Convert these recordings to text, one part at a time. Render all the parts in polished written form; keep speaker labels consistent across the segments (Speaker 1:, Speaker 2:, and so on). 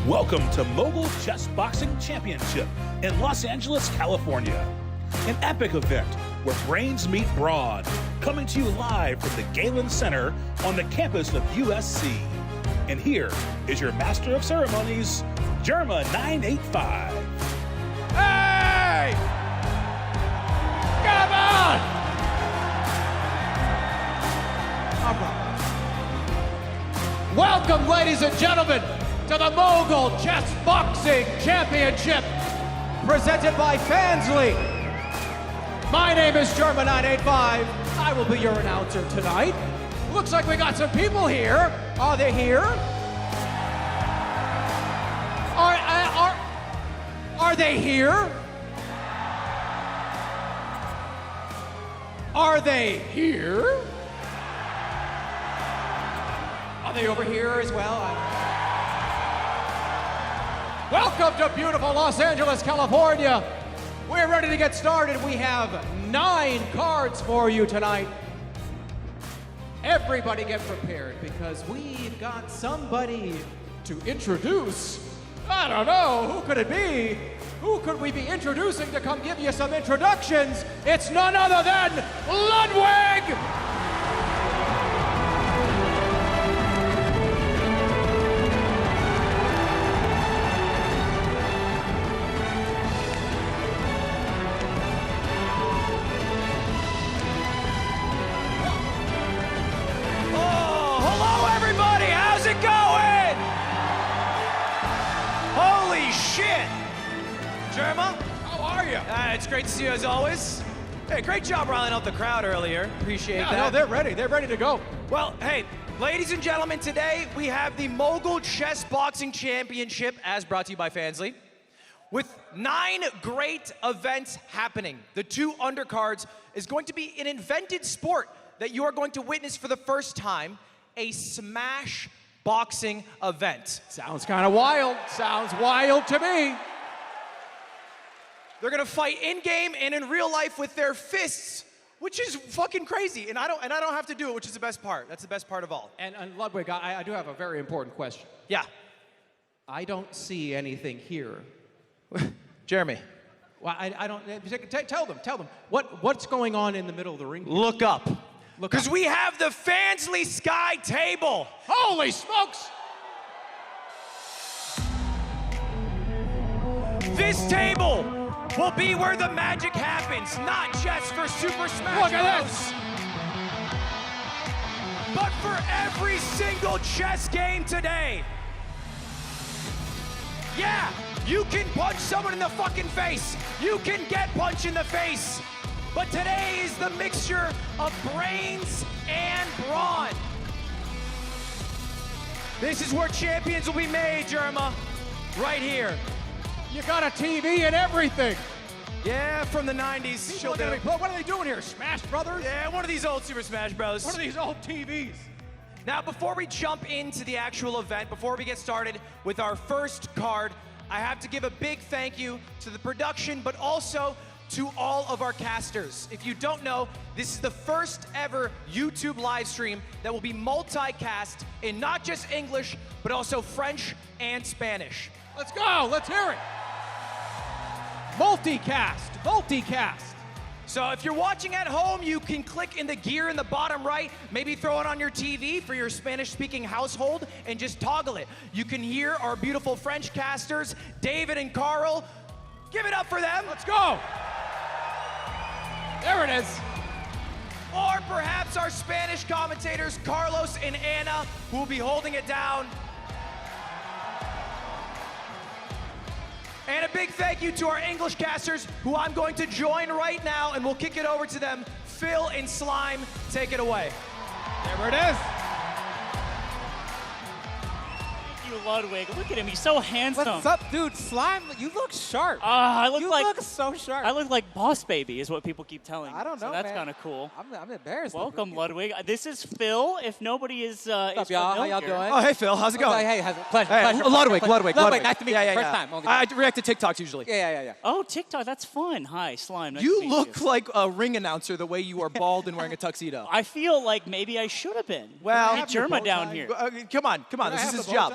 Speaker 1: Welcome to Mogul Chessboxing Championship in Los Angeles, California. An epic event where brains meet brawn, coming to you live from the Galen Center on the campus of USC. And here is your master of ceremonies, Germa985.
Speaker 2: Hey! Come on! Welcome, ladies and gentlemen, to the Mogul Chessboxing Championship, presented by Fansly. My name is Germa985. I will be your announcer tonight. Looks like we got some people here. Are they here? Are they here? Are they here? Are they over here as well? Welcome to beautiful Los Angeles, California. We're ready to get started. We have 9 cards for you tonight. Everybody get prepared because we've got somebody to introduce. I don't know, who could it be? Who could we be introducing to come give you some introductions? It's none other than Ludwig!
Speaker 3: Germa?
Speaker 2: How are you?
Speaker 3: It's great to see you as always. Hey, great job riling up the crowd earlier. Appreciate that.
Speaker 2: No, they're ready. They're ready to go.
Speaker 3: Well, hey, ladies and gentlemen, today we have the Mogul Chessboxing Championship, as brought to you by Fansly, with 9 great events happening. The 2 undercards is going to be an invented sport that you are going to witness for the first time, a smash boxing event.
Speaker 2: Sounds kind of wild. Sounds wild to me.
Speaker 3: They're gonna fight in-game and in real life with their fists, which is fucking crazy. And I don't have to do it, which is the best part. That's the best part of all.
Speaker 2: And Ludwig, I do have a very important question.
Speaker 3: Yeah.
Speaker 2: I don't see anything here.
Speaker 3: Jeremy.
Speaker 2: Well, I don't, tell them. What's going on in the middle of the ring here?
Speaker 3: Look up.
Speaker 2: Because
Speaker 3: we have the Fansly Sky table.
Speaker 2: Holy smokes!
Speaker 3: This table will be where the magic happens, not just for Super Smash Bros. But for every single chess game today. Yeah, you can punch someone in the fucking face. You can get punched in the face. But today is the mixture of brains and brawn. This is where champions will be made, Germa. Right here.
Speaker 2: You got a TV and everything.
Speaker 3: Yeah, from the 90s.
Speaker 2: What are they doing here? Smash Brothers?
Speaker 3: Yeah, one of these old Super Smash Bros.
Speaker 2: One of these old TVs.
Speaker 3: Now, before we jump into the actual event, before we get started with our first card, I have to give a big thank you to the production, but also to all of our casters. If you don't know, this is the first ever YouTube live stream that will be multicast in not just English, but also French and Spanish.
Speaker 2: Let's go, let's hear it. Multicast.
Speaker 3: So if you're watching at home, you can click in the gear in the bottom right, maybe throw it on your TV for your Spanish-speaking household and just toggle it. You can hear our beautiful French casters, David and Carl. Give it up for them.
Speaker 2: Let's go. There it is.
Speaker 3: Or perhaps our Spanish commentators, Carlos and Anna, who will be holding it down. And a big thank you to our English casters, who I'm going to join right now, and we'll kick it over to them. Phil and Slime, take it away.
Speaker 2: There it is.
Speaker 4: Thank you, Ludwig. Look at him, he's so handsome.
Speaker 5: What's up, dude? Slime, you look sharp.
Speaker 4: I look
Speaker 5: you
Speaker 4: like
Speaker 5: look so sharp.
Speaker 4: I look like Boss Baby, is what people keep telling me.
Speaker 5: I don't know,
Speaker 4: so that's
Speaker 5: man.
Speaker 4: kind of cool.
Speaker 5: I'm embarrassed.
Speaker 4: Welcome, Ludwig. This is Phil. If nobody is,
Speaker 5: What's up, y'all? How y'all doing?
Speaker 3: Oh, hey, Phil. How's it going?
Speaker 5: Hey, pleasure.
Speaker 3: Ludwig.
Speaker 5: Nice to meet you. First time. Only.
Speaker 3: I react to TikToks usually.
Speaker 5: Yeah.
Speaker 4: Oh, TikTok. That's fun. Hi, Slime. Nice to
Speaker 3: You
Speaker 4: meet
Speaker 3: look like a ring announcer the way you are bald and wearing a tuxedo.
Speaker 4: I feel like maybe I should have been.
Speaker 3: Well,
Speaker 4: Hey, Germa down here.
Speaker 3: Come on. This is his job.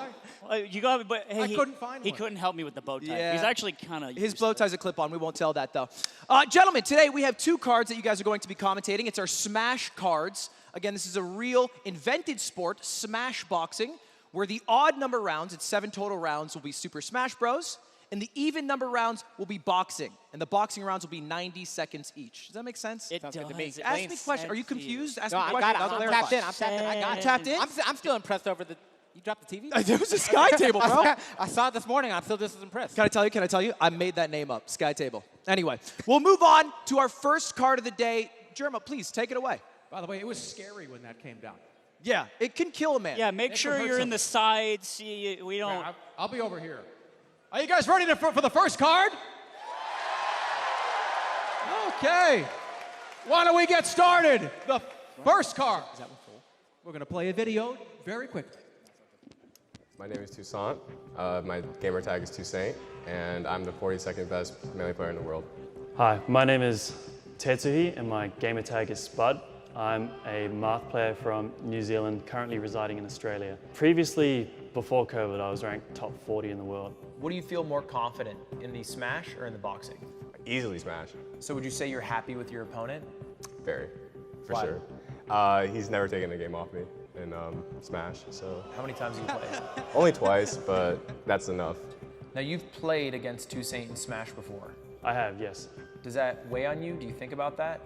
Speaker 4: You got, but hey,
Speaker 2: I couldn't find
Speaker 4: he
Speaker 2: one.
Speaker 4: couldn't help me with the bow tie.
Speaker 3: Yeah.
Speaker 4: He's actually kind of
Speaker 3: His bow tie's a clip-on. We won't tell that, though. Gentlemen, today we have 2 cards that you guys are going to be commentating. It's our Smash cards. Again, this is a real invented sport, Smash Boxing, where the odd number rounds, it's 7 total rounds, will be Super Smash Bros. And the even number rounds will be boxing. And the boxing rounds will be 90 seconds each. Does that make sense?
Speaker 4: It
Speaker 5: Sounds
Speaker 4: does.
Speaker 5: good to me.
Speaker 4: It
Speaker 3: Ask me a
Speaker 4: makes
Speaker 3: question. Are you
Speaker 4: sense to
Speaker 3: confused? Ask
Speaker 5: No,
Speaker 3: me a
Speaker 5: I
Speaker 3: question.
Speaker 5: got it.
Speaker 3: I'll
Speaker 5: I'm
Speaker 3: clarify.
Speaker 5: tapped in. I'm tapped in. I got it.
Speaker 3: Tapped in?
Speaker 5: I'm still impressed over the. You dropped the TV?
Speaker 3: There was a Sky Table, bro.
Speaker 5: I saw it this morning. I'm still just as impressed.
Speaker 3: Can I tell you? I made that name up, Sky Table. Anyway, we'll move on to our first card of the day. Jerma, please, take it away.
Speaker 2: By the way, it was scary when that came down.
Speaker 3: Yeah, it can kill a man.
Speaker 4: Yeah, make
Speaker 2: It
Speaker 4: sure
Speaker 2: could hurt
Speaker 4: you're in the
Speaker 2: somebody.
Speaker 4: sides. We don't.
Speaker 2: Yeah, I'll be over here. Are you guys ready for the first card? Okay. Why don't we get started? The first card. Is that one full? We're going to play a video very quickly.
Speaker 6: My name is Toussaint. My gamer tag is Toussaint, and I'm the 42nd best melee player in the world.
Speaker 7: Hi, my name is Tetsuhi, and my gamer tag is Spud. I'm a math player from New Zealand, currently residing in Australia. Previously, before COVID, I was ranked top 40 in the world.
Speaker 8: What do you feel more confident in the Smash or in the boxing?
Speaker 6: Easily smash.
Speaker 8: So would you say you're happy with your opponent?
Speaker 6: Very, for
Speaker 8: Why?
Speaker 6: sure. He's never taken a game off me in Smash, so
Speaker 8: How many times have you played?
Speaker 6: only twice, but that's enough.
Speaker 8: Now you've played against Toussaint in Smash before.
Speaker 7: I have, yes.
Speaker 8: Does that weigh on you? Do you think about that?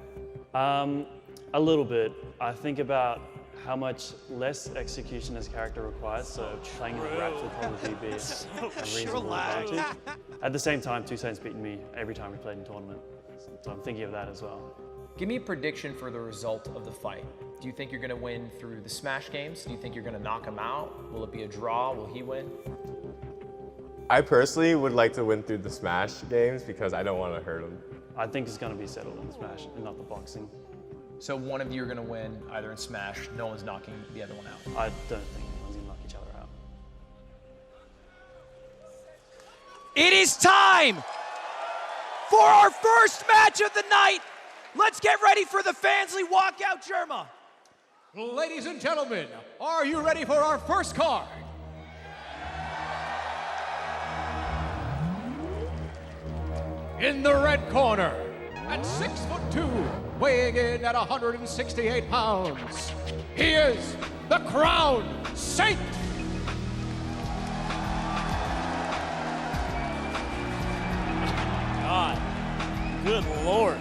Speaker 7: A little bit. I think about how much less execution his character requires, so playing in the wraps would probably be a reasonable advantage. At the same time, Toussaint's beaten me every time we played in tournament, so I'm thinking of that as well.
Speaker 8: Give me a prediction for the result of the fight. Do you think you're going to win through the Smash games? Do you think you're going to knock him out? Will it be a draw? Will he win?
Speaker 6: I personally would like to win through the Smash games because I don't want to hurt him.
Speaker 7: I think it's going to be settled in Smash and not the boxing.
Speaker 8: So one of you are going to win either in Smash. No one's knocking the other one out.
Speaker 7: I don't think anyone's going to knock each other out.
Speaker 3: It is time for our first match of the night. Let's get ready for the Fansly walkout, Jerma.
Speaker 2: Ladies and gentlemen, are you ready for our first card? In the red corner, at 6'2", weighing in at 168 pounds, he is the Crown Saint.
Speaker 4: God. Good Lord.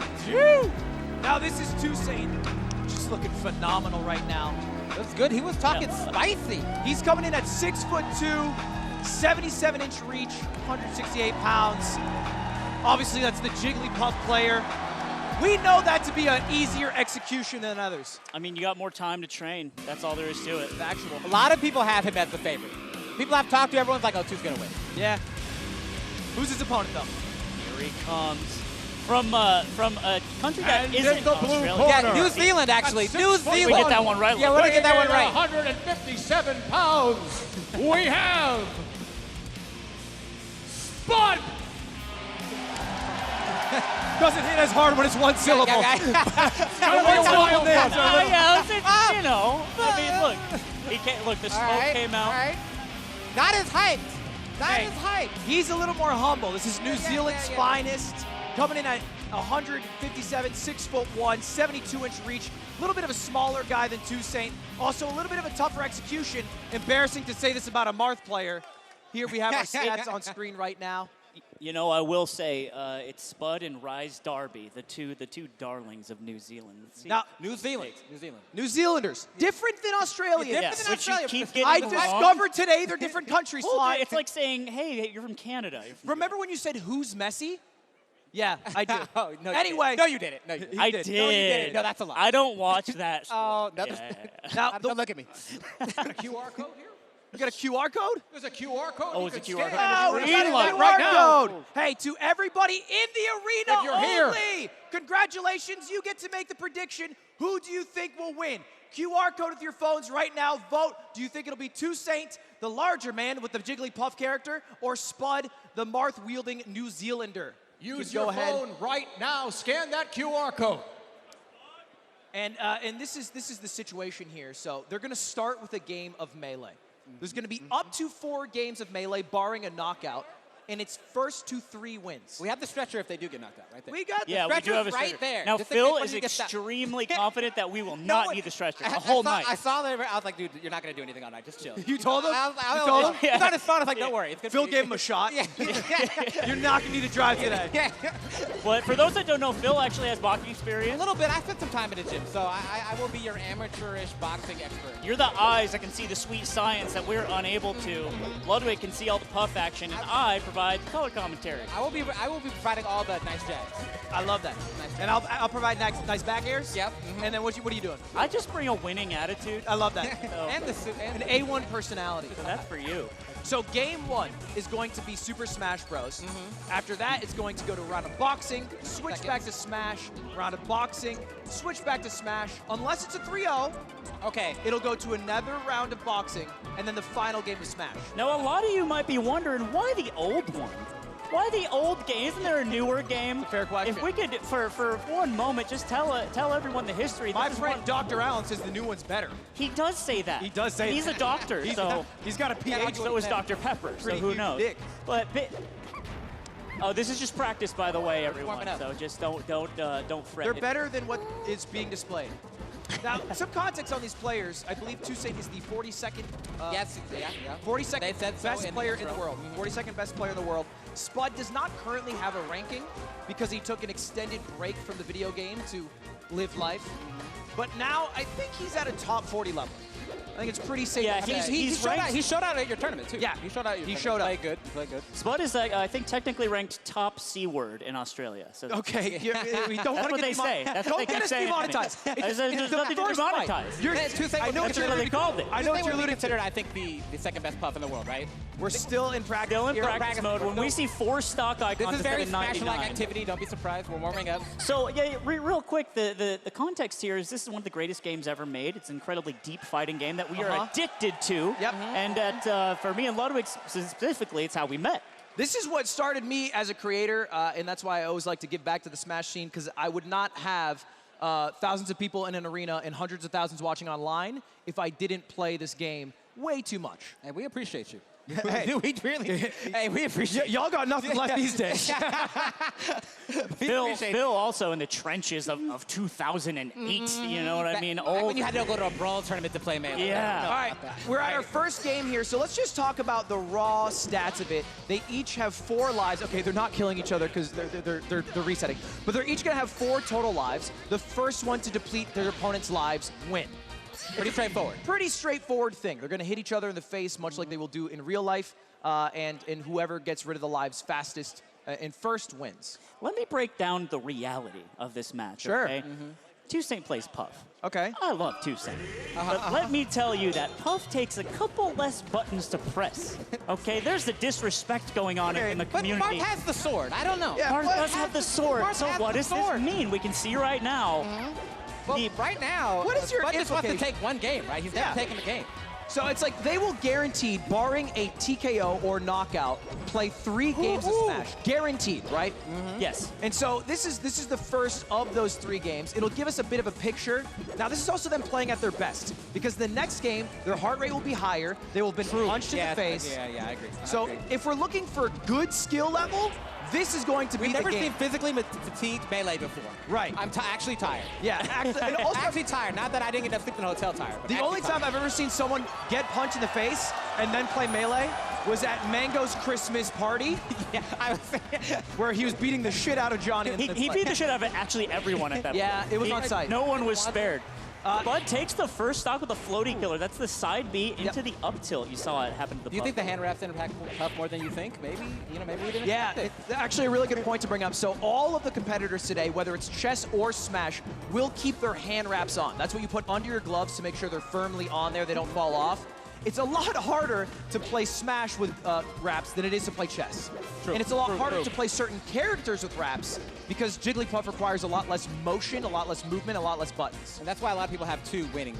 Speaker 3: Now this is Toussaint, just looking phenomenal right now.
Speaker 5: That's good. He was talking spicy.
Speaker 3: He's coming in at 6'2", 77-inch reach, 168 pounds. Obviously, that's the Jigglypuff player. We know that to be an easier execution than others.
Speaker 4: I mean, you got more time to train. That's all there is to it.
Speaker 3: Factual.
Speaker 5: A lot of people have him as the favorite. People I've talked to, everyone's like, oh, Two's going to win.
Speaker 3: Yeah. Who's his opponent, though?
Speaker 4: Here he comes. From a country that
Speaker 2: And
Speaker 4: isn't
Speaker 2: in the blue
Speaker 4: Australia.
Speaker 2: corner.
Speaker 5: Yeah, New Zealand, actually.
Speaker 2: At
Speaker 5: New
Speaker 2: 6'1",
Speaker 5: Zealand.
Speaker 4: We get that one right.
Speaker 5: Yeah, we're going to get that one
Speaker 2: weighing
Speaker 5: right.
Speaker 2: in at 157 pounds, we have Spud.
Speaker 3: Doesn't hit as hard when it's one syllable.
Speaker 4: Yeah, it's, you know. I mean, look. He can't, look, the smoke came out.
Speaker 5: All right. Not as hyped. Not
Speaker 3: Hey,
Speaker 5: as hyped.
Speaker 3: He's a little more humble. This is New
Speaker 5: Yeah,
Speaker 3: Zealand's
Speaker 5: yeah.
Speaker 3: finest, coming in at 157, 6'1", 72-inch reach. A little bit of a smaller guy than Toussaint. Also, a little bit of a tougher execution. Embarrassing to say this about a Marth player. Here we have our stats on screen right now.
Speaker 4: You know, I will say it's Spud and Rise Darby, the two darlings of New Zealand. See,
Speaker 3: Now,
Speaker 5: New Zealand. New Zealand.
Speaker 3: New Zealanders, different than Australia.
Speaker 5: Different than
Speaker 4: which you
Speaker 5: Australia.
Speaker 4: keep getting
Speaker 3: I
Speaker 4: wrong.
Speaker 3: discovered today they're different countries.
Speaker 4: Well,
Speaker 3: Sly.
Speaker 4: it's like saying, hey, you're from Canada. You're from
Speaker 3: Remember when you said, who's Messi? Yeah, I do.
Speaker 5: Oh, no, you
Speaker 3: Anyway.
Speaker 5: didn't. No, you didn't. No, you didn't.
Speaker 4: I
Speaker 3: did.
Speaker 4: did.
Speaker 5: No, you didn't. No, that's a lie.
Speaker 4: I don't watch that.
Speaker 5: Oh,
Speaker 4: sport.
Speaker 5: no,
Speaker 3: Now,
Speaker 5: don't look at me.
Speaker 2: Got a QR code here?
Speaker 3: you got a QR code?
Speaker 2: There's a QR code.
Speaker 4: Oh,
Speaker 2: you
Speaker 4: it's a
Speaker 2: can
Speaker 4: QR
Speaker 2: scan
Speaker 4: code.
Speaker 2: it.
Speaker 3: Oh, we got a
Speaker 2: Like
Speaker 3: QR
Speaker 2: right now.
Speaker 3: code. Hey, to everybody in the arena
Speaker 2: If you're here.
Speaker 3: only, congratulations, you get to make the prediction. Who do you think will win? QR code with your phones right now. Vote. Do you think it'll be Toussaint, the larger man with the Jigglypuff character, or Spud, the Marth-wielding New Zealander?
Speaker 2: Use
Speaker 3: You
Speaker 2: your
Speaker 3: go ahead.
Speaker 2: phone right now. Scan that QR code.
Speaker 3: And this is the situation here. So they're going to start with a game of melee. There's going to be up to 4 games of Melee, barring a knockout, and it's first to 3 wins.
Speaker 5: We have the stretcher if they do get knocked out, right there.
Speaker 3: We got the
Speaker 4: Yeah, we do have a
Speaker 5: right
Speaker 4: stretcher.
Speaker 5: there.
Speaker 4: Now,
Speaker 5: Just
Speaker 4: Phil
Speaker 5: when
Speaker 4: is
Speaker 5: you get that-
Speaker 4: extremely confident that we will not need the stretcher the whole night.
Speaker 5: I saw that. I was like, dude, you're not going to do anything all night. Just chill.
Speaker 3: You told him?
Speaker 5: I
Speaker 3: You told him?
Speaker 5: It's on his phone. I was like, don't worry. It's gonna
Speaker 3: Phil
Speaker 5: be
Speaker 3: gave him a shot.
Speaker 5: Yeah.
Speaker 3: You're not going to need to drive today.
Speaker 5: Yeah.
Speaker 4: But for those that don't know, Phil actually has boxing
Speaker 5: A
Speaker 4: experience.
Speaker 5: little bit. I spent some time in the gym, so I will be your amateurish boxing expert.
Speaker 4: You're the eyes that can see the sweet science that we're unable to. Ludwig can see all the puff action, and I provide the color commentary.
Speaker 5: I will be providing all the nice jabs.
Speaker 3: I love that.
Speaker 5: Nice
Speaker 3: And I'll provide nice back airs.
Speaker 5: Yep.
Speaker 3: And then what are you doing?
Speaker 4: I just bring a winning attitude.
Speaker 3: I love that.
Speaker 4: So,
Speaker 5: And the suit.
Speaker 3: An A1 personality.
Speaker 4: so that's for you.
Speaker 3: So game 1 is going to be Super Smash Bros. After that, it's going to go to round of boxing, switch back to Smash, round of boxing, switch back to Smash. Unless it's a 3-0,
Speaker 5: Okay.
Speaker 3: it'll go to another round of boxing, and then the final game is Smash.
Speaker 4: Now, a lot of you might be wondering, why the old one? Why the old game? Isn't there a newer game?
Speaker 3: Fair question.
Speaker 4: If we could, for one moment, just tell everyone the history.
Speaker 3: My
Speaker 4: This is
Speaker 3: friend
Speaker 4: one-
Speaker 3: Dr. Allen says the new one's better.
Speaker 4: he does say that.
Speaker 3: He does say
Speaker 4: He's
Speaker 3: that.
Speaker 4: a doctor, so
Speaker 3: He's got a PhD.
Speaker 4: so is Dr. Pepper. So
Speaker 3: Pretty
Speaker 4: who
Speaker 3: huge
Speaker 4: knows?
Speaker 3: dick.
Speaker 4: But oh, this is just practice, by the way, everyone.
Speaker 5: warming up.
Speaker 4: So just don't fret.
Speaker 3: They're better than what is being displayed. Now, some context on these players. I believe Toussaint is the 42nd.
Speaker 5: Yes. Yeah.
Speaker 3: 42nd
Speaker 5: They said so
Speaker 3: best
Speaker 5: in
Speaker 3: player
Speaker 5: the
Speaker 3: in the
Speaker 5: intro.
Speaker 3: world. 42nd best player in the world. Spud does not currently have a ranking because he took an extended break from the video game to live life. But now I think he's at a top 40 level. I think it's pretty safe.
Speaker 4: Yeah,
Speaker 3: to say.
Speaker 5: He showed out at your tournament too.
Speaker 3: Yeah.
Speaker 5: He showed out. At your
Speaker 3: He
Speaker 5: tournament.
Speaker 3: showed up.
Speaker 5: Played good. Played good.
Speaker 4: Spud is, I think, technically ranked top C word in Australia. So
Speaker 3: Okay, we don't
Speaker 4: That's
Speaker 3: want to
Speaker 4: what they
Speaker 3: get
Speaker 4: say. That's what
Speaker 3: Don't
Speaker 4: they
Speaker 3: get
Speaker 4: keep
Speaker 3: us
Speaker 4: saying to me.
Speaker 3: demonetized.
Speaker 4: There's
Speaker 3: the
Speaker 4: nothing to
Speaker 3: first fight.
Speaker 4: demonetize.
Speaker 3: You're,
Speaker 5: That's Toussaint
Speaker 3: I know what
Speaker 4: That's
Speaker 3: you're
Speaker 4: what they
Speaker 3: alluding
Speaker 4: called it.
Speaker 3: I know what you're
Speaker 5: Would be
Speaker 3: alluding to.
Speaker 5: considered, I think, the second best puff in the world, right?
Speaker 3: We're still in practice.
Speaker 4: Still in
Speaker 3: here.
Speaker 4: practice mode. When we see 4 stock icons
Speaker 5: This is very
Speaker 4: instead of
Speaker 5: Smash-like
Speaker 4: 99.
Speaker 5: activity. Don't be surprised. We're warming up.
Speaker 4: So yeah, real quick, the context here is this is one of the greatest games ever made. It's an incredibly deep fighting game that we are addicted to.
Speaker 3: Yep.
Speaker 4: And for me and Ludwig specifically, it's how we met.
Speaker 3: This is what started me as a creator, and that's why I always like to give back to the Smash scene, because I would not have thousands of people in an arena and hundreds of thousands watching online if I didn't play this game way too much.
Speaker 5: Hey, we appreciate you.
Speaker 3: Hey.
Speaker 5: we really. Hey, we appreciate
Speaker 3: Y'all got nothing left these days.
Speaker 4: Phil also in the trenches of 2008. You know what I mean?
Speaker 5: Back when you had to go to a brawl tournament to play Melee.
Speaker 4: Yeah.
Speaker 3: All right, we're at our first game here, so let's just talk about the raw stats of it. They each have 4 lives. Okay, they're not killing each other because they're resetting, but they're each gonna have 4 total lives. The first one to deplete their opponent's lives win.
Speaker 5: Pretty straightforward.
Speaker 3: Pretty straightforward thing. They're gonna hit each other in the face, much like they will do in real life, and whoever gets rid of the lives fastest and first wins.
Speaker 4: Let me break down the reality of this match.
Speaker 3: Sure.
Speaker 4: Okay? Toussaint plays Puff.
Speaker 3: Okay.
Speaker 4: I love Toussaint. But let me tell you that Puff takes a couple less buttons to press. Okay, there's the disrespect going on in the
Speaker 5: But
Speaker 4: community.
Speaker 5: Mark has the sword. I don't know.
Speaker 3: Yeah,
Speaker 4: Mark
Speaker 3: Mark
Speaker 4: does have the sword.
Speaker 5: Mark
Speaker 4: So
Speaker 5: has
Speaker 4: what
Speaker 5: the
Speaker 4: does
Speaker 5: sword.
Speaker 4: this mean? We can see right now.
Speaker 5: Well, right now,
Speaker 3: What is your
Speaker 5: Spud just wants to
Speaker 3: implication?
Speaker 5: take one game, right? He's never taken a game.
Speaker 3: So it's like they will guaranteed, barring a TKO or knockout, play 3 games of Smash. Guaranteed, right?
Speaker 4: Yes.
Speaker 3: And so this is the first of those 3 games. It'll give us a bit of a picture. Now this is also them playing at their best, because the next game their heart rate will be higher. They will have been punched in the face.
Speaker 5: Yeah, I agree.
Speaker 3: So if we're looking for good skill level, this is going to be
Speaker 5: We've
Speaker 3: the
Speaker 5: never
Speaker 3: game.
Speaker 5: seen physically fatigued Melee before.
Speaker 3: Right.
Speaker 5: I'm actually tired.
Speaker 3: Yeah, actually, and also,
Speaker 5: Actually tired. Not that I didn't get to sleep in a hotel tired. but
Speaker 3: the
Speaker 5: actually
Speaker 3: only time
Speaker 5: tired.
Speaker 3: I've ever seen someone get punched in the face and then play Melee was at Mango's Christmas party,
Speaker 5: Yeah, I was.
Speaker 3: where he was beating the shit out of Johnny.
Speaker 4: He beat the shit out of actually everyone at that
Speaker 3: Yeah,
Speaker 4: point.
Speaker 3: it was on site.
Speaker 4: No one was spared. Bud takes the first stock with the floating killer. That's the side B into the up tilt. You saw it happen to the
Speaker 5: Do you
Speaker 4: Puff.
Speaker 5: think the hand wraps impact Puff more than you think? Maybe, maybe we didn't.
Speaker 3: Yeah,
Speaker 5: expect it.
Speaker 3: it's actually a really good point to bring up. So all of the competitors today, whether it's chess or Smash, will keep their hand wraps on. That's what you put under your gloves to make sure they're firmly on there, they don't fall off. It's a lot harder to play Smash with wraps than it is to play chess. And it's a lot harder to play certain characters with wraps because Jigglypuff requires a lot less motion, a lot less movement, a lot less buttons.
Speaker 5: And that's why a lot of people have Toussaint winning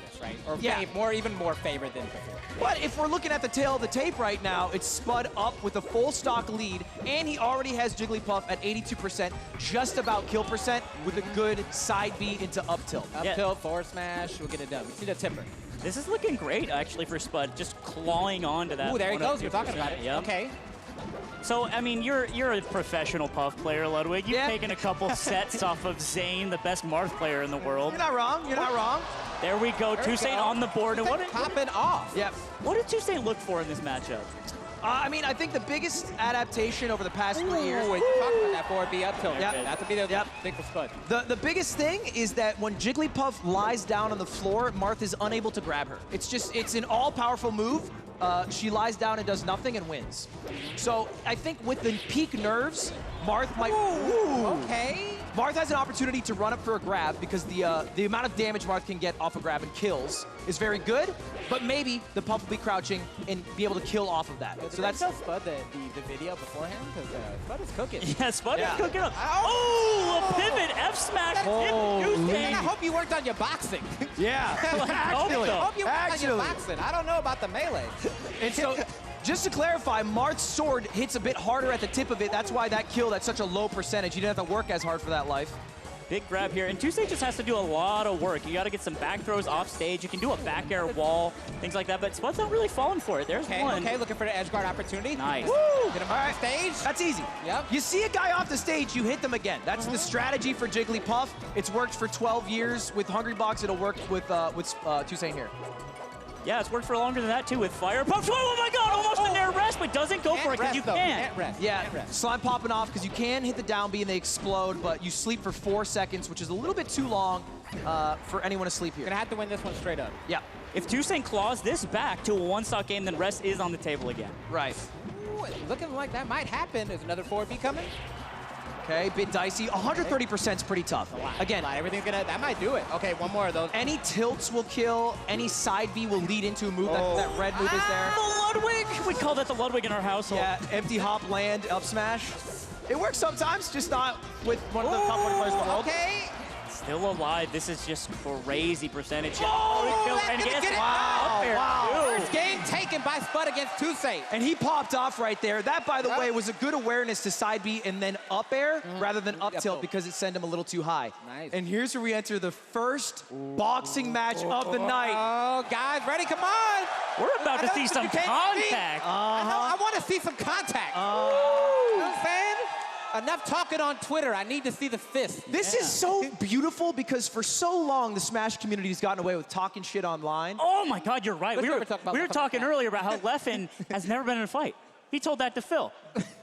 Speaker 5: this, right? Or
Speaker 3: Yeah.
Speaker 5: even more favored than before.
Speaker 3: But if we're looking at the tail of the tape right now, it's Spud up with a full stock lead, and he already has Jigglypuff at 82%, just about kill percent, with a good side B into up tilt.
Speaker 5: Up tilt, forward smash, we'll get it done. We see the tipper.
Speaker 4: This is looking great, actually, for Spud, just clawing on to that.
Speaker 5: Ooh, there he goes.
Speaker 4: 102%.
Speaker 5: We're talking about it.
Speaker 4: Yep.
Speaker 5: Okay.
Speaker 4: So, I mean, you're a professional Puff player, Ludwig. You've taken a couple sets off of Zane, the best Marth player in the world.
Speaker 3: You're not wrong. You're not wrong.
Speaker 4: There we go. Toussaint on the board. And
Speaker 5: Popping off.
Speaker 3: Yep.
Speaker 4: What did Toussaint look for in this matchup?
Speaker 3: I mean, I think the biggest adaptation over the past 3 years.
Speaker 5: Ooh, you talked about that forward B up tilt.
Speaker 3: Yep.
Speaker 5: That's a big thing for Spud.
Speaker 3: The biggest thing is that when Jigglypuff lies down on the floor, Marth is unable to grab her. It's an all-powerful move. She lies down and does nothing and wins. So I think with the peak nerves, Marth might.
Speaker 5: Okay.
Speaker 3: Marth has an opportunity to run up for a grab because the amount of damage Marth can get off a grab and kills is very good, but maybe the Puff will be crouching and be able to kill off of that.
Speaker 5: So that's Spud the video beforehand because Spud is cooking.
Speaker 4: Yeah, Spud is cooking up. Oh, a pivot F smash.
Speaker 5: And I hope you worked on your boxing.
Speaker 3: Yeah,
Speaker 5: I hope you worked on your boxing. I don't know about the melee.
Speaker 3: And so, just to clarify, Marth's sword hits a bit harder at the tip of it. That's why that killed at such a low percentage. You didn't have to work as hard for that life.
Speaker 4: Big grab here, and Toussaint just has to do a lot of work. You got to get some back throws off stage. You can do a back air wall, things like that, but Spud's not really falling for it. There's one.
Speaker 5: Okay, looking for the edge guard opportunity.
Speaker 4: Nice.
Speaker 3: Woo!
Speaker 5: Get him off the stage.
Speaker 3: That's easy.
Speaker 5: Yep.
Speaker 3: You see a guy off the stage, you hit them again. That's the strategy for Jigglypuff. It's worked for 12 years. With Hungrybox, it'll work with Toussaint here.
Speaker 4: Yeah, it's worked for longer than that, too, with Fire Puff. Oh, my God, almost in there rest, but doesn't go for it because you can't.
Speaker 3: Yeah, slime popping off because you can hit the down B and they explode, but you sleep for 4 seconds, which is a little bit too long for anyone to sleep here.
Speaker 5: Gonna have to win this one straight up.
Speaker 3: Yeah.
Speaker 4: If Toussaint claws this back to a one-stock game, then rest is on the table again.
Speaker 3: Right.
Speaker 5: Ooh, looking like that might happen. There's another forward B coming.
Speaker 3: Okay, bit dicey. 130% is pretty tough. Again,
Speaker 5: everything's gonna, that might do it. Okay, one more of those.
Speaker 3: Any tilts will kill, any side B will lead into a move. That red move is there.
Speaker 4: The Ludwig! We call that the Ludwig in our household.
Speaker 3: Yeah, empty hop land, up smash. It works sometimes, just not with one of the top 20 players in the world.
Speaker 5: Okay.
Speaker 4: Still alive. This is just crazy percentage.
Speaker 5: First game taken by Spud against Toussaint.
Speaker 3: And he popped off right there. That, by the way, was a good awareness to side B and then up air rather than up tilt because it sent him a little too high.
Speaker 5: Nice.
Speaker 3: And here's where we enter the first boxing match of the night.
Speaker 5: Oh, guys, ready? Come on.
Speaker 4: We're about to see some contact.
Speaker 5: I want to see some contact. You know what I'm saying? Enough talking on Twitter. I need to see the fist.
Speaker 3: This is so beautiful because for so long the Smash community has gotten away with talking shit online.
Speaker 4: Oh my God, you're right. We were
Speaker 5: talking
Speaker 4: talking earlier about how Leffen has never been in a fight. He told that to Phil.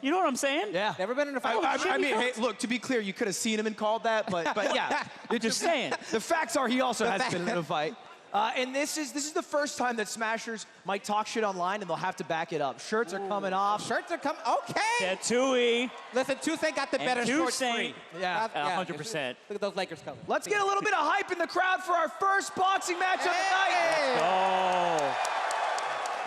Speaker 4: You know what I'm saying?
Speaker 3: Yeah.
Speaker 5: Never been in a fight.
Speaker 3: I mean, hey, look, to be clear, you could have seen him and called that, but yeah.
Speaker 4: Just saying.
Speaker 3: The facts are he also hasn't been in a fight. And this is the first time that Smashers might talk shit online and they'll have to back it up. Shirts are coming off.
Speaker 5: Shirts are coming. Okay.
Speaker 4: Yeah, Tui.
Speaker 5: Listen, Toussaint got the better short
Speaker 4: Toussaint.
Speaker 5: screen.
Speaker 3: Yeah.
Speaker 4: 100%.
Speaker 5: Look at those Lakers coming.
Speaker 3: Let's get a little bit of hype in the crowd for our first boxing match of the night.
Speaker 4: Oh.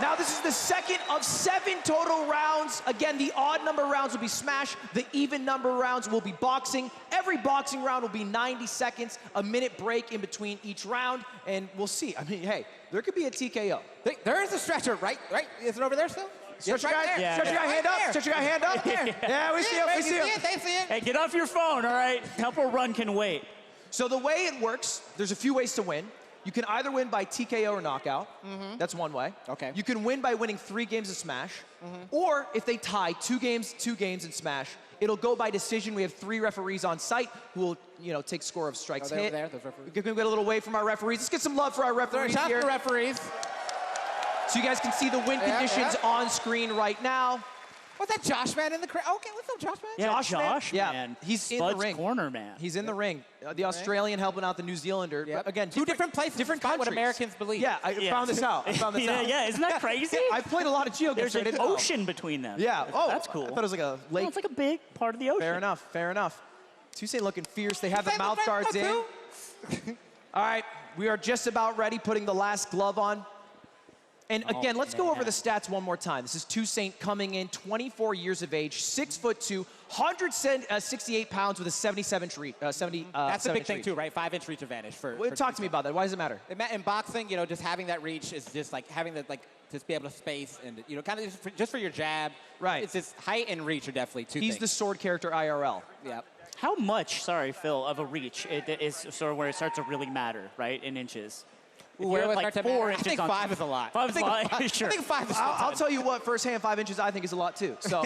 Speaker 3: Now, this is the second of 7 total rounds. Again, the odd number rounds will be Smash. The even number rounds will be boxing. Every boxing round will be 90 seconds, a minute break in between each round, and we'll see. I mean, hey, there could be a TKO.
Speaker 5: There is a stretcher, right? Is it over there still?
Speaker 3: Stretch your guy,
Speaker 4: Yeah,
Speaker 3: stretch your guy hand up. Stretch your guy hand up. Yeah, we see him. We see him.
Speaker 5: They see it.
Speaker 4: Hey, get off your phone, all right? Temple Run can wait.
Speaker 3: So the way it works, there's a few ways to win. You can either win by TKO or knockout. That's one way.
Speaker 5: Okay.
Speaker 3: You can win by winning 3 games of Smash. Or if they tie 2 games in Smash, it'll go by decision. We have 3 referees on site who will, take score of strikes hit.
Speaker 5: There, those referees.
Speaker 3: We can get a little wave from our referees. Let's get some love for our referees
Speaker 5: Shout out
Speaker 3: here.
Speaker 5: to the referees.
Speaker 3: So you guys can see the win conditions on screen right now.
Speaker 5: What's that Josh man in the crowd? Okay, what's up, Josh man?
Speaker 4: Yeah, Josh,
Speaker 3: Yeah,
Speaker 4: man.
Speaker 3: he's in
Speaker 4: Spud's
Speaker 3: the ring.
Speaker 4: corner, man.
Speaker 3: He's in the ring. The Australian helping out the New Zealander.
Speaker 5: Yep.
Speaker 3: But again,
Speaker 5: two different places,
Speaker 3: different
Speaker 5: despite what
Speaker 3: countries.
Speaker 5: Americans believe.
Speaker 3: Yeah, I found this out.
Speaker 4: Yeah, isn't that crazy?
Speaker 3: I played a lot of GeoGuessr.
Speaker 4: There's
Speaker 3: I
Speaker 4: an
Speaker 3: didn't know.
Speaker 4: ocean between them.
Speaker 3: Yeah. Oh,
Speaker 4: that's cool.
Speaker 3: I thought it was like a lake.
Speaker 4: Well, it's like a big part of the ocean.
Speaker 3: Fair enough. Fair enough. Toussaint looking fierce. They have the mouth guards in. All right, we are just about ready, putting the last glove on. And again, let's go over the stats one more time. This is Toussaint coming in, 24 years of age, 6'2", 168 pounds with a 77 reach.
Speaker 5: That's a big thing too, right? 5-inch reach advantage for
Speaker 3: talk to me about that. Why does it matter?
Speaker 5: In boxing, just having that reach is just like having the just be able to space and kind of just for your jab.
Speaker 3: Right.
Speaker 5: It's just height and reach are definitely 2
Speaker 3: He's
Speaker 5: things.
Speaker 3: the sword character IRL.
Speaker 5: Yep.
Speaker 4: How much, sorry, Phil, of a reach is sort of where it starts to really matter, right, in inches? If you have like 4 inches
Speaker 5: I think
Speaker 4: on
Speaker 5: 5 is a lot.
Speaker 4: 5 is a lot. Sure.
Speaker 5: I think 5 is
Speaker 3: I'll tell you what, first hand, 5 inches I think is a lot too. So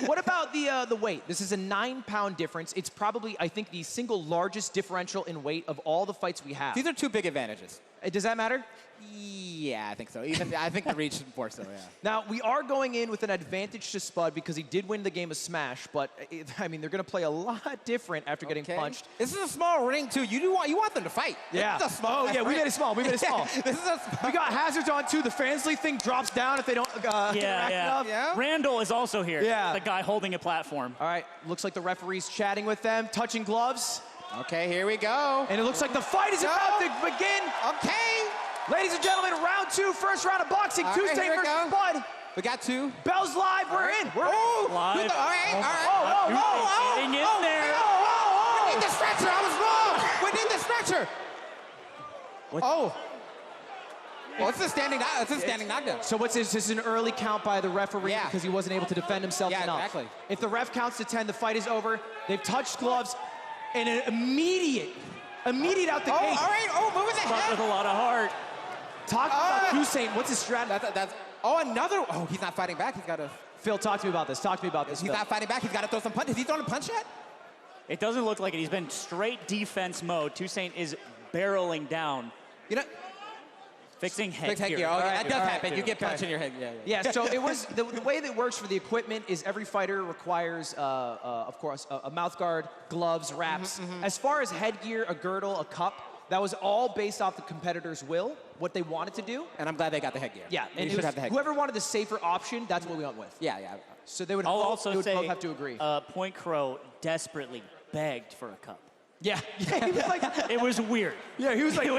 Speaker 3: what about the weight? This is a 9-pound difference. It's probably, I think, the single largest differential in weight of all the fights we have.
Speaker 5: These are 2 big advantages.
Speaker 3: Does that matter?
Speaker 5: Yeah, I think so. Even I think the reach more so, yeah.
Speaker 3: Now, we are going in with an advantage to Spud because he did win the game of Smash, but, I mean, they're going to play a lot different after getting punched.
Speaker 5: This is a small ring, too. You want them to fight.
Speaker 3: Yeah.
Speaker 5: This is a small
Speaker 3: we made it small. We made it small.
Speaker 5: This is a
Speaker 3: We got hazards on, too. The Fansley thing drops down if they don't interact enough.
Speaker 5: Yeah.
Speaker 4: Randall is also here.
Speaker 3: Yeah.
Speaker 4: The guy holding a platform.
Speaker 3: All right. Looks like the referee's chatting with them, touching gloves.
Speaker 5: Okay, here we go.
Speaker 3: And it looks like the fight is about to begin.
Speaker 5: Okay.
Speaker 3: Ladies and gentlemen, round 2, first round of boxing,
Speaker 5: All right,
Speaker 3: Tuesday
Speaker 5: here we
Speaker 3: versus
Speaker 5: go.
Speaker 3: Spud.
Speaker 5: We got 2.
Speaker 3: Bell's live. We're in. We're in.
Speaker 4: Live.
Speaker 5: All right.
Speaker 4: Getting in there.
Speaker 5: We need the stretcher. I was wrong. We need the stretcher. Oh. Well, it's a standing knockdown.
Speaker 3: So what's this? This is an early count by the referee
Speaker 5: Yeah.
Speaker 3: because he wasn't able to defend himself
Speaker 5: Yeah,
Speaker 3: enough.
Speaker 5: exactly.
Speaker 3: If the ref counts to 10, the fight is over. They've touched gloves, and an immediate out the gate.
Speaker 5: All right. Oh, moving the
Speaker 4: But
Speaker 5: head.
Speaker 4: with a lot of heart.
Speaker 3: Talk about Hussein. What's his strategy?
Speaker 5: Another. Oh, he's not fighting back. He's got to.
Speaker 3: Phil, talk to me about this. Talk to me about this.
Speaker 5: He's
Speaker 3: Phil.
Speaker 5: not fighting back. He's got to throw some punches. Has he thrown a punch yet?
Speaker 4: It doesn't look like it. He's been straight defense mode. Toussaint is barreling down.
Speaker 5: You know.
Speaker 4: Fixing head
Speaker 5: Fix headgear.
Speaker 4: gear.
Speaker 5: Oh, yeah,
Speaker 3: All
Speaker 5: that
Speaker 3: right,
Speaker 5: does
Speaker 3: all right,
Speaker 5: happen. You get
Speaker 3: okay.
Speaker 5: punched in your head. Yeah.
Speaker 3: Yeah, so it was the way that works for the equipment is every fighter requires, of course, a mouth guard, gloves, wraps. As far as headgear, a girdle, a cup, that was all based off the competitor's will, what they wanted to do.
Speaker 5: And I'm glad they got the headgear.
Speaker 3: Yeah,
Speaker 5: and
Speaker 3: and
Speaker 5: you should have the headgear.
Speaker 3: whoever wanted the safer option, that's what we went with.
Speaker 5: Yeah.
Speaker 3: So they would,
Speaker 4: I'll
Speaker 3: both,
Speaker 4: also
Speaker 3: they would
Speaker 4: say
Speaker 3: both have to agree.
Speaker 4: PointCrow desperately begged for a cup.
Speaker 3: Yeah, he was like,
Speaker 4: It was weird.
Speaker 3: yeah, he was like,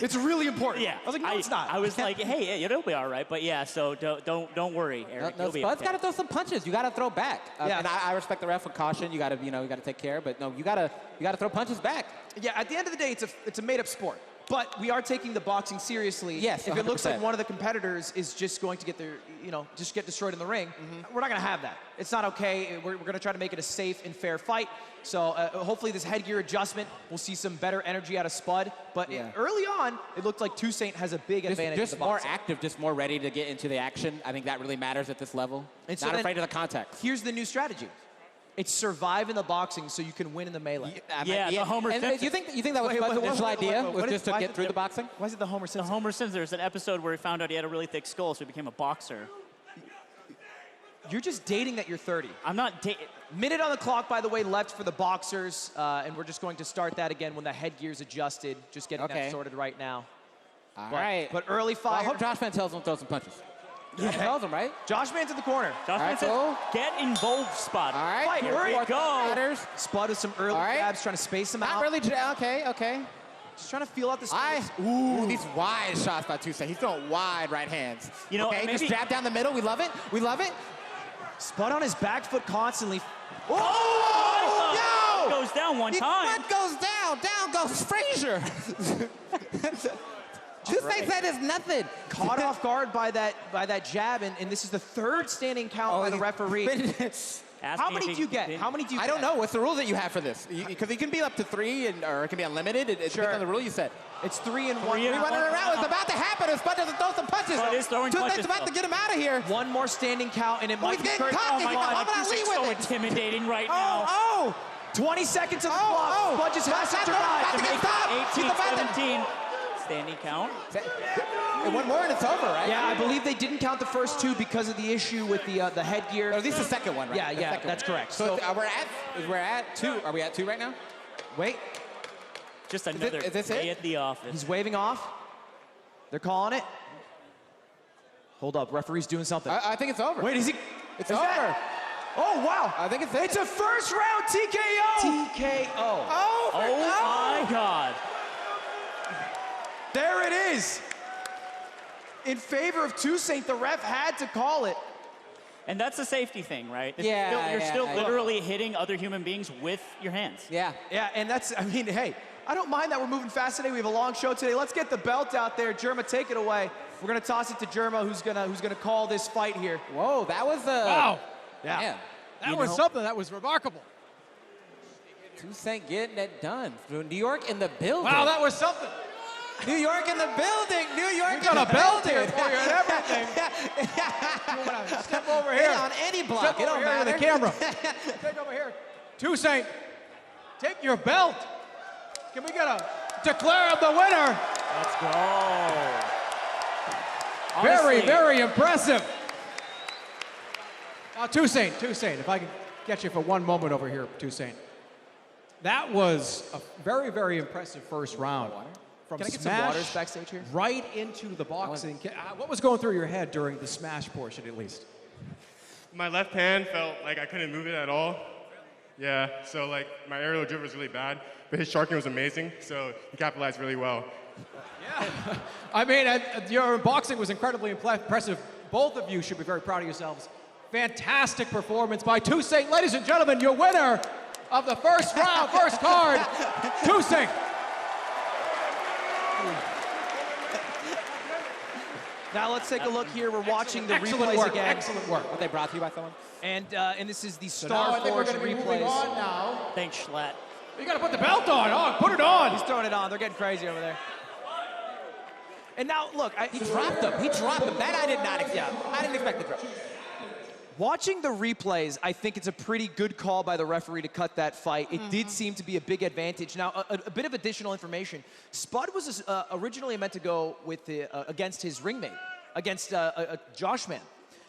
Speaker 3: it's really important.
Speaker 4: Yeah.
Speaker 3: I was like, no, it's not.
Speaker 4: I was like, hey, it'll be all right. But yeah, so don't worry, Eric.
Speaker 5: No,
Speaker 4: You'll be
Speaker 5: Spud's
Speaker 4: okay.
Speaker 5: got to throw some punches. You got to throw back.
Speaker 3: Yeah.
Speaker 5: And I respect the ref with caution. You got to take care. But no, you got to throw punches back.
Speaker 3: Yeah, at the end of the day, it's a made-up sport. But we are taking the boxing seriously.
Speaker 5: Yes,
Speaker 3: if it looks
Speaker 5: 100%.
Speaker 3: like one of the competitors is just going to get just get destroyed in the ring, we're not going to have that. It's not okay. We're going to try to make it a safe and fair fight. So hopefully this headgear adjustment, we'll see some better energy out of Spud. But early on, it looked like Toussaint has a big advantage.
Speaker 5: Just
Speaker 3: in the
Speaker 5: more
Speaker 3: boxing.
Speaker 5: active, just more ready to get into the action. I think that really matters at this level.
Speaker 3: And so
Speaker 5: Not
Speaker 3: then-
Speaker 5: afraid of the contact.
Speaker 3: Here's the new strategy. It's survive in the boxing so you can win in the melee.
Speaker 4: Yeah, the Homer
Speaker 5: And
Speaker 4: Simpson.
Speaker 5: you think that was Spud's initial idea?
Speaker 3: What
Speaker 5: Was
Speaker 3: is-
Speaker 5: just to
Speaker 3: why
Speaker 5: get
Speaker 3: is
Speaker 5: through
Speaker 3: it-
Speaker 5: the boxing?
Speaker 3: Why is it the Homer
Speaker 4: The
Speaker 3: Simpson?
Speaker 4: Homer Simpson. There's an episode where he found out he had a really thick skull, so he became a boxer.
Speaker 3: You're just dating that you're 30.
Speaker 4: I'm not.
Speaker 3: Minute on the clock, by the way, left for the boxers, and we're just going to start that again when the headgear's adjusted. Just getting that sorted right now.
Speaker 5: All right.
Speaker 3: But early
Speaker 5: Well, I
Speaker 3: fire.
Speaker 5: hope Josh Mantel's going to throw some punches.
Speaker 3: Yeah.
Speaker 5: He tells him, right?
Speaker 3: Josh Man's in the corner.
Speaker 4: Josh
Speaker 5: All right,
Speaker 4: says,
Speaker 5: cool.
Speaker 4: get involved, Spud.
Speaker 5: All right.
Speaker 3: Fight,
Speaker 5: Here
Speaker 3: hurry.
Speaker 5: we
Speaker 4: Go.
Speaker 3: Spud with some early
Speaker 5: All right.
Speaker 3: grabs, trying to space him
Speaker 5: Not
Speaker 3: out.
Speaker 5: really. Okay.
Speaker 3: Just trying to feel out the
Speaker 5: I
Speaker 3: space.
Speaker 5: ooh, these wide shots by Toussaint. He's throwing wide right hands.
Speaker 4: You know,
Speaker 5: okay,
Speaker 4: maybe-
Speaker 5: just jab down the middle. We love it. We love it.
Speaker 3: Spud on his back foot constantly.
Speaker 5: Oh,
Speaker 4: It goes down one time.
Speaker 5: What goes down? Down goes Frazier. Toussaint said it's nothing.
Speaker 3: Caught off guard by that jab, and this is the third standing count by the referee.
Speaker 4: Ask
Speaker 3: How
Speaker 4: me
Speaker 3: many
Speaker 4: if
Speaker 3: do you
Speaker 4: he
Speaker 3: get?
Speaker 4: can-
Speaker 3: How many do you
Speaker 5: I
Speaker 3: get?
Speaker 5: don't know. What's the rules that you have for this? Because it can be up to 3, or it can be unlimited. It depends on the rule you set.
Speaker 3: It's 3 and 1.
Speaker 4: Three and
Speaker 5: We're running
Speaker 4: one.
Speaker 5: around. It's about to happen. Spud doesn't throw some punches.
Speaker 4: Spud is throwing
Speaker 5: Toussaint's
Speaker 4: punches,
Speaker 5: about
Speaker 4: though.
Speaker 5: to get him out of here.
Speaker 3: One more standing count, and it might
Speaker 5: he's
Speaker 3: be
Speaker 5: getting
Speaker 3: curtain.
Speaker 5: caught.
Speaker 4: Oh my
Speaker 5: He's
Speaker 4: God,
Speaker 5: I'm gonna
Speaker 4: this
Speaker 5: lead
Speaker 4: is
Speaker 5: with
Speaker 4: so
Speaker 5: it.
Speaker 4: intimidating right now.
Speaker 5: Oh,
Speaker 3: 20 seconds on the
Speaker 5: Oh,
Speaker 3: clock.
Speaker 5: oh.
Speaker 3: Spud just has to
Speaker 5: That's
Speaker 3: survive.
Speaker 5: about
Speaker 4: To
Speaker 5: to
Speaker 4: make
Speaker 5: get stopped.
Speaker 4: 18,
Speaker 5: He's about to-
Speaker 4: 17. Standing count.
Speaker 5: And one more and it's over, right?
Speaker 3: Yeah, I believe they didn't count the first 2 because of the issue with the headgear.
Speaker 5: Or at least the second one, right?
Speaker 3: Yeah,
Speaker 5: The
Speaker 3: yeah,
Speaker 5: second
Speaker 3: that's
Speaker 5: one.
Speaker 3: correct.
Speaker 5: So,
Speaker 3: So-
Speaker 5: we're at 2. Are we at 2 right now?
Speaker 3: Wait,
Speaker 4: Just another
Speaker 5: is this
Speaker 4: day
Speaker 5: it?
Speaker 4: at the office.
Speaker 3: he's waving off. They're calling it. Hold up, referee's doing something.
Speaker 5: I think it's over.
Speaker 3: Wait, is he?
Speaker 5: It's
Speaker 3: is
Speaker 5: over.
Speaker 3: that- Oh, wow.
Speaker 5: I think it's
Speaker 3: It's a first round TKO. TKO.
Speaker 5: Oh,
Speaker 4: Oh my God.
Speaker 3: There it is. In favor of Toussaint, the ref had to call it.
Speaker 4: And that's a safety thing, right?
Speaker 5: Yeah,
Speaker 4: You're
Speaker 5: yeah,
Speaker 4: still
Speaker 5: yeah.
Speaker 4: literally hitting other human beings with your hands.
Speaker 5: Yeah.
Speaker 3: Yeah, and that's, I mean, hey, I don't mind that we're moving fast today. We have a long show today. Let's get the belt out there. Germa, take it away. We're gonna toss it to Germa, who's gonna call this fight here.
Speaker 5: Whoa, that was
Speaker 2: Wow.
Speaker 3: Yeah.
Speaker 5: Man.
Speaker 2: That was something that was remarkable.
Speaker 5: Toussaint getting it done. From New York in the building.
Speaker 2: Wow, that was something.
Speaker 5: New York in the building. New York
Speaker 2: We got
Speaker 5: in
Speaker 2: a
Speaker 5: the
Speaker 2: belt
Speaker 5: building.
Speaker 2: here for you and everything. Step over here.
Speaker 5: Hit on any block.
Speaker 2: Step
Speaker 5: It
Speaker 2: over
Speaker 5: don't
Speaker 2: here to
Speaker 5: matter.
Speaker 2: the camera. Take over here. Toussaint, take your belt. Can we get a declare him the winner?
Speaker 4: Let's go.
Speaker 2: Very,
Speaker 4: Honestly,
Speaker 2: very impressive. Now, Toussaint, if I can get you for one moment over here, Toussaint. That was a very, very impressive first round. From
Speaker 3: Can I get some
Speaker 2: smash
Speaker 3: waters backstage here?
Speaker 2: right into the boxing. What was going through your head during the smash portion, at least?
Speaker 9: My left hand felt like I couldn't move it at all. Yeah, so like my aerial drift was really bad, but his sharking was amazing, so he capitalized really well.
Speaker 2: Yeah. I mean, your boxing was incredibly impressive. Both of you should be very proud of yourselves. Fantastic performance by Toussaint. Ladies and gentlemen, your winner of the first round, first card, Toussaint.
Speaker 3: Now let's take a look here. We're watching the
Speaker 2: Excellent
Speaker 3: replays
Speaker 2: work,
Speaker 3: again.
Speaker 2: excellent work.
Speaker 5: Were they brought to you by someone?
Speaker 3: And this is the
Speaker 2: Now
Speaker 3: Star
Speaker 2: I think we're
Speaker 3: Force
Speaker 2: going to be moving
Speaker 3: replays.
Speaker 2: on now.
Speaker 4: Thanks, Schlatt.
Speaker 2: You got to put the belt on. Oh, put it on.
Speaker 3: He's throwing it on. They're getting crazy over there. And now, look,
Speaker 5: He dropped them. He dropped them. That I did not expect. I didn't expect the drop.
Speaker 3: watching the replays, I think it's a pretty good call by the referee to cut that fight. It did seem to be a big advantage. Now, a bit of additional information. Spud was originally meant to go with against his ringmate, against Josh Man.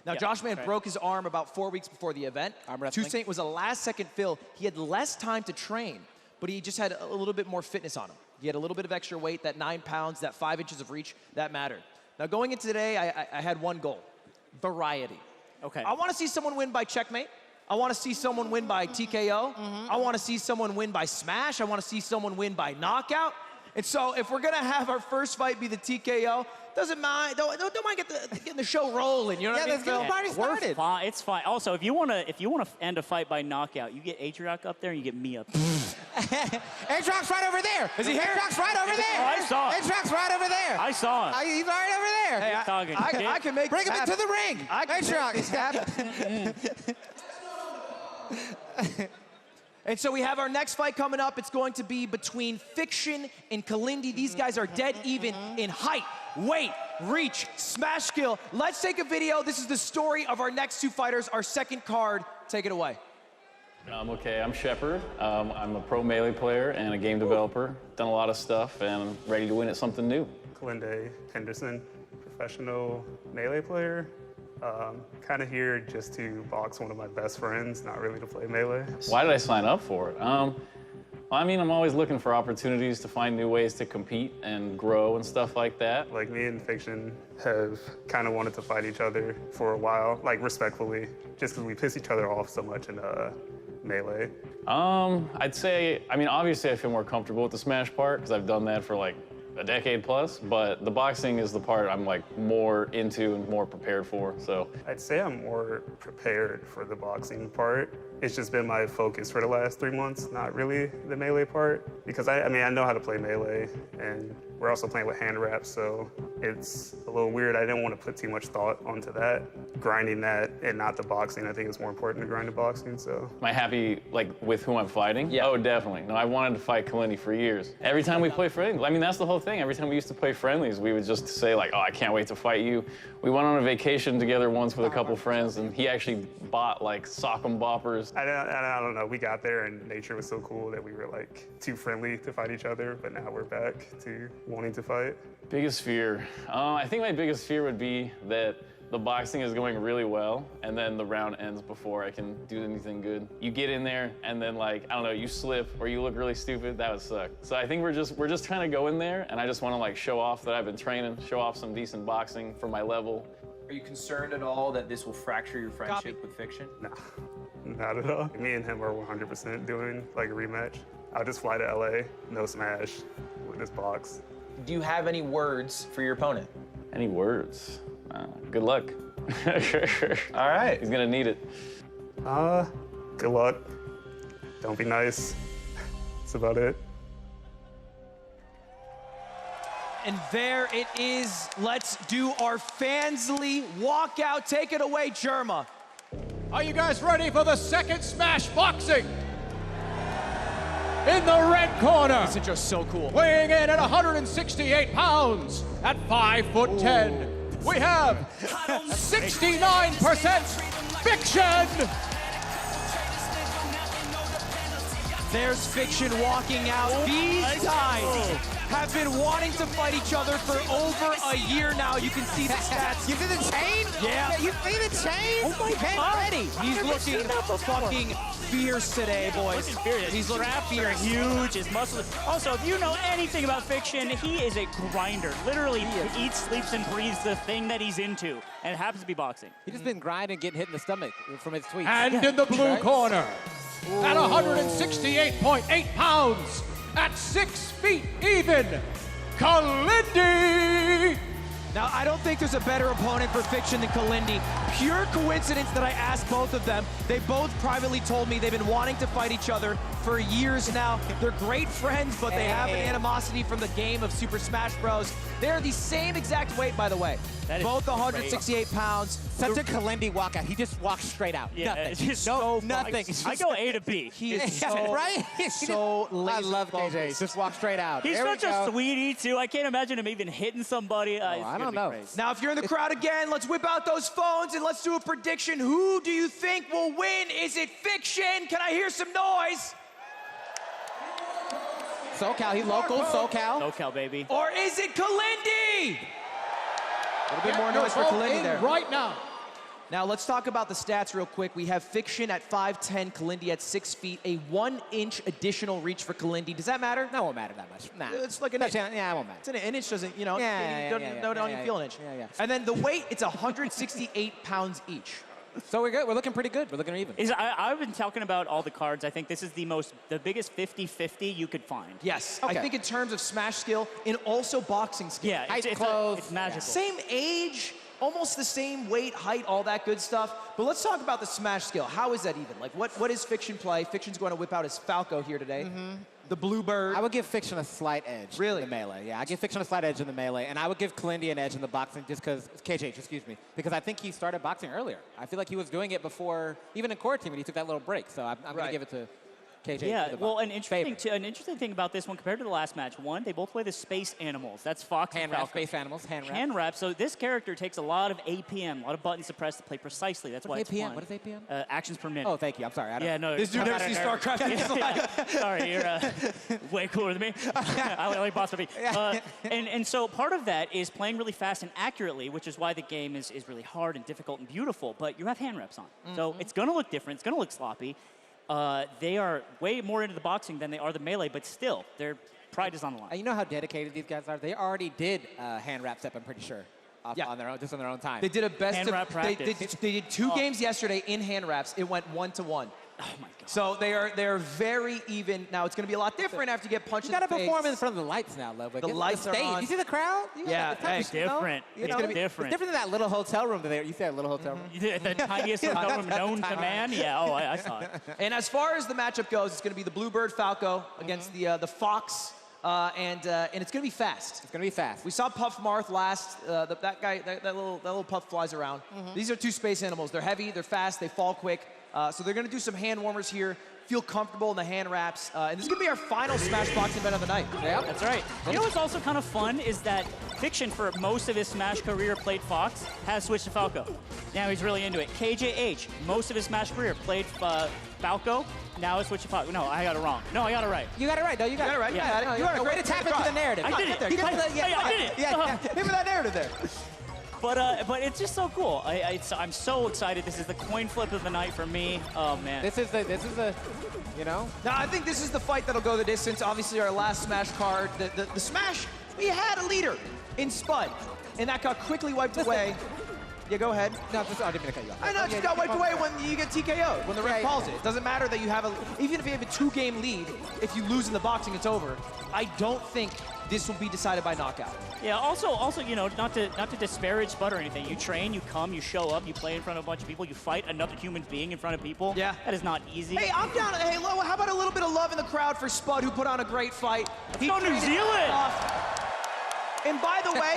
Speaker 3: Now, Josh Man broke his arm about 4 weeks before the event. Toussaint was a last-second fill. He had less time to train, but he just had a little bit more fitness on him. He had a little bit of extra weight, that 9 pounds, that 5 inches of reach, that mattered. Now, going into today, I had one goal: variety.
Speaker 4: Okay.
Speaker 3: I want to see someone win by checkmate. I want to see someone win by TKO. I want to see someone win by smash. I want to see someone win by knockout. And so, if we're gonna have our first fight be the TKO, doesn't mind. Don't mind getting the show rolling. You know what I mean?
Speaker 5: Let's get the party started.
Speaker 4: Fine, it's fine. Also, if you wanna end a fight by knockout, you get Atrioc up there and you get me up.
Speaker 5: Atrioc right over there.
Speaker 3: Is he here?
Speaker 5: Atrioc's right over there.
Speaker 4: Oh, I saw it.
Speaker 5: Atrioc's right over there.
Speaker 4: I saw him.
Speaker 5: He's right over there.
Speaker 3: Hey,
Speaker 4: Talking
Speaker 3: I can make
Speaker 5: Bring him
Speaker 3: this
Speaker 5: into the
Speaker 3: happen.
Speaker 5: ring.
Speaker 3: I can
Speaker 5: Atrioc.
Speaker 3: make this happen. And so we have our next fight coming up. It's going to be between Fiction and Kalindi. These guys are dead even in height, weight, reach, smash skill. Let's take a video. This is the story of our next two fighters. Our second card. Take it away.
Speaker 10: Okay, I'm Shepard. I'm a pro Melee player and a game developer. Done a lot of stuff and I'm ready to win at something new.
Speaker 9: Kalinde Henderson, professional Melee player. Kind of here just to box one of my best friends, not really to play Melee.
Speaker 10: Why did I sign up for it? Well, I mean, I'm always looking for opportunities to find new ways to compete and grow and stuff like that.
Speaker 9: Like, me and Fiction have kind of wanted to fight each other for a while, like respectfully, just because we piss each other off so much in Melee.
Speaker 10: I'd say, I mean, obviously I feel more comfortable with the smash part because I've done that for like a decade plus, but the boxing is the part I'm like more into and more prepared for, so.
Speaker 9: I'd say I'm more prepared for the boxing part. It's just been my focus for the last 3 months, not really the Melee part, because I mean, I know how to play Melee, and we're also playing with hand wraps, so it's a little weird. I didn't want to put too much thought onto that. Grinding that and not the boxing, I think it's more important to grind the boxing, so.
Speaker 10: Am I happy, like, with who I'm fighting?
Speaker 3: Yeah.
Speaker 10: Oh, definitely. No, I wanted to fight Kalindi for years. Every time we play friendlies, I mean, that's the whole thing. Every time we used to play friendlies, we would just say, like, oh, I can't wait to fight you. We went on a vacation together once with a couple friends, and he actually bought, like, sock'em boppers.
Speaker 9: I don't know, we got there and nature was so cool that we were, like, too friendly to fight each other, but now we're back to wanting to fight.
Speaker 10: Biggest fear? I think my biggest fear would be that the boxing is going really well, and then the round ends before I can do anything good. You get in there, and then, like, I don't know, you slip or you look really stupid. That would suck. So I think we're just trying to go in there, and I just want to, like, show off that I've been training, show off some decent boxing for my level.
Speaker 8: Are you concerned at all that this will fracture your friendship with Fiction?
Speaker 9: No, not at all. Me and him are 100% doing, like, a rematch. I'll just fly to LA, no smash, with this box.
Speaker 8: Do you have any words for your opponent?
Speaker 10: Any words? Good luck.
Speaker 8: All right.
Speaker 10: He's gonna need it.
Speaker 9: Good luck. Don't be nice. That's about it.
Speaker 3: And there it is. Let's do our Fansly walkout. Take it away, Germa.
Speaker 2: Are you guys ready for the second smash boxing? In the red corner,
Speaker 3: This is just so cool.
Speaker 2: weighing in at 168 pounds at 5'10", we have 69% Fiction.
Speaker 3: There's Fiction walking out. These guys have been wanting to fight each other for over a year now. You can see the stats.
Speaker 5: You see the chain?
Speaker 3: Yeah.
Speaker 5: You see the chain?
Speaker 3: Oh my God.
Speaker 5: Ready.
Speaker 3: He's looking fucking fierce today, boys.
Speaker 4: He's looking
Speaker 3: traps
Speaker 4: are huge. His muscles. Also, if you know anything about Fiction, he is a grinder. Literally, he eats, sleeps, and breathes the thing that he's into, and it happens to be boxing.
Speaker 5: He's just been grinding, getting hit in the stomach from his tweets.
Speaker 2: And in the blue corner, at 168.8 pounds, at 6 feet even, Kalindi.
Speaker 3: Now, I don't think there's a better opponent for Fiction than Kalindi. Pure coincidence that I asked both of them. They both privately told me they've been wanting to fight each other for years now. They're great friends, but they have an animosity from the game of Super Smash Bros. They're the same exact weight, by the way. Both 168 pounds.
Speaker 5: Such a Kalindi walkout. He just walks straight out.
Speaker 4: Yeah,
Speaker 5: Nothing.
Speaker 4: it's just
Speaker 5: No,
Speaker 4: so
Speaker 5: nothing.
Speaker 4: I go A to B.
Speaker 3: He is so,
Speaker 5: right?
Speaker 3: so laser
Speaker 5: I love KJ.
Speaker 3: focused.
Speaker 5: Just walk straight out.
Speaker 4: He's
Speaker 5: There we
Speaker 4: such a
Speaker 5: go.
Speaker 4: sweetie, too. I can't imagine him even hitting somebody.
Speaker 5: I don't know.
Speaker 3: Now, if you're in the crowd again, let's whip out those phones and let's do a prediction. Who do you think will win? Is it Fiction? Can I hear some noise?
Speaker 5: SoCal, he's local, SoCal.
Speaker 4: SoCal, baby.
Speaker 3: Or is it Kalindi? A little bit more
Speaker 2: Your
Speaker 3: noise for
Speaker 2: vote
Speaker 3: Kalindi
Speaker 2: in
Speaker 3: there.
Speaker 2: right now.
Speaker 3: Now, let's talk about the stats real quick. We have Fiction at 5'10", Kalindi at 6 feet, a 1-inch additional reach for Kalindi. Does that matter?
Speaker 5: No, it won't matter that much. Nah.
Speaker 3: It's like an inch.
Speaker 5: Yeah, it won't matter.
Speaker 3: It's an inch doesn't, you know,
Speaker 5: Yeah,
Speaker 3: you don't,
Speaker 5: yeah,
Speaker 3: don't
Speaker 5: yeah,
Speaker 3: even feel an inch.
Speaker 5: yeah, yeah.
Speaker 3: And then the weight, it's 168 pounds each.
Speaker 5: So we're good. We're looking pretty good. We're looking even.
Speaker 4: I've been talking about all the cards. I think this is the biggest 50-50 you could find.
Speaker 3: Yes,
Speaker 5: Okay.
Speaker 3: I think in terms of Smash skill and also boxing skill.
Speaker 4: Yeah,
Speaker 5: Height,
Speaker 4: it's
Speaker 5: clothes,
Speaker 4: it's magical.
Speaker 3: Same age, almost the same weight, height, all that good stuff. But let's talk about the Smash skill. How is that even? Like, what is Fiction play? Fiction's going to whip out his Falco here today. The Bluebird.
Speaker 5: I would give Fiction a slight edge
Speaker 3: Really?
Speaker 5: in the melee. Yeah, I give Fiction a slight edge in the melee, and I would give Kalindi an edge in the boxing just because, KJ, excuse me, because I think he started boxing earlier. I feel like he was doing it before, even in core team, when he took that little break. So I'm going to give it to KJ.
Speaker 4: Yeah, well, an interesting thing about this one compared to the last match, one, they both play the space animals. That's Fox and
Speaker 5: Hand wrap,
Speaker 4: Falco.
Speaker 5: space animals, hand wrap.
Speaker 4: Hand wrap. So this character takes a lot of APM, a lot of button suppress to play precisely. That's why
Speaker 5: What's
Speaker 4: it's
Speaker 5: APM?
Speaker 4: fun.
Speaker 5: What is APM?
Speaker 4: Actions per minute.
Speaker 5: Oh, thank you. I'm sorry. I don't
Speaker 4: Yeah, no.
Speaker 3: This dude never sees StarCraft in his life.
Speaker 4: Sorry, you're way cooler than me. I like Boss Baby. And so part of that is playing really fast and accurately, which is why the game is really hard and difficult and beautiful, but you have hand reps on. So it's going to look different. It's going to look sloppy. They are way more into the boxing than they are the melee, but still, their pride is on the line.
Speaker 5: You know how dedicated these guys are? They already did hand wrap step, I'm pretty sure. On their own, just on their own time.
Speaker 3: They did a best
Speaker 4: Hand
Speaker 3: of,
Speaker 4: wrap practice.
Speaker 3: they did 2 games yesterday in hand wraps. It went 1-1.
Speaker 4: Oh my God.
Speaker 3: So they are very even. Now it's going to be a lot different after you get punched
Speaker 5: You
Speaker 3: in
Speaker 5: got
Speaker 3: the
Speaker 5: to
Speaker 3: face.
Speaker 5: perform in front of the lights now, Ludwig.
Speaker 3: The
Speaker 5: Get to
Speaker 3: lights are
Speaker 5: stage.
Speaker 3: on.
Speaker 5: You see the crowd?
Speaker 3: Yeah,
Speaker 5: the type of-
Speaker 3: hey,
Speaker 5: you know?
Speaker 4: different.
Speaker 5: You
Speaker 4: It's
Speaker 5: know,
Speaker 4: different.
Speaker 5: It's different than that little hotel room there. You said a little hotel room.
Speaker 4: The tiniest hotel room known to man? Yeah, I saw it.
Speaker 3: And as far as the matchup goes, it's going to be the Bluebird Falco against the Fox, and it's going to be fast.
Speaker 5: It's going to be fast.
Speaker 3: We saw Puff Marth last. That guy, that little Puff flies around. These are 2 space animals. They're heavy, they're fast, they fall quick. So they're going to do some hand warmers here. Feel comfortable in the hand wraps. And this is going to be our final Smash Boxing event of the night.
Speaker 5: Yeah,
Speaker 4: That's right. You know what's also kind of fun is that Fiction, for most of his Smash career, played Fox, has switched to Falco. Now he's really into it. KJH, most of his Smash career, played Falco, now has switched to Falco. No, I got it wrong. No, I got it right.
Speaker 5: You got it right, though. You got it
Speaker 3: right.
Speaker 5: Yeah,
Speaker 3: You got it.
Speaker 5: Way to tap into the narrative.
Speaker 4: I did it.
Speaker 5: You did it.
Speaker 4: I did it.
Speaker 5: Yeah.
Speaker 3: Hit with that narrative there.
Speaker 4: But it's just so cool. I'm so excited. This is the coin flip of the night for me. Oh man.
Speaker 5: This is the, you know.
Speaker 3: Now, I think this is the fight that'll go the distance. Obviously, our last Smash card, the Smash, we had a leader in Spud, and that got quickly wiped away. Yeah, go ahead.
Speaker 5: No, just, I didn't mean to cut you off.
Speaker 3: I know, it just got wiped away when you get TKO'd, when the ref calls it. It doesn't matter that you have even if you have a 2-game lead, if you lose in the boxing, it's over. I don't think this will be decided by knockout.
Speaker 4: Yeah. Also, you know, not to disparage Spud or anything. You train, you come, you show up, you play in front of a bunch of people, you fight another human being in front of people.
Speaker 3: Yeah.
Speaker 4: That is not easy.
Speaker 3: Hey, I'm down. Hey, Lo, how about a little bit of love in the crowd for Spud, who put on a great fight?
Speaker 4: Let's go New Zealand.
Speaker 3: And by the way,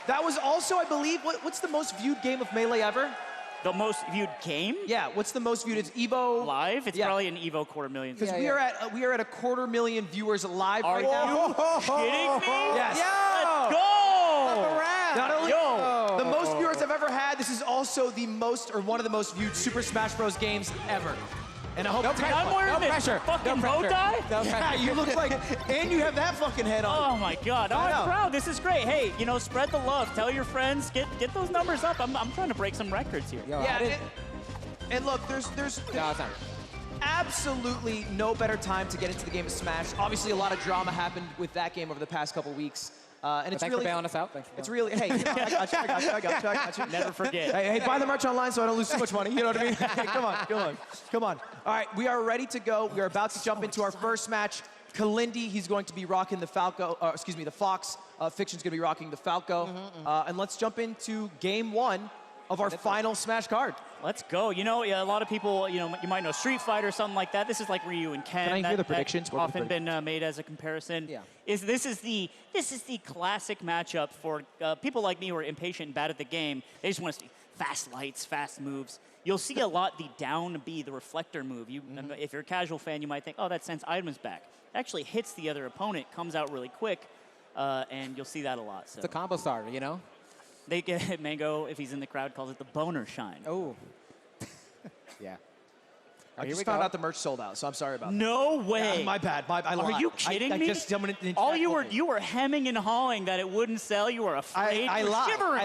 Speaker 3: that was also, I believe, what's the most viewed game of Melee ever?
Speaker 4: The most viewed game?
Speaker 3: Yeah, what's the most viewed? It's Evo
Speaker 4: Live? It's probably an Evo 250,000.
Speaker 3: Because we are at 250,000 viewers live right now.
Speaker 4: Are you kidding me?
Speaker 3: Yes.
Speaker 4: Let's go!
Speaker 3: Not only the most viewers I've ever had, this is also the most, or one of the most viewed Super Smash Bros. Games ever. And I hope
Speaker 5: No pressure.
Speaker 4: Fucking bow tie?
Speaker 3: Yeah, you look like, and you have that fucking head on.
Speaker 4: Oh my God! I'm proud. This is great. Hey, you know, spread the love. Tell your friends. Get those numbers up. I'm trying to break some records here.
Speaker 3: Yeah, and look, there's absolutely no better time to get into the game of Smash. Obviously, a lot of drama happened with that game over the past couple weeks. And it's
Speaker 5: Thanks
Speaker 3: really
Speaker 5: for bailing us out.
Speaker 3: It's really, hey, I got you.
Speaker 4: Never forget.
Speaker 3: Hey, buy the merch online so I don't lose too much money. You know what I mean? Hey, come on. All right, we are ready to go. We are about to jump into our first match. Kalindi, he's going to be rocking the the Fox. Fiction's going to be rocking the Falco. And let's jump into game one of our final Smash card.
Speaker 4: Let's go. You know, a lot of people, you might know Street Fighter or something like that. This is like Ryu and Ken.
Speaker 3: Can I hear the predictions?
Speaker 4: That's often been made as a comparison.
Speaker 3: Yeah.
Speaker 4: This is the classic matchup for people like me who are impatient and bad at the game. They just want to see fast lights, fast moves. You'll see a lot the down B, the reflector move. If you're a casual fan, you might think, oh, that sends items back. It actually hits the other opponent, comes out really quick, and you'll see that a lot. So.
Speaker 5: It's a combo starter, you know?
Speaker 4: They get Mango, if he's in the crowd, calls it the boner shine.
Speaker 5: Oh. Yeah.
Speaker 3: I just found out the merch sold out, so I'm sorry about that.
Speaker 4: No way.
Speaker 3: Yeah, my bad. I lied.
Speaker 4: Are you kidding me? You were hemming and hawing that it wouldn't sell. You were afraid.
Speaker 3: I lie.
Speaker 4: Shivering.
Speaker 3: I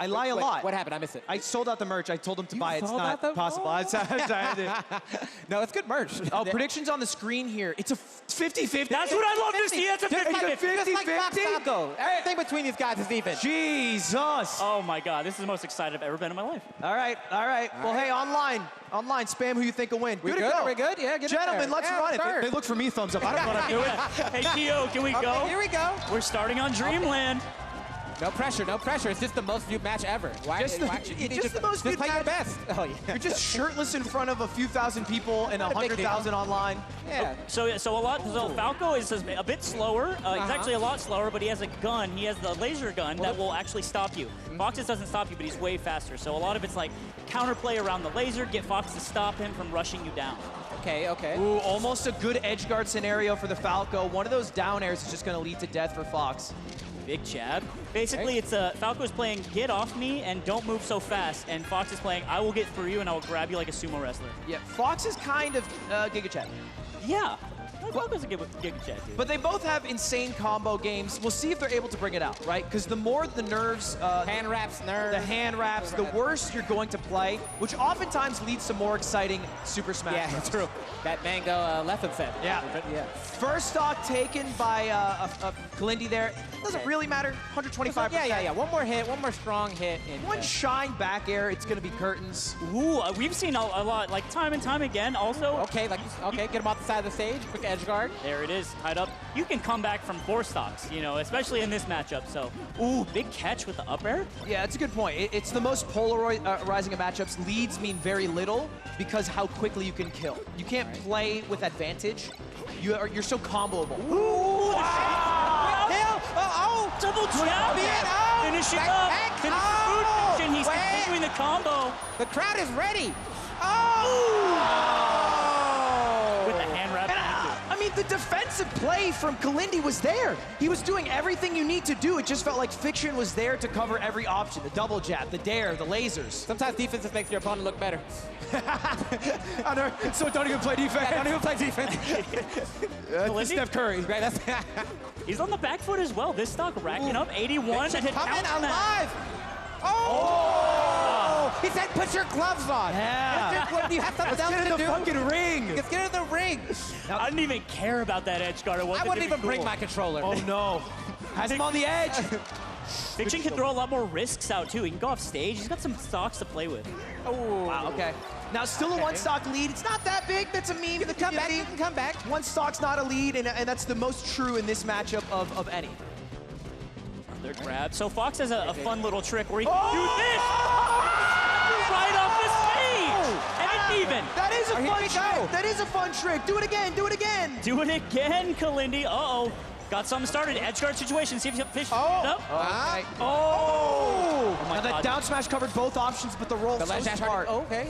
Speaker 3: lie a lot.
Speaker 5: What happened? I missed it.
Speaker 3: I sold out the merch. I told them to buy it. It's
Speaker 5: sold out
Speaker 3: not
Speaker 5: the-
Speaker 3: possible.
Speaker 5: No, it's good merch.
Speaker 3: Oh, predictions on the screen here. It's a 50-50.
Speaker 4: That's what I love to see. It's a 50-50.
Speaker 5: Just like Fox
Speaker 3: 50-50.
Speaker 5: Falco. Everything between these guys is even.
Speaker 3: Jesus.
Speaker 4: Oh my God, this is the most excited I've ever been in my life.
Speaker 3: All right. Well, hey, online, spam who you think will win.
Speaker 5: We good? Are we good? Yeah, get
Speaker 3: Gentlemen,
Speaker 5: in there.
Speaker 3: let's
Speaker 5: Yeah,
Speaker 3: run it.
Speaker 5: start.
Speaker 3: They look for me thumbs up. I don't know what I'm doing.
Speaker 4: Hey, Tio, can we go?
Speaker 5: Here we go.
Speaker 4: We're starting on Dreamland.
Speaker 5: No pressure. It's just the most viewed match ever. Why?
Speaker 3: Just the most
Speaker 5: just
Speaker 3: viewed
Speaker 5: play your
Speaker 3: match.
Speaker 5: best. Oh yeah.
Speaker 3: You're just shirtless in front of a few thousand people and 100,000 online.
Speaker 5: Yeah.
Speaker 4: So Falco is a bit slower. He's actually a lot slower, but he has a gun. He has the laser gun that will actually stop you. Fox's doesn't stop you, but he's way faster. So a lot of it's like counterplay around the laser, get Fox to stop him from rushing you down.
Speaker 5: Okay.
Speaker 3: Ooh, almost a good edge guard scenario for the Falco. One of those down airs is just going to lead to death for Fox.
Speaker 4: Big jab. Basically, it's Falco's playing get off me and don't move so fast, and Fox is playing I will get through you and I will grab you like a sumo wrestler.
Speaker 3: Yeah, Fox is kind of Giga Chad.
Speaker 4: Yeah. Falco's a Giga Chad, dude.
Speaker 3: But they both have insane combo games. We'll see if they're able to bring it out, right? Because the more the nerves,
Speaker 5: hand wraps,
Speaker 3: the worse you're going to play, which oftentimes leads to more exciting Super Smash.
Speaker 5: Yeah,
Speaker 3: Bros.
Speaker 5: true. That Mango lesson set.
Speaker 3: Yeah. First stock taken by Kalindi there. Doesn't really matter. 125%.
Speaker 5: Yeah. One more hit, one more strong hit.
Speaker 3: One shine back air, it's going to be curtains.
Speaker 4: Ooh, we've seen a lot, like time and time again. Also,
Speaker 5: get him off the side of the stage. Quick edge guard.
Speaker 4: There it is, tied up. You can come back from 4 stocks, especially in this matchup. So, ooh, big catch with the up air.
Speaker 3: Yeah, that's a good point. It's the most polarizing of matchups. Leads mean very little because how quickly you can kill. You can't play with advantage. You're so comboable.
Speaker 4: Ooh, double jab. Finishing up. Finishing. He's continuing the combo.
Speaker 5: The crowd is ready.
Speaker 4: With the hand wrap.
Speaker 3: I mean, the defensive play from Kalindi was there. He was doing everything you need to do. It just felt like Fiction was there to cover every option. The double jab, the dare, the lasers.
Speaker 5: Sometimes defense just makes your opponent look better.
Speaker 3: So don't even play defense.
Speaker 5: Yeah, don't even play defense.
Speaker 3: That's Steph Curry.
Speaker 5: Right,
Speaker 4: He's on the back foot as well. This stock racking up 81.
Speaker 5: Come in alive. Oh! He said, put your gloves on.
Speaker 3: Yeah.
Speaker 5: You have something else to do.
Speaker 3: Let's get in the fucking ring.
Speaker 5: Let's get in the ring.
Speaker 4: I didn't even care about that edge guard.
Speaker 5: I wouldn't even bring my controller.
Speaker 3: Oh, no. Has him on the edge.
Speaker 4: Fiction can throw a lot more risks out, too. He can go off stage. He's got some stocks to play with.
Speaker 3: Oh, wow, okay. Now, still a one-stock lead. It's not that big. That's a meme. You can
Speaker 5: come back.
Speaker 3: One stock's not a lead, and that's the most true in this matchup of any.
Speaker 4: Another grab. So Fox has a fun little trick where he can do this right off the stage. And it's even.
Speaker 3: That is a fun trick. That is a fun trick. Do it again. Do it again.
Speaker 4: Do it again, Kalindi. Uh-oh. Got something started. Edge guard situation. See if Fish.
Speaker 3: Oh.
Speaker 4: No.
Speaker 3: Okay.
Speaker 4: Oh. Oh my
Speaker 3: Now that
Speaker 4: God.
Speaker 3: down smash covered both options, but the roll so smart.
Speaker 5: Okay.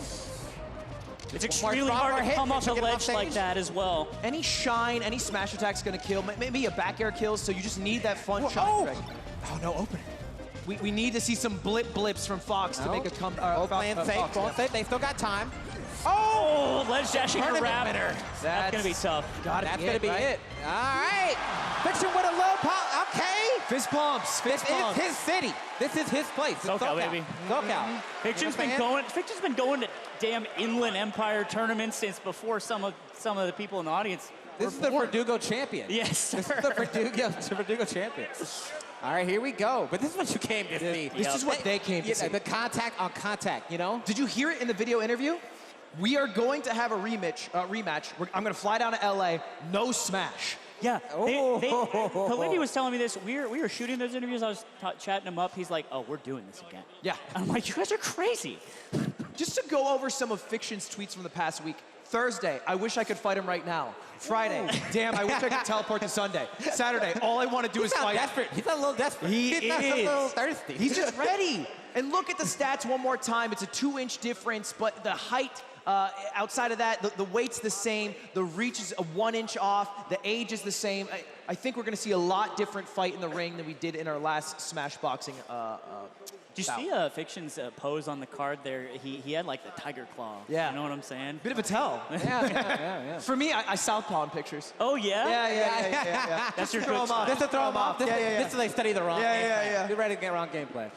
Speaker 4: It's extremely hard to come off a ledge like that as well.
Speaker 3: Any shine, any smash attack's gonna kill. Maybe a back air kills, so you just need that fun shine trick.
Speaker 5: Oh no, open.
Speaker 3: We need to see some blips from Fox to make a come.
Speaker 5: Both playing safe, both safe. They still got time.
Speaker 4: Oh, ledge dashing a wrap.
Speaker 3: That's
Speaker 4: gonna be tough.
Speaker 5: That's gonna be it. All right. Fiction with a low pop. Okay.
Speaker 3: Fist pumps.
Speaker 5: This is his city. This is his place.
Speaker 4: SoCal, baby.
Speaker 5: SoCal.
Speaker 4: Fiction's been going to damn Inland Empire tournaments since before some of the people in the audience.
Speaker 5: This is the Verdugo champion.
Speaker 4: Yes, sir.
Speaker 5: This is the Verdugo champion. All right, here we go. But this is what you came to see.
Speaker 3: This is what they came to see.
Speaker 5: The contact on contact, you know?
Speaker 3: Did you hear it in the video interview? We are going to have a rematch. I'm going to fly down to LA. No smash.
Speaker 4: Yeah. Kalindi was telling me this. We were shooting those interviews. I was chatting him up. He's like, "Oh, we're doing this again."
Speaker 3: Yeah.
Speaker 4: I'm like, "You guys are crazy."
Speaker 3: Just to go over some of Fiction's tweets from the past week. Thursday, I wish I could fight him right now. Friday, damn, I wish I could teleport to Sunday. Saturday, all I want to do is fight.
Speaker 5: Desperate. He's a little desperate.
Speaker 3: He's
Speaker 5: a little thirsty.
Speaker 3: He's just ready. And look at the stats one more time. It's a 2-inch difference, but the height, outside of that, the weight's the same. The reach is a 1 inch off. The age is the same. I think we're going to see a lot different fight in the ring than we did in our last Smashboxing.
Speaker 4: Did you see Fiction's pose on the card there? He had like the tiger claw.
Speaker 3: Yeah.
Speaker 4: You know what I'm saying?
Speaker 3: Bit of a tell.
Speaker 5: Yeah.
Speaker 3: For me, I southpaw in pictures.
Speaker 4: Oh, yeah?
Speaker 3: Yeah.
Speaker 4: That's your
Speaker 3: throw
Speaker 4: good
Speaker 3: him off.
Speaker 5: Just to throw him off.
Speaker 3: Yeah.
Speaker 5: This is they study the wrong gameplay.
Speaker 3: Yeah.
Speaker 5: They're ready to get wrong gameplay.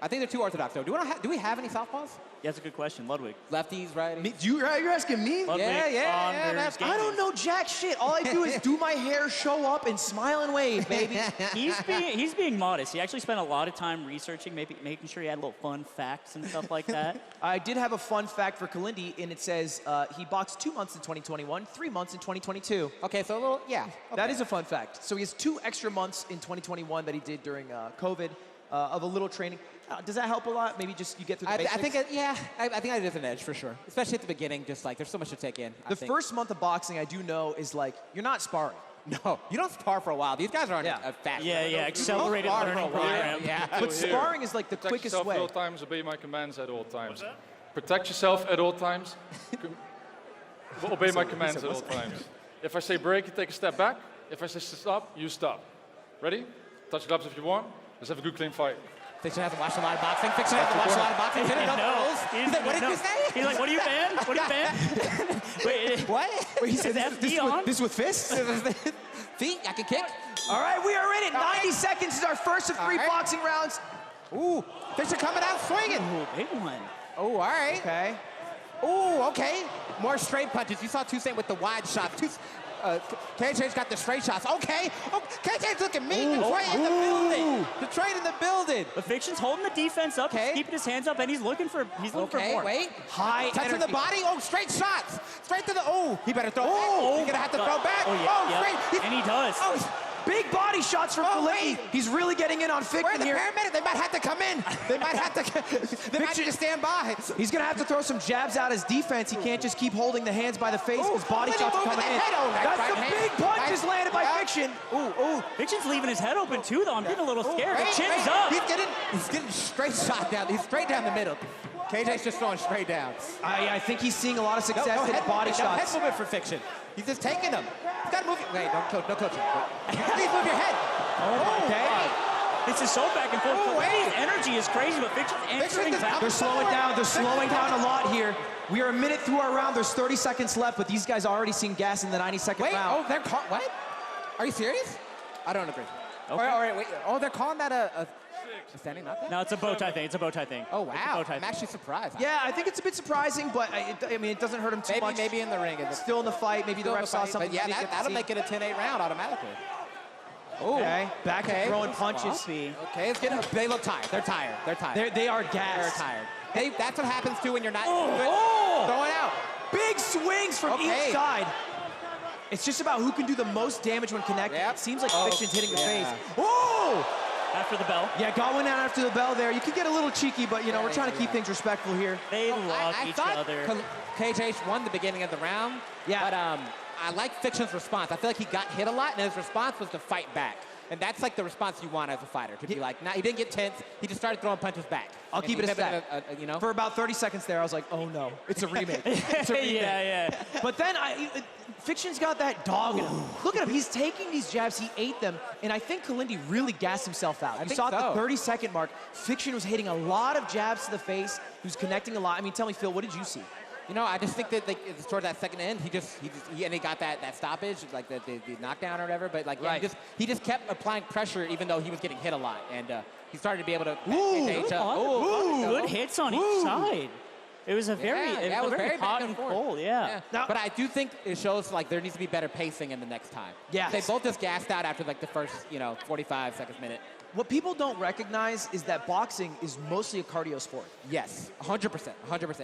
Speaker 5: I think they're too orthodox, though. Do we have any southpaws?
Speaker 4: Yeah, that's a good question. Ludwig.
Speaker 5: Lefties, righties?
Speaker 3: You're asking me?
Speaker 4: Ludwig,
Speaker 3: I don't know jack shit. All I do is do my hair, show up, and smile and wave, baby.
Speaker 4: He's being modest. He actually spent a lot of time researching, making sure he had little fun facts and stuff like that.
Speaker 3: I did have a fun fact for Kalindi, and it says he boxed 2 months in 2021, 3 months in 2022.
Speaker 5: Okay, so a little, yeah. Okay.
Speaker 3: That is a fun fact. So he has 2 extra months in 2021 that he did during COVID of a little training. Does that help a lot? Maybe just you get through the basics?
Speaker 5: I think it is an edge for sure. Especially at the beginning, just like there's so much to take in.
Speaker 3: The first month of boxing, I do know, is like you're not sparring.
Speaker 5: No, you don't spar for a while. These guys aren't fast.
Speaker 4: Yeah, accelerated learning program.
Speaker 5: Yeah.
Speaker 3: But sparring is like the quickest way.
Speaker 11: Protect yourself at all times, obey my commands at all times. Protect yourself at all times. Obey my commands at all times. If I say break, you take a step back. If I say stop, you stop. Ready? Touch gloves if you want. Let's have a good, clean fight.
Speaker 5: Fiction hasn't watched a lot of boxing. Fiction hasn't watched a lot of boxing. He didn't know the rules. He's like, what did you say?
Speaker 4: He's like, what are you ban? What are you ban? Wait,
Speaker 5: what?
Speaker 3: Wait, he said this with fists?
Speaker 5: Feet, I can kick.
Speaker 3: All right, we are in it. 90 seconds is our first of 3 boxing rounds.
Speaker 5: Ooh, Fiction coming out swinging.
Speaker 4: Ooh, big one.
Speaker 5: Oh, all right.
Speaker 3: Okay.
Speaker 5: Ooh, okay. More straight punches. You saw Toussaint with the wide shots. KJ's got the straight shots. Okay. Oh, KJ's looking mean. Detroit in the building. Detroit in the building.
Speaker 4: The Fiction's holding the defense up. He's keeping his hands up, and he's looking for more.
Speaker 5: Wait.
Speaker 3: High
Speaker 5: touch
Speaker 3: energy.
Speaker 5: to the body. Oh, straight shots. Straight to the. Oh, he better throw. Oh, he's gonna have to throw back.
Speaker 4: Oh, yeah.
Speaker 5: Straight.
Speaker 4: And he does.
Speaker 5: Oh,
Speaker 3: big body shots from Kalindi. He's really getting in on Fiction here.
Speaker 5: Paramedic? They might have to come in. They might have to. They might need to stand by.
Speaker 3: He's gonna have to throw some jabs out his defense. He can't just keep holding the hands by the face because body shots are coming in. That's the big punches landed by Fiction.
Speaker 5: Ooh.
Speaker 4: Fiction's leaving his head open too, though. I'm getting a little scared. The chin's up.
Speaker 5: He's getting straight shot down. He's straight down the middle. KJ's just throwing straight down.
Speaker 3: I think he's seeing a lot of success in body shots.
Speaker 5: No head movement for Fiction. He's just taking them. He's got to move. Wait, don't coach him. Please move your head.
Speaker 4: This is so back and forth. Kalindi's energy is crazy, but Fiction's answering back.
Speaker 3: They're slowing down. They're slowing down a lot here. We are a minute through our round. There's 30 seconds left, but these guys are already seeing gas in the 90-second round.
Speaker 5: They're what? Are you serious? I don't agree.
Speaker 4: Okay.
Speaker 5: All right, wait. Oh, they're calling that a standing knock down?
Speaker 4: No, it's a bow tie thing.
Speaker 5: Oh, wow. I'm actually surprised.
Speaker 3: Yeah, I think it's a bit surprising, but I mean, it doesn't hurt him too much.
Speaker 5: Maybe in the ring.
Speaker 3: Still in the fight. Maybe the ref saw something.
Speaker 5: But yeah, that'll make it a 10-8 round automatically.
Speaker 3: Okay, back to throwing punches.
Speaker 5: Okay, they look tired. They're tired.
Speaker 3: They are gassed.
Speaker 5: They're tired. That's what happens too when you're not
Speaker 3: throwing out. Big swings from each side. It's just about who can do the most damage when connected. It seems like Fiction's hitting the face. Oh!
Speaker 4: After the bell.
Speaker 3: Yeah, got one out after the bell there. You can get a little cheeky, but you know, we're trying to keep things respectful here.
Speaker 4: They love each other.
Speaker 5: KJ won the beginning of the round.
Speaker 3: Yeah.
Speaker 5: But I like Fiction's response. I feel like he got hit a lot, and his response was to fight back. And that's like the response you want as a fighter, to be like, nah, he didn't get tense, he just started throwing punches back.
Speaker 3: I'll keep it a stat.
Speaker 5: You know?
Speaker 3: For about 30 seconds there, I was like, oh no, it's a remake. It's a remake.
Speaker 4: Yeah.
Speaker 3: But then Fiction's got that dog in him. Look at him, he's taking these jabs, he ate them, and I think Kalindi really gassed himself out. You saw at the 30-second mark, Fiction was hitting a lot of jabs to the face, he was connecting a lot. I mean, tell me, Phil, what did you see?
Speaker 5: You know, I just think that towards that second end, he got that stoppage, like the knockdown or whatever. But like, yeah, he just kept applying pressure, even though he was getting hit a lot, and he started to be able to.
Speaker 4: Good hits on each side. It was a very, very hot and cold. Yeah.
Speaker 5: Now, but I do think it shows like there needs to be better pacing in the next time.
Speaker 3: Yeah.
Speaker 5: They both just gassed out after like the first 45 seconds minute.
Speaker 3: What people don't recognize is that boxing is mostly a cardio sport.
Speaker 5: Yes, 100%.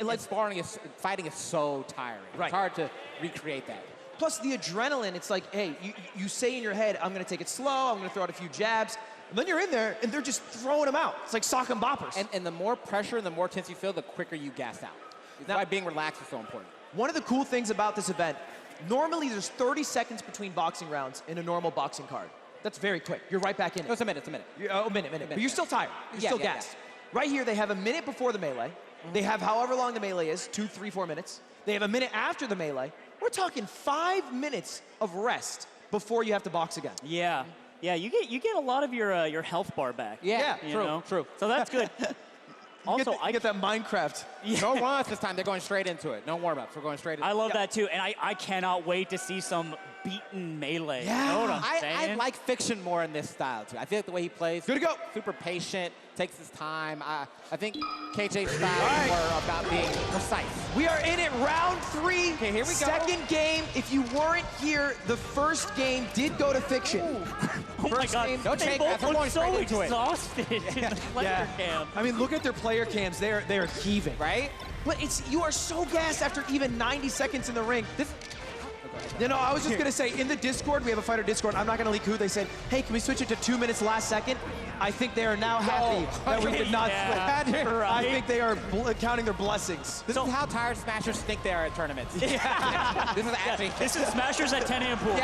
Speaker 5: Like fighting is so tiring.
Speaker 3: Right.
Speaker 5: It's hard to recreate that.
Speaker 3: Plus the adrenaline, it's like, hey, you say in your head, I'm gonna take it slow, I'm gonna throw out a few jabs, and then you're in there and they're just throwing them out. It's like sock and boppers.
Speaker 5: And the more pressure and the more tense you feel, the quicker you gas out. That's why being relaxed is so important.
Speaker 3: One of the cool things about this event, normally there's 30 seconds between boxing rounds in a normal boxing card. That's very quick. You're right back in it.
Speaker 5: It's a minute.
Speaker 3: A minute. But you're still tired. You're still gassed. Yeah. Right here, they have a minute before the melee. They have however long the melee is, 2, 3, 4 minutes. They have a minute after the melee. We're talking 5 minutes of rest before you have to box again.
Speaker 4: Yeah, you get a lot of your health bar back.
Speaker 3: Yeah,
Speaker 5: true.
Speaker 4: So that's good. Also,
Speaker 3: I get that Minecraft.
Speaker 5: No warm-ups this time. They're going straight into it. No warm-ups. We're going straight into it.
Speaker 4: I love that, too. And I cannot wait to see some beaten melee.
Speaker 5: Yeah.
Speaker 4: You know what I'm saying?
Speaker 5: I like Fiction more in this style, too. I feel like the way he plays.
Speaker 3: Good to go.
Speaker 5: Super patient, takes his time. I think KJ's style is more about being precise.
Speaker 3: We are in it, round 3.
Speaker 5: Okay, here we go.
Speaker 3: Second game. If you weren't here, the first game did go to Fiction.
Speaker 4: Oh my God, they both look so exhausted in the player cam.
Speaker 3: I mean, look at their player cams. They're heaving.
Speaker 5: Right?
Speaker 3: But you are so gassed after even 90 seconds in the ring. I was just going to say, in the Discord, we have a fighter Discord. I'm not going to leak who. They said, hey, can we switch it to 2 minutes last second? I think they are now happy that we did not switch.
Speaker 4: Right.
Speaker 3: I think they are counting their blessings.
Speaker 5: This is how tired Smashers think they are at tournaments. This is actually...
Speaker 4: This is Smashers at 10 a.m. pool.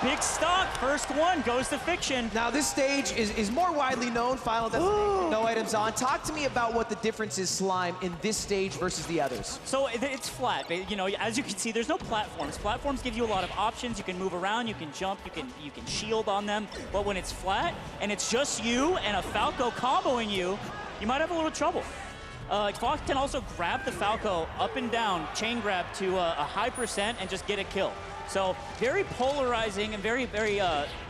Speaker 4: Big stock, first one goes to Fiction.
Speaker 3: Now this stage is more widely known, Final Destination, no items on. Talk to me about what the difference is, Slime, in this stage versus the others.
Speaker 4: So it's flat. As you can see, there's no platforms. Platforms give you a lot of options. You can move around, you can jump, you can shield on them. But when it's flat and it's just you and a Falco comboing you, you might have a little trouble. Fox can also grab the Falco up and down, chain grab to a high percent and just get a kill. So very polarizing and very, very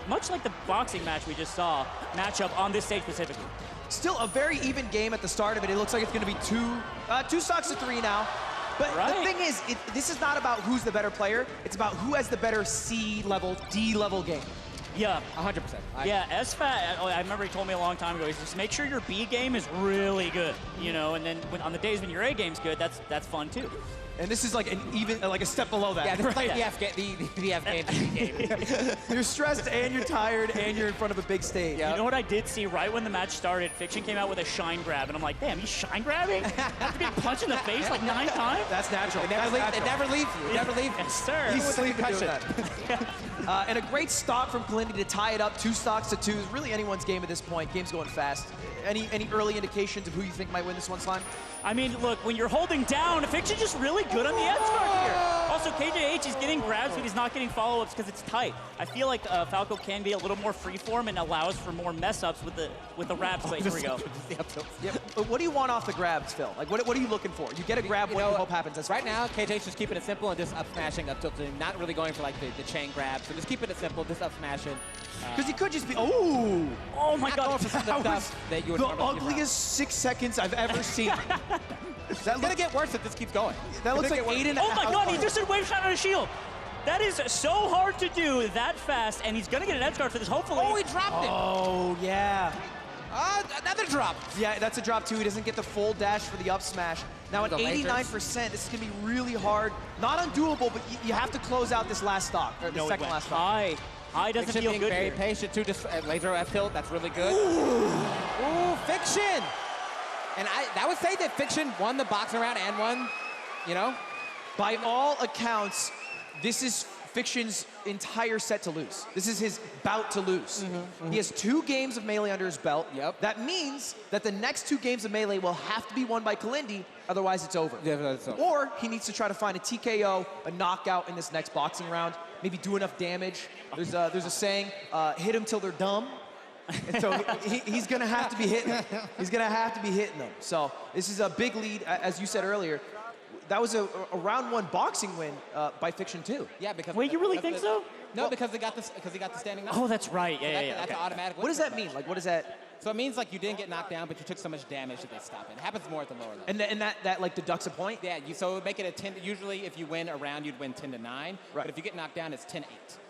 Speaker 4: much like the boxing match we just saw, matchup on this stage specifically.
Speaker 3: Still a very even game at the start of it. It looks like it's going to be two stocks to 3 now. But the thing is, this is not about who's the better player. It's about who has the better C level, D level game.
Speaker 4: Yeah.
Speaker 5: 100%.
Speaker 4: Yeah, SFAT, I remember he told me a long time ago, he's just make sure your B game is really good, and then on the days when your A game's good, that's fun too.
Speaker 3: And this is like a step below that.
Speaker 5: Yeah, this is like the F game.
Speaker 3: You're stressed and you're tired and you're in front of a big stage.
Speaker 4: You know what I did see right when the match started? Fiction came out with a shine grab, and I'm like, damn, he's shine grabbing? After getting punched in the face like 9 times?
Speaker 3: That's natural.
Speaker 5: It never leaves you. It never leaves you.
Speaker 4: Yes, sir.
Speaker 3: He's sleeping doing that. And a great stock from Kalindi to tie it up, 2 stocks to 2. It's really anyone's game at this point. Game's going fast. Any early indications of who you think might win this one, Slime?
Speaker 4: I mean, look, when you're holding down, Fiction's just really good on the edge guard here. Also, KJH is getting grabs, but he's not getting follow-ups because it's tight. I feel like Falco can be a little more freeform and allows for more mess-ups with the wraps. Wait, here we go.
Speaker 3: But what do you want off the grabs, Phil? Like, what are you looking for? You get a grab, what do you hope happens? That's
Speaker 5: right now, KJ's just keeping it simple and just up smashing, up tilting, not really going for like the chain grab. So just keeping it simple, just up smashing.
Speaker 3: Because he could just be, oh my God,
Speaker 5: that you would
Speaker 3: the ugliest 6 seconds I've ever seen.
Speaker 5: It's gonna get worse if this keeps going.
Speaker 3: That looks like 8.5.
Speaker 4: Oh my God, he just did wave shot on a shield. That is so hard to do that fast, and he's gonna get an edge guard for this, hopefully.
Speaker 5: Oh, he dropped it.
Speaker 3: Oh, yeah.
Speaker 5: Another drop.
Speaker 3: Yeah, that's a drop too. He doesn't get the full dash for the up smash. Now at 89%, this is gonna be really hard. Not undoable, but you have to close out this last stock, or the second last stock.
Speaker 4: High doesn't feel good
Speaker 5: very
Speaker 4: here.
Speaker 5: Patient too, just laser F tilt, that's really good. Ooh, Fiction. And I would say that Fiction won the boxing round and won,
Speaker 3: By all accounts, this is Fiction's entire set to lose. This is his bout to lose. He has 2 games of Melee under his belt. That means that the next 2 games of Melee will have to be won by Kalindi, otherwise it's over. Or he needs to try to find a TKO, a knockout in this next boxing round, maybe do enough damage. There's a saying, hit them till they're dumb. And so he's gonna have to be hitting them. He's gonna have to be hitting them. So this is a big lead, as you said earlier. That was a round 1 boxing win by Fiction too.
Speaker 5: Yeah, because
Speaker 4: wait, you really think so?
Speaker 5: No, because he got the standing knock.
Speaker 4: Oh, that's right. Yeah,
Speaker 5: That's an automatic.
Speaker 3: What does that mean? Like, what is that?
Speaker 5: So it means like you didn't get knocked down, but you took so much damage that they stop it. It happens more at the lower level.
Speaker 3: And that like deducts a point?
Speaker 5: Yeah. So it would make it a 10. Usually, if you win a round, you'd win 10-9. Right. But if you get knocked down, it's 10-8.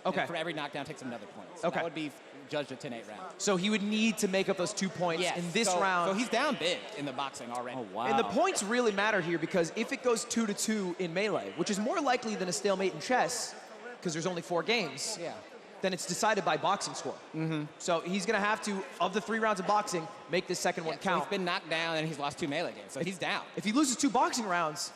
Speaker 3: Okay.
Speaker 5: And for every knockdown, takes another point. So that would be judged a 10-8 round.
Speaker 3: So he would need to make up those 2 points in this round.
Speaker 5: So he's down big in the boxing already.
Speaker 4: Oh, wow.
Speaker 3: And the points really matter here because if it goes 2-2 in Melee, which is more likely than a stalemate in chess, because there's only 4 games, then it's decided by boxing score. So he's going to have to, of the 3 rounds of boxing, make this second one count.
Speaker 5: So he's been knocked down and he's lost 2 Melee games, so he's down.
Speaker 3: If he loses 2 boxing rounds,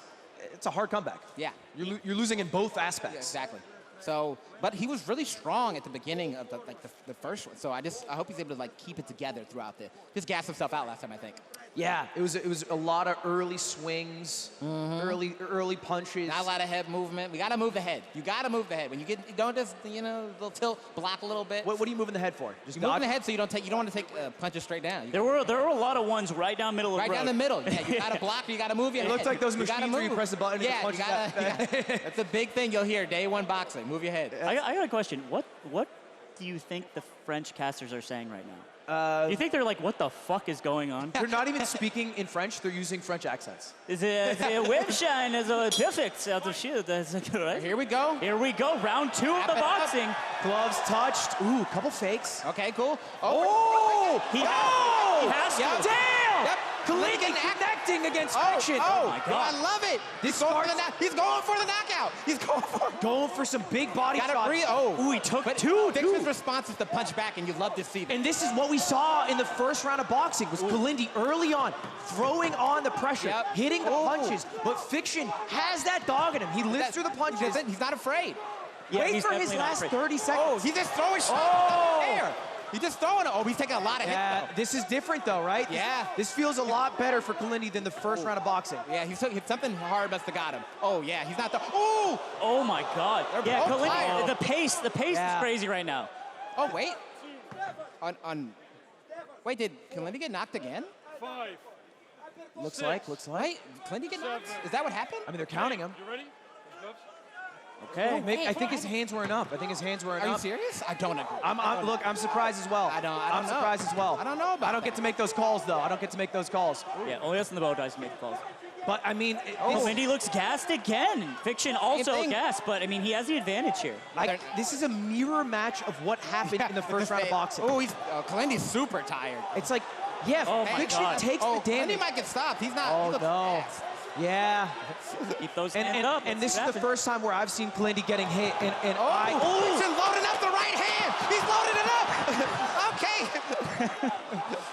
Speaker 3: it's a hard comeback.
Speaker 5: Yeah.
Speaker 3: You're losing in both aspects.
Speaker 5: Yeah, exactly. So, but he was really strong at the beginning of the first one. So I hope he's able to like keep it together throughout just gas himself out last time, I think.
Speaker 3: Yeah, it was a lot of early swings, early punches.
Speaker 5: Not a lot of head movement. We got to move the head. You got to move the head. When you don't just little tilt, block a little bit.
Speaker 3: What are you moving the head for?
Speaker 5: Just moving the head so you don't want to take punches straight down.
Speaker 4: There were a lot of ones right down middle of the road.
Speaker 5: Right down the middle. Yeah, you got to block or you got to move your head.
Speaker 3: It looks like those machines where you press the button and
Speaker 5: yeah,
Speaker 3: punch
Speaker 5: that's a big thing you'll hear day 1 boxing. Move your head.
Speaker 4: I got a question. What do you think the French casters are saying right now? You think they're like, what the fuck is going on?
Speaker 3: They're not even speaking in French. They're using French accents.
Speaker 4: The web shine is perfect out of shield. That's right.
Speaker 5: Here we go.
Speaker 4: Here we go. Round 2 of the boxing.
Speaker 3: Gloves touched. Ooh, couple fakes.
Speaker 5: Okay, cool.
Speaker 3: He has to. Damn!
Speaker 5: Yep.
Speaker 3: Kalindi connecting against Fiction.
Speaker 5: Oh
Speaker 4: my God.
Speaker 5: I love it. He's going for the knockout. He's
Speaker 3: going for some big body shots.
Speaker 5: Ooh,
Speaker 4: he took
Speaker 5: 2. Fiction's response is to punch back, and you love to see that.
Speaker 3: And this is what we saw in the first round of boxing, was Kalindi early on, throwing on the pressure, hitting the punches. But Fiction has that dog in him. He lives through the punches.
Speaker 5: He's not afraid.
Speaker 3: Yeah, wait for his last 30 seconds.
Speaker 5: Oh, he's just throwing shots up in the air. He's just throwing it. Oh, he's taking a lot of hits, though.
Speaker 3: This is different, though, right?
Speaker 5: Yeah.
Speaker 3: This feels a lot better for Kalindi than the first round of boxing.
Speaker 5: Yeah, he's something hard must have got him. Oh, yeah, he's not the... Ooh!
Speaker 4: Oh, my God. Yeah, Kalindi, the pace is crazy right now.
Speaker 5: Oh, wait. Wait, did Kalindi get knocked again?
Speaker 11: 5.
Speaker 3: Looks like.
Speaker 5: Kalindi get knocked? Is that what happened?
Speaker 3: I mean, they're counting him.
Speaker 11: You ready?
Speaker 3: Okay. I think his hands weren't up.
Speaker 5: Are you serious? I don't agree.
Speaker 3: Look, I'm surprised as well. I'm surprised as well.
Speaker 5: I don't know about
Speaker 3: I don't get to make those calls, though.
Speaker 4: Yeah, only us in the Botez make the calls.
Speaker 3: But, I mean...
Speaker 4: Kalindi looks gassed again. Fiction also gassed, but, I mean, he has the advantage here.
Speaker 3: This is a mirror match of what happened in the first round of boxing.
Speaker 5: Oh, Kalindi's super tired.
Speaker 3: It's like, Fiction takes the damage.
Speaker 5: Kalindi might get stopped. He's not...
Speaker 3: Oh, no. Yeah.
Speaker 4: Keep those hands up.
Speaker 3: And this is the first time where I've seen Kalindi getting hit.
Speaker 5: He's loading up the right hand. He's loading it up. Okay.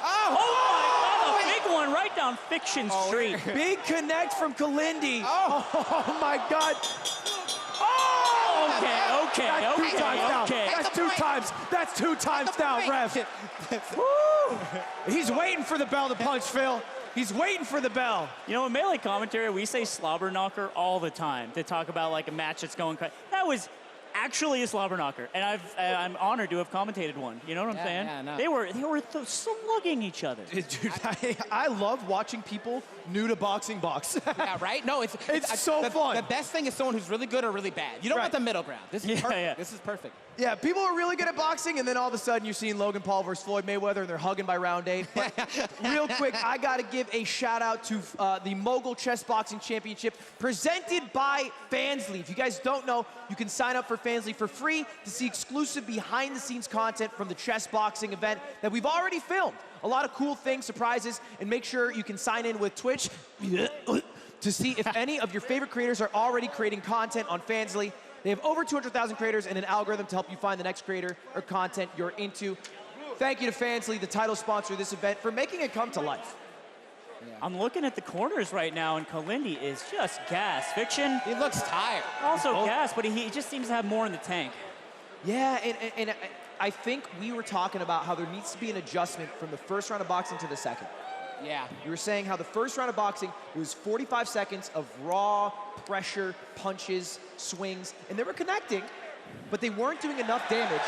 Speaker 4: Oh, my God, a big one right down Fiction Street.
Speaker 3: Big connect from Kalindi. Oh my God.
Speaker 4: Okay.
Speaker 3: That's 2 times down, ref. He's waiting for the bell to punch, Phil. He's waiting for the bell.
Speaker 4: You know, in Melee commentary, we say slobber knocker all the time to talk about like a match that's going crazy. That was actually a slobber knocker, and I'm honored to have commentated one. You know what I'm saying?
Speaker 5: Yeah, no.
Speaker 4: They were slugging each other.
Speaker 3: Dude, I love watching people new to boxing box.
Speaker 5: Yeah, right? No, it's
Speaker 3: so fun.
Speaker 5: The best thing is someone who's really good or really bad. You don't want the middle ground. This is perfect.
Speaker 4: Yeah.
Speaker 5: This is perfect.
Speaker 3: Yeah, people are really good at boxing, and then all of a sudden you're seeing Logan Paul versus Floyd Mayweather, and they're hugging by round 8. But real quick, I got to give a shout-out to the Mogul Chessboxing Championship presented by Fansly. If you guys don't know, you can sign up for Fansly for free to see exclusive behind-the-scenes content from the chessboxing event that we've already filmed. A lot of cool things, surprises, and make sure you can sign in with Twitch to see if any of your favorite creators are already creating content on Fansly. They have over 200,000 creators and an algorithm to help you find the next creator or content you're into. Thank you to Fansly, the title sponsor of this event, for making it come to life.
Speaker 4: I'm looking at the corners right now, and Kalindi is just gassed. Fiction.
Speaker 5: He looks tired.
Speaker 4: Also gassed, but he just seems to have more in the tank.
Speaker 3: Yeah, and I think we were talking about how there needs to be an adjustment from the first round of boxing to the second.
Speaker 5: Yeah.
Speaker 3: You were saying how the first round of boxing, it was 45 seconds of raw pressure, punches, swings, and they were connecting, but they weren't doing enough damage.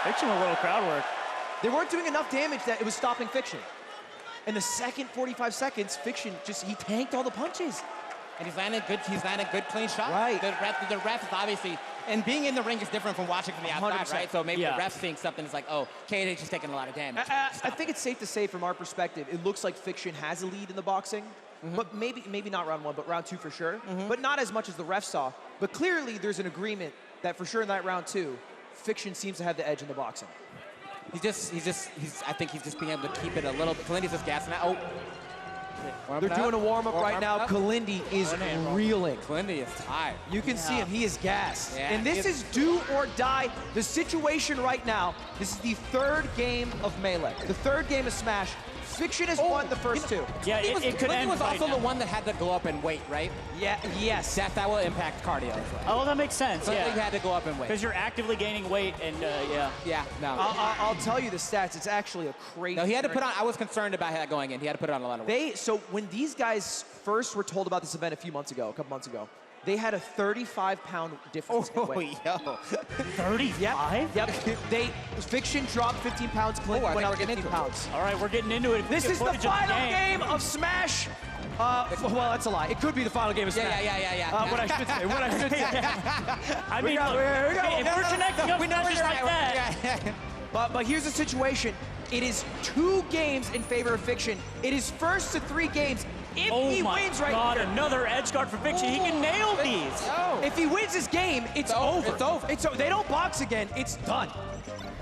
Speaker 4: Fiction a little crowd work.
Speaker 3: They weren't doing enough damage that it was stopping Fiction. In the second 45 seconds, Fiction he tanked all the punches.
Speaker 5: And he's landed good clean shots.
Speaker 3: Right.
Speaker 5: The ref is obviously, and being in the ring is different from watching from the outside,
Speaker 3: 100%.
Speaker 5: right? So maybe the ref's seeing something, it's like, oh, KJ just taking a lot of damage.
Speaker 3: I think it's safe to say from our perspective, it looks like Fiction has a lead in the boxing, but maybe not round 1, but round 2 for sure, but not as much as the ref saw. But clearly there's an agreement that for sure in that round 2, Fiction seems to have the edge in the boxing.
Speaker 5: I think he's just being able to keep it a little bit. Kalindi's just gassing out. Oh.
Speaker 3: They're doing a warm-up right now. Kalindi is reeling.
Speaker 5: Kalindi is tired.
Speaker 3: You can see him. He is gassed.
Speaker 5: Yeah,
Speaker 3: and this is do or die. The situation right now, this is the 3rd game of Melee. The 3rd game of Smash. Fiction has won the first 2.
Speaker 4: Yeah, it could end
Speaker 5: was
Speaker 4: right
Speaker 5: also
Speaker 4: now.
Speaker 5: the one that had to go up and wait, right?
Speaker 3: Yeah, yes.
Speaker 5: That will impact cardio as well.
Speaker 4: Oh, that makes sense,
Speaker 5: So
Speaker 4: yeah.
Speaker 5: he had to go up and wait.
Speaker 4: Because you're actively gaining weight, and yeah.
Speaker 5: Yeah, no.
Speaker 3: I'll tell you the stats. It's actually a crazy.
Speaker 5: No, he had to put on, I was concerned about that going in. He had to put on a lot of weight.
Speaker 3: So when these guys first were told about this event a couple months ago, they had a 35-pound difference in weight.
Speaker 5: Yo.
Speaker 4: 35?
Speaker 3: Yep. Fiction dropped 15 pounds, Clinton went out 15 pounds.
Speaker 4: All right, we're getting into it.
Speaker 3: This is the final game of Smash. Well, that's a lie. It could be the final game of Smash.
Speaker 5: Yeah.
Speaker 3: What I should say.
Speaker 4: I mean, look, if we're connecting up numbers like that.
Speaker 3: But here's the situation. It is 2 games in favor of Fiction. It is first to 3 games. If he wins right
Speaker 4: God,
Speaker 3: here,
Speaker 4: another edge guard for Fiction. He can nail these.
Speaker 3: if he wins this game, it's over.
Speaker 5: It's over.
Speaker 3: They don't box again. It's done.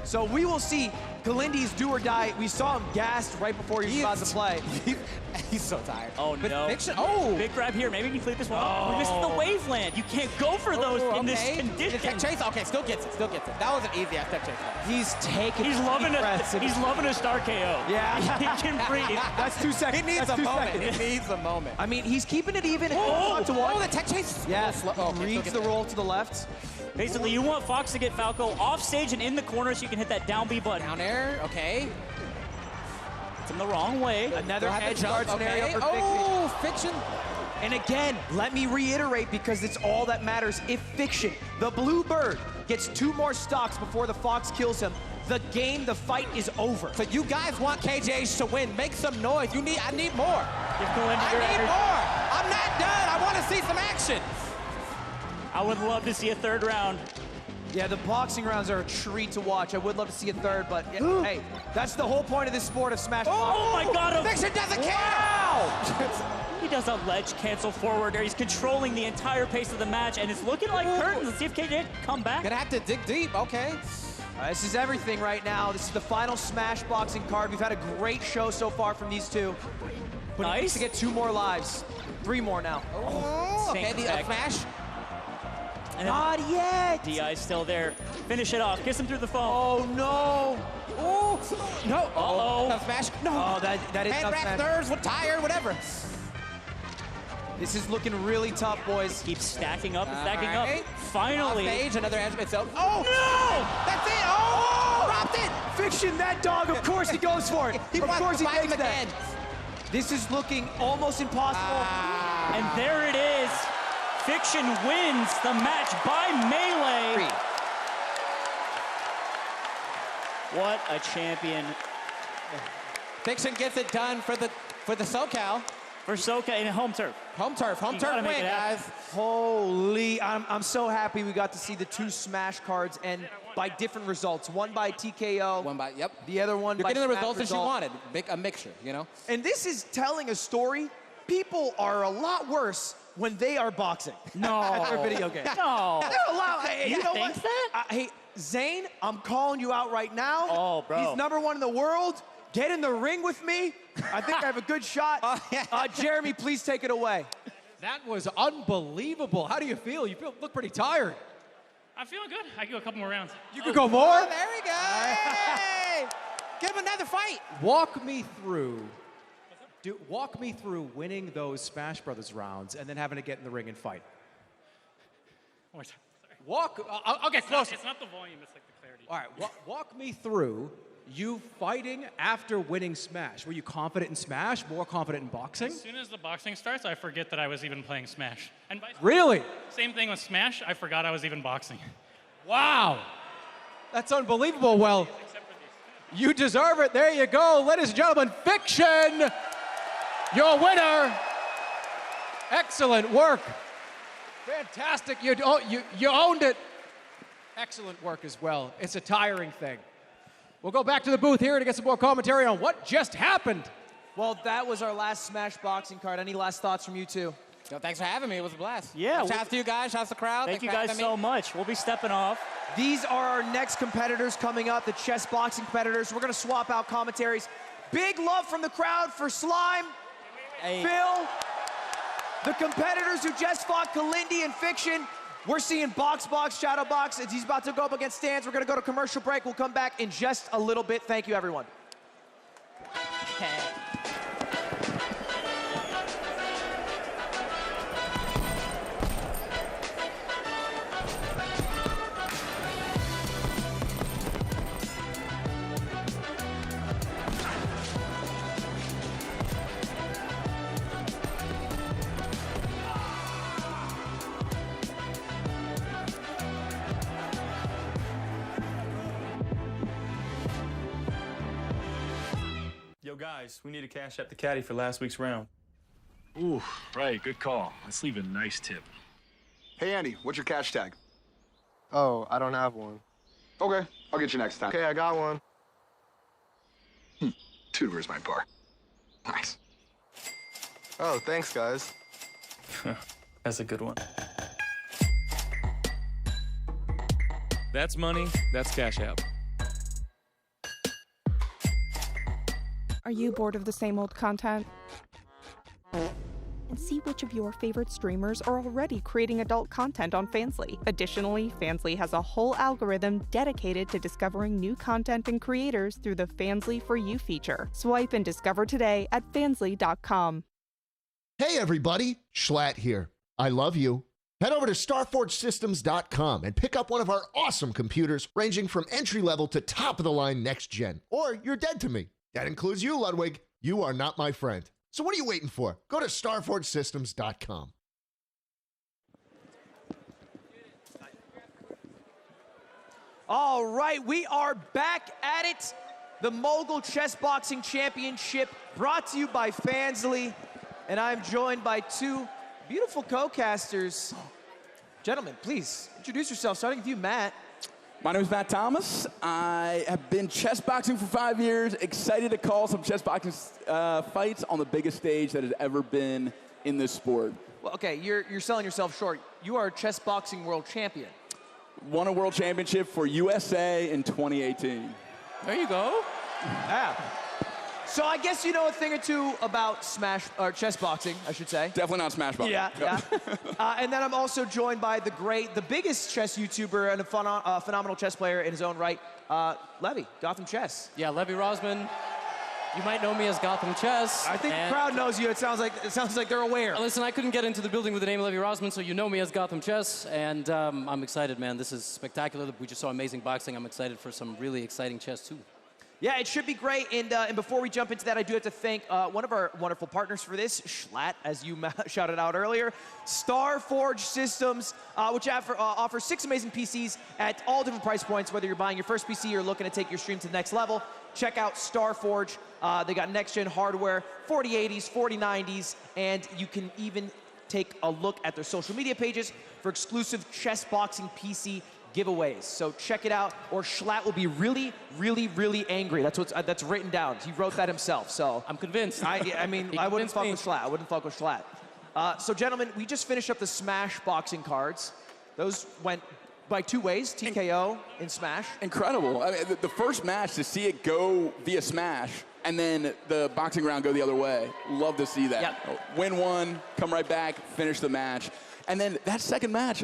Speaker 3: So we will see Kalindi's do or die. We saw him gassed right before he was about to play.
Speaker 5: He's so tired.
Speaker 4: Oh, no.
Speaker 5: Fiction,
Speaker 4: Big grab here. Maybe we can flip this one up. This is the waveland. You can't go for those in this condition.
Speaker 5: Tech chase, okay, still gets it. That was an easy ass tech chase.
Speaker 3: He's taking
Speaker 4: He's loving
Speaker 3: breaths.
Speaker 4: He's loving a star KO.
Speaker 3: Yeah.
Speaker 4: He can breathe.
Speaker 3: That's 2 seconds.
Speaker 5: He needs
Speaker 3: That's
Speaker 5: a
Speaker 3: 2
Speaker 5: moment.
Speaker 3: seconds.
Speaker 5: He needs a moment.
Speaker 3: I mean, he's keeping it even.
Speaker 5: Oh,
Speaker 3: to 1.
Speaker 5: the tech chase.
Speaker 3: Yeah,
Speaker 5: Okay,
Speaker 3: reads the roll to the left.
Speaker 4: Basically, you want Fox to get Falco off stage and in the corner so you can hit that down B button.
Speaker 5: Down air, okay.
Speaker 4: It's in the wrong way.
Speaker 3: Another edge guard scenario for Fiction.
Speaker 5: Oh, Fiction.
Speaker 3: And again, let me reiterate because it's all that matters. If Fiction, the blue bird, gets 2 more stocks before the Fox kills him, the fight is over.
Speaker 5: So you guys want KJH to win. Make some noise. I need more.
Speaker 4: I
Speaker 5: need more. I'm not done. I want to see some action.
Speaker 4: I would love to see a 3rd round.
Speaker 3: Yeah, the boxing rounds are a treat to watch. I would love to see a 3rd, but hey, that's the whole point of this sport of Smash.
Speaker 4: Oh my God!
Speaker 5: Fiction doesn't care.
Speaker 3: Wow!
Speaker 4: He does a ledge cancel forward there. He's controlling the entire pace of the match, and it's looking like curtains. Let's see if KJ can come back.
Speaker 5: Gonna have to dig deep. Okay.
Speaker 3: This is everything right now. This is the final Smash boxing card. We've had a great show so far from these 2. But he needs to get 2 more lives. 3 more now.
Speaker 5: Oh, okay, the smash.
Speaker 3: Not yet.
Speaker 4: DI's still there. Finish it off. Kiss him through the phone.
Speaker 3: Oh, no.
Speaker 5: Oh, no.
Speaker 4: Uh-oh.
Speaker 5: Tough smash. No.
Speaker 3: Oh, that is
Speaker 5: hand
Speaker 3: tough
Speaker 5: wraps,
Speaker 3: smash.
Speaker 5: nerves, tired, whatever.
Speaker 3: This is looking really tough, boys.
Speaker 4: Keep stacking up and stacking
Speaker 5: Right.
Speaker 4: up. Finally.
Speaker 5: Off stage, another edge itself. Oh,
Speaker 4: No!
Speaker 5: that's it. Oh, dropped it.
Speaker 3: Fiction, that dog, of course he goes for it.
Speaker 5: He
Speaker 3: of
Speaker 5: wants
Speaker 3: course
Speaker 5: to
Speaker 3: he
Speaker 5: fight
Speaker 3: takes
Speaker 5: him
Speaker 3: that.
Speaker 5: again.
Speaker 3: This is looking almost impossible.
Speaker 4: And there it is. Fiction wins the match by melee. What a champion.
Speaker 5: Fiction gets it done for the SoCal.
Speaker 4: For SoCal in home turf.
Speaker 5: Home turf
Speaker 4: gotta
Speaker 5: win,
Speaker 4: make it happen.
Speaker 5: guys.
Speaker 3: Holy, I'm so happy we got to see the 2 Smash cards and by different results. One by TKO.
Speaker 5: One by, yep.
Speaker 3: The other one
Speaker 5: You're
Speaker 3: by
Speaker 5: getting the
Speaker 3: Smash
Speaker 5: results that you
Speaker 3: result.
Speaker 5: wanted. A mixture, you know?
Speaker 3: And this is telling a story. People are a lot worse when they are boxing.
Speaker 4: No.
Speaker 3: After a video game.
Speaker 4: No.
Speaker 3: They're a lot.
Speaker 4: You
Speaker 3: know
Speaker 4: think
Speaker 3: what?
Speaker 4: that?
Speaker 3: Hey, Zane, I'm calling you out right now.
Speaker 4: Oh, bro.
Speaker 3: He's #1 in the world. Get in the ring with me. I think I have a good shot. Jeremy, please take it away.
Speaker 2: That was unbelievable. How do you feel? Look pretty tired.
Speaker 12: I'm feeling good. I can go a couple more rounds.
Speaker 2: You could go more?
Speaker 5: There we go. Hey! Give him another fight.
Speaker 2: Walk me through Walk me through winning those Smash Brothers rounds and then having to get in the ring and fight.
Speaker 12: One more time. Sorry.
Speaker 2: I'll get closer.
Speaker 12: It's not the volume, it's like the clarity.
Speaker 2: All right, walk me through you fighting after winning Smash. Were you confident in Smash, more confident in boxing?
Speaker 12: As soon as the boxing starts, I forget that I was even playing Smash. And
Speaker 2: Really?
Speaker 12: Same thing with Smash, I forgot I was even boxing.
Speaker 2: Wow. That's unbelievable. Well, you deserve it. There you go. Ladies and gentlemen, Fiction, your winner. Excellent work. Fantastic. You owned it. Excellent work as well. It's a tiring thing. We'll go back to the booth here to get some more commentary on what just happened.
Speaker 3: Well, that was our last Smash boxing card. Any last thoughts from you two?
Speaker 5: No, thanks for having me. It was a blast.
Speaker 4: Yeah.
Speaker 5: Shouts to you guys. Shouts to the crowd.
Speaker 4: Thank you guys so much. We'll be stepping off.
Speaker 3: These are our next competitors coming up, the chess boxing competitors. We're going to swap out commentaries. Big love from the crowd for Slime, Phil, the competitors who just fought Kalindi and Fiction. We're seeing BoxBox, Shadowbox, as he's about to go up against Stanz. We're going to go to commercial break. We'll come back in just a little bit. Thank you, everyone.
Speaker 13: Yo, guys, we need to cash up the caddy for last week's round.
Speaker 14: Ooh, right, good call. Let's leave a nice tip.
Speaker 15: Hey, Andy, what's your cash tag?
Speaker 16: Oh, I don't have one.
Speaker 15: Okay, I'll get you next time.
Speaker 16: Okay, I got one.
Speaker 15: Dude, where's my bar? Nice.
Speaker 16: Oh, thanks, guys.
Speaker 13: That's a good one. That's money, that's cash out.
Speaker 17: Are you bored of the same old content? And see which of your favorite streamers are already creating adult content on Fansly. Additionally, Fansly has a whole algorithm dedicated to discovering new content and creators through the Fansly For You feature. Swipe and discover today at fansly.com.
Speaker 18: Hey everybody, Schlatt here. I love you. Head over to StarForgeSystems.com and pick up one of our awesome computers ranging from entry-level to top-of-the-line next-gen. Or you're dead to me. That includes you, Ludwig. You are not my friend. So what are you waiting for? Go to StarForgeSystems.com.
Speaker 3: All right, we are back at it. The Mogul Chess Boxing Championship brought to you by Fansly. And I'm joined by two beautiful co-casters. Gentlemen, please introduce yourself, starting with you, Matt.
Speaker 19: My name is Matt Thomas. I have been chess boxing for 5 years. Excited to call some chess boxing fights on the biggest stage that has ever been in this sport.
Speaker 3: Well, okay, you're selling yourself short. You are a chess boxing world champion.
Speaker 19: Won a world championship for USA in 2018.
Speaker 3: There you go. Yeah. So I guess you know a thing or two about chess boxing, I should say.
Speaker 19: Definitely not smash boxing.
Speaker 3: Yeah, yeah. And then I'm also joined by the biggest chess YouTuber and a phenomenal chess player in his own right, Levy, Gotham Chess.
Speaker 20: Yeah, Levy Rosman. You might know me as Gotham Chess.
Speaker 3: I think the crowd knows you. It sounds like they're aware.
Speaker 20: Listen, I couldn't get into the building with the name Levy Rosman, so you know me as Gotham Chess, and I'm excited, man. This is spectacular. We just saw amazing boxing. I'm excited for some really exciting chess too.
Speaker 3: Yeah, it should be great. And before we jump into that, I do have to thank one of our wonderful partners for this, Schlatt, as you shouted out earlier, StarForge Systems, which offers 6 amazing PCs at all different price points. Whether you're buying your first PC or looking to take your stream to the next level, check out StarForge. They got next-gen hardware, 4080s, 4090s, and you can even take a look at their social media pages for exclusive chess boxing PC giveaways. So check it out, or Schlatt will be really, really, really angry. That's written down. He wrote that himself. So
Speaker 20: I'm convinced.
Speaker 3: I mean, I wouldn't fuck with Schlatt. I wouldn't fuck with Schlatt. So gentlemen, we just finished up the Smash boxing cards. Those went by 2 ways, TKO in Smash.
Speaker 19: Incredible. I mean, the first match, to see it go via Smash and then the boxing round go the other way. Love to see that. Yep. Win one, come right back, finish the match. And then that second match,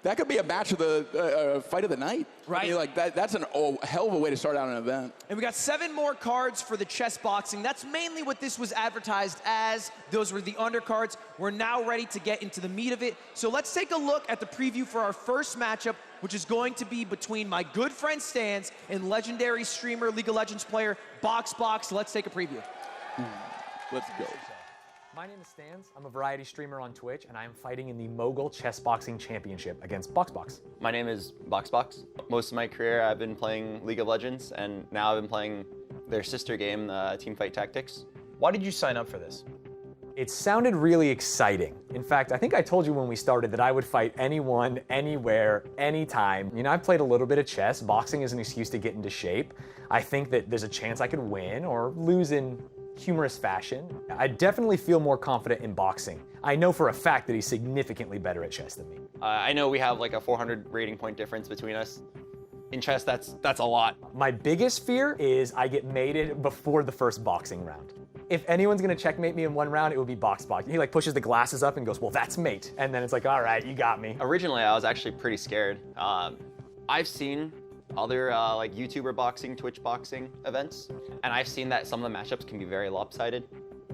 Speaker 19: That could be a match of the fight of the night.
Speaker 3: Right.
Speaker 19: I mean, like that's a hell of a way to start out an event.
Speaker 3: And we got 7 more cards for the chess boxing. That's mainly what this was advertised as. Those were the undercards. We're now ready to get into the meat of it. So let's take a look at the preview for our first matchup, which is going to be between my good friend Stanz and legendary streamer, League of Legends player, BoxBox. Let's take a preview.
Speaker 19: Let's go.
Speaker 8: My name is Stanz. I'm a variety streamer on Twitch, and I am fighting in the Mogul Chessboxing Championship against BoxBox.
Speaker 21: My name is BoxBox. Most of my career, I've been playing League of Legends, and now I've been playing their sister game, Teamfight Tactics.
Speaker 8: Why did you sign up for this? It sounded really exciting. In fact, I think I told you when we started that I would fight anyone, anywhere, anytime. You know, I've played a little bit of chess. Boxing is an excuse to get into shape. I think that there's a chance I could win or lose in humorous fashion. I definitely feel more confident in boxing. I know for a fact that he's significantly better at chess than me.
Speaker 21: I know we have like a 400 rating point difference between us. In chess, that's a lot.
Speaker 8: My biggest fear is I get mated before the first boxing round. If anyone's gonna checkmate me in one round, it would be BoxBox. He like pushes the glasses up and goes, well, that's mate. And then it's like, all right, you got me.
Speaker 21: Originally, I was actually pretty scared. I've seen other like YouTuber boxing, Twitch boxing events, and I've seen that some of the matchups can be very lopsided.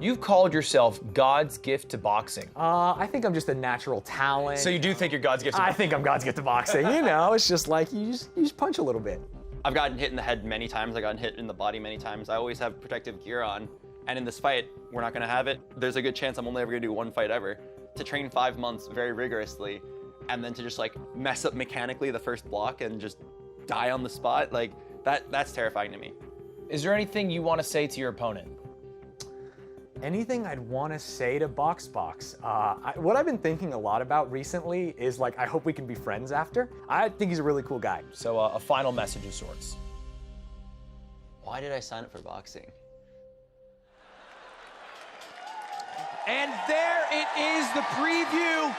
Speaker 8: You've called yourself God's gift to boxing. I think I'm just a natural talent.
Speaker 22: So you do think you're God's gift to boxing?
Speaker 8: I think I'm God's gift to boxing. You know, it's just like you just punch a little bit.
Speaker 21: I've gotten hit in the head many times. I've gotten hit in the body many times. I always have protective gear on. And in this fight, we're not gonna have it. There's a good chance I'm only ever gonna do one fight ever. To train 5 months very rigorously, and then to just like mess up mechanically the first block and just die on the spot, like that's terrifying to me.
Speaker 8: Is there anything you want to say to your opponent? Anything I'd want to say to BoxBox? What I've been thinking a lot about recently is like, I hope we can be friends after. I think he's a really cool guy. So a final message of sorts.
Speaker 21: Why did I sign up for boxing?
Speaker 3: And there it is, the preview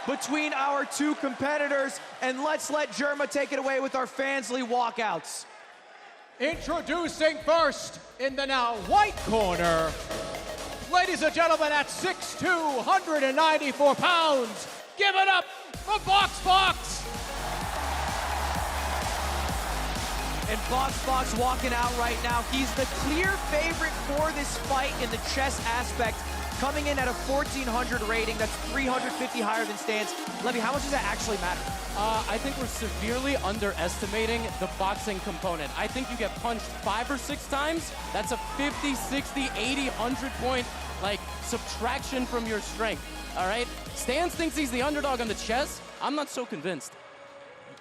Speaker 3: between our two competitors. And let's let Germa take it away with our Fansly walkouts.
Speaker 2: Introducing first in the now white corner, ladies and gentlemen, at 6'2", 194 pounds, give it up for BoxBox.
Speaker 3: And BoxBox walking out right now. He's the clear favorite for this fight in the chess aspect. Coming in at a 1,400 rating, that's 350 higher than Stanz. Levy, how much does that actually matter?
Speaker 20: I think we're severely underestimating the boxing component. I think you get punched 5 or 6 times, that's a 50, 60, 80, 100 point, like, subtraction from your strength, all right? Stanz thinks he's the underdog on the chess. I'm not so convinced.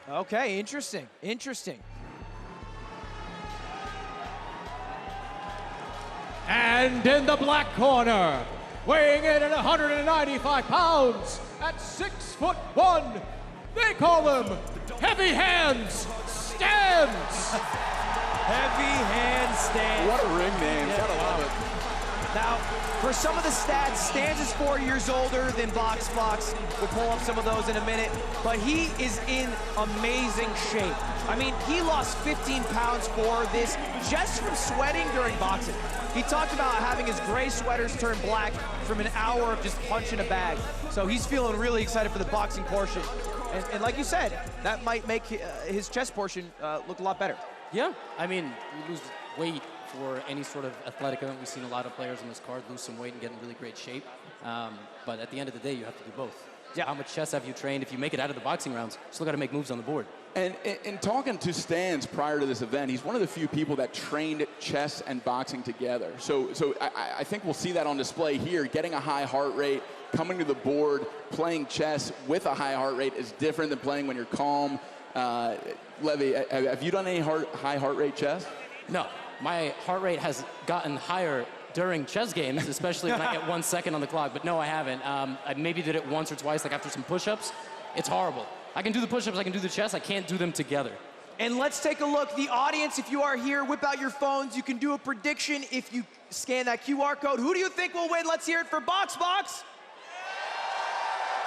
Speaker 3: Okay, interesting, interesting.
Speaker 2: And in the black corner, weighing in at 195 pounds, at 6'1", they call him Heavy Hands Stanz.
Speaker 3: Heavy Hands Stanz.
Speaker 19: What a ring name, gotta love it.
Speaker 3: Now, for some of the stats, Stanz is 4 years older than BoxBox. We'll pull up some of those in a minute, but he is in amazing shape. I mean, he lost 15 pounds for this just from sweating during boxing. He talked about having his gray sweaters turn black from an hour of just punching a bag. So he's feeling really excited for the boxing portion. And like you said, that might make his chess portion look a lot better.
Speaker 20: Yeah, I mean, you lose weight for any sort of athletic event. We've seen a lot of players on this card lose some weight and get in really great shape. But at the end of the day, you have to do both. Yeah. How much chess have you trained? If you make it out of the boxing rounds, you still got to make moves on the board.
Speaker 19: And in talking to Stanz prior to this event, he's one of the few people that trained chess and boxing together. So I think we'll see that on display here. Getting a high heart rate, coming to the board, playing chess with a high heart rate is different than playing when you're calm. Levy, have you done any high heart rate chess?
Speaker 20: No, my heart rate has gotten higher during chess games, especially when I get 1 second on the clock. But no, I haven't. I maybe did it once or twice, like after some push-ups. It's horrible. I can do the push-ups, I can do the chess, I can't do them together.
Speaker 3: And let's take a look. The audience, if you are here, whip out your phones. You can do a prediction if you scan that QR code. Who do you think will win? Let's hear it for BoxBox.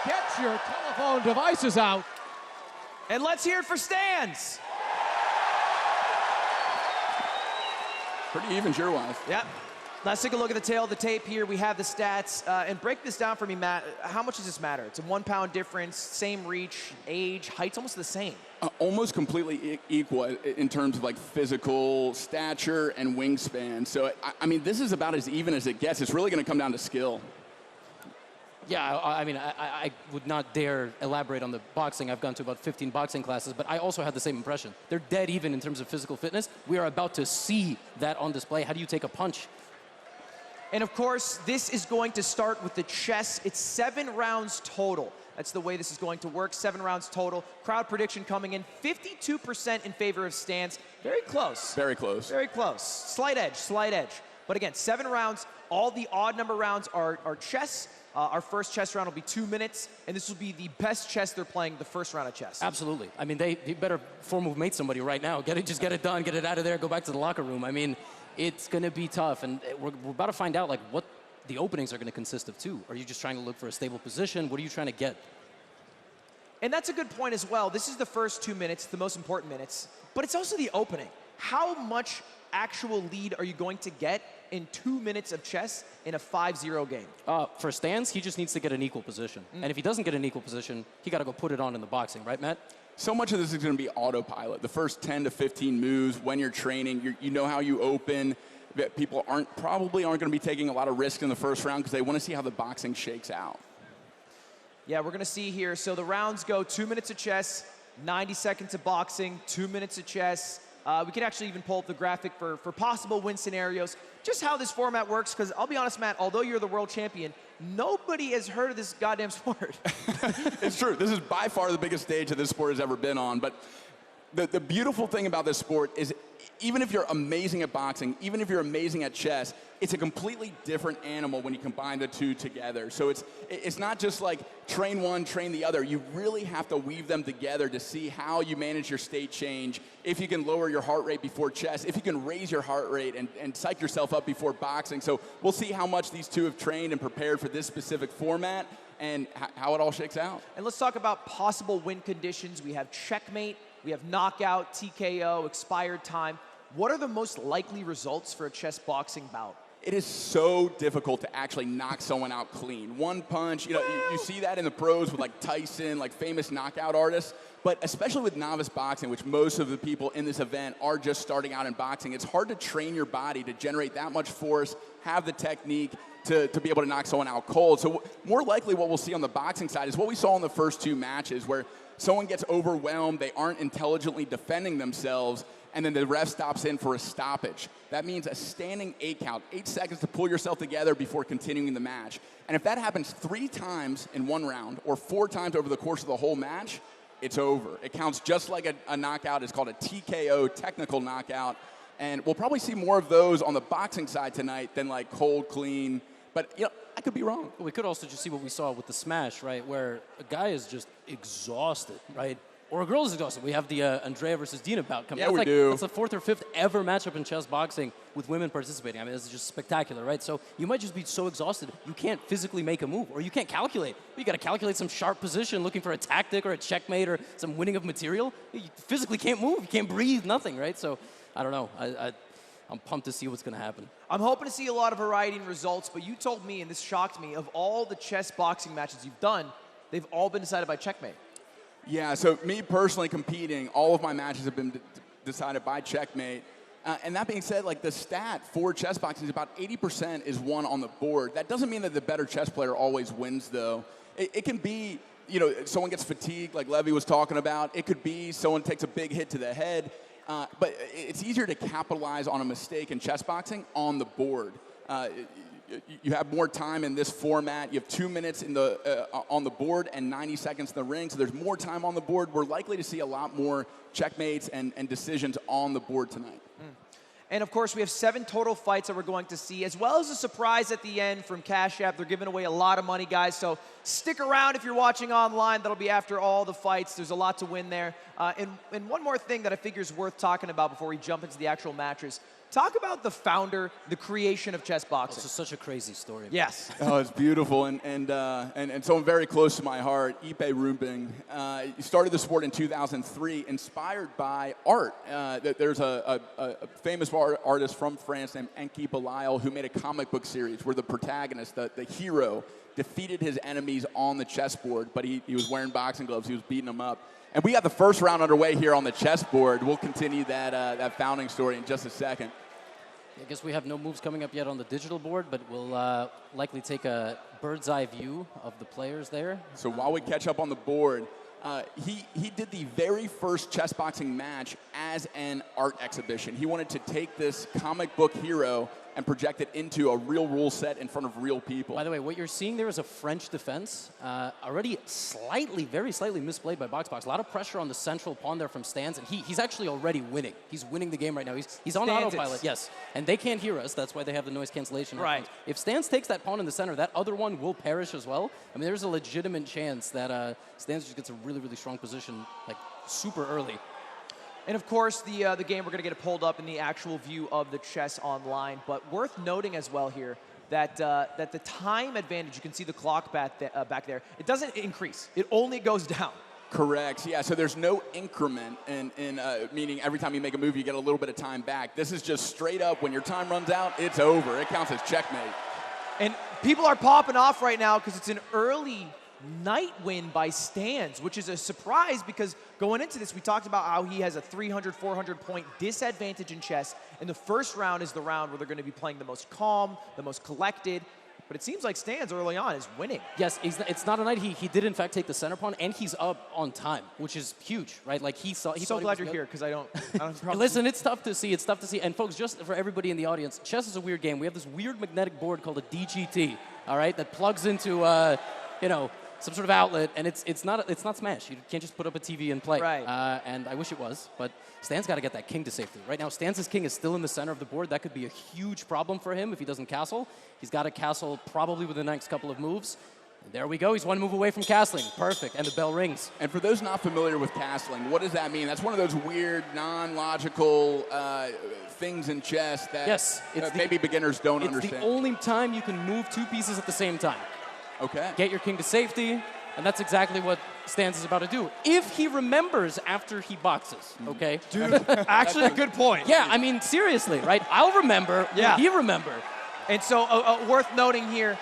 Speaker 2: Get your telephone devices out.
Speaker 3: And let's hear it for Stanz.
Speaker 19: Pretty even, sure-wise.
Speaker 3: Yep. Let's take a look at the tail of the tape here. We have the stats. And break this down for me, Matt. How much does this matter? It's a 1 pound difference, same reach, age, height's almost the same.
Speaker 19: Almost completely equal in terms of like physical stature and wingspan. So, I mean, this is about as even as it gets. It's really going to come down to skill.
Speaker 20: Yeah, I mean, I would not dare elaborate on the boxing. I've gone to about 15 boxing classes, but I also had the same impression. They're dead even in terms of physical fitness. We are about to see that on display. How do you take a punch?
Speaker 3: And of course, this is going to start with the chess. It's 7 rounds total. That's the way this is going to work, 7 rounds total. Crowd prediction coming in 52% in favor of Stanz. Very close.
Speaker 19: Very close.
Speaker 3: Very close. Slight edge, slight edge. But again, 7 rounds. All the odd number rounds are chess. Our first chess round will be 2 minutes, and this will be the best chess they're playing the first round of chess.
Speaker 20: Absolutely. I mean, they better 4-move mate somebody right now. Just get it done, get it out of there, go back to the locker room. I mean, it's going to be tough, and we're about to find out like what the openings are going to consist of too. Are you just trying to look for a stable position? What are you trying to get?
Speaker 3: And that's a good point as well. This is the first 2 minutes, the most important minutes, but it's also the opening. How much actual lead are you going to get in 2 minutes of chess in a 5-0 game?
Speaker 20: For Stanz, he just needs to get an equal position. And if he doesn't get an equal position, he got to go put it on in the boxing, right, Matt?
Speaker 19: So much of this is going to be autopilot. The first 10 to 15 moves, when you're training, you know how you open. People probably aren't going to be taking a lot of risk in the first round because they want to see how the boxing shakes out.
Speaker 3: Yeah, we're going to see here. So the rounds go 2 minutes of chess, 90 seconds of boxing, 2 minutes of chess. We can actually even pull up the graphic for possible win scenarios. Just how this format works, because I'll be honest, Matt, although you're the world champion, nobody has heard of this goddamn sport.
Speaker 19: It's true. This is by far the biggest stage that this sport has ever been on. But the beautiful thing about this sport is even if you're amazing at boxing, even if you're amazing at chess, it's a completely different animal when you combine the two together. So it's not just like train one, train the other. You really have to weave them together to see how you manage your state change, if you can lower your heart rate before chess, if you can raise your heart rate and psych yourself up before boxing. So we'll see how much these two have trained and prepared for this specific format and how it all shakes out.
Speaker 3: And let's talk about possible win conditions. We have checkmate, we have knockout, TKO, expired time. What are the most likely results for a chess boxing bout?
Speaker 19: It is so difficult to actually knock someone out clean. One punch, you see that in the pros with like Tyson, like famous knockout artists, but especially with novice boxing, which most of the people in this event are just starting out in boxing, it's hard to train your body to generate that much force, have the technique to be able to knock someone out cold. So more likely what we'll see on the boxing side is what we saw in the first 2 matches where someone gets overwhelmed, they aren't intelligently defending themselves, and then the ref stops in for a stoppage. That means a standing 8 count, 8 seconds to pull yourself together before continuing the match. And if that happens 3 times in 1 round or 4 times over the course of the whole match, it's over. It counts just like a knockout. It's called a TKO, technical knockout. And we'll probably see more of those on the boxing side tonight than like cold, clean. But I could be wrong.
Speaker 20: We could also just see what we saw with the smash, right, where a guy is just exhausted, right? Or a girl is exhausted. We have the Andrea versus Dina bout coming.
Speaker 19: Yeah, we do.
Speaker 20: It's the 4th or 5th ever matchup in chess boxing with women participating. I mean, it's just spectacular, right? So you might just be so exhausted, you can't physically make a move, or you can't calculate. You got to calculate some sharp position, looking for a tactic or a checkmate or some winning of material. You physically can't move. You can't breathe, nothing, right? So I don't know. I'm pumped to see what's going to happen.
Speaker 3: I'm hoping to see a lot of variety in results, but you told me, and this shocked me, of all the chess boxing matches you've done, they've all been decided by checkmate.
Speaker 19: Yeah, so me personally competing, all of my matches have been decided by checkmate. And that being said, like the stat for chess boxing is about 80% is won on the board. That doesn't mean that the better chess player always wins, though. It can be, someone gets fatigued, like Levy was talking about. It could be someone takes a big hit to the head. But it's easier to capitalize on a mistake in chess boxing on the board. You have more time in this format. You have 2 minutes on the board and 90 seconds in the ring, so there's more time on the board. We're likely to see a lot more checkmates and decisions on the board tonight.
Speaker 3: And of course, we have 7 total fights that we're going to see, as well as a surprise at the end from Cash App. They're giving away a lot of money, guys, so stick around if you're watching online. That'll be after all the fights. There's a lot to win there. And one more thing that I figure is worth talking about before we jump into the actual matches. Talk about the founder, the creation of chess boxing.
Speaker 20: It's such a crazy story.
Speaker 3: Yes.
Speaker 19: Oh, it's beautiful, and someone very close to my heart, Ipe Rumping. He started the sport in 2003, inspired by art. There's a famous artist from France named Enki Belial who made a comic book series where the protagonist, the hero, defeated his enemies on the chessboard, but he was wearing boxing gloves. He was beating them up. And we got the first round underway here on the chessboard. We'll continue that founding story in just a second.
Speaker 20: I guess we have no moves coming up yet on the digital board, but we'll likely take a bird's eye view of the players there.
Speaker 19: So while we catch up on the board, he did the very first chess boxing match as an art exhibition. He wanted to take this comic book hero and project it into a real rule set in front of real people.
Speaker 20: By the way, what you're seeing there is a French defense, already very slightly misplayed by BoxBox. A lot of pressure on the central pawn there from Stanz, and he's actually already winning. He's winning the game right now. He's on autopilot, yes. And they can't hear us. That's why they have the noise cancellation.
Speaker 3: Right.
Speaker 20: If Stanz takes that pawn in the center, that other one will perish as well. I mean, there's a legitimate chance that Stanz just gets a really, really strong position, like super early.
Speaker 3: And of course, the game, we're going to get it pulled up in the actual view of the chess online. But worth noting as well here that that the time advantage, you can see the clock back there, it doesn't increase. It only goes down.
Speaker 19: Correct. Yeah, so there's no increment in meaning every time you make a move, you get a little bit of time back. This is just straight up, when your time runs out, it's over. It counts as checkmate.
Speaker 3: And people are popping off right now because it's an early night win by Stanz, which is a surprise because going into this, we talked about how he has a 300, 400 point disadvantage in chess. And the first round is the round where they're going to be playing the most calm, the most collected. But it seems like Stanz early on is winning.
Speaker 20: Yes, it's not a night. He did in fact take the center pawn, and he's up on time, which is huge, right? Like he saw.
Speaker 3: So glad you're here because I don't
Speaker 20: Listen, it's tough to see. It's tough to see. And folks, just for everybody in the audience, chess is a weird game. We have this weird magnetic board called a DGT, all right, that plugs into some sort of outlet, and it's not Smash. You can't just put up a TV and play.
Speaker 3: Right.
Speaker 20: And I wish it was, but Stan's got to get that king to safety. Right now, Stan's king is still in the center of the board. That could be a huge problem for him if he doesn't castle. He's got to castle probably with the next couple of moves. And there we go. He's one move away from castling. Perfect. And the bell rings.
Speaker 19: And for those not familiar with castling, what does that mean? That's one of those weird, non-logical things in chess that maybe beginners don't understand.
Speaker 20: It's the only time you can move two pieces at the same time.
Speaker 19: Okay.
Speaker 20: Get your king to safety, and that's exactly what Stanz is about to do. If he remembers after he boxes, okay?
Speaker 3: Dude, actually a good point.
Speaker 20: Yeah, I mean, seriously, right? I'll remember when he remember.
Speaker 3: And so worth noting here,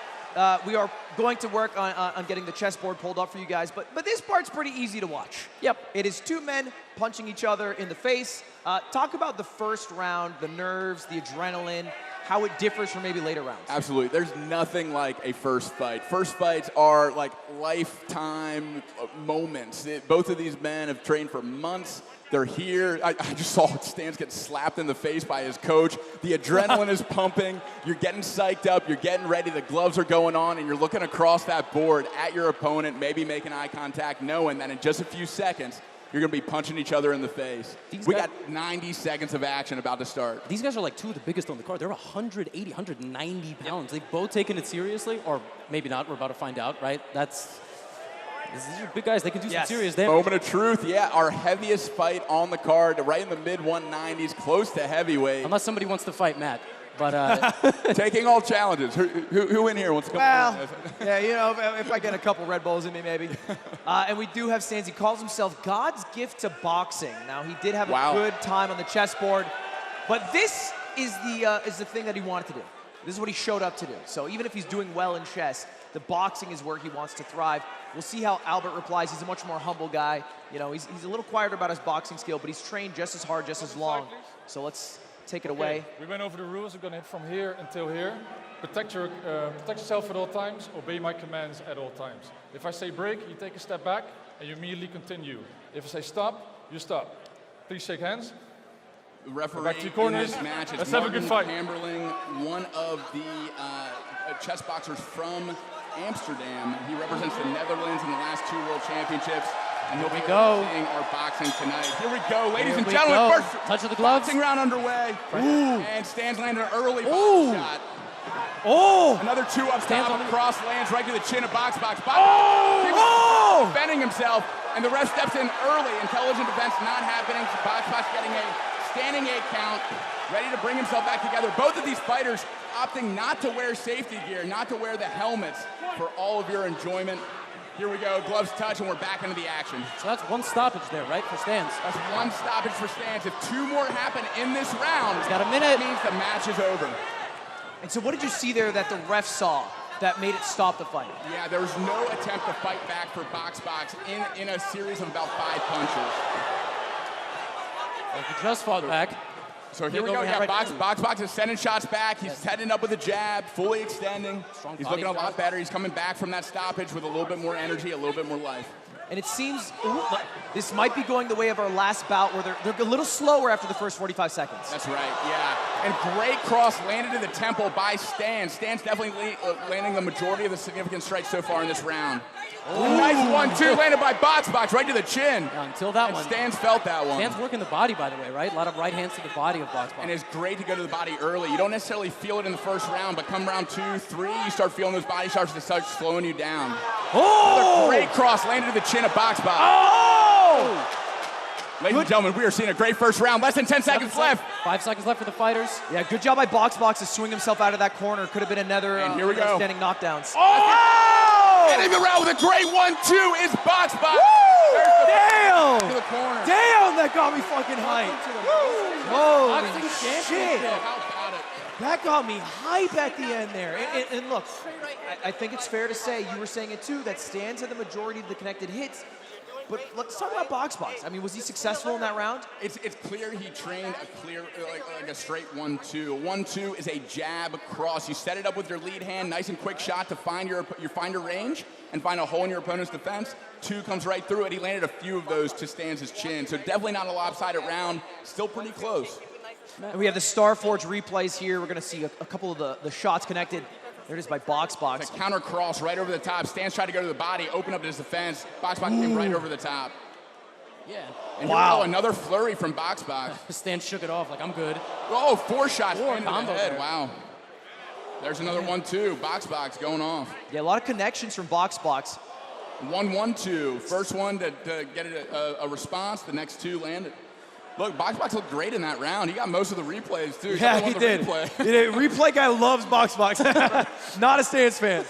Speaker 3: we are going to work on getting the chessboard pulled up for you guys, but this part's pretty easy to watch.
Speaker 20: Yep.
Speaker 3: It is two men punching each other in the face. Talk about the first round, the nerves, the adrenaline, how it differs from maybe later rounds.
Speaker 19: Absolutely. There's nothing like a first fight. First fights are like lifetime moments. Both of these men have trained for months. They're here. I just saw Stanz get slapped in the face by his coach. The adrenaline is pumping. You're getting psyched up. You're getting ready. The gloves are going on, and you're looking across that board at your opponent, maybe making eye contact, knowing that in just a few seconds, you're going to be punching each other in the face. We got 90 seconds of action about to start.
Speaker 20: These guys are like two of the biggest on the card. They're 180, 190 pounds. They've both taken it seriously, or maybe not. We're about to find out, right? These are big guys. They can do some serious damage.
Speaker 19: Moment of truth, yeah. Our heaviest fight on the card, right in the mid-190s, close to heavyweight.
Speaker 20: Unless somebody wants to fight Matt. But
Speaker 19: taking all challenges. Who in here wants to come?
Speaker 3: Well, yeah, if I get a couple Red Bulls in me, maybe. And we do have Stanz. He calls himself God's gift to boxing. Now, he did have a good time on the chessboard, but this is the thing that he wanted to do. This is what he showed up to do. So even if he's doing well in chess, the boxing is where he wants to thrive. We'll see how Albert replies. He's a much more humble guy. You know, he's a little quieter about his boxing skill, but he's trained just as hard, just as long. So let's take it away.
Speaker 11: We went over the rules. We're going to hit from here until here. Protect yourself at all times. Obey my commands at all times. If I say break, you take a step back, and you immediately continue. If I say stop, you stop. Please shake hands.
Speaker 19: The referee
Speaker 11: back to your corners.
Speaker 19: In this match is
Speaker 11: Let's have a good fight.
Speaker 19: Hamberling, one of the chess boxers from Amsterdam. He represents the Netherlands in the last 2 World Championships. And he'll be seeing our boxing tonight. Here we go, ladies and gentlemen. First
Speaker 20: touch of the gloves.
Speaker 19: Boxing round underway. And Stanz landed an early shot. Another 2 up top. Cross lands right to the chin of BoxBox. Defending himself. And the ref steps in early. Intelligent defense not happening. BoxBox getting a standing 8 count, ready to bring himself back together. Both of these fighters opting not to wear safety gear, not to wear the helmets for all of your enjoyment. Here we go, gloves touch, and we're back into the action.
Speaker 20: So that's 1 stoppage there, right, for Stanz?
Speaker 19: That's 1 stoppage for Stanz. If 2 more happen in this round,
Speaker 20: he's got a minute.
Speaker 19: That means the match is over.
Speaker 3: And so what did you see there that the ref saw that made it stop the fight?
Speaker 19: Yeah, there was no attempt to fight back for BoxBox in a series of about 5 punches.
Speaker 20: Well, he just fought back.
Speaker 19: So here we go. Yeah, BoxBox is sending shots back. He's setting up with a jab, fully extending. He's looking a lot better. He's coming back from that stoppage with a little bit more energy, a little bit more life.
Speaker 3: And it seems this might be going the way of our last bout where they're a little slower after the first 45 seconds.
Speaker 19: That's right, yeah. And great cross landed to the temple by Stanz. Stanz definitely landing the majority of the significant strikes so far in this round. Nice 1-2 landed by BoxBox right to the chin.
Speaker 20: Yeah, until that one.
Speaker 19: Stanz felt that one.
Speaker 20: Stanz working the body, by the way, right? A lot of right hands to the body of BoxBox.
Speaker 19: And it's great to go to the body early. You don't necessarily feel it in the first round, but come round 2, 3, you start feeling those body shots to start slowing you down.
Speaker 20: Oh!
Speaker 19: Another great cross landed to the chin of BoxBox.
Speaker 20: Oh!
Speaker 19: Ladies and gentlemen, we are seeing a great first round. Less than 10 seconds left.
Speaker 20: 5 seconds left for the fighters.
Speaker 3: Yeah, good job by BoxBox to swing himself out of that corner. Could have been another
Speaker 19: and here we go.
Speaker 3: standing knockdowns.
Speaker 19: Oh! Ending the round with a great 1-2 is BoxBox.
Speaker 3: Damn!
Speaker 19: To the corner.
Speaker 3: Damn, that got me fucking hyped. Holy shit.
Speaker 19: How about it?
Speaker 3: That got me hype at the end there. And look, I think it's fair to say, you were saying it too, that Stanz had the majority of the connected hits. But let's talk about BoxBox. I mean, was he successful in that round?
Speaker 19: It's clear he trained a clear, like a straight 1-2. A 1-2 is a jab cross. You set it up with your lead hand, nice and quick shot to find your range and find a hole in your opponent's defense. 2 comes right through it. He landed a few of those to Stanz's chin. So definitely not a lopsided round. Still pretty close.
Speaker 3: And we have the Starforge replays here. We're going to see a couple of the shots connected. There it is by BoxBox.
Speaker 19: It's a counter cross right over the top. Stanz tried to go to the body, open up his defense. BoxBox came right over the top.
Speaker 20: Yeah.
Speaker 19: And wow. Another flurry from BoxBox.
Speaker 20: Stanz shook it off like, I'm good.
Speaker 19: Oh, 4 shots into the
Speaker 20: combo
Speaker 19: head.
Speaker 20: there.
Speaker 19: Wow. There's another 1-2. BoxBox going off.
Speaker 3: Yeah, a lot of connections from BoxBox.
Speaker 19: 1-1-2. First one to get a response. The next 2 landed. Look, BoxBox looked great in that round. He got most of the replays, too.
Speaker 3: Yeah, he did. Replay guy loves BoxBox. Not a Stanz fan.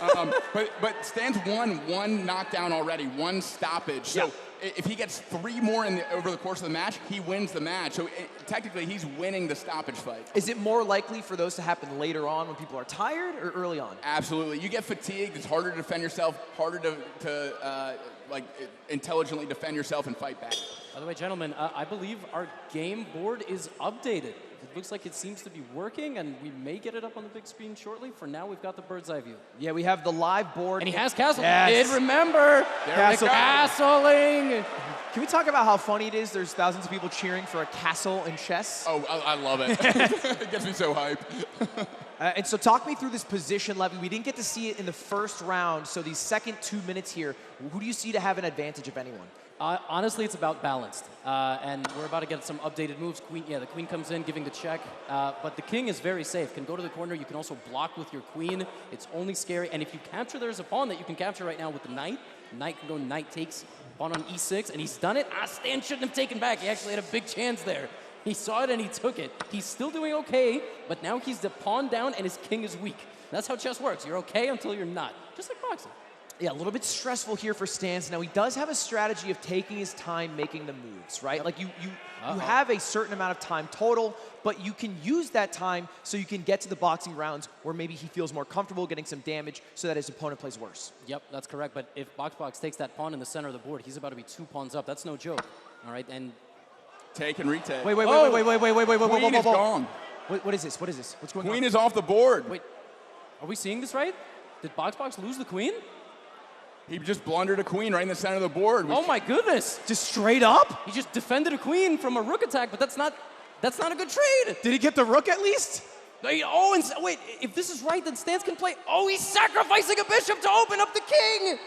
Speaker 19: But Stanz won 1 knockdown already, 1 stoppage. So if he gets 3 more over the course of the match, he wins the match. So technically, he's winning the stoppage fight.
Speaker 3: Is it more likely for those to happen later on when people are tired or early on?
Speaker 19: Absolutely. You get fatigued. It's harder to defend yourself, harder to intelligently defend yourself and fight back.
Speaker 20: By the way, gentlemen, I believe our game board is updated. It looks like it seems to be working, and we may get it up on the big screen shortly. For now, we've got the bird's eye view.
Speaker 3: Yeah, we have the live board.
Speaker 20: And he has castle.
Speaker 3: Yes.
Speaker 20: Did remember. Castling.
Speaker 3: Can we talk about how funny it is? There's thousands of people cheering for a castle in chess.
Speaker 19: Oh, I love it. It gets me so hyped.
Speaker 3: And so talk me through this position, Levy. We didn't get to see it in the first round, so these second 2 minutes here, who do you see to have an advantage, if anyone?
Speaker 20: Honestly, it's about balanced. And we're about to get some updated moves. The queen comes in, giving the check. But the king is very safe. Can go to the corner. You can also block with your queen. It's only scary. And if you capture, there's a pawn that you can capture right now with the knight. Knight can go, knight takes, pawn on e6, and he's done it. Stanz shouldn't have taken back. He actually had a big chance there. He saw it and he took it. He's still doing okay, but now he's the pawn down and his king is weak. That's how chess works. You're okay until you're not. Just like boxing.
Speaker 3: Yeah, a little bit stressful here for Stanz. Now, he does have a strategy of taking his time making the moves, right? Yep. Like, you have a certain amount of time total, but you can use that time so you can get to the boxing rounds where maybe he feels more comfortable getting some damage so that his opponent plays worse.
Speaker 20: Yep, that's correct. But if BoxBox takes that pawn in the center of the board, he's about to be 2 pawns up. That's no joke, all right? And
Speaker 19: take and retake.
Speaker 3: Wait.
Speaker 19: Queen is gone.
Speaker 3: What is this? What's going on?
Speaker 19: Queen is off the board.
Speaker 20: Wait, are we seeing this right? Did BoxBox lose the queen?
Speaker 19: He just blundered a queen right in the center of the board.
Speaker 20: Oh my goodness!
Speaker 3: Just straight up?
Speaker 20: He just defended a queen from a rook attack, but that's not a good trade.
Speaker 3: Did he get the rook at least?
Speaker 20: Oh, and wait, if this is right, then Stanz can play. Oh, he's sacrificing a bishop to open up the king.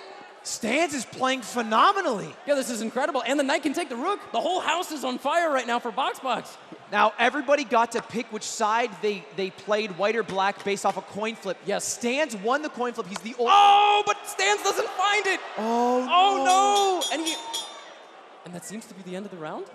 Speaker 3: Stanz is playing phenomenally.
Speaker 20: Yeah, this is incredible. And the knight can take the rook. The whole house is on fire right now for BoxBox.
Speaker 3: Now, everybody got to pick which side they played, white or black, based off a coin flip.
Speaker 20: Yes.
Speaker 3: Stanz won the coin flip. He's the only...
Speaker 20: Oh, but Stanz doesn't find it.
Speaker 3: Oh,
Speaker 20: no. And that seems to be the end of the round?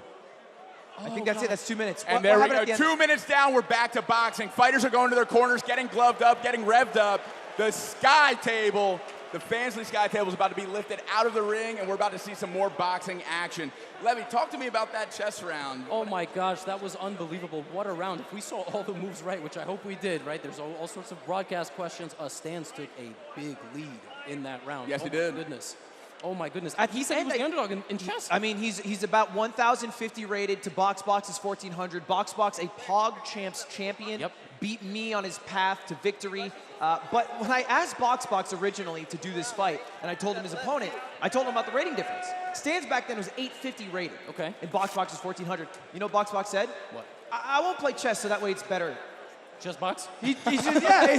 Speaker 3: I think that's it. That's 2 minutes.
Speaker 19: And there we go. 2 minutes down, we're back to boxing. Fighters are going to their corners, getting gloved up, getting revved up. The sky table, the Fansley sky table is about to be lifted out of the ring, and we're about to see some more boxing action. Levy, talk to me about that chess round.
Speaker 20: Oh my gosh, that was unbelievable. What a round. If we saw all the moves right, which I hope we did, right? There's all sorts of broadcast questions. Stanz took a big lead in that round.
Speaker 19: Yes, he did.
Speaker 20: Oh my goodness. Oh my goodness. He said he was the underdog in chess.
Speaker 3: I mean, he's about 1,050 rated to BoxBox is 1,400. BoxBox, a Pog Champs champion, beat me on his path to victory. But when I asked BoxBox originally to do this fight, and I told him his opponent, I told him about the rating difference. Stanz back then was 850 rated.
Speaker 20: Okay.
Speaker 3: And BoxBox is 1,400. You know what BoxBox said?
Speaker 20: What?
Speaker 3: I won't play chess, so that way it's better.
Speaker 20: Chessbox?
Speaker 3: He's just, yeah.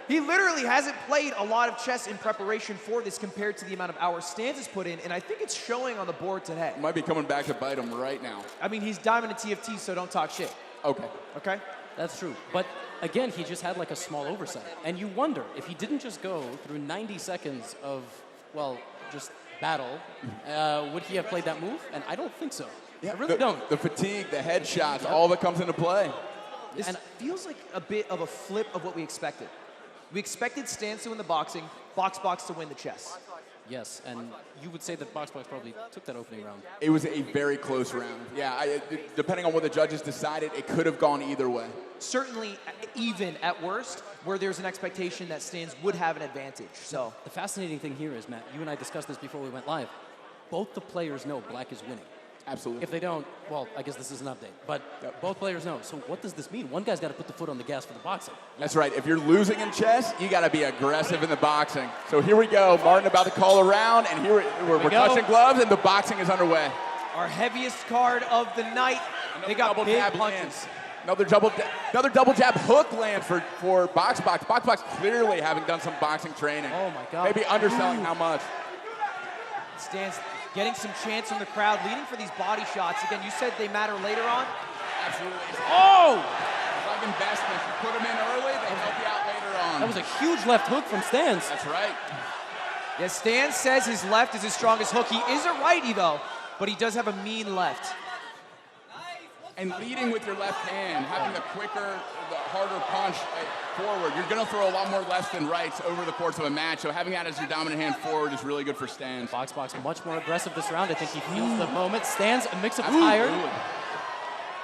Speaker 3: He literally hasn't played a lot of chess in preparation for this compared to the amount of hours Stanz has put in, and I think it's showing on the board today.
Speaker 19: Might be coming back to bite him right now.
Speaker 3: I mean, he's diamond in TFT, so don't talk shit.
Speaker 19: Okay.
Speaker 3: Okay?
Speaker 20: That's true. But again, he just had like a small oversight. And you wonder, if he didn't just go through 90 seconds of, well, just battle, would he have played that move? And I don't think so.
Speaker 19: Yeah,
Speaker 20: I really don't.
Speaker 19: The fatigue, the headshots, all that comes into play.
Speaker 3: This feels like a bit of a flip of what we expected. We expected Stanz to win the boxing, BoxBox to win the chess.
Speaker 20: Yes, and you would say that BoxBox probably took that opening round.
Speaker 19: It was a very close round. Yeah, depending on what the judges decided, it could have gone either way.
Speaker 3: Certainly even at worst, where there's an expectation that Stanz would have an advantage. So
Speaker 20: the fascinating thing here is, Matt, you and I discussed this before we went live. Both the players know black is winning.
Speaker 19: Absolutely.
Speaker 20: If they don't, well, I guess this is an update. But both players know. So what does this mean? One guy's got to put the foot on the gas for the boxing.
Speaker 19: That's right. If you're losing in chess, you got to be aggressive in the boxing. So here we go. Martin about to call a round, and here we're touching gloves, and the boxing is underway.
Speaker 3: Our heaviest card of the night. They got
Speaker 19: double
Speaker 3: big
Speaker 19: jab
Speaker 3: punches.
Speaker 19: lands. Another double jab hook lands for BoxBox. BoxBox clearly having done some boxing training.
Speaker 3: Oh my God.
Speaker 19: Maybe underselling how much.
Speaker 3: Stanz getting some chance from the crowd, leading for these body shots. Again, you said they matter later on.
Speaker 19: Absolutely.
Speaker 3: Oh!
Speaker 19: It's like investments. You put them in early, they help you out later on.
Speaker 20: That was a huge left hook from Stanz.
Speaker 19: That's right.
Speaker 3: Yeah, Stanz says his left is his strongest hook. He is a righty, though, but he does have a mean left.
Speaker 19: And leading with your left hand, having the quicker, the harder punch forward, you're going to throw a lot more lefts than rights over the course of a match. So having that as your dominant hand forward is really good for Stanz.
Speaker 20: BoxBox much more aggressive this round. I think he feels the moment. Stanz a mix of tired.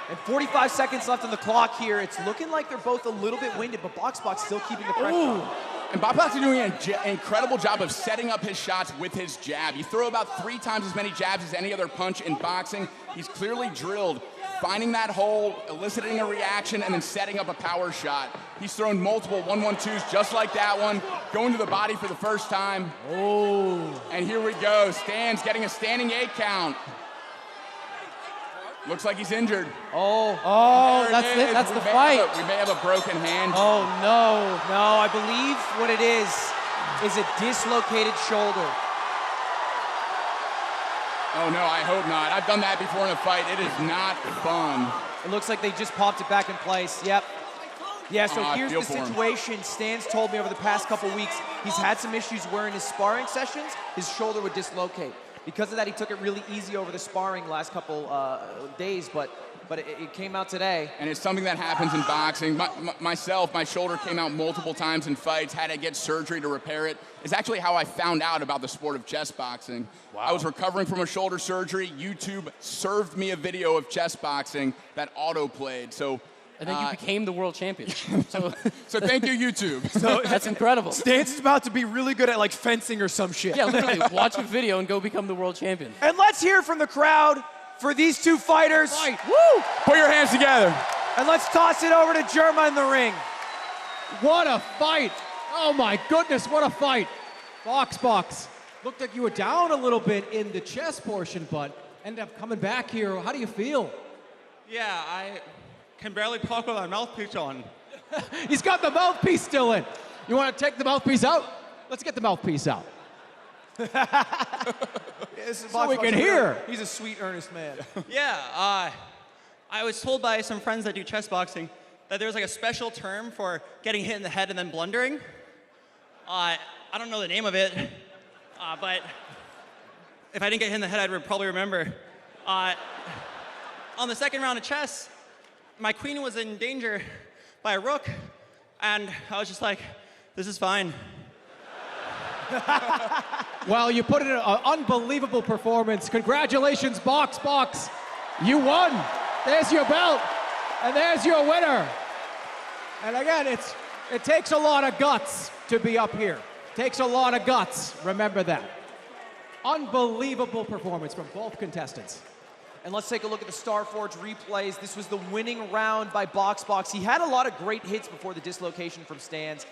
Speaker 3: And 45 seconds left on the clock here. It's looking like they're both a little bit winded, but BoxBox still keeping the pressure on.
Speaker 19: And BoxBox is doing an incredible job of setting up his shots with his jab. You throw about 3 times as many jabs as any other punch in boxing. He's clearly drilled, finding that hole, eliciting a reaction, and then setting up a power shot. He's thrown multiple 1-1-2s just like that one, going to the body for the first time.
Speaker 20: Oh.
Speaker 19: And here we go. Stanz getting a standing 8 count. Looks like he's injured.
Speaker 3: Oh,
Speaker 20: that's it. That's the fight.
Speaker 19: We may have a broken hand.
Speaker 3: Oh, no. No, I believe what it is a dislocated shoulder.
Speaker 19: Oh, no, I hope not. I've done that before in a fight. It is not fun.
Speaker 3: It looks like they just popped it back in place. Yep. Yeah, so
Speaker 19: I
Speaker 3: here's
Speaker 19: feel
Speaker 3: the
Speaker 19: for him.
Speaker 3: situation. Stanz told me over the past couple weeks he's had some issues where in his sparring sessions, his shoulder would dislocate. Because of that, he took it really easy over the sparring last couple days, but it came out today.
Speaker 19: And it's something that happens in boxing. Myself, my shoulder came out multiple times in fights, had to get surgery to repair it. It's actually how I found out about the sport of chess boxing. Wow. I was recovering from a shoulder surgery. YouTube served me a video of chess boxing that auto-played. So.
Speaker 20: And then you became the world champion.
Speaker 19: So thank you, YouTube.
Speaker 3: So
Speaker 20: that's incredible.
Speaker 3: Stanz is about to be really good at like fencing or some shit.
Speaker 20: Yeah, literally, watch a video and go become the world champion.
Speaker 3: And let's hear from the crowd for these two fighters.
Speaker 20: Fight.
Speaker 3: Woo!
Speaker 19: Put your hands together.
Speaker 3: And let's toss it over to Germa in the ring.
Speaker 2: What a fight. Oh my goodness, what a fight. BoxBox, looked like you were down a little bit in the chess portion, but ended up coming back here. How do you feel?
Speaker 1: Yeah, I can barely talk with my mouthpiece on.
Speaker 2: He's got the mouthpiece still in. You want to take the mouthpiece out? Let's get the mouthpiece out. So we can hear.
Speaker 3: He's a sweet, earnest man.
Speaker 1: Yeah, I was told by some friends that do chess boxing that there's like a special term for getting hit in the head and then blundering. I don't know the name of it, but if I didn't get hit in the head, I would probably remember. on the second round of chess, my queen was in danger by a rook, and I was just like, this is fine.
Speaker 2: Well, you put in an unbelievable performance. Congratulations, BoxBox. You won. There's your belt, and there's your winner. And again, it takes a lot of guts to be up here. Takes a lot of guts. Remember that. Unbelievable performance from both contestants.
Speaker 3: And let's take a look at the Starforge replays. This was the winning round by BoxBox. He had a lot of great hits before the dislocation from Stanz.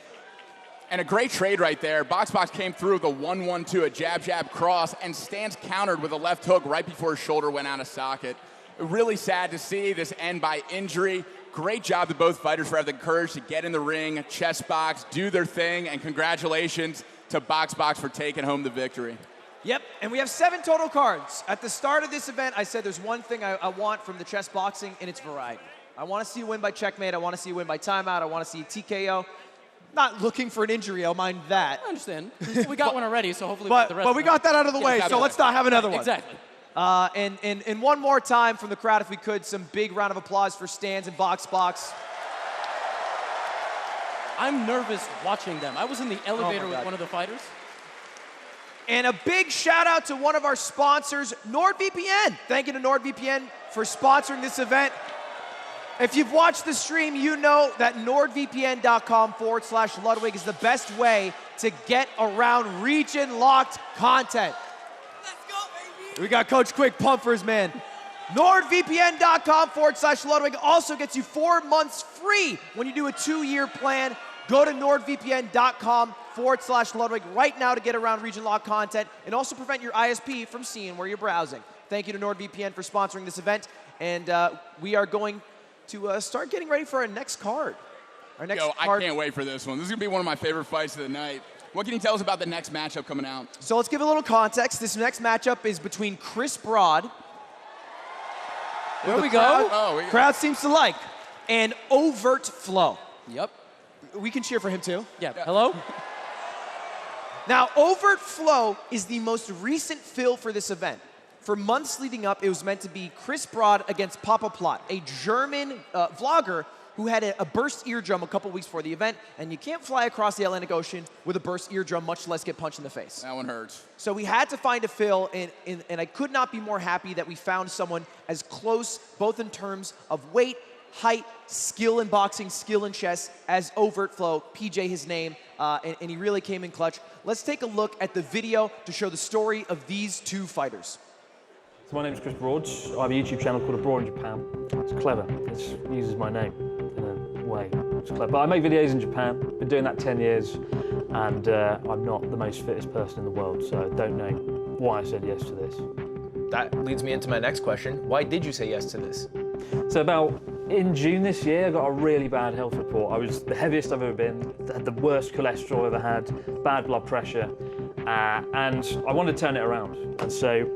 Speaker 19: And a great trade right there. BoxBox came through with a 1-1-2, a jab cross, and Stanz countered with a left hook right before his shoulder went out of socket. Really sad to see this end by injury. Great job to both fighters for having the courage to get in the ring, chess box, do their thing, and congratulations to BoxBox for taking home the victory.
Speaker 3: Yep, and we have 7 total cards. At the start of this event, I said there's one thing I want from the chess boxing, and it's variety. I want to see you win by checkmate. I want to see you win by timeout. I want to see TKO. Not looking for an injury, I'll mind that.
Speaker 20: I understand. We got one already, so hopefully we get the rest.
Speaker 3: But we got that out of the way, so let's not have another one.
Speaker 20: Exactly.
Speaker 3: And one more time from the crowd, if we could, some big round of applause for Stanz and BoxBox.
Speaker 20: I'm nervous watching them. I was in the elevator with one of the fighters.
Speaker 3: And a big shout out to one of our sponsors, NordVPN. Thank you to NordVPN for sponsoring this event. If you've watched the stream, you know that NordVPN.com/Ludwig is the best way to get around region-locked content. Let's go, baby! We got Coach Quick pumped for his man. NordVPN.com/Ludwig also gets you 4 months free when you do a 2-year plan. Go to NordVPN.com/Ludwig right now to get around region-locked content and also prevent your ISP from seeing where you're browsing. Thank you to NordVPN for sponsoring this event, and we are going to start getting ready for our next card. Our next card.
Speaker 19: I can't wait for this one. This is going to be one of my favorite fights of the night. What can you tell us about the next matchup coming out?
Speaker 3: So let's give a little context. This next matchup is between Chessbrah,
Speaker 20: There we go.
Speaker 3: Crowd seems to like, and Overtflow.
Speaker 20: Yep.
Speaker 3: We can cheer for him too.
Speaker 20: Yeah. Hello?
Speaker 3: Now, Overtflow is the most recent fill for this event. For months leading up, it was meant to be Chessbrah against Papa Plot, a German vlogger who had a burst eardrum a couple weeks before the event, and you can't fly across the Atlantic Ocean with a burst eardrum, much less get punched in the face.
Speaker 19: That one hurts.
Speaker 3: So we had to find a fill, and I could not be more happy that we found someone as close, both in terms of weight, height, skill in boxing, skill in chess, as Overtflow, PJ his name, and he really came in clutch. Let's take a look at the video to show the story of these two fighters.
Speaker 7: So my name is Chris Broad. I have a YouTube channel called ABroadInJapan. It's clever. It uses my name in a way. It's clever. But I make videos in Japan. Been doing that 10 years, and I'm not the most fittest person in the world, so I don't know why I said yes to this.
Speaker 6: That leads me into my next question. Why did you say yes to this?
Speaker 7: So in June this year, I got a really bad health report. I was the heaviest I've ever been, had the worst cholesterol I've ever had, bad blood pressure, and I wanted to turn it around. And so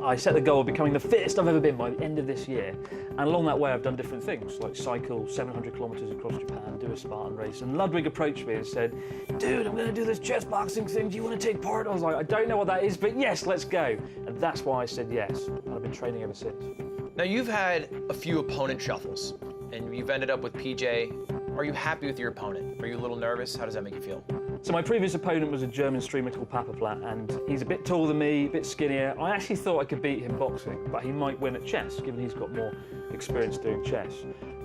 Speaker 7: I set the goal of becoming the fittest I've ever been by the end of this year. And along that way, I've done different things, like cycle 700 kilometers across Japan, do a Spartan race. And Ludwig approached me and said, dude, I'm going to do this chess boxing thing. Do you want to take part? I was like, I don't know what that is, but yes, let's go. And that's why I said yes. And I've been training ever since.
Speaker 6: Now, you've had a few opponent shuffles, and you've ended up with PJ. Are you happy with your opponent? Are you a little nervous? How does that make you feel?
Speaker 7: So my previous opponent was a German streamer called Papa Platt, and he's a bit taller than me, a bit skinnier. I actually thought I could beat him boxing, but he might win at chess, given he's got more experience doing chess.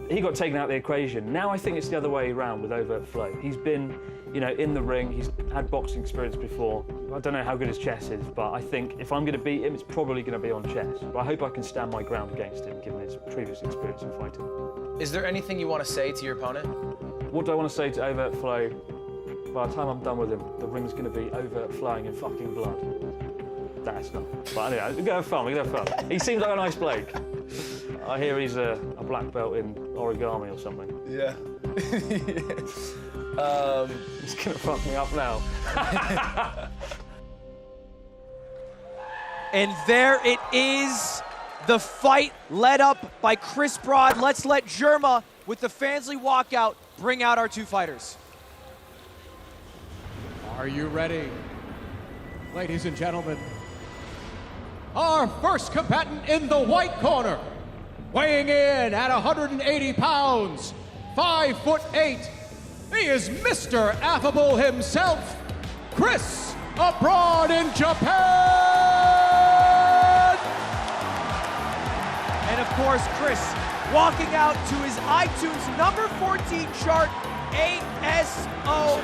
Speaker 7: He got taken out of the equation. Now I think it's the other way around with Overtflow. He's been, in the ring. He's had boxing experience before. I don't know how good his chess is, but I think if I'm going to beat him, it's probably going to be on chess. But I hope I can stand my ground against him, given his previous experience in fighting.
Speaker 6: Is there anything you want to say to your opponent?
Speaker 7: What do I want to say to Overtflow? By the time I'm done with him, the ring's going to be overflowing in fucking blood. That's not. But anyway, we're going to have fun. We're going to have fun. He seems like a nice bloke. I hear he's a black belt in origami or something.
Speaker 6: Yeah.
Speaker 7: He's going to fuck me up now.
Speaker 3: And there it is, the fight led up by Chessbrah. Let's let Germa, with the Fansly walkout, bring out our two fighters.
Speaker 2: Are you ready? Ladies and gentlemen, our first combatant in the white corner, Weighing in at 180 pounds, 5'8", he is Mr. Affable himself, Chris Abroad in Japan!
Speaker 3: And of course, Chris walking out to his iTunes number 14 chart, ASO,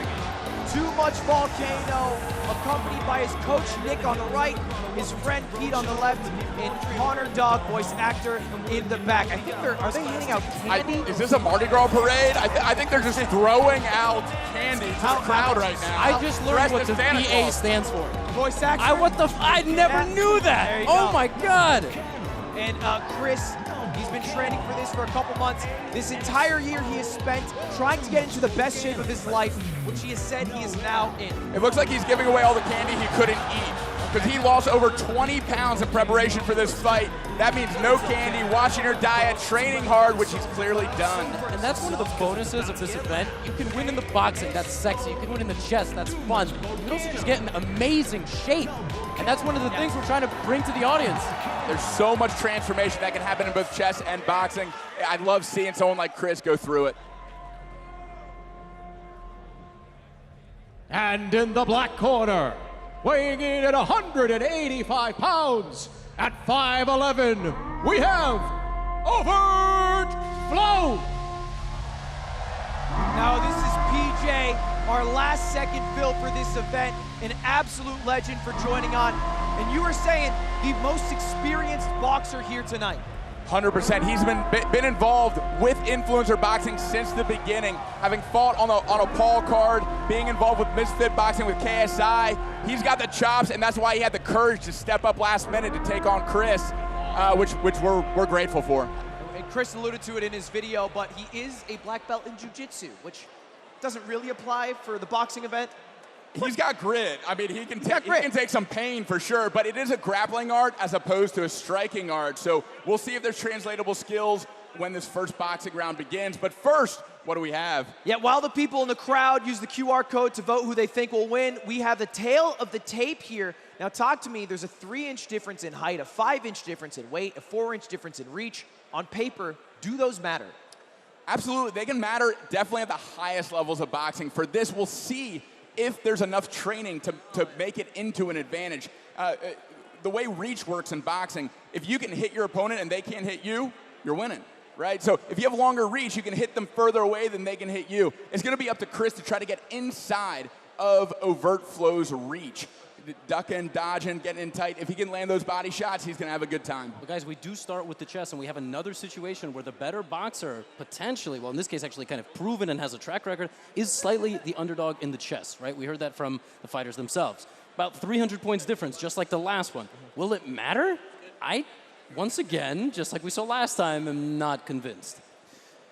Speaker 3: Too Much Volcano, accompanied by his coach Nick on the right, his friend Pete on the left, and Connor Dog, voice actor, in the back. I think are they handing out candy?
Speaker 19: Is this a Mardi Gras parade? I think they're just throwing out candy to the crowd right now.
Speaker 20: I just learned what the BA stands for.
Speaker 3: Voice actor?
Speaker 20: I never knew that. Oh my God.
Speaker 3: And Chris, he's been training for this for a couple months. This entire year he has spent trying to get into the best shape of his life, which he has said he is now in.
Speaker 19: It looks like he's giving away all the candy he couldn't eat because he lost over 20 pounds in preparation for this fight. That means no candy, watching your diet, training hard, which he's clearly done.
Speaker 20: And that's one of the bonuses of this event. You can win in the boxing, that's sexy. You can win in the chess, that's fun. You can also just get in amazing shape. And that's one of the things we're trying to bring to the audience.
Speaker 19: There's so much transformation that can happen in both chess and boxing. I love seeing someone like Chris go through it.
Speaker 2: And in the black corner, weighing in at 185 pounds, at 5'11", we have Overtflow.
Speaker 3: Now this is PJ, our last second fill for this event, an absolute legend for joining on. And you were saying the most experienced boxer here tonight.
Speaker 19: 100%. He's been involved with influencer boxing since the beginning, having fought on a Paul card, being involved with Misfit Boxing with KSI. He's got the chops, and that's why he had the courage to step up last minute to take on Chris, which we're grateful for.
Speaker 3: And Chris alluded to it in his video, but he is a black belt in jiu-jitsu, which doesn't really apply for the boxing event.
Speaker 19: He's got grit. I mean, he can take some pain for sure, but it is a grappling art as opposed to a striking art. So we'll see if there's translatable skills when this first boxing round begins. But first, what do we have?
Speaker 3: Yeah, while the people in the crowd use the QR code to vote who they think will win, we have the tail of the tape here. Now talk to me, there's a 3-inch difference in height, a 5-inch difference in weight, a 4-inch difference in reach. On paper, do those matter?
Speaker 19: Absolutely, they can matter definitely at the highest levels of boxing. For this, we'll see if there's enough training to make it into an advantage. The way reach works in boxing, if you can hit your opponent and they can't hit you, you're winning, right? So if you have longer reach, you can hit them further away than they can hit you. It's gonna be up to Chris to try to get inside of Overtflow's reach. Ducking, dodging, getting in tight. If he can land those body shots, he's going to have a good time.
Speaker 20: But guys, we do start with the chess, and we have another situation where the better boxer potentially, well, in this case, actually kind of proven and has a track record, is slightly the underdog in the chess, right? We heard that from the fighters themselves. About 300 points difference, just like the last one. Will it matter? Once again, just like we saw last time, am not convinced.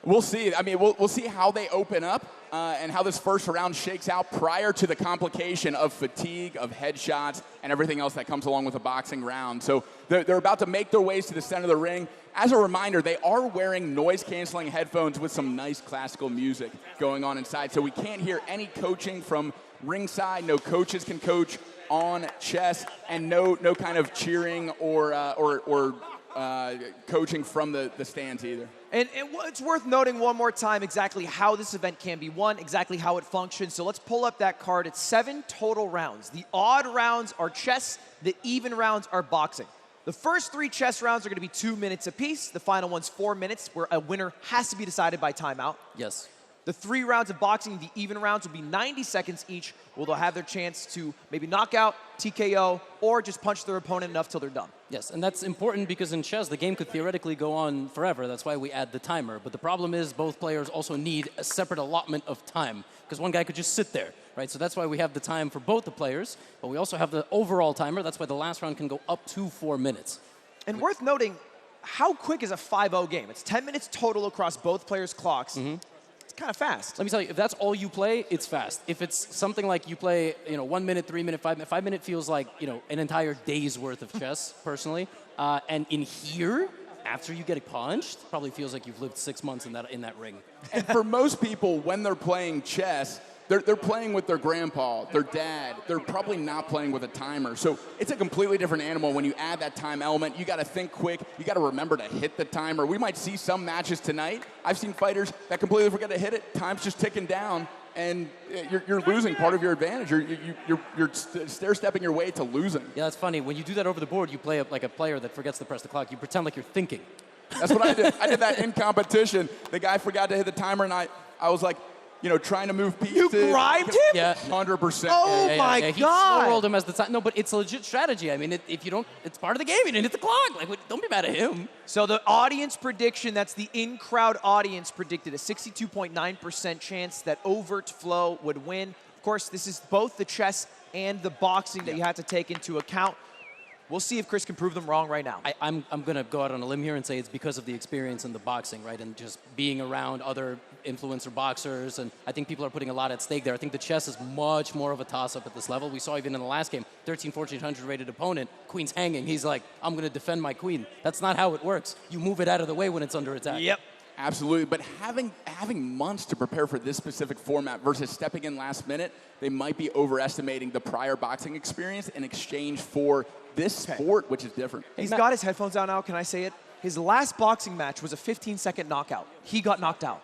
Speaker 19: We'll see. I mean, we'll see how they open up and how this first round shakes out prior to the complication of fatigue, of headshots, and everything else that comes along with a boxing round. So they're about to make their ways to the center of the ring. As a reminder, they are wearing noise-canceling headphones with some nice classical music going on inside. So we can't hear any coaching from ringside. No coaches can coach on chess, and no kind of cheering or coaching from the stands either.
Speaker 3: And it's worth noting one more time exactly how this event can be won, exactly how it functions. So let's pull up that card. It's 7 total rounds. The odd rounds are chess. The even rounds are boxing. The first 3 chess rounds are going to be 2 minutes apiece. The final one's 4 minutes, where a winner has to be decided by timeout.
Speaker 20: Yes.
Speaker 3: The 3 rounds of boxing, the even rounds, will be 90 seconds each, where they'll have their chance to maybe knock out, TKO, or just punch their opponent enough till they're done.
Speaker 20: Yes, and that's important because in chess, the game could theoretically go on forever. That's why we add the timer. But the problem is both players also need a separate allotment of time because one guy could just sit there, right? So that's why we have the time for both the players, but we also have the overall timer. That's why the last round can go up to 4 minutes.
Speaker 3: And worth noting, how quick is a 5-0 game? It's 10 minutes total across both players' clocks. It's kind of fast.
Speaker 20: Let me tell you, if that's all you play, it's fast. If it's something like you play, 1 minute, 3 minute, 5 minute, 5 minute feels like, an entire day's worth of chess, personally. And in here, after you get punched, probably feels like you've lived 6 months in that ring.
Speaker 19: And for most people, when they're playing chess, They're playing with their grandpa, their dad. They're probably not playing with a timer. So it's a completely different animal when you add that time element. You got to think quick. You got to remember to hit the timer. We might see some matches tonight. I've seen fighters that completely forget to hit it. Time's just ticking down, and you're losing part of your advantage. You're stair-stepping your way to losing.
Speaker 20: Yeah, that's funny. When you do that over the board, you play like a player that forgets to press the clock. You pretend like you're thinking.
Speaker 19: That's what I did. I did that in competition. The guy forgot to hit the timer, and I was like, trying to move pieces.
Speaker 3: You bribed him?
Speaker 20: Yeah.
Speaker 19: 100%.
Speaker 3: Oh, my
Speaker 20: He
Speaker 3: God.
Speaker 20: slow-rolled him as the time. No, but it's a legit strategy. I mean, if you don't, it's part of the game. You didn't hit the clock. Like, don't be mad at him.
Speaker 3: So the audience prediction, that's the in-crowd audience, predicted a 62.9% chance that Overtflow would win. Of course, this is both the chess and the boxing that you have to take into account. We'll see if Chris can prove them wrong right now.
Speaker 20: I'm going to go out on a limb here and say it's because of the experience in the boxing, right? And just being around other influencer boxers. And I think people are putting a lot at stake there. I think the chess is much more of a toss-up at this level. We saw even in the last game, 1400 rated opponent, queen's hanging. He's like, I'm going to defend my queen. That's not how it works. You move it out of the way when it's under attack.
Speaker 3: Yep.
Speaker 19: Absolutely, but having months to prepare for this specific format versus stepping in last minute, they might be overestimating the prior boxing experience in exchange for this sport, which is different.
Speaker 3: He's got his headphones out now, can I say it? His last boxing match was a 15-second knockout. He got knocked out.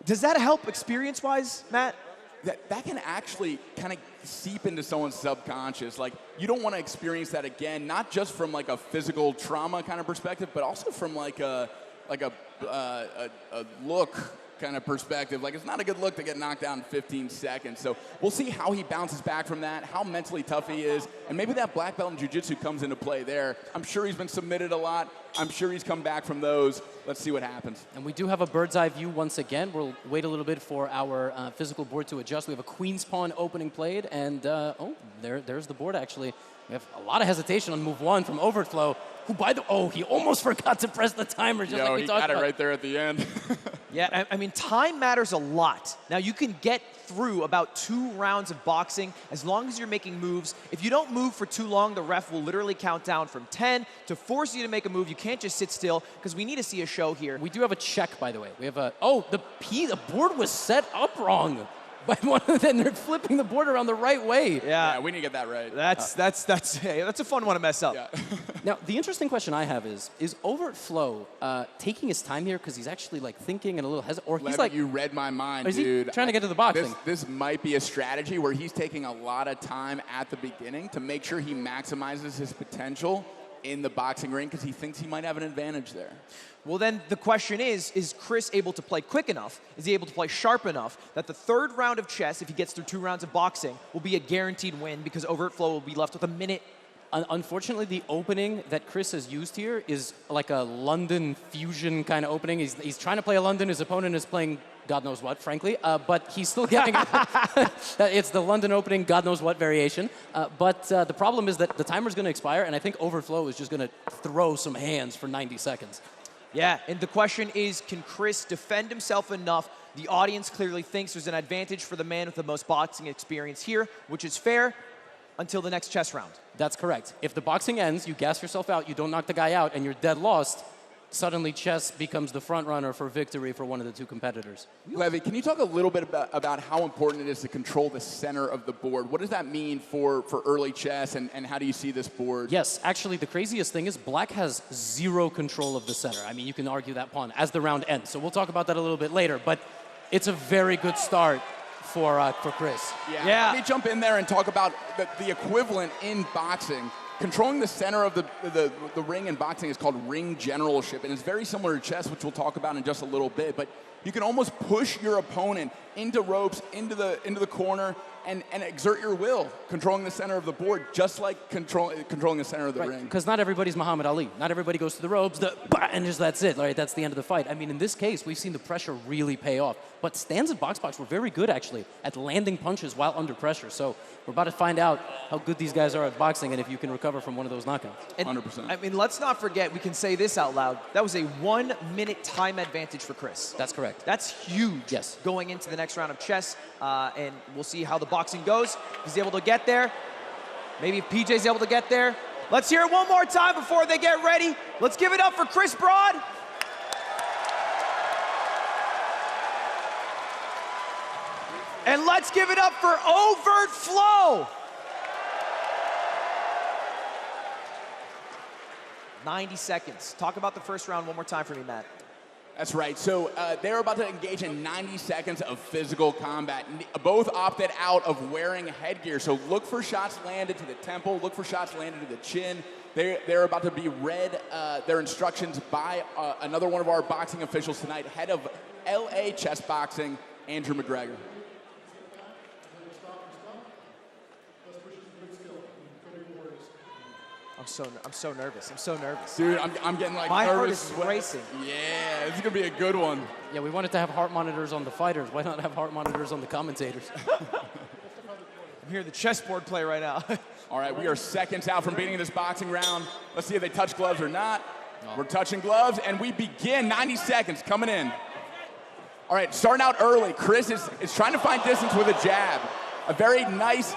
Speaker 3: Does that help experience-wise, Matt?
Speaker 19: That can actually kind of seep into someone's subconscious. Like, you don't want to experience that again, not just from like a physical trauma kind of perspective, but also from like a look kind of perspective. Like, it's not a good look to get knocked down in 15 seconds. So we'll see how he bounces back from that, how mentally tough he is, and maybe that black belt in jiu-jitsu comes into play there. I'm sure he's been submitted a lot. I'm sure he's come back from those. Let's see what happens.
Speaker 20: And we do have a bird's eye view once again. We'll wait a little bit for our physical board to adjust. We have a queen's pawn opening played, and there's the board actually. We have a lot of hesitation on move one from Overtflow, who he almost forgot to press the timer just like we talked about.
Speaker 19: He got it right there at the end.
Speaker 3: Yeah, I mean, time matters a lot. Now, you can get through about 2 rounds of boxing as long as you're making moves. If you don't move for too long, the ref will literally count down from 10 to force you to make a move. You can't just sit still because we need to see a show here.
Speaker 20: We do have a check, by the way. We have the board was set up wrong. By one of them, they're flipping the board around the right way.
Speaker 3: Yeah,
Speaker 19: we need to get that right.
Speaker 3: That's a fun one to mess up.
Speaker 19: Yeah.
Speaker 20: Now, the interesting question I have is Overtflow taking his time here because he's actually like thinking and a little hesitant, or he's like,
Speaker 19: you read my mind,
Speaker 20: is
Speaker 19: dude.
Speaker 20: He trying to get to the boxing?
Speaker 19: This might be a strategy where he's taking a lot of time at the beginning to make sure he maximizes his potential in the boxing ring because he thinks he might have an advantage there.
Speaker 3: Well, then the question is Chris able to play quick enough? Is he able to play sharp enough that the third round of chess, if he gets through 2 rounds of boxing, will be a guaranteed win because Overtflow will be left with a minute?
Speaker 20: Unfortunately, the opening that Chris has used here is like a London fusion kind of opening. He's trying to play a London. His opponent is playing God knows what, frankly, but he's still getting it. It's the London opening, God knows what variation. But the problem is that the timer's going to expire, and I think Overtflow is just going to throw some hands for 90 seconds.
Speaker 3: Yeah, and the question is, can Chris defend himself enough? The audience clearly thinks there's an advantage for the man with the most boxing experience here, which is fair until the next chess round.
Speaker 20: That's correct. If the boxing ends, you gas yourself out, you don't knock the guy out, and you're dead lost, suddenly chess becomes the front runner for victory for one of the 2 competitors.
Speaker 19: Levy, can you talk a little bit about how important it is to control the center of the board? What does that mean for early chess, and how do you see this board?
Speaker 20: Yes, actually, the craziest thing is Black has 0 control of the center. I mean, you can argue that pawn as the round ends, so we'll talk about that a little bit later, but it's a very good start for Chris.
Speaker 19: Yeah. Let me jump in there and talk about the equivalent in boxing. Controlling the center of the ring in boxing is called ring generalship, and it's very similar to chess, which we'll talk about in just a little bit. But you can almost push your opponent into ropes, into the corner, and exert your will, controlling the center of the board, just like controlling the center of the ring.
Speaker 20: Because not everybody's Muhammad Ali. Not everybody goes to the ropes, and just that's it. Right? That's the end of the fight. I mean, in this case, we've seen the pressure really pay off. But Stanz and BoxBox were very good, actually, at landing punches while under pressure. So we're about to find out how good these guys are at boxing and if you can recover from one of those knockouts.
Speaker 3: And,
Speaker 19: 100%.
Speaker 3: I mean, let's not forget, we can say this out loud. That was a 1-minute time advantage for Chris.
Speaker 20: That's correct.
Speaker 3: That's huge.
Speaker 20: Yes.
Speaker 3: Going into the next round of chess, and we'll see how the boxing goes. He's able to get there. Maybe if PJ's able to get there. Let's hear it one more time before they get ready. Let's give it up for Chris Broad. And let's give it up for Overtflow. 90 seconds. Talk about the first round one more time for me, Matt.
Speaker 19: That's right. So they're about to engage in 90 seconds of physical combat. Both opted out of wearing headgear. So look for shots landed to the temple. Look for shots landed to the chin. They're about to be read their instructions by another one of our boxing officials tonight, head of LA Chessboxing, Andrew McGregor.
Speaker 3: I'm so nervous. I'm so nervous.
Speaker 19: Dude, I'm getting like
Speaker 3: my
Speaker 19: nervous.
Speaker 3: heart is racing.
Speaker 19: Yeah, this is gonna be a good one.
Speaker 20: Yeah, we wanted to have heart monitors on the fighters. Why not have heart monitors on the commentators?
Speaker 3: I'm hearing the chessboard play right now.
Speaker 19: All right, we are seconds out from beating this boxing round. Let's see if they touch gloves or not. We're touching gloves, and we begin. 90 seconds coming in. All right, starting out early. Chris is trying to find distance with a jab. A very nice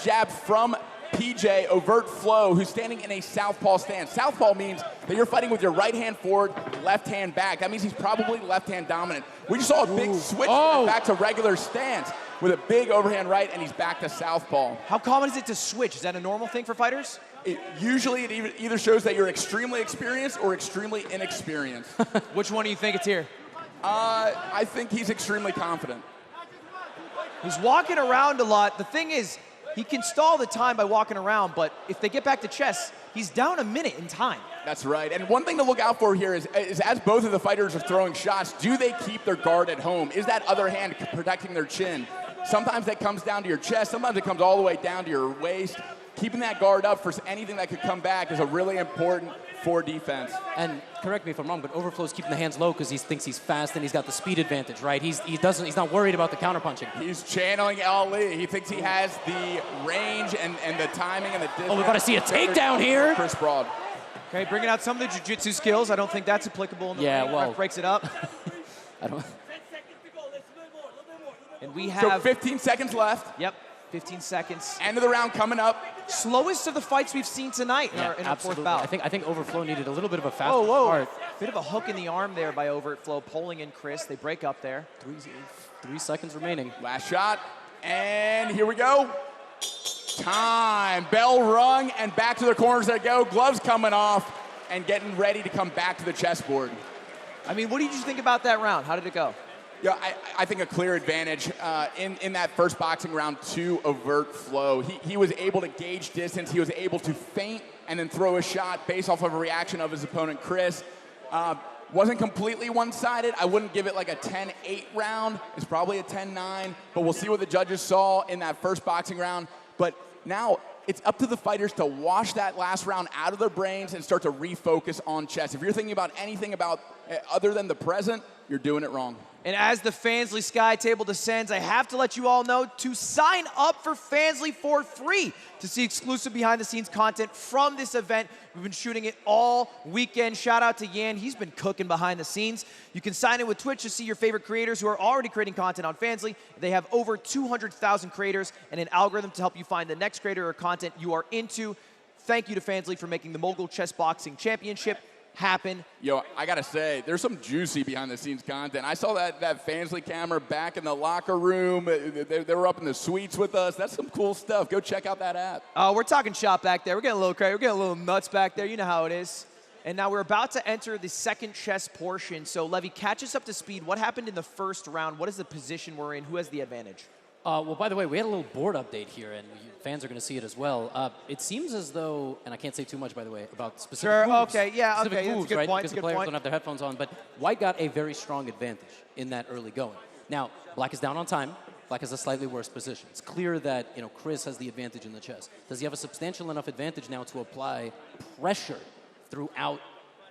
Speaker 19: jab from PJ, Overtflow, who's standing in a southpaw stance. Southpaw means that you're fighting with your right hand forward, left hand back. That means he's probably left hand dominant. We just saw a big switch back to regular stance with a big overhand right, and he's back to southpaw.
Speaker 3: How common is it to switch? Is that a normal thing for fighters?
Speaker 19: Usually it either shows that you're extremely experienced or extremely inexperienced.
Speaker 3: Which one do you think it's here?
Speaker 19: I think he's extremely confident.
Speaker 3: He's walking around a lot. The thing is, he can stall the time by walking around, but if they get back to chess, he's down a minute in time.
Speaker 19: That's right. And one thing to look out for here is as both of the fighters are throwing shots, do they keep their guard at home? Is that other hand protecting their chin? Sometimes that comes down to your chest. Sometimes it comes all the way down to your waist. Keeping that guard up for anything that could come back is a really important for defense.
Speaker 20: And correct me if I'm wrong, but Overflow's keeping the hands low because he thinks he's fast and he's got the speed advantage, right? He's not worried about the counterpunching.
Speaker 19: He's channeling Ali. He thinks he has the range and the timing and the distance.
Speaker 20: Oh, we're about to see a takedown here.
Speaker 19: Chris Broad.
Speaker 3: Okay, bringing out some of the jiu-jitsu skills. I don't think that's applicable in the ring.
Speaker 20: well,
Speaker 3: Ref breaks it up.
Speaker 20: I don't.
Speaker 3: And we have
Speaker 19: 15 seconds left.
Speaker 3: Yep, 15 seconds.
Speaker 19: End of the round coming up.
Speaker 3: Slowest of the fights we've seen tonight in our fourth bout.
Speaker 20: I think Overflow needed a little bit of a faster start.
Speaker 3: Bit of a hook in the arm there by Overtflow, pulling in Chris. They break up there.
Speaker 20: 3 seconds remaining.
Speaker 19: Last shot, and here we go. Time, bell rung, and back to the corners they go. Gloves coming off, and getting ready to come back to the chessboard.
Speaker 3: I mean, what did you think about that round? How did it go?
Speaker 19: Yeah, I think a clear advantage in that first boxing round to Overtflow. He was able to gauge distance. He was able to feint and then throw a shot based off of a reaction of his opponent, Chris. Wasn't completely one-sided. I wouldn't give it like a 10-8 round. It's probably a 10-9, but we'll see what the judges saw in that first boxing round. But now it's up to the fighters to wash that last round out of their brains and start to refocus on chess. If you're thinking about anything about other than the present, you're doing it wrong.
Speaker 3: And as the Fansly Sky Table descends, I have to let you all know to sign up for Fansly for free to see exclusive behind-the-scenes content from this event. We've been shooting it all weekend. Shout out to Yan. He's been cooking behind the scenes. You can sign in with Twitch to see your favorite creators who are already creating content on Fansly. They have over 200,000 creators and an algorithm to help you find the next creator or content you are into. Thank you to Fansly for making the Mogul Chessboxing Championship happen.
Speaker 19: Yo, I gotta say, there's some juicy behind-the-scenes content. I saw that Fansly camera back in the locker room. They were up in the suites with us. That's some cool stuff. Go check out that app.
Speaker 3: We're talking shop back there. We're getting a little crazy. We're getting a little nuts back there. You know how it is. And now we're about to enter the second chess portion. So, Levy, catch us up to speed. What happened in the first round? What is the position we're in? Who has the advantage?
Speaker 20: Well, by the way, we had a little board update here, and fans are going to see it as well. It seems as though, and I can't say too much, by the way, about specific moves.
Speaker 3: Okay, yeah,
Speaker 20: specific
Speaker 3: okay,
Speaker 20: moves,
Speaker 3: that's a good
Speaker 20: right?
Speaker 3: point.
Speaker 20: Because the players don't have their headphones on, but White got a very strong advantage in that early going. Now, Black is down on time. Black has a slightly worse position. It's clear that Chris has the advantage in the chess. Does he have a substantial enough advantage now to apply pressure throughout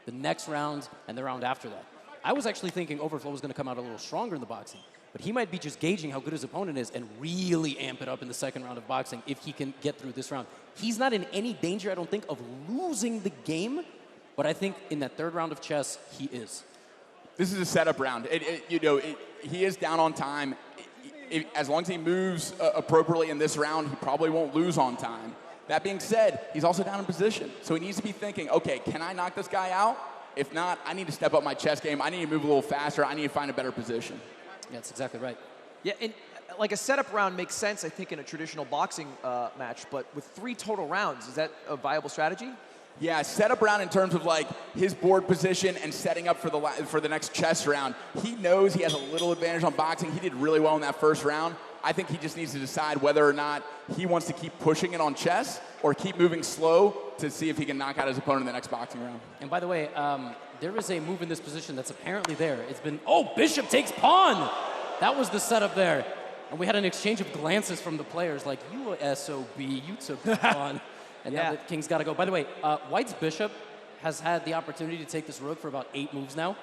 Speaker 20: the next round and the round after that? I was actually thinking Overflow was going to come out a little stronger in the boxing. But he might be just gauging how good his opponent is and really amp it up in the second round of boxing if he can get through this round. He's not in any danger, I don't think, of losing the game, but I think in that third round of chess, he is.
Speaker 19: This is a setup round. He is down on time. As long as he moves appropriately in this round, he probably won't lose on time. That being said, he's also down in position. So he needs to be thinking, okay, can I knock this guy out? If not, I need to step up my chess game. I need to move a little faster. I need to find a better position.
Speaker 20: Yeah, that's exactly right.
Speaker 3: Yeah, and like a setup round makes sense, I think, in a traditional boxing match, but with 3 total rounds, is that a viable strategy?
Speaker 19: Yeah, setup round in terms of like his board position and setting up for the next chess round. He knows he has a little advantage on boxing. He did really well in that first round. I think he just needs to decide whether or not he wants to keep pushing it on chess or keep moving slow to see if he can knock out his opponent in the next boxing round.
Speaker 20: And by the way, there is a move in this position that's apparently there. It's been, oh, bishop takes pawn. That was the setup there. And we had an exchange of glances from the players like, you SOB, you took the pawn. And now the king's got to go. By the way, White's bishop has had the opportunity to take this rook for about 8 moves now.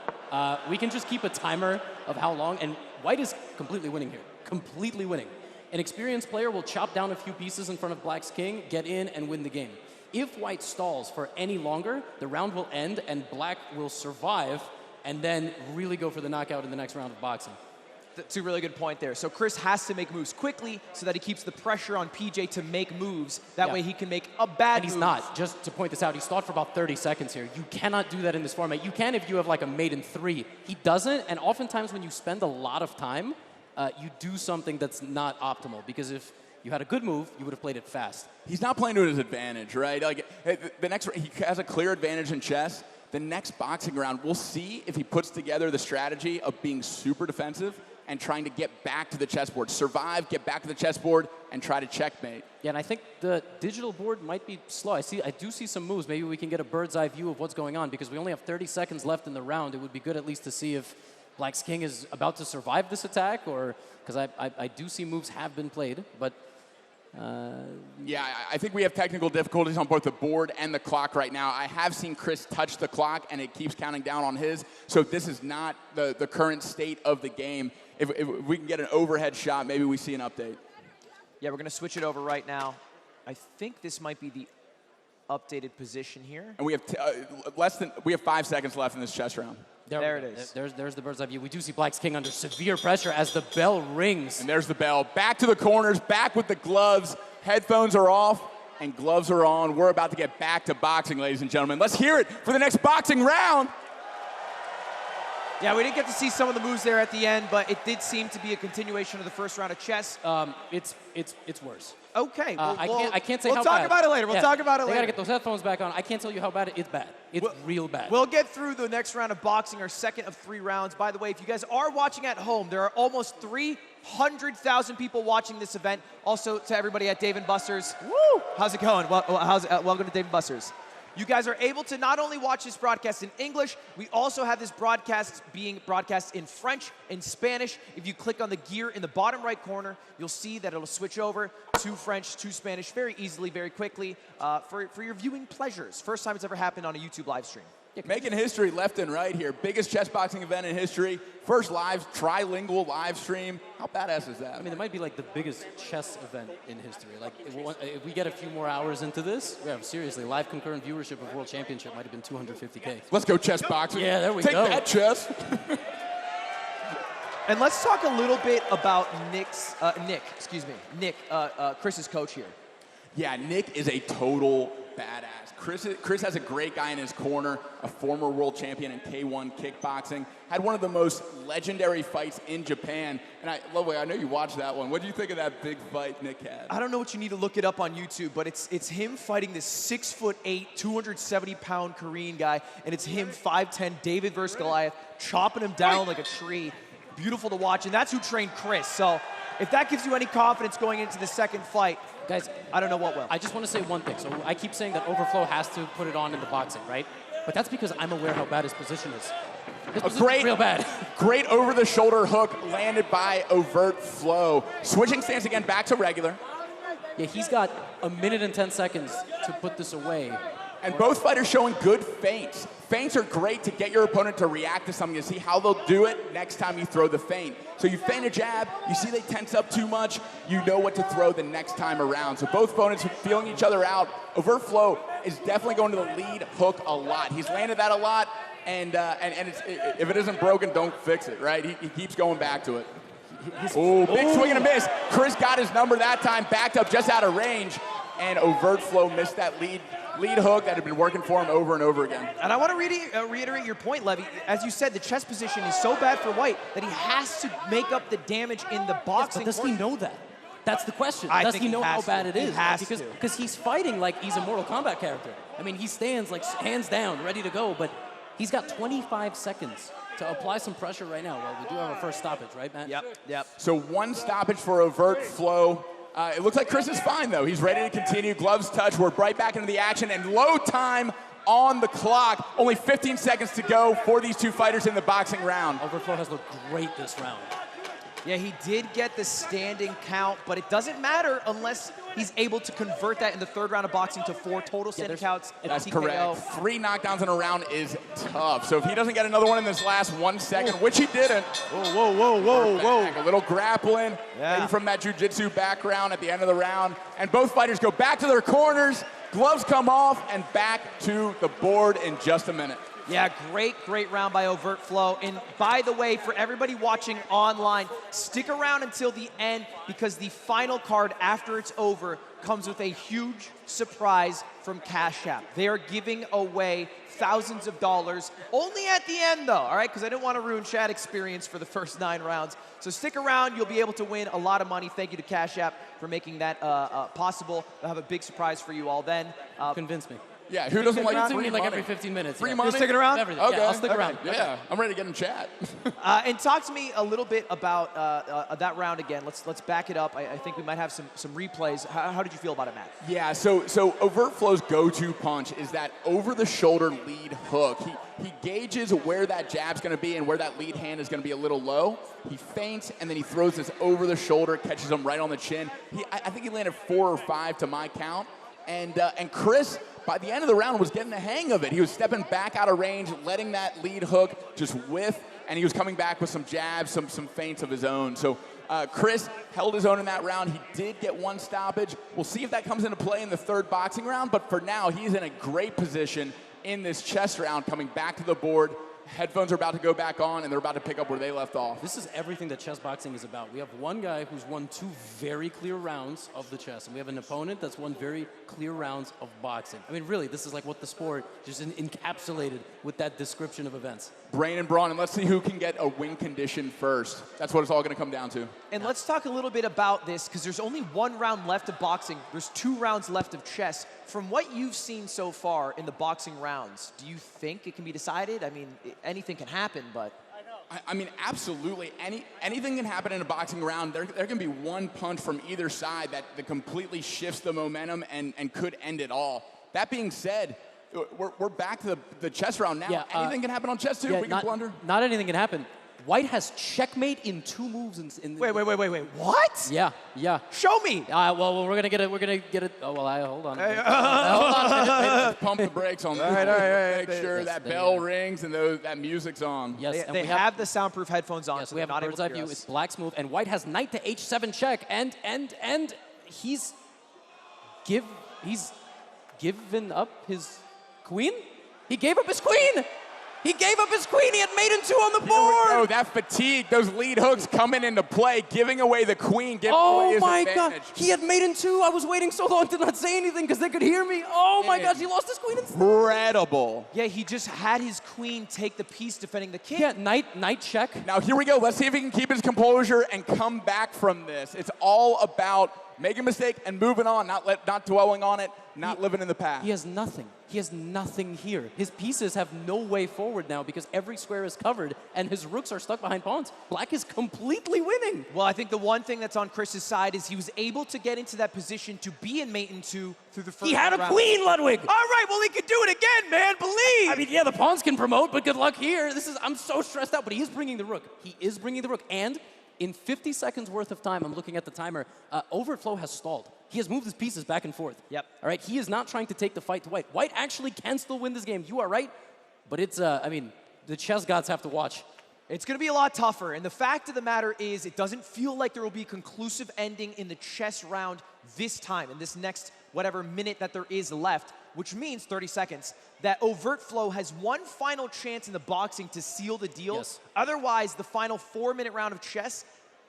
Speaker 20: We can just keep a timer of how long, and White is completely winning here. Completely winning. An experienced player will chop down a few pieces in front of Black's king, get in, and win the game. If White stalls for any longer, the round will end, and Black will survive, and then really go for the knockout in the next round of boxing.
Speaker 3: That's a really good point there. So Chris has to make moves quickly so that he keeps the pressure on PJ to make moves. That way he can make a bad move.
Speaker 20: And he's not. Just to point this out, he stalled for about 30 seconds here. You cannot do that in this format. You can if you have like a mate in 3. He doesn't, and oftentimes when you spend a lot of time, you do something that's not optimal. Because if you had a good move, you would have played it fast.
Speaker 19: He's not playing to his advantage, right? Like the next, he has a clear advantage in chess. The next boxing round, we'll see if he puts together the strategy of being super defensive and trying to get back to the chessboard. Survive, get back to the chessboard, and try to checkmate.
Speaker 20: Yeah, and I think the digital board might be slow. I do see some moves. Maybe we can get a bird's eye view of what's going on because we only have 30 seconds left in the round. It would be good at least to see if Black's king is about to survive this attack, or because I do see moves have been played, but.
Speaker 19: Yeah, I think we have technical difficulties on both the board and the clock right now. I have seen Chris touch the clock, and it keeps counting down on his. So if this is not the current state of the game, if we can get an overhead shot, maybe we see an update.
Speaker 3: Yeah, we're going to switch it over right now. I think this might be the updated position here.
Speaker 19: And we have we have 5 seconds left in this chess round.
Speaker 3: There it is.
Speaker 20: There's the bird's eye view. We do see Black's king under severe pressure as the bell rings.
Speaker 19: And there's the bell. Back to the corners, back with the gloves. Headphones are off, and gloves are on. We're about to get back to boxing, ladies and gentlemen. Let's hear it for the next boxing round.
Speaker 3: Yeah, we didn't get to see some of the moves there at the end, but it did seem to be a continuation of the first round of chess.
Speaker 20: It's worse.
Speaker 3: Okay.
Speaker 20: I can't say
Speaker 3: how bad. We'll talk about it later. We'll talk about it later.
Speaker 20: They got to get those headphones back on. I can't tell you how bad it's bad. It's real bad.
Speaker 3: We'll get through the next round of boxing, our second of 3 rounds. By the way, if you guys are watching at home, there are almost 300,000 people watching this event. Also, to everybody at Dave & Buster's. Woo! How's it going? Welcome to Dave & Buster's. You guys are able to not only watch this broadcast in English, we also have this broadcast being broadcast in French and Spanish. If you click on the gear in the bottom right corner, you'll see that it'll switch over to French, to Spanish very easily, very quickly for your viewing pleasures. First time it's ever happened on a YouTube live stream.
Speaker 19: Making history left and right here. Biggest chess boxing event in history. First trilingual live stream. How badass is that?
Speaker 20: I mean, it might be like the biggest chess event in history. Like, if we get a few more hours into this, yeah, seriously, live concurrent viewership of World Championship might have been 250K.
Speaker 19: Let's go chess boxing.
Speaker 20: Yeah, there we go.
Speaker 19: Take that, chess.
Speaker 3: And let's talk a little bit about Nick, Chris's coach here.
Speaker 19: Yeah, Nick is a total badass. Chris has a great guy in his corner, a former world champion in K1 kickboxing. Had one of the most legendary fights in Japan. And Ludwig, I know you watched that one. What do you think of that big fight Nick had?
Speaker 3: I don't know what you need to look it up on YouTube, but it's him fighting this 6'8", 270-pound Korean guy, and it's him 5'10", David versus Goliath, chopping him down like a tree. Beautiful to watch, and that's who trained Chris. So if that gives you any confidence going into the second fight,
Speaker 20: guys,
Speaker 3: I don't know what will.
Speaker 20: I just want to say one thing. So I keep saying that Overtflow has to put it on in the boxing, right? But that's because I'm aware how bad his position is. Real bad.
Speaker 19: Great over-the-shoulder hook landed by Overtflow. Switching stance again, back to regular.
Speaker 20: Yeah, he's got 1 minute and 10 seconds to put this away.
Speaker 19: And both fighters showing good feints. Feints are great to get your opponent to react to something, to see how they'll do it next time you throw the feint. So you feint a jab, you see they tense up too much, you know what to throw the next time around. So both opponents are feeling each other out. Overtflow is definitely going to the lead hook a lot. He's landed that a lot, and if it isn't broken, don't fix it, right? He keeps going back to it. Big swing and a miss. Chris got his number that time, backed up just out of range. and Overtflow missed that lead hook that had been working for him over and over again.
Speaker 3: And I want to reiterate your point, Levy. As you said, the chess position is so bad for White that he has to make up the damage in the boxing.
Speaker 20: Yes, but does he know that? That's the question.
Speaker 3: I
Speaker 20: Does
Speaker 3: think
Speaker 20: he know how bad it is?
Speaker 3: He has
Speaker 20: Because he's fighting like he's a Mortal Kombat character. I mean, he stands like hands down, ready to go, but he's got 25 seconds to apply some pressure right now. Well, we do have our first stoppage, right, Matt?
Speaker 3: Yep.
Speaker 19: So one stoppage for Overtflow. It looks like Chris is fine, though. He's ready to continue. Gloves touch. We're right back into the action, and low time on the clock. Only 15 seconds to go for these two fighters in the boxing round.
Speaker 20: Overtflow has looked great this round.
Speaker 3: Yeah, he did get the standing count, but it doesn't matter unless he's able to convert that in the third round of boxing to 4 total standing counts.
Speaker 19: That's
Speaker 3: TKO.
Speaker 19: correct. 3 knockdowns in a round is tough. So if he doesn't get another one in this last 1 second, which he didn't.
Speaker 3: Whoa.
Speaker 19: A little grappling, maybe from that jiu-jitsu background at the end of the round. And both fighters go back to their corners, gloves come off, and back to the board in just a minute.
Speaker 3: Yeah, great round by Overtflow. And by the way, for everybody watching online, stick around until the end because the final card after it's over comes with a huge surprise from Cash App. They are giving away thousands of dollars only at the end though, all right? Because I didn't want to ruin chat experience for the first 9 rounds. So stick around, you'll be able to win a lot of money. Thank you to Cash App for making that possible. They'll have a big surprise for you all then.
Speaker 20: Convince me.
Speaker 19: Yeah, who doesn't like free
Speaker 20: me
Speaker 19: money?
Speaker 20: like every 15 minutes.
Speaker 19: Free
Speaker 20: yeah.
Speaker 19: money?
Speaker 3: You're sticking around?
Speaker 20: Everything.
Speaker 19: Okay.
Speaker 20: Yeah, I'll stick around.
Speaker 19: Yeah, I'm ready to get in chat.
Speaker 3: And talk to me a little bit about that round again. Let's back it up. I think we might have some replays. How did you feel about it, Matt?
Speaker 19: Yeah, so Overtflow's go-to punch is that over-the-shoulder lead hook. He gauges where that jab's going to be and where that lead hand is going to be a little low. He feints, and then he throws this over-the-shoulder, catches him right on the chin. I think he landed 4 or 5 to my count. And Chris, by the end of the round, was getting the hang of it. He was stepping back out of range, letting that lead hook just whiff, and he was coming back with some jabs, some feints of his own. So Chris held his own in that round. He did get 1 stoppage. We'll see if that comes into play in the 3rd boxing round, but for now, he's in a great position in this chess round, coming back to the board. Headphones are about to go back on, and they're about to pick up where they left off.
Speaker 20: This is everything that chess boxing is about. We have one guy who's won 2 very clear rounds of the chess, and we have an opponent that's won very clear rounds of boxing. I mean, really, this is like what the sport just encapsulated with that description of events.
Speaker 19: Brain and brawn, and let's see who can get a win condition first. That's what it's all going to come down to.
Speaker 3: And let's talk a little bit about this, because there's only 1 round left of boxing. There's 2 rounds left of chess. From what you've seen so far in the boxing rounds, do you think it can be decided? I mean, anything can happen, but...
Speaker 19: I mean, absolutely. Anything can happen in a boxing round. There can be one punch from either side that completely shifts the momentum and could end it all. That being said, we're back to the chess round now.
Speaker 20: Yeah,
Speaker 19: anything can happen on chess, too.
Speaker 20: Yeah,
Speaker 19: we can blunder.
Speaker 20: Not anything can happen. White has checkmate in 2 moves.
Speaker 3: Wait. What?
Speaker 20: Yeah.
Speaker 3: Show me.
Speaker 20: Well, we're gonna get it. Oh well, hold on.
Speaker 3: Hey,
Speaker 20: Hold on.
Speaker 19: Let's pump the brakes on that.
Speaker 3: All right.
Speaker 19: Make sure that bell rings and that music's on.
Speaker 20: Yes,
Speaker 3: They have the soundproof headphones on,
Speaker 20: Yes,
Speaker 3: so
Speaker 20: we
Speaker 3: they're
Speaker 20: have
Speaker 3: not
Speaker 20: a
Speaker 3: able
Speaker 20: bird's eye
Speaker 3: to hear
Speaker 20: view.
Speaker 3: us.
Speaker 20: It's Black's move, and White has knight to h7 check, and he's given up his queen. He gave up his queen. He gave up his queen. He had mate in 2 on the board.
Speaker 19: Oh, that fatigue, those lead hooks coming into play, giving away the queen, giving away his advantage.
Speaker 20: God, he had mate in 2. I was waiting so long to not say anything because they could hear me. Oh my gosh, he lost his queen instead.
Speaker 19: Incredible.
Speaker 3: Yeah, he just had his queen take the piece defending the king.
Speaker 20: Yeah, knight check.
Speaker 19: Now here we go. Let's see if he can keep his composure and come back from this. It's all about making a mistake and moving on, not dwelling on it, not living in the past.
Speaker 20: He has nothing. He has nothing here. His pieces have no way forward now because every square is covered and his rooks are stuck behind pawns. Black is completely winning.
Speaker 3: Well, I think the one thing that's on Chris's side is he was able to get into that position to be in mate in 2 through the first
Speaker 20: He had a
Speaker 3: round.
Speaker 20: queen, Ludwig.
Speaker 3: All right, well, he could do it again, man. Believe.
Speaker 20: I mean, yeah, the pawns can promote, but good luck here. I'm so stressed out, but he is bringing the rook. And in 50 seconds worth of time, I'm looking at the timer, Overtflow has stalled. He has moved his pieces back and forth.
Speaker 3: Yep.
Speaker 20: All right, he is not trying to take the fight to White. White actually can still win this game. You are right, but it's, the chess gods have to watch.
Speaker 3: It's going to be a lot tougher, and the fact of the matter is it doesn't feel like there will be a conclusive ending in the chess round this time, in this next whatever minute that there is left, which means 30 seconds, that Overtflow has one final chance in the boxing to seal the deal.
Speaker 20: Yes.
Speaker 3: Otherwise, the final 4-minute round of chess,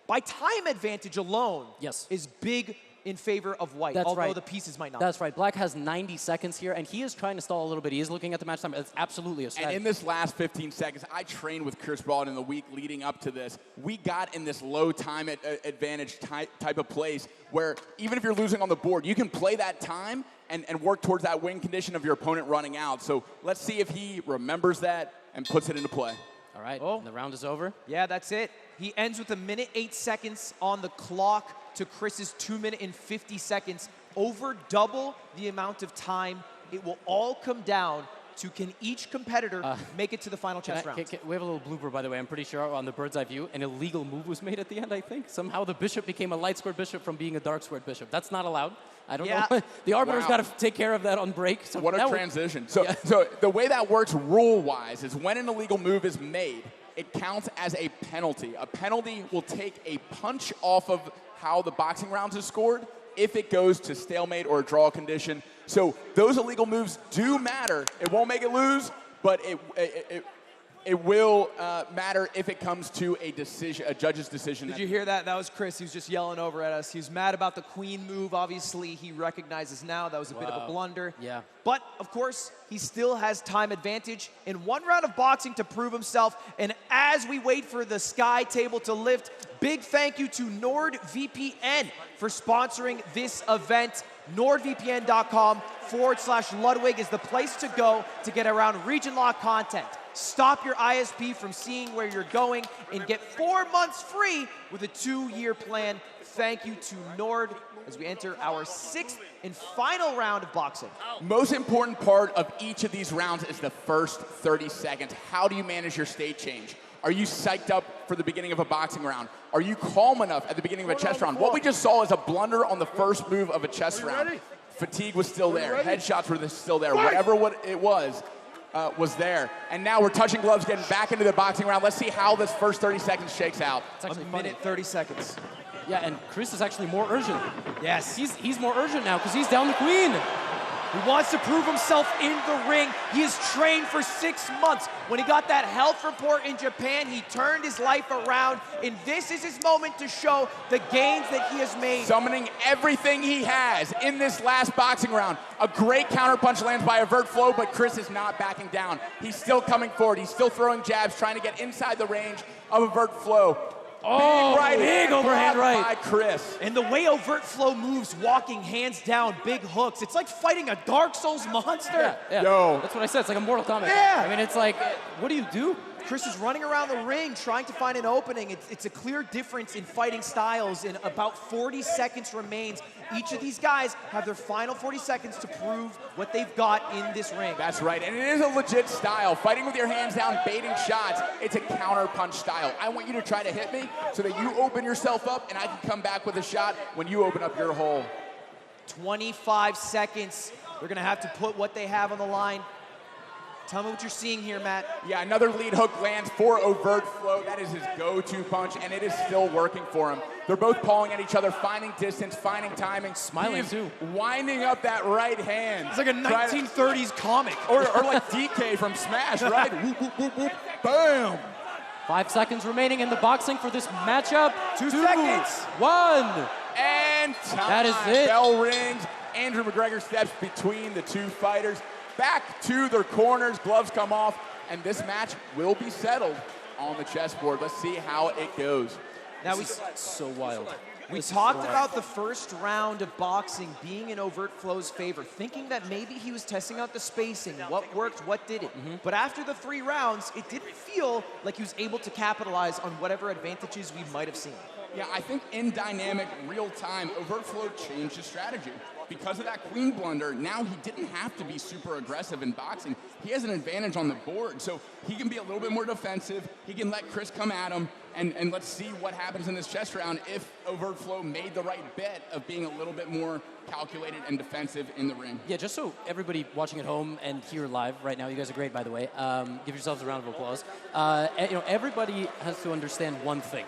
Speaker 3: by time advantage alone, is big in favor of white, although the pieces might not.
Speaker 20: That's right. Black has 90 seconds here, and he is trying to stall a little bit. He is looking at the match time. It's absolutely a strategy.
Speaker 19: And in this last 15 seconds, I trained with Chessboxing in the week leading up to this. We got in this low time advantage type of place where even if you're losing on the board, you can play that time and work towards that win condition of your opponent running out. So let's see if he remembers that and puts it into play.
Speaker 20: All right, the round is over.
Speaker 3: Yeah, that's it. He ends with 1 minute 8 seconds on the clock to Chris's 2 minute and 50 seconds. Over double the amount of time. It will all come down to can each competitor make it to the final chess round.
Speaker 20: We have a little blooper, by the way. I'm pretty sure on the bird's eye view, an illegal move was made at the end, I think. Somehow the bishop became a light squared bishop from being a dark squared bishop. That's not allowed. I don't know. The arbiter's got to take care of that on break. So
Speaker 19: what a transition. So the way that works rule-wise is when an illegal move is made, it counts as a penalty. A penalty will take a punch off of how the boxing rounds is scored if it goes to stalemate or a draw condition. So those illegal moves do matter. It won't make it lose, but it will matter if it comes to a decision, a judge's decision.
Speaker 3: Did you hear that? That was Chris. He was just yelling over at us. He was mad about the queen move. Obviously, he recognizes now that was a bit of a blunder.
Speaker 20: Yeah.
Speaker 3: But, of course, he still has time advantage in one round of boxing to prove himself. And as we wait for the sky table to lift, big thank you to NordVPN for sponsoring this event. NordVPN.com/Ludwig is the place to go to get around region-locked content. Stop your ISP from seeing where you're going and get 4 months free with a 2-year plan. Thank you to Nord as we enter our 6th and final round of boxing.
Speaker 19: Most important part of each of these rounds is the first 30 seconds. How do you manage your state change? Are you psyched up for the beginning of a boxing round? Are you calm enough at the beginning of a chess round? What we just saw is a blunder on the first move of a chess round. Fatigue was still there. Headshots were still there. Whatever it was there. And now we're touching gloves, getting back into the boxing round. Let's see how this first 30 seconds shakes out.
Speaker 20: It's actually
Speaker 3: 1 minute 30 seconds.
Speaker 20: Yeah, and Chris is actually more urgent.
Speaker 3: Yes.
Speaker 20: He's more urgent now because he's down the queen.
Speaker 3: He wants to prove himself in the ring. He has trained for 6 months. When he got that health report in Japan, he turned his life around, and this is his moment to show the gains that he has made.
Speaker 19: Summoning everything he has in this last boxing round. A great counterpunch lands by Overtflow, but Chris is not backing down. He's still coming forward. He's still throwing jabs, trying to get inside the range of Overtflow.
Speaker 3: Oh, big overhand right
Speaker 19: by Chris.
Speaker 3: And the way Overtflow moves, walking hands down, big hooks. It's like fighting a Dark Souls monster.
Speaker 20: Yeah.
Speaker 19: Yo.
Speaker 20: That's what I said. It's like a Mortal Kombat.
Speaker 3: Yeah.
Speaker 20: I mean, it's like, what do you do?
Speaker 3: Chris is running around the ring trying to find an opening. It's a clear difference in fighting styles, and about 40 seconds remains. Each of these guys have their final 40 seconds to prove what they've got in this ring.
Speaker 19: That's right, and it is a legit style. Fighting with your hands down, baiting shots, it's a counter-punch style. I want you to try to hit me so that you open yourself up and I can come back with a shot when you open up your hole.
Speaker 3: 25 seconds. They're going to have to put what they have on the line. Tell me what you're seeing here, Matt.
Speaker 19: Yeah, another lead hook lands for Overtflow. That is his go-to punch, and it is still working for him. They're both pawing at each other, finding distance, finding timing.
Speaker 20: Smiling, too.
Speaker 19: Winding up that right hand.
Speaker 3: It's like a 1930s comic.
Speaker 19: Or like DK from Smash, right? Whoop, whoop, whoop, whoop. Bam!
Speaker 20: 5 seconds remaining in the boxing for this matchup.
Speaker 3: 2 seconds.
Speaker 20: 1.
Speaker 19: And time.
Speaker 20: That is it.
Speaker 19: Bell rings. Andrew McGregor steps between the two fighters. Back to their corners, gloves come off, and this match will be settled on the chessboard. Let's see how it goes.
Speaker 3: Now
Speaker 20: This is so wild.
Speaker 3: We talked about the first round of boxing being in Overtflow's favor, thinking that maybe he was testing out the spacing, what worked, what didn't. But after the 3 rounds, it didn't feel like he was able to capitalize on whatever advantages we might have seen.
Speaker 19: Yeah, I think in dynamic, real time, Overtflow changed his strategy. Because of that queen blunder, now he didn't have to be super aggressive in boxing. He has an advantage on the board, so he can be a little bit more defensive. He can let Chris come at him, and let's see what happens in this chess round if Overtflow made the right bet of being a little bit more calculated and defensive in the ring.
Speaker 20: Yeah, just so everybody watching at home and here live right now, you guys are great, by the way. Give yourselves a round of applause. Everybody has to understand one thing.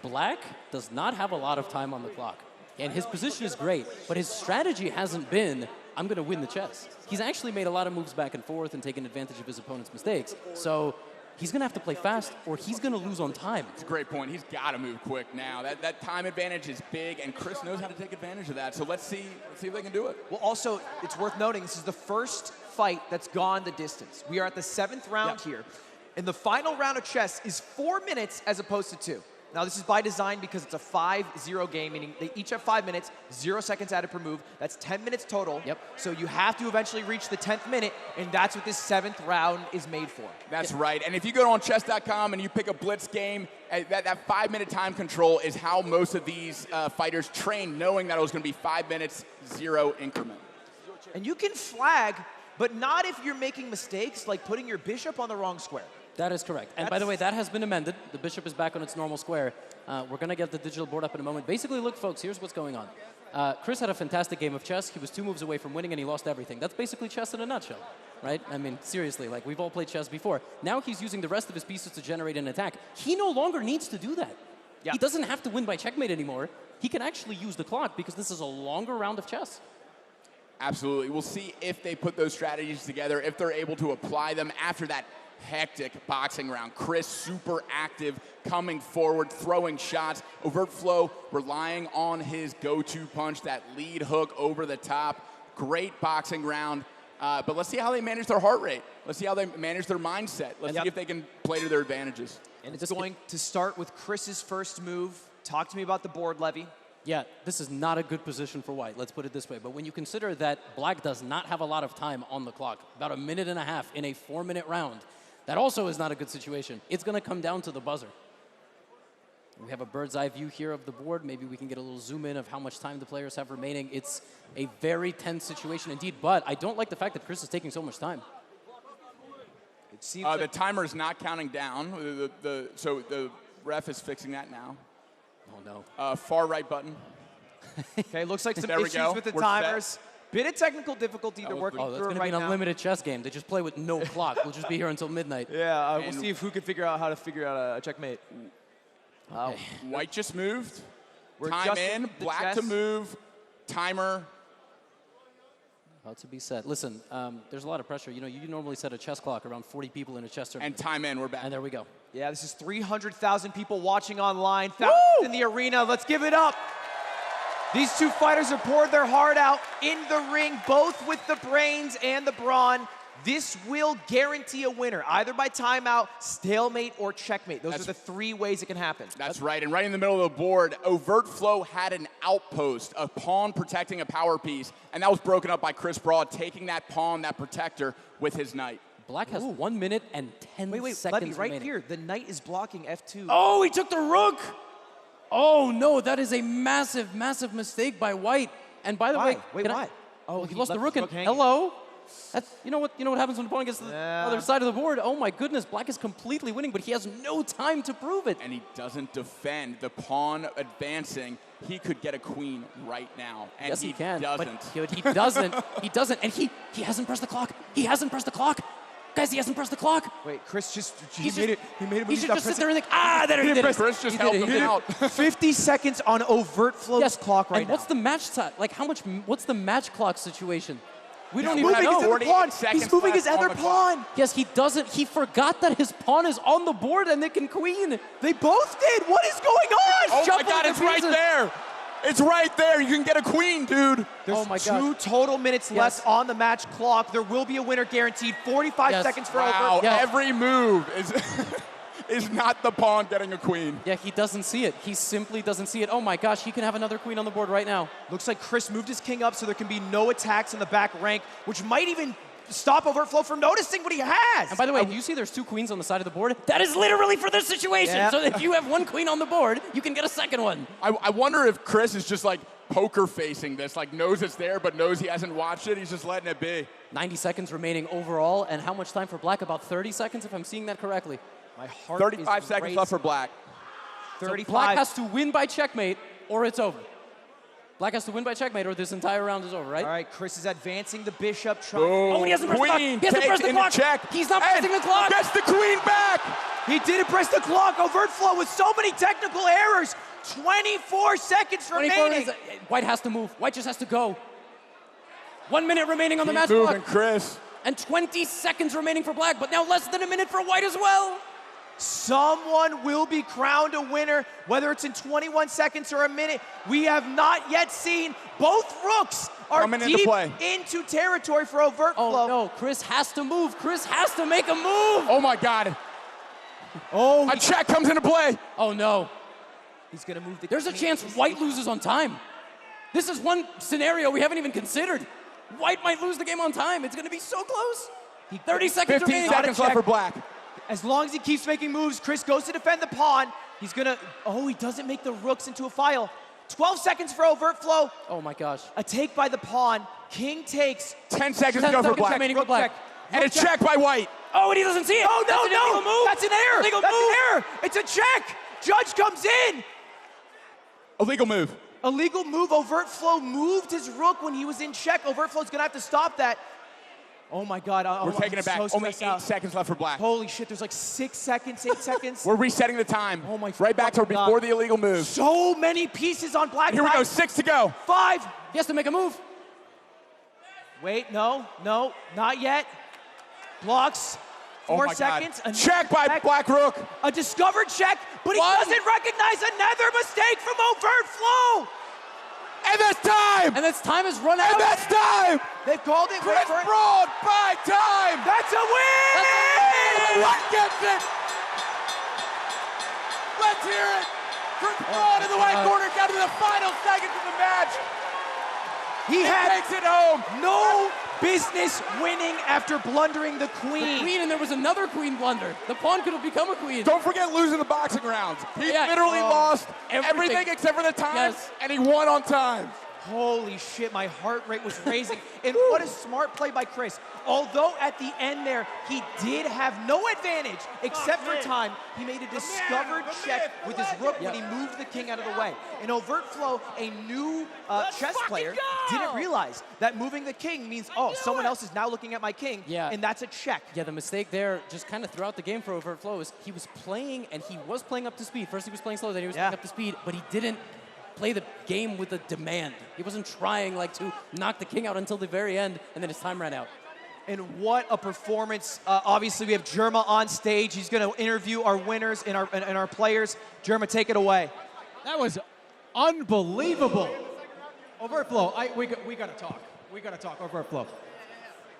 Speaker 20: Black does not have a lot of time on the clock. And his position is great, but his strategy hasn't been, I'm going to win the chess. He's actually made a lot of moves back and forth and taken advantage of his opponent's mistakes. So he's going to have to play fast or he's going to lose on time.
Speaker 19: It's a great point. He's got to move quick now. That time advantage is big, and Chris knows how to take advantage of that. So let's see if they can do it.
Speaker 3: Well, also, it's worth noting this is the first fight that's gone the distance. We are at the 7th round here. And the final round of chess is 4 minutes as opposed to 2. Now, this is by design because it's a 5-0 game, meaning they each have 5 minutes, 0 seconds added per move. That's 10 minutes total.
Speaker 20: Yep.
Speaker 3: So you have to eventually reach the 10th minute, and that's what this 7th round is made for.
Speaker 19: That's right. And if you go on chess.com and you pick a blitz game, that 5-minute time control is how most of these fighters train, knowing that it was going to be 5 minutes, 0 increment.
Speaker 3: And you can flag, but not if you're making mistakes like putting your bishop on the wrong square.
Speaker 20: That is correct. And by the way, that has been amended. The bishop is back on its normal square. We're going to get the digital board up in a moment. Basically, look, folks, here's what's going on. Chris had a fantastic game of chess. He was 2 moves away from winning, and he lost everything. That's basically chess in a nutshell, right? I mean, seriously, like, we've all played chess before. Now he's using the rest of his pieces to generate an attack. He no longer needs to do that. He doesn't have to win by checkmate anymore. He can actually use the clock because this is a longer round of chess.
Speaker 19: Absolutely. We'll see if they put those strategies together, if they're able to apply them after that hectic boxing round. Chris super active, coming forward, throwing shots. Overtflow relying on his go-to punch, that lead hook over the top. Great boxing round. But let's see how they manage their heart rate. Let's see how they manage their mindset. Let's see if they can play to their advantages.
Speaker 3: And it's going to start with Chris's first move. Talk to me about the board, Levy.
Speaker 20: Yeah, this is not a good position for white, let's put it this way. But when you consider that black does not have a lot of time on the clock, about 1.5 minutes in a 4-minute round, that also is not a good situation. It's going to come down to the buzzer. We have a bird's eye view here of the board. Maybe we can get a little zoom in of how much time the players have remaining. It's a very tense situation indeed, but I don't like the fact that Chris is taking so much time.
Speaker 3: It seems
Speaker 19: the timer is not counting down, so the ref is fixing that now.
Speaker 20: Oh, no.
Speaker 19: Far right button.
Speaker 3: Okay, looks like some
Speaker 19: There we
Speaker 3: issues
Speaker 19: go.
Speaker 3: with the
Speaker 19: We're
Speaker 3: timers.
Speaker 19: set.
Speaker 3: Bit of technical difficulty to working
Speaker 20: Oh, that's
Speaker 3: through
Speaker 20: going
Speaker 3: it
Speaker 20: to be
Speaker 3: right
Speaker 20: an
Speaker 3: now.
Speaker 20: unlimited chess game. They just play with no clock. We'll just be here until midnight.
Speaker 3: Yeah, we'll see if who can figure out how to figure out a checkmate.
Speaker 19: White just moved.
Speaker 3: We're
Speaker 19: Time
Speaker 3: adjusting
Speaker 19: in,
Speaker 3: the
Speaker 19: black
Speaker 3: chess.
Speaker 19: to move, timer.
Speaker 20: About to be set. Listen, there's a lot of pressure. You know, you normally set a chess clock around 40 people in a chess tournament.
Speaker 19: And time in, we're back.
Speaker 20: And there we go.
Speaker 3: Yeah, this is 300,000 people watching online, thousands in the arena. Let's give it up. These two fighters have poured their heart out in the ring, both with the brains and the brawn. This will guarantee a winner, either by timeout, stalemate, or checkmate. Those are the 3 ways it can happen.
Speaker 19: That's right, and right in the middle of the board, Overtflow had an outpost, a pawn protecting a power piece, and that was broken up by Chessbrah, taking that pawn, that protector, with his knight.
Speaker 20: Black has 1 minute and 10 seconds
Speaker 3: Levy, right
Speaker 20: remaining.
Speaker 3: here, the knight is blocking F2.
Speaker 20: Oh, he took the rook! Oh, no, that is a massive, massive mistake by white. And by the way,
Speaker 3: Wait, why?
Speaker 20: Oh, he lost the
Speaker 3: left
Speaker 20: rook.
Speaker 3: his
Speaker 20: And
Speaker 3: rook hanging.
Speaker 20: hello. That's, you know what happens when the opponent gets to the other side of the board? Oh my goodness, black is completely winning, but he has no time to prove it.
Speaker 19: And he doesn't defend. The pawn advancing, he could get a queen right now. And
Speaker 20: yes, he can.
Speaker 19: doesn't.
Speaker 20: But he doesn't. He doesn't. And he hasn't pressed the clock. He hasn't pressed the clock. Guys, he hasn't pressed the clock.
Speaker 3: Wait, Chris just,
Speaker 20: He
Speaker 3: made it.
Speaker 20: He should just sit there and think, there he did it.
Speaker 19: Chris just
Speaker 20: He
Speaker 19: helped
Speaker 20: did it.
Speaker 19: him out.
Speaker 3: 50 seconds on Overtflow's clock right
Speaker 20: and
Speaker 3: now.
Speaker 20: what's the match time? Like, what's the match clock situation? We don't
Speaker 3: He's
Speaker 20: even
Speaker 3: moving
Speaker 20: know.
Speaker 3: his other pawn.
Speaker 19: seconds
Speaker 3: He's moving his
Speaker 19: left on
Speaker 3: other
Speaker 19: the clock.
Speaker 3: pawn.
Speaker 20: Yes, he doesn't. He forgot that his pawn is on the board and they can queen.
Speaker 3: They both did. What is going on?
Speaker 19: Oh my
Speaker 20: Shuffling
Speaker 19: God,
Speaker 20: the
Speaker 19: it's right
Speaker 20: pieces.
Speaker 19: there. It's right there. You can get a queen, dude.
Speaker 3: There's
Speaker 20: Oh my
Speaker 3: 2
Speaker 20: God.
Speaker 3: total minutes left on the match clock. There will be a winner guaranteed. 45 seconds for
Speaker 19: Wow,
Speaker 3: Over.
Speaker 19: every move is not the pawn getting a queen.
Speaker 20: Yeah, he doesn't see it. He simply doesn't see it. Oh my gosh, he can have another queen on the board right now.
Speaker 3: Looks like Chris moved his king up so there can be no attacks in the back rank, which might even stop Overtflow from noticing what he has.
Speaker 20: And by the way, you see there's 2 queens on the side of the board? That is literally for this situation.
Speaker 3: Yeah.
Speaker 20: So if you have 1 queen on the board, you can get a second one.
Speaker 19: I wonder if Chris is just like poker facing this, like knows it's there but knows he hasn't watched it. He's just letting it be.
Speaker 20: 90 seconds remaining overall, and how much time for black? About 30 seconds, if I'm seeing that correctly.
Speaker 3: My heart
Speaker 19: 35
Speaker 3: is
Speaker 19: seconds
Speaker 3: racing.
Speaker 19: left for black.
Speaker 3: 35.
Speaker 20: So black has to win by checkmate, or it's over. Black has to win by checkmate, or this entire round is over, right?
Speaker 3: All right, Chris is advancing the bishop. Trying
Speaker 20: Oh, he hasn't pressed the clock.
Speaker 19: Queen
Speaker 20: He hasn't pressed the
Speaker 19: takes
Speaker 20: clock.
Speaker 19: into check.
Speaker 20: He's not
Speaker 19: And
Speaker 20: pressing the clock.
Speaker 19: gets the queen back.
Speaker 3: He didn't press the clock. Overtflow with so many technical errors. 24 seconds
Speaker 20: 24
Speaker 3: remaining.
Speaker 20: White has to move. White just has to go. 1 minute remaining on the
Speaker 19: Keep
Speaker 20: match
Speaker 19: moving,
Speaker 20: clock.
Speaker 19: Chris.
Speaker 20: And 20 seconds remaining for black, but now less than a minute for white as well.
Speaker 3: Someone will be crowned a winner, whether it's in 21 seconds or a minute. We have not yet seen. Both rooks are deep into territory for Overtflow.
Speaker 20: Oh no, Chris has to move. Chris has to make a move.
Speaker 19: Oh my God.
Speaker 20: Oh,
Speaker 19: a check comes into play.
Speaker 20: Oh no.
Speaker 3: He's gonna move the
Speaker 20: There's a chance White loses on time. This is one scenario we haven't even considered. White might lose the game on time. It's gonna be so close. 30 seconds
Speaker 19: 15
Speaker 20: remaining.
Speaker 19: seconds left for Black.
Speaker 3: As long as he keeps making moves, Chris goes to defend the pawn. He's gonna, oh, he doesn't make the rooks into a file. 12 seconds for Overtflow.
Speaker 20: Oh my gosh.
Speaker 3: A take by the pawn. King takes.
Speaker 19: 10 seconds to go for Black.
Speaker 20: Remaining for Black.
Speaker 19: And a check by White.
Speaker 20: Oh, and he doesn't see it.
Speaker 3: Oh, no,
Speaker 20: That's an illegal move.
Speaker 3: That's an error.
Speaker 20: Illegal
Speaker 3: That's
Speaker 20: move.
Speaker 3: an error. It's a check. Judge comes in.
Speaker 19: Illegal move.
Speaker 3: Illegal move. Overtflow moved his rook when he was in check. Overtflow's gonna have to stop that. Oh my God.
Speaker 19: We're taking it back.
Speaker 3: So
Speaker 19: Only 8 seconds left for Black.
Speaker 3: Holy shit, there's like 6 seconds, 8 seconds.
Speaker 19: We're resetting the time.
Speaker 3: Oh my
Speaker 19: Right back to
Speaker 3: God.
Speaker 19: before the illegal move.
Speaker 3: So many pieces on Black.
Speaker 19: Here we go, 6 to go.
Speaker 3: 5.
Speaker 20: He has to make a move.
Speaker 3: Wait, no, not yet. Blocks. 4 seconds.
Speaker 19: Check by Black Rook.
Speaker 3: A discovered check, but he doesn't recognize another mistake from Overtflow.
Speaker 19: And that's time!
Speaker 20: And that's time has run out.
Speaker 19: And that's time!
Speaker 3: They've called it.
Speaker 19: Chris Broad by time!
Speaker 3: That's a win!
Speaker 19: What gets it? Let's hear it! Chris Broad in the white corner down to the final seconds of the match.
Speaker 3: He
Speaker 19: takes it home.
Speaker 3: No business winning after blundering the
Speaker 20: The
Speaker 3: queen.
Speaker 20: queen, and there was another queen blunder. The pawn could have become a queen.
Speaker 19: Don't forget losing the boxing rounds. He literally lost everything except for the time, and he won on time.
Speaker 3: Holy shit, my heart rate was raising. And what a smart play by Chris. Although at the end there, he did have no advantage except for time. He made a discovered check with his rook when he moved the king out of the way. And Overtflow, a new chess player, didn't realize that moving the king means, oh, someone else is now looking at my king, and that's a check.
Speaker 20: Yeah, the mistake there, just kind of throughout the game for Overtflow, is he was playing, and he was playing up to speed. First he was playing slow, then he was playing up to speed, but he didn't play the game with a demand. He wasn't trying like to knock the king out until the very end, and then his time ran out.
Speaker 3: And what a performance. Obviously, we have Germa on stage. He's going to interview our winners and our players. Germa, take it away.
Speaker 2: That was unbelievable. Overtflow, we got to talk. We got to talk, Overtflow.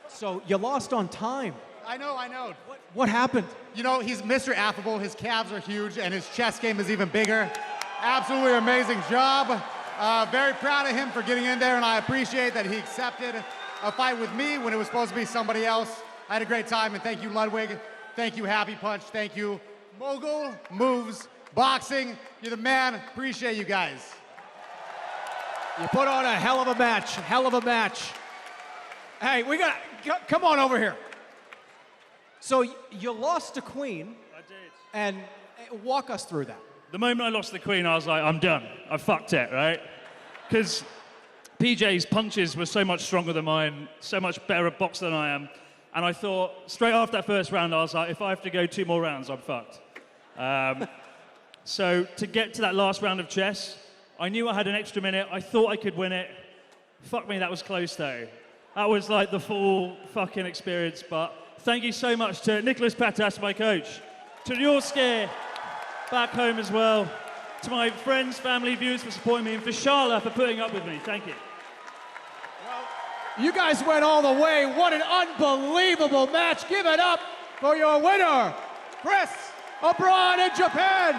Speaker 2: So you lost on time.
Speaker 10: I know.
Speaker 2: What happened?
Speaker 10: You know, he's Mr. Affable. His calves are huge, and his chess game is even bigger. Absolutely amazing job. Very proud of him for getting in there, and I appreciate that he accepted a fight with me when it was supposed to be somebody else. I had a great time, and thank you, Ludwig. Thank you, Happy Punch. Thank you, Mogul, Moves, Boxing. You're the man. Appreciate you guys.
Speaker 2: You put on a hell of a match. Hey, come on over here. So you lost to queen.
Speaker 12: I did.
Speaker 2: And walk us through that.
Speaker 12: The moment I lost the queen, I was like, I'm done. I fucked it, right? Because PJ's punches were so much stronger than mine, so much better at box than I am. And I thought, straight after that first round, I was like, if I have to go 2 more rounds, I'm fucked. So to get to that last round of chess, I knew I had an extra minute. I thought I could win it. Fuck me, that was close, though. That was like the full fucking experience. But thank you so much to Nicholas Patas, my coach, to Yorski, back home as well, to my friends, family, viewers for supporting me, and for Charla for putting up with me. Thank you.
Speaker 2: You guys went all the way. What an unbelievable match. Give it up for your winner, Chris, abroad in Japan.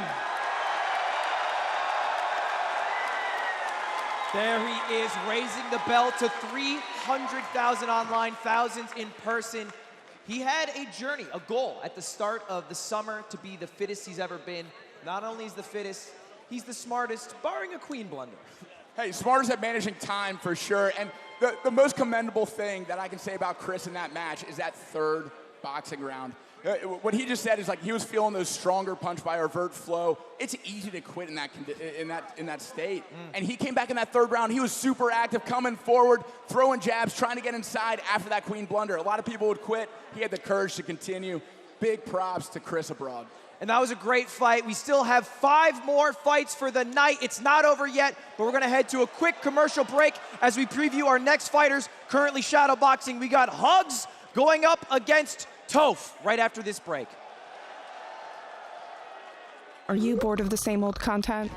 Speaker 3: There he is, raising the bell to 300,000 online, thousands in person. He had a journey, a goal at the start of the summer to be the fittest he's ever been. Not only is the fittest, he's the smartest, barring a queen blunder.
Speaker 19: Hey, smartest at managing time for sure. And the most commendable thing that I can say about Chris in that match is that third boxing round. What he just said is like he was feeling those stronger punch by Overtflow. It's easy to quit in that state. And he came back in that third round. He was super active, coming forward, throwing jabs, trying to get inside after that queen blunder. A lot of people would quit. He had the courage to continue. Big props to Chris abroad.
Speaker 3: And that was a great fight. We still have 5 more fights for the night. It's not over yet, but we're going to head to a quick commercial break as we preview our next fighters. Currently shadowboxing, we got Hugs going up against Toph right after this break.
Speaker 17: Are you bored of the same old content?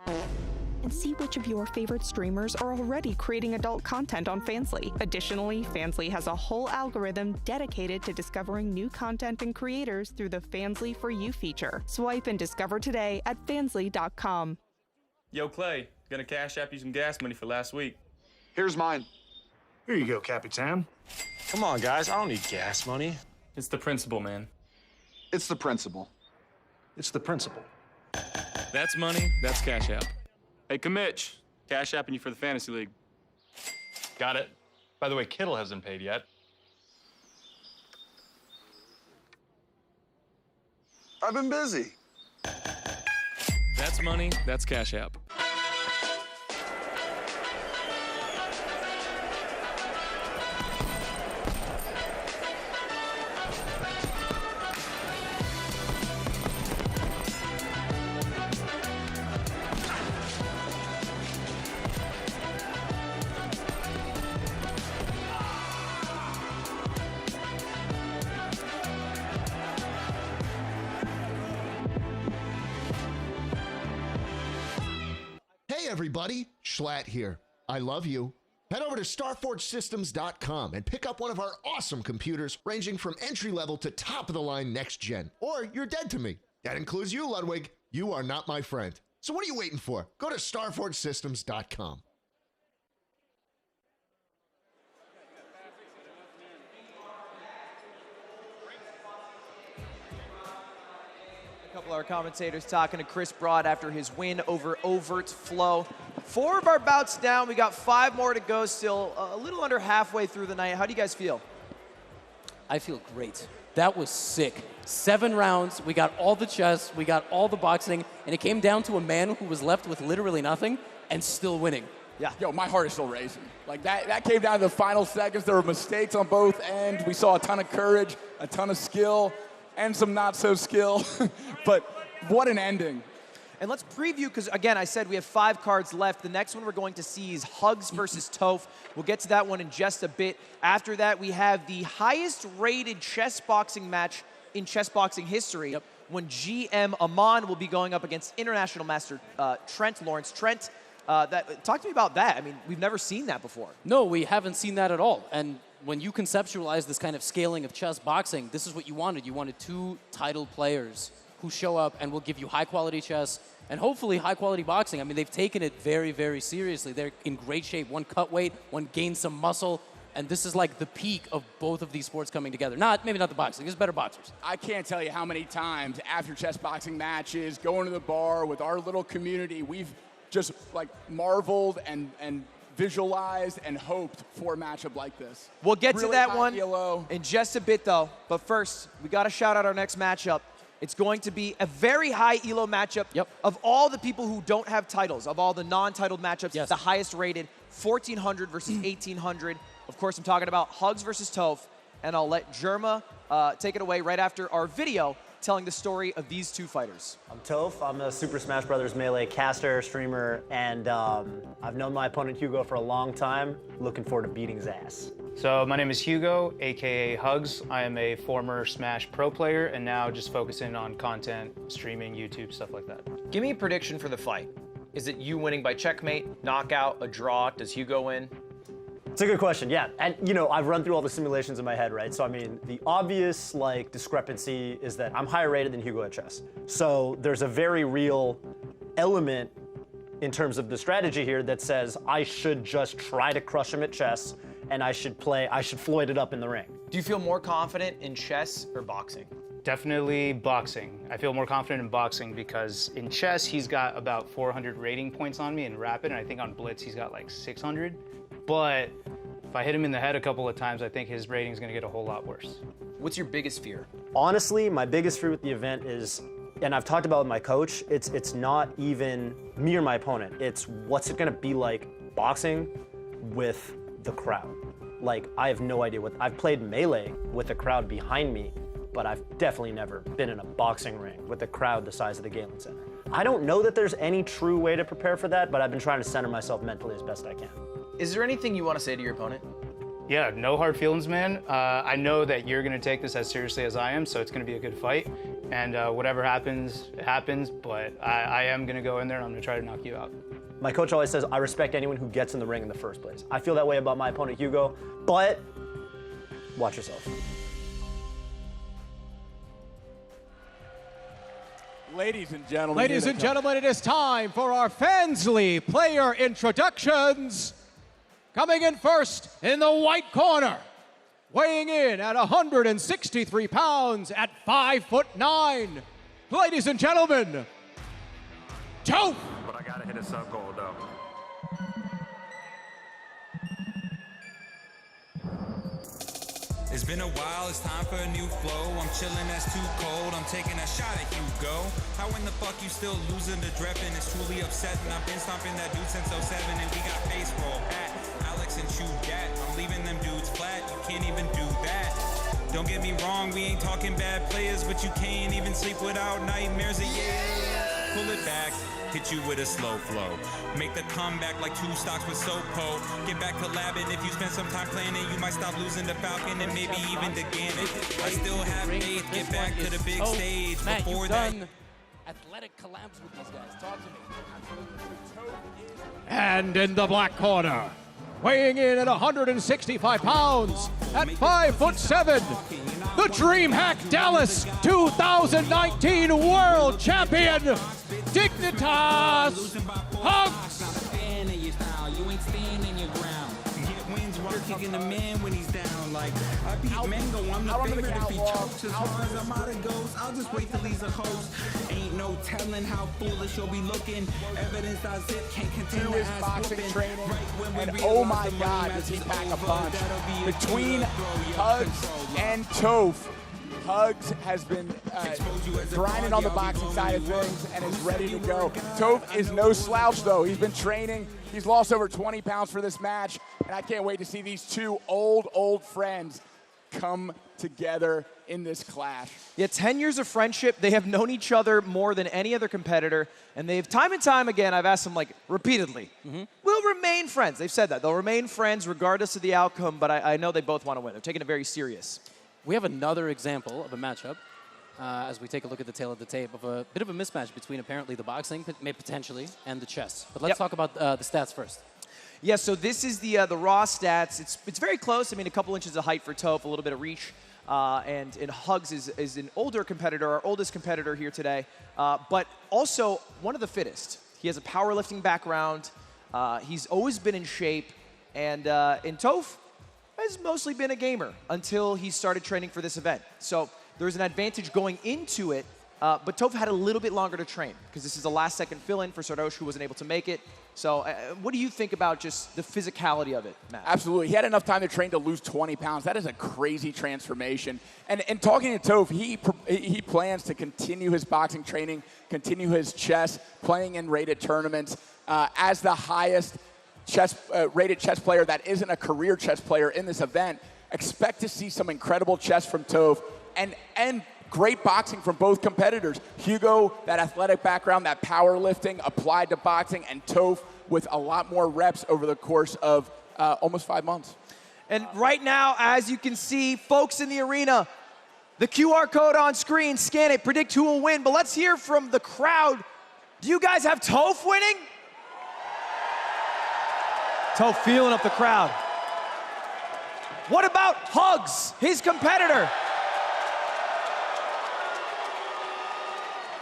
Speaker 17: And see which of your favorite streamers are already creating adult content on Fansly. Additionally, Fansly has a whole algorithm dedicated to discovering new content and creators through the Fansly For You feature. Swipe and discover today at fansly.com.
Speaker 13: Yo, Clay, gonna cash app you some gas money for last week.
Speaker 15: Here's mine.
Speaker 14: Here you go, Capitan.
Speaker 13: Come on, guys, I don't need gas money. It's the principle, man.
Speaker 15: It's the principle.
Speaker 14: It's the principle.
Speaker 13: That's money, that's cash app. Hey, Kamitch, cash apping you for the fantasy league.
Speaker 9: Got it. By the way, Kittle hasn't paid yet.
Speaker 15: I've been busy.
Speaker 13: That's money, that's cash app.
Speaker 18: Hey everybody, Schlatt here. I love you. Head over to StarForgeSystems.com and pick up one of our awesome computers ranging from entry-level to top-of-the-line next-gen. Or you're dead to me. That includes you, Ludwig. You are not my friend. So what are you waiting for? Go to StarForgeSystems.com.
Speaker 3: A couple of our commentators talking to Chessbrah after his win over Overtflow. 4 of our bouts down. We got 5 more to go still. A little under halfway through the night. How do you guys feel?
Speaker 20: I feel great. That was sick. 7 rounds. We got all the chess. We got all the boxing. And it came down to a man who was left with literally nothing and still winning.
Speaker 3: Yeah.
Speaker 19: Yo, my heart is still racing. Like, that came down to the final seconds. There were mistakes on both ends. We saw a ton of courage, a ton of skill, and some not-so-skill. But what an ending.
Speaker 3: And let's preview, because again, I said we have 5 cards left. The next one we're going to see is Hugs versus Toph. We'll get to that one in just a bit. After that, we have the highest rated chess boxing match in chess boxing history, when GM Amon will be going up against International Master Trent Lawrence. Trent, talk to me about that. I mean, we've never seen that before.
Speaker 20: No, we haven't seen that at all. And when you conceptualize this kind of scaling of chess boxing, this is what you wanted. You wanted 2 titled players who show up and will give you high-quality chess and hopefully high-quality boxing. I mean, they've taken it very, very seriously. They're in great shape. One cut weight, one gained some muscle, and this is like the peak of both of these sports coming together. Maybe not the boxing. There's better boxers.
Speaker 19: I can't tell you how many times after chess boxing matches, going to the bar with our little community, we've just like marveled and visualized and hoped for a matchup like this.
Speaker 3: We'll get
Speaker 19: Really
Speaker 3: to that
Speaker 19: high
Speaker 3: one
Speaker 19: ELO.
Speaker 3: in just a bit, though. But first, we got to shout out our next matchup. It's going to be a very high ELO matchup. Of all the people who don't have titles, of all the non-titled matchups, it's the highest rated, 1,400 versus 1,800. Of course, I'm talking about Hugs versus Toph, and I'll let Germa take it away right after our video telling the story of these 2 fighters.
Speaker 22: I'm Toph. I'm a Super Smash Bros. Melee caster, streamer, and I've known my opponent Hugo for a long time. Looking forward to beating his ass.
Speaker 23: So my name is Hugo, aka Hugs. I am a former Smash Pro player and now just focusing on content, streaming, YouTube, stuff like that.
Speaker 6: Give me a prediction for the fight. Is it you winning by checkmate, knockout, a draw? Does Hugo win?
Speaker 22: It's a good question, yeah. And you know, I've run through all the simulations in my head, right? So I mean, the obvious discrepancy is that I'm higher rated than Hugo at chess. So there's a very real element in terms of the strategy here that says I should just try to crush him at chess and I should Floyd it up in the ring.
Speaker 6: Do you feel more confident in chess or boxing?
Speaker 23: Definitely boxing. I feel more confident in boxing because in chess, he's got about 400 rating points on me in rapid, and I think on blitz, he's got like 600. But if I hit him in the head a couple of times, I think his rating's gonna get a whole lot worse.
Speaker 6: What's your biggest fear?
Speaker 22: Honestly, my biggest fear with the event is, and I've talked about it with my coach, it's not even me or my opponent. It's what's it gonna be like boxing with the crowd. Like, I have no idea I've played Melee with the crowd behind me, but I've definitely never been in a boxing ring with a crowd the size of the Galen Center. I don't know that there's any true way to prepare for that, but I've been trying to center myself mentally as best I can.
Speaker 6: Is there anything you want to say to your opponent?
Speaker 23: Yeah, no hard feelings, man. I know that you're gonna take this as seriously as I am, so it's gonna be a good fight. And whatever happens, it happens, but I am gonna go in there and I'm gonna try to knock you out.
Speaker 22: My coach always says, I respect anyone who gets in the ring in the first place. I feel that way about my opponent, Hugo, but watch yourself.
Speaker 4: Ladies and gentlemen.
Speaker 2: Ladies and gentlemen, it is time for our Fansly player introductions. Coming in first in the white corner, weighing in at 163 pounds at 5'9". Ladies and gentlemen, Toph.
Speaker 5: But I gotta hit a sub goal though.
Speaker 16: It's been a while, it's time for a new flow. I'm chillin', that's too cold. I'm taking a shot at Hugo. How in the fuck you still losing to Dreppen? It's truly upsetting. I've been stomping that dude since 07 and we got face roll. Pat, Alex and Chew Dat. I'm leaving them dudes flat. You can't even do that. Don't get me wrong, we ain't talking bad players, but you can't even sleep without nightmares. Yeah, pull it back. Hit you with a slow flow. Make the comeback like 2 stocks with Sopo. Get back to labbing. If you spend some time playing it, you might stop losing to Falcon and maybe even to Gannett. I still have faith. Get back to the big stage.
Speaker 20: Matt,
Speaker 16: Before
Speaker 20: you've
Speaker 16: that.
Speaker 20: done athletic collabs with these guys. Talk to me.
Speaker 2: And in the black corner, weighing in at 165 pounds at 5'7", the DreamHack Dallas 2019 World Champion, Dignitas Hugs.
Speaker 16: Kicking the man when he's down. Like, I beat Mango, I'm the favorite. If he chokes as hard as I'm out of ghosts, I'll just wait till he's a host. Ain't no telling how foolish you'll be looking. Evidence I zip can't contain
Speaker 4: His boxing training, and oh my God, does he pack a punch. Between Hugs and Toph, Hugs has been grinding on the boxing side of things and is ready to go. Toph is no slouch, though. He's been training. He's lost over 20 pounds for this match, and I can't wait to see these two old friends come together in this clash.
Speaker 3: Yeah, 10 years of friendship. They have known each other more than any other competitor, and they've time and time again, I've asked them like repeatedly, we'll remain friends. They've said that. They'll remain friends regardless of the outcome, but I know they both want to win. They're taking it very serious.
Speaker 20: We have another example of a matchup as we take a look at the tail of the tape of a bit of a mismatch between apparently the boxing, potentially, and the chess. But let's talk about the stats first.
Speaker 3: Yeah, so this is the raw stats. It's very close. I mean, a couple inches of height for Toph, a little bit of reach. And Hugs is an older competitor, our oldest competitor here today, but also one of the fittest. He has a powerlifting background. He's always been in shape. And Toph has mostly been a gamer until he started training for this event. So there's an advantage going into it, but Toph had a little bit longer to train because this is a last-second fill-in for Sardosh, who wasn't able to make it. So what do you think about just the physicality of it, Matt?
Speaker 4: Absolutely. He had enough time to train to lose 20 pounds. That is a crazy transformation. And talking to Toph, he plans to continue his boxing training, continue his chess, playing in rated tournaments as the highest rated chess player that isn't a career chess player in this event. Expect to see some incredible chess from Toph and great boxing from both competitors. Hugo, that athletic background, that powerlifting applied to boxing, and Toph with a lot more reps over the course of almost 5 months.
Speaker 3: And right now, as you can see, folks in the arena, the QR code on screen, scan it, predict who will win. But let's hear from the crowd. Do you guys have Toph winning? Toph feeling up the crowd. What about Hugs, his competitor?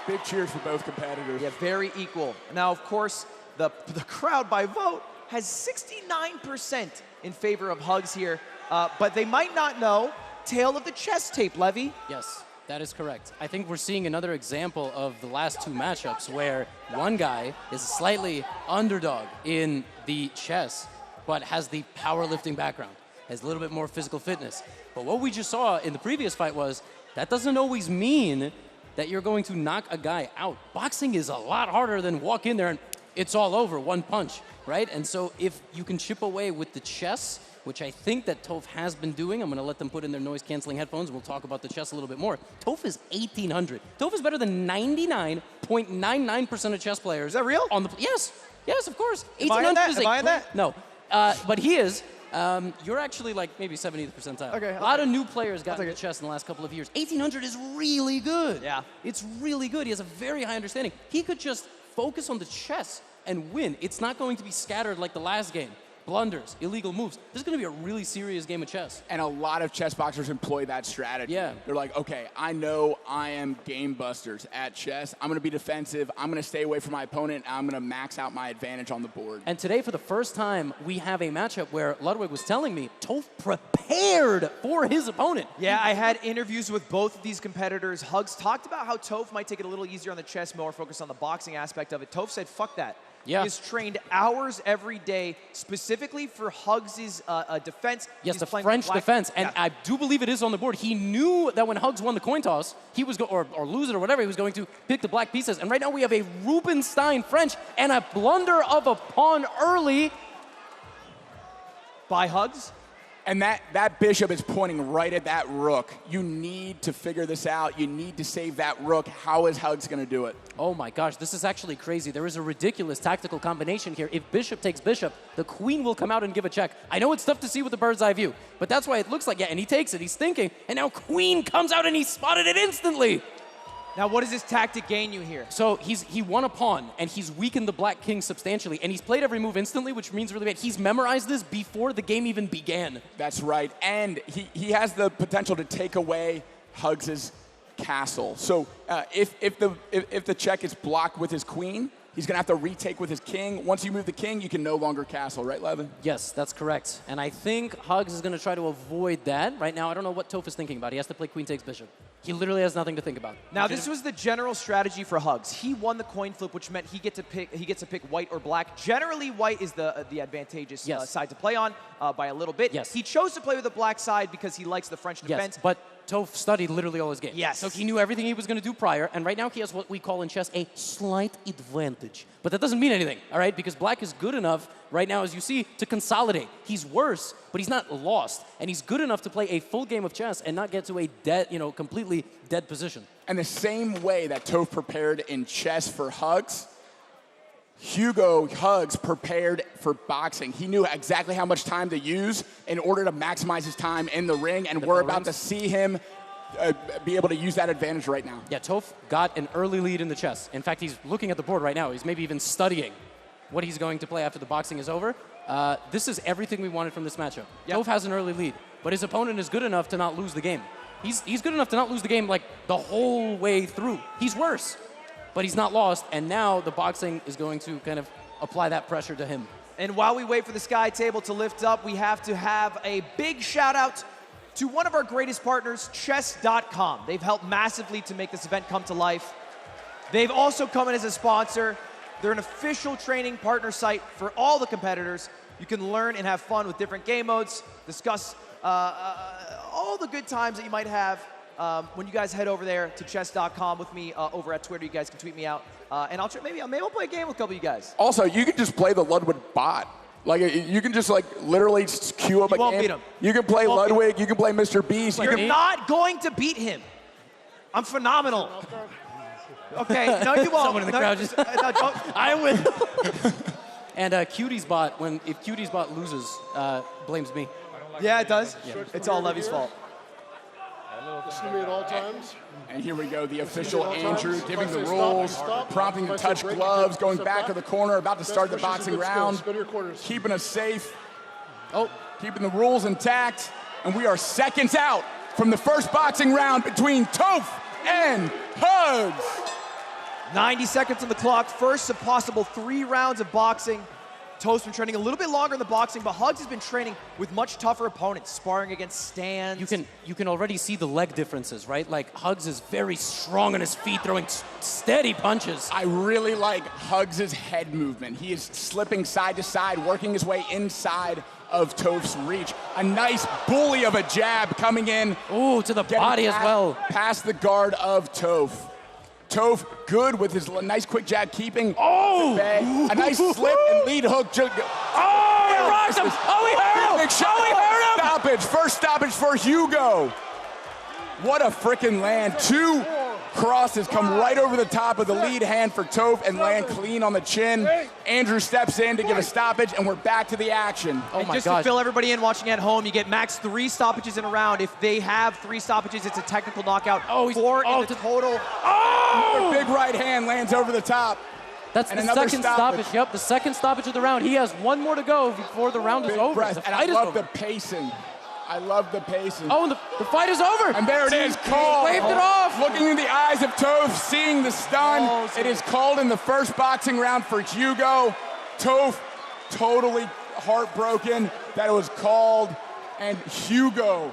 Speaker 4: Big cheers for both competitors.
Speaker 3: Yeah, very equal. Now, of course, the crowd by vote has 69% in favor of Hugs here, but they might not know tail of the chess tape, Levy.
Speaker 20: Yes, that is correct. I think we're seeing another example of the last two matchups where one guy is slightly underdog in the chess, but has the powerlifting background, has a little bit more physical fitness. But what we just saw in the previous fight was that doesn't always mean that you're going to knock a guy out. Boxing is a lot harder than walk in there and it's all over, one punch, right? And so if you can chip away with the chess, which I think that Toph has been doing, I'm gonna let them put in their noise-canceling headphones and we'll talk about the chess a little bit more. Toph is 1,800. Toph is better than 99.99% of chess players.
Speaker 3: Is that real?
Speaker 20: Yes, of course.
Speaker 3: Am I in that?
Speaker 20: No, but he is. You're actually like maybe 70th percentile.
Speaker 8: Okay,
Speaker 20: a lot of new players got into chess in the last couple of years. 1800 is really good.
Speaker 8: Yeah.
Speaker 20: It's really good. He has a very high understanding. He could just focus on the chess and win. It's not going to be scattered like the last game. Blunders, illegal moves. This is going to be a really serious game of chess.
Speaker 4: And a lot of chess boxers employ that strategy.
Speaker 20: Yeah.
Speaker 4: They're like, okay, I know I am game busters at chess. I'm going to be defensive. I'm going to stay away from my opponent. I'm going to max out my advantage on the board.
Speaker 20: And today, for the first time, we have a matchup where Ludwig was telling me Toph prepared for his opponent.
Speaker 8: Yeah, I had interviews with both of these competitors. Hugs talked about how Toph might take it a little easier on the chess, more focused on the boxing aspect of it. Toph said, fuck that.
Speaker 20: Yeah.
Speaker 8: He has trained hours every day specifically for Hugs' defense.
Speaker 20: Yes,
Speaker 8: He's
Speaker 20: the
Speaker 8: playing
Speaker 20: French
Speaker 8: black.
Speaker 20: defense. And
Speaker 8: Yeah.
Speaker 20: I do believe it is on the board. He knew that when Hugs won the coin toss, he was or lose it or whatever, he was going to pick the black pieces. And right now we have a Rubinstein French and a blunder of a pawn early
Speaker 8: by Hugs.
Speaker 4: And that bishop is pointing right at that rook. You need to figure this out. You need to save that rook. How is Hugs going to do it?
Speaker 20: Oh my gosh, this is actually crazy. There is a ridiculous tactical combination here. If bishop takes bishop, the queen will come out and give a check. I know it's tough to see with the bird's eye view, but that's why it looks like, yeah, and he takes it, he's thinking, and now queen comes out and he spotted it instantly.
Speaker 8: Now, what does this tactic gain you here?
Speaker 20: So he won a pawn, and he's weakened the black king substantially, and he's played every move instantly, which means really bad. He's memorized this before the game even began.
Speaker 4: That's right. And he has the potential to take away Hugs' castle. So if the check is blocked with his queen, he's going to have to retake with his king. Once you move the king, you can no longer castle, right, Levin?
Speaker 20: Yes, that's correct. And I think Hugs is going to try to avoid that. Right now, I don't know what Toph is thinking about. He has to play queen takes bishop. He literally has nothing to think about.
Speaker 8: Now, this was the general strategy for Hugs. He won the coin flip, which meant he gets to pick white or black. Generally, white is the advantageous side to play on by a little bit.
Speaker 20: Yes.
Speaker 8: He chose to play with the black side because he likes the French defense.
Speaker 20: Yes, but Toph studied literally all his games.
Speaker 8: Yes.
Speaker 20: So he knew everything he was going to do prior, and right now he has what we call in chess a slight advantage. But that doesn't mean anything, all right? Because black is good enough right now, as you see, to consolidate. He's worse, but he's not lost. And he's good enough to play a full game of chess and not get to a dead, completely dead position.
Speaker 4: And the same way that Toph prepared in chess for Hugs, Hugo Hugs prepared for boxing. He knew exactly how much time to use in order to maximize his time in the ring, and we're about to see him be able to use that advantage right now.
Speaker 20: Yeah, Toph got an early lead in the chess. In fact, he's looking at the board right now. He's maybe even studying what he's going to play after the boxing is over. This is everything we wanted from this matchup. Yep. Toph has an early lead, but his opponent is good enough to not lose the game. He's good enough to not lose the game like the whole way through. He's worse, but he's not lost, and now the boxing is going to kind of apply that pressure to him.
Speaker 8: And while we wait for the sky table to lift up, we have to have a big shout out to one of our greatest partners, Chess.com. They've helped massively to make this event come to life. They've also come in as a sponsor. They're an official training partner site for all the competitors. You can learn and have fun with different game modes, discuss all the good times that you might have when you guys head over there to chess.com with me over at Twitter. You guys can tweet me out, and maybe I'll play a game with a couple of you guys.
Speaker 4: Also, you can just play the Ludwig bot. Like, you can just, literally just queue up a game.
Speaker 8: You won't beat him.
Speaker 4: You can play Ludwig. You can play Mr. Beast.
Speaker 8: You're not going to beat him. I'm phenomenal. Okay, no, you won't.
Speaker 20: Someone in the crowd just, I win. And Cutie's bot, if Cutie's bot loses, blames me.
Speaker 8: Yeah, it does.
Speaker 20: Yeah.
Speaker 8: It's all Levy's fault.
Speaker 11: See me at all times.
Speaker 4: And here we go, the official Andrew giving the rules, prompting to touch gloves, going back to the corner, about to start the boxing round, keeping us safe, keeping the rules intact, and we are seconds out from the first boxing round between Toph and Hugs.
Speaker 8: 90 seconds on the clock, first of possible 3 rounds of boxing. Toph's been training a little bit longer in the boxing, but Hugs has been training with much tougher opponents, sparring against Stanz.
Speaker 20: You can already see the leg differences, right? Like, Hugs is very strong on his feet, throwing steady punches.
Speaker 4: I really like Hugs' head movement. He is slipping side to side, working his way inside of Toph's reach. A nice bully of a jab coming in.
Speaker 20: Ooh, to the body as well.
Speaker 4: Past the guard of Toph. Toph, good with his nice quick jab, keeping a nice slip and lead hook.
Speaker 20: He rocked him! He hurt him! He hurt him!
Speaker 4: First stoppage for Hugo. What a frickin' land. 2 crosses come right over the top of the lead hand for Toph and land clean on the chin. Andrew steps in to give a stoppage, and we're back to the action.
Speaker 8: Oh my God. To fill everybody in watching at home, you get max 3 stoppages in a round. If they have 3 stoppages, it's a technical knockout. 4 in the total.
Speaker 4: Oh! Big right hand lands over the top.
Speaker 20: That's the second stoppage. Yep, the second stoppage of the round. He has 1 more to go before the round is over.
Speaker 4: And I love the pacing. I love the pacing.
Speaker 20: Oh, and the fight is over.
Speaker 4: And there it is, called.
Speaker 20: Waved it off.
Speaker 4: Looking in the eyes of Toph, seeing the stun. It is called in the first boxing round for Hugo. Toph, totally heartbroken that it was called. And Hugo,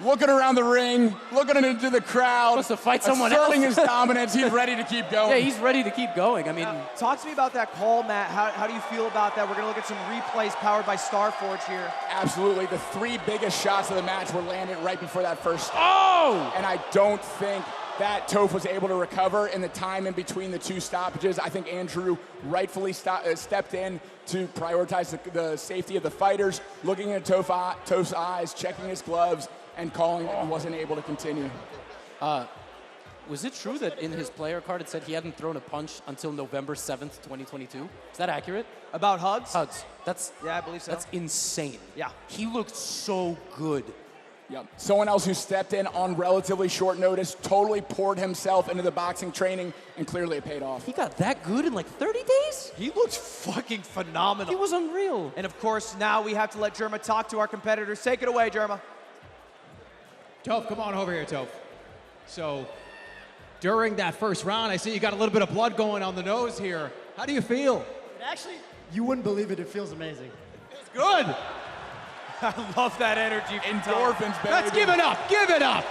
Speaker 4: looking around the ring, looking into the crowd.
Speaker 20: Wants to fight someone else.
Speaker 4: Asserting his dominance. He's ready to keep going.
Speaker 20: Yeah, he's ready to keep going. I mean,
Speaker 8: talk to me about that call, Matt. How do you feel about that? We're going to look at some replays powered by Starforge here.
Speaker 4: Absolutely. The 3 biggest shots of the match were landed right before that first.
Speaker 20: Oh!
Speaker 4: And I don't think that Toph was able to recover in the time in between the 2 stoppages. I think Andrew rightfully stepped in to prioritize the safety of the fighters, looking at Toph's eyes, checking his gloves, and calling that he wasn't able to continue.
Speaker 20: Was it true that in his player card it said he hadn't thrown a punch until November 7th, 2022? Is that accurate?
Speaker 8: About Hugs?
Speaker 20: Hugs.
Speaker 8: Yeah, I believe so.
Speaker 20: That's insane.
Speaker 8: Yeah.
Speaker 20: He looked so good.
Speaker 4: Yep. Someone else who stepped in on relatively short notice, totally poured himself into the boxing training, and clearly it paid off.
Speaker 20: He got that good in like 30 days?
Speaker 8: He looked fucking phenomenal.
Speaker 20: He was unreal.
Speaker 8: And of course, now we have to let Germa talk to our competitors. Take it away, Germa.
Speaker 2: Toph, come on over here, Toph. So, during that first round, I see you got a little bit of blood going on the nose here. How do you feel?
Speaker 1: Actually, you wouldn't believe it. It feels amazing.
Speaker 2: It's good.
Speaker 8: I love that energy.
Speaker 4: Endorphins, baby.
Speaker 2: Let's give it up. Give it up.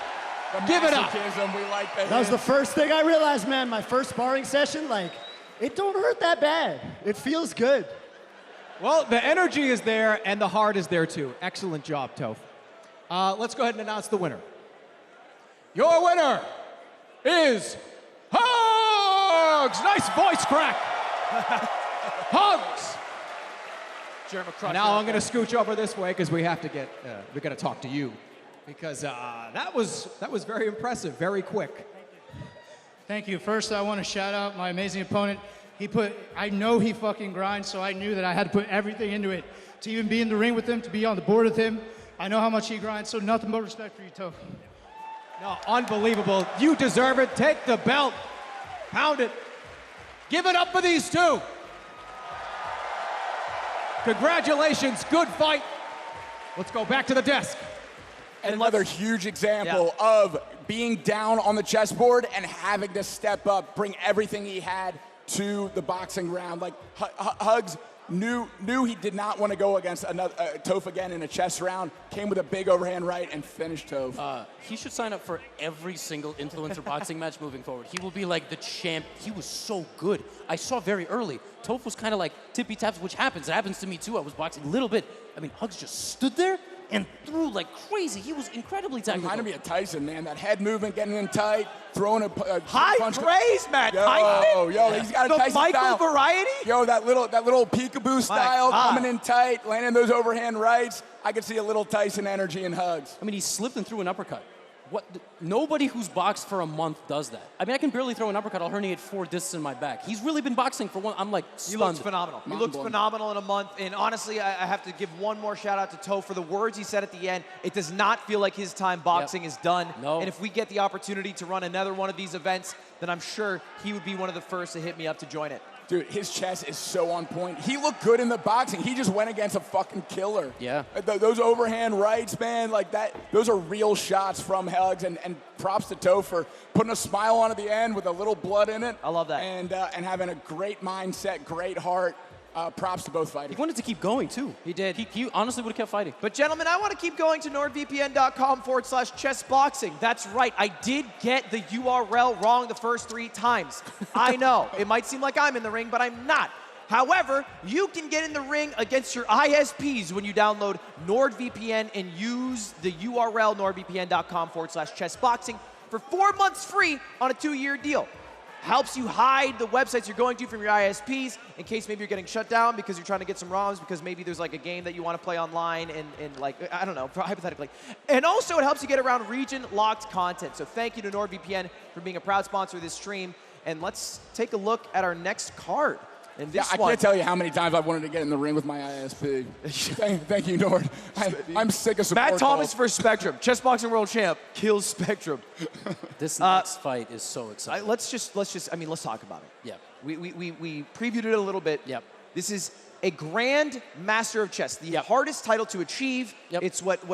Speaker 2: Give it up.
Speaker 4: We like that.
Speaker 1: That was the first thing I realized, man. My first sparring session, like, it don't hurt that bad. It feels good.
Speaker 2: Well, the energy is there, and the heart is there, too. Excellent job, Toph. Let's go ahead and announce the winner. Your winner is Hugs! Nice voice crack. Hugs! Now I'm going to scooch over this way because we got to talk to you, because that was very impressive, very quick.
Speaker 7: Thank you. First, I want to shout out my amazing opponent. I know he fucking grinds, so I knew that I had to put everything into it to even be in the ring with him, to be on the board with him. I know how much he grinds, so nothing but respect for you, Toph.
Speaker 2: No, unbelievable. You deserve it. Take the belt. Pound it. Give it up for these 2. Congratulations, good fight. Let's go back to the desk.
Speaker 4: And another huge example of being down on the chessboard and having to step up, bring everything he had to the boxing round. Like Hugs knew he did not want to go against Toph again in a chess round, came with a big overhand right and finished Toph.
Speaker 20: He should sign up for every single influencer boxing match moving forward. He will be like the champ. He was so good. I saw very early, Toph was kind of like tippy taps, which happens. It happens to me too. I was boxing a little bit. I mean, Hugs just stood there and threw like crazy. He was incredibly technical.
Speaker 4: Reminded me of Tyson, man. That head movement, getting in tight, throwing a
Speaker 8: high
Speaker 4: punch.
Speaker 8: praise, Matt.
Speaker 4: Yo, he's got a
Speaker 8: the
Speaker 4: Tyson
Speaker 8: Michael
Speaker 4: style.
Speaker 8: variety.
Speaker 4: Yo, that little peekaboo style, coming in tight, landing those overhand rights. I could see a little Tyson energy in Hugs.
Speaker 20: I mean, he slipped and threw an uppercut. Nobody who's boxed for a month does that. I mean, I can barely throw an uppercut. I'll herniate 4 discs in my back. He's really been boxing for one. I'm like stunned.
Speaker 8: He looks phenomenal. He looks phenomenal in a month. And honestly, I have to give one more shout out to Toph for the words he said at the end. It does not feel like his time boxing is done.
Speaker 20: No.
Speaker 8: And if we get the opportunity to run another one of these events, then I'm sure he would be one of the first to hit me up to join it.
Speaker 4: Dude, his chess is so on point. He looked good in the boxing. He just went against a fucking killer.
Speaker 20: Yeah.
Speaker 4: Those overhand rights, man, like that, those are real shots from Hugs, and props to Toph for putting a smile on at the end with a little blood in it.
Speaker 8: I love that.
Speaker 4: And having a great mindset, great heart. Props to both fighters.
Speaker 20: He wanted to keep going, too.
Speaker 8: He did.
Speaker 20: He honestly would have kept fighting.
Speaker 8: But, gentlemen, I want to keep going to nordvpn.com/chessboxing. That's right. I did get the URL wrong the first 3 times. I know. It might seem like I'm in the ring, but I'm not. However, you can get in the ring against your ISPs when you download NordVPN and use the URL nordvpn.com/chessboxing for 4 months free on a 2-year deal. helps you hide the websites you're going to from your ISPs in case maybe you're getting shut down because you're trying to get some ROMs because maybe there's like a game that you want to play online and like, I don't know, hypothetically. And also it helps you get around region-locked content. So thank you to NordVPN for being a proud sponsor of this stream. And let's take a look at our next card. And this
Speaker 4: I can't tell you how many times I've wanted to get in the ring with my ISP. thank you, Nord. I'm sick of support
Speaker 8: Matt Thomas
Speaker 4: calls.
Speaker 8: versus Spectrum. Chessboxing world champ kills Spectrum.
Speaker 10: This next fight is so exciting.
Speaker 8: Let's talk about it.
Speaker 10: Yeah.
Speaker 8: We previewed it a little bit.
Speaker 10: Yep.
Speaker 8: This is a Grand Master of Chess, the hardest title to achieve.
Speaker 10: Yep.
Speaker 8: It's what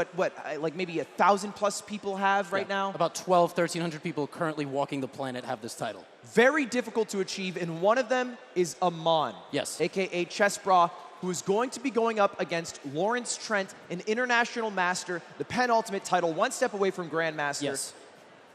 Speaker 8: like maybe 1,000+ people have right now.
Speaker 10: About 1,300 people currently walking the planet have this title.
Speaker 8: Very difficult to achieve, and one of them is Amon.
Speaker 10: Yes.
Speaker 8: AKA Chessbrah, who is going to be going up against Lawrence Trent, an international master, the penultimate title, one step away from Grandmaster.
Speaker 10: Yes.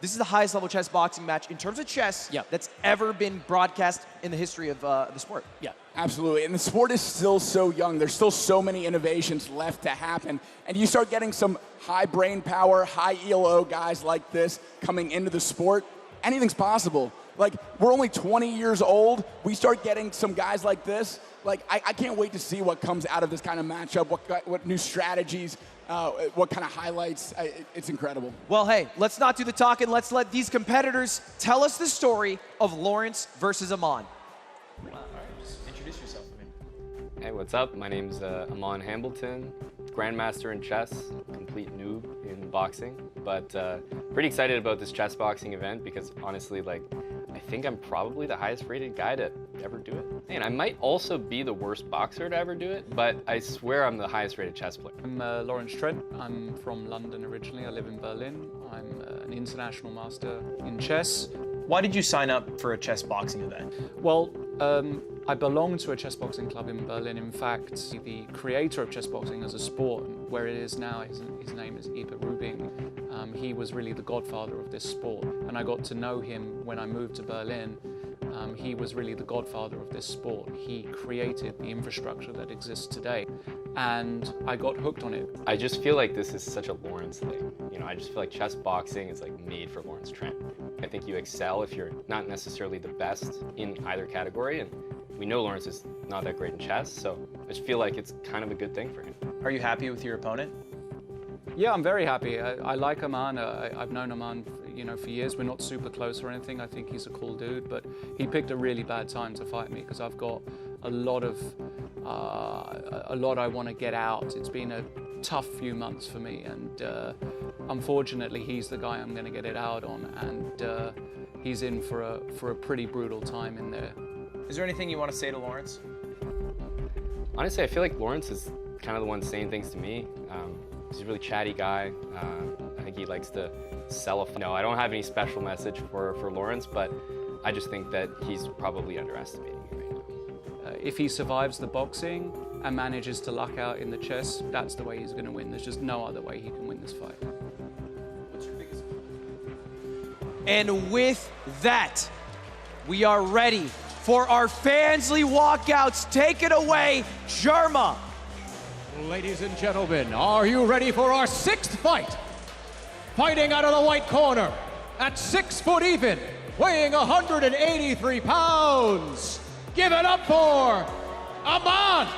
Speaker 8: This is the highest level chess boxing match in terms of chess that's ever been broadcast in the history of the sport.
Speaker 10: Yeah.
Speaker 4: Absolutely, and the sport is still so young. There's still so many innovations left to happen. And you start getting some high brain power, high ELO guys like this coming into the sport, anything's possible. Like, we're only 20 years old. We start getting some guys like this. Like, I can't wait to see what comes out of this kind of matchup, what new strategies, what kind of highlights. It's incredible.
Speaker 8: Well, hey, let's not do the talking. Let's let these competitors tell us the story of Lawrence versus Amon.
Speaker 6: Introduce yourself.
Speaker 12: Hey, what's up? My name's Amon Hambleton, Grandmaster in chess, complete noob in boxing, but pretty excited about this chess boxing event because honestly, like, I think I'm probably the highest rated guy to ever do it. And I might also be the worst boxer to ever do it, but I swear I'm the highest rated chess player.
Speaker 21: I'm Lawrence Trent. I'm from London originally. I live in Berlin. I'm an international master in chess.
Speaker 6: Why did you sign up for a chess boxing event?
Speaker 21: Well, I belong to a chess boxing club in Berlin. In fact, the creator of chess boxing as a sport, where it is now, his name is Rubing. He was really the godfather of this sport, and I got to know him when I moved to Berlin. He was really the godfather of this sport. He created the infrastructure that exists today, and I got hooked on it.
Speaker 12: I just feel like this is such a Lawrence thing. You know, I just feel like chess boxing is like made for Lawrence Trent. I think you excel if you're not necessarily the best in either category, and we know Lawrence is not that great in chess, so I just feel like it's kind of a good thing for him.
Speaker 6: Are you happy with your opponent?
Speaker 21: Yeah, I'm very happy. I like Amon. I've known Amon, for years. We're not super close or anything. I think he's a cool dude, but he picked a really bad time to fight me because I've got a lot I want to get out. It's been a tough few months for me, and unfortunately, he's the guy I'm going to get it out on, and he's in for a pretty brutal time in there.
Speaker 6: Is there anything you want to say to Lawrence?
Speaker 12: Honestly, I feel like Lawrence is kind of the one saying things to me. He's a really chatty guy. I think he likes to sell a... No, I don't have any special message for Lawrence, but I just think that he's probably underestimating me right now.
Speaker 21: If he survives the boxing and manages to luck out in the chess, that's the way he's going to win. There's just no other way he can win this fight.
Speaker 8: What's your biggest... And with that, we are ready for our Fansly walkouts. Take it away, Germa.
Speaker 2: Ladies and gentlemen, are you ready for our sixth fight? Fighting out of the white corner, at 6 foot even, weighing 183 pounds. Give it up for Amon.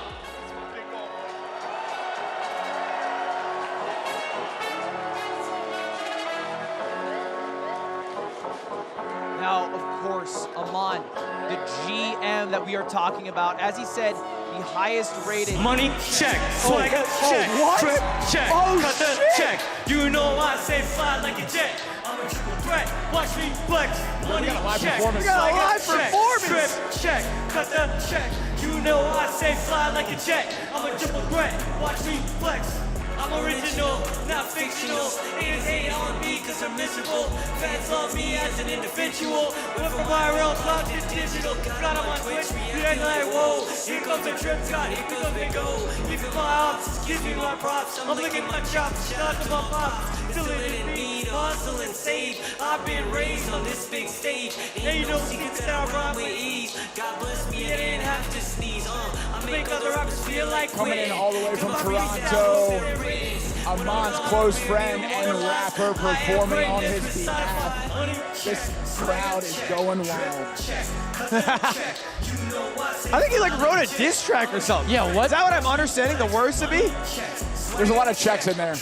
Speaker 8: Now, of course, Amon, the GM that we are talking about, as he said, the highest rated.
Speaker 24: Money check, swagger check, trip check, cutter check. You know I say fly like a jet. I'm a triple threat. Watch me flex. Money check, swagger check, trip check, cutter check. You know I say fly like a jet. I'm a triple threat. Watch me flex. I'm original, not fictional. Haters hate on me cause I'm miserable. Fans love me as an individual. Went from viral, cloud to digital. Got on my Twitch, react like whoa. Here comes the trip, God, here comes the go. Give me my ops, give me my props. I'm licking my chops, shout out to my pops. Still in me, hustle and save. I've been raised on this big stage. Ain't no secrets that I run with ease. God bless me, I didn't have to sneeze. I make other rappers feel like
Speaker 4: coming in all the way from Toronto, Amon's close friend and rapper performing on his behalf. This crowd is going wild.
Speaker 8: I think he like wrote a diss track or something.
Speaker 20: Yeah, what?
Speaker 8: Is that what I'm understanding the words to be?
Speaker 4: There's a lot of checks in there.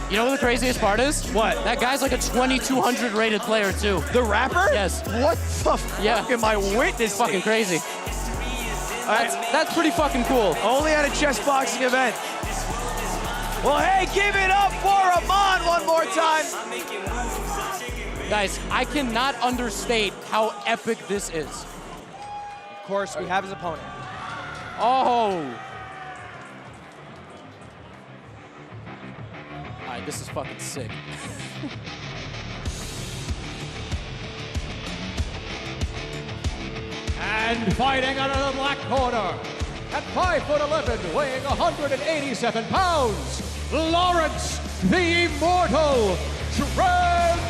Speaker 20: You know what the craziest part is?
Speaker 8: What?
Speaker 20: That guy's like a 2200 rated player too.
Speaker 8: The rapper?
Speaker 20: Yes.
Speaker 8: What the fuck am I witnessing?
Speaker 20: Fucking crazy. That's pretty fucking cool.
Speaker 8: Only at a chess boxing event. Well, hey, give it up for Amon one more time.
Speaker 20: Guys, I cannot understate how epic this is.
Speaker 8: Of course, we have his opponent.
Speaker 20: Oh. All right, this is fucking sick.
Speaker 2: And fighting out of the black corner, at 5'11", weighing 187 pounds, Lawrence the Immortal Trent.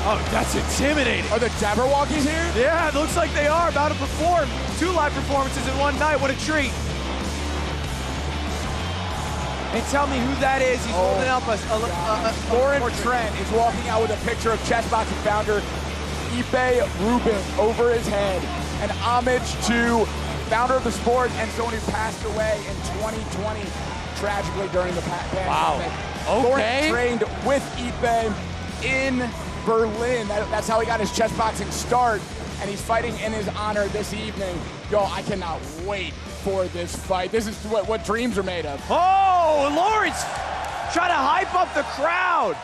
Speaker 8: Oh, that's intimidating.
Speaker 4: Are the Jabberwockies here?
Speaker 8: Yeah, it looks like they are about to perform. 2 live performances in one night. What a treat. And tell me who that is. He's holding up
Speaker 4: Lawrence Trent is walking out with a picture of Chessboxing founder Ipe Rubin over his head. An homage to founder of the sport and someone who passed away in 2020 tragically during the pandemic.
Speaker 20: Wow. Okay.
Speaker 4: Lawrence trained with Ipe in Berlin. That's how he got his chessboxing start, and he's fighting in his honor this evening. Yo, I cannot wait for this fight. This is what dreams are made of.
Speaker 8: Oh, Lawrence trying to hype up the crowd.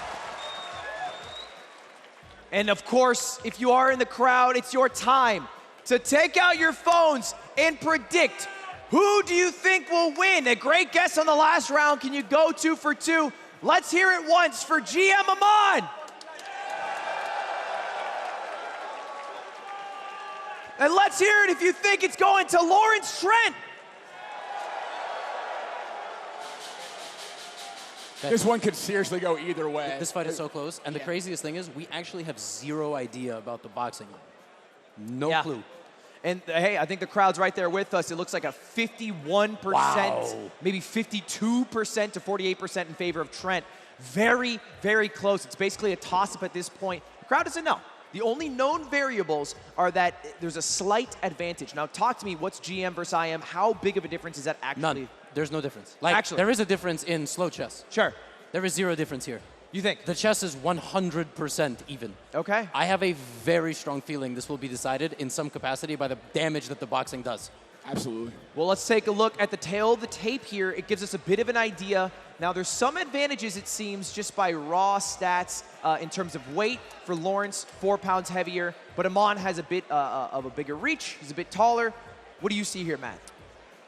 Speaker 8: And of course, if you are in the crowd, it's your time to take out your phones and predict who do you think will win. A great guess on the last round. Can you go 2 for 2? Let's hear it once for GM Amon. And let's hear it if you think it's going to Lawrence Trent.
Speaker 4: This one could seriously go either way.
Speaker 10: This fight is so close, and the craziest thing is we actually have zero idea about the boxing. No clue.
Speaker 8: And hey, I think the crowd's right there with us. It looks like a 51%, maybe 52% to 48% in favor of Trent. Very, very close. It's basically a toss-up at this point. The crowd doesn't know. The only known variables are that there's a slight advantage. Now, talk to me. What's GM versus IM? How big of a difference is that actually?
Speaker 10: None. There's no difference. Like,
Speaker 8: actually,
Speaker 10: there is a difference in slow chess.
Speaker 8: Sure.
Speaker 10: There is zero difference here.
Speaker 8: You think?
Speaker 10: The chess is 100% even.
Speaker 8: Okay.
Speaker 10: I have a very strong feeling this will be decided in some capacity by the damage that the boxing does.
Speaker 4: Absolutely.
Speaker 8: Well, let's take a look at the tail of the tape here. It gives us a bit of an idea. Now, there's some advantages, it seems, just by raw stats in terms of weight for Lawrence, 4 pounds heavier. But Amon has a bit of a bigger reach. He's a bit taller. What do you see here, Matt?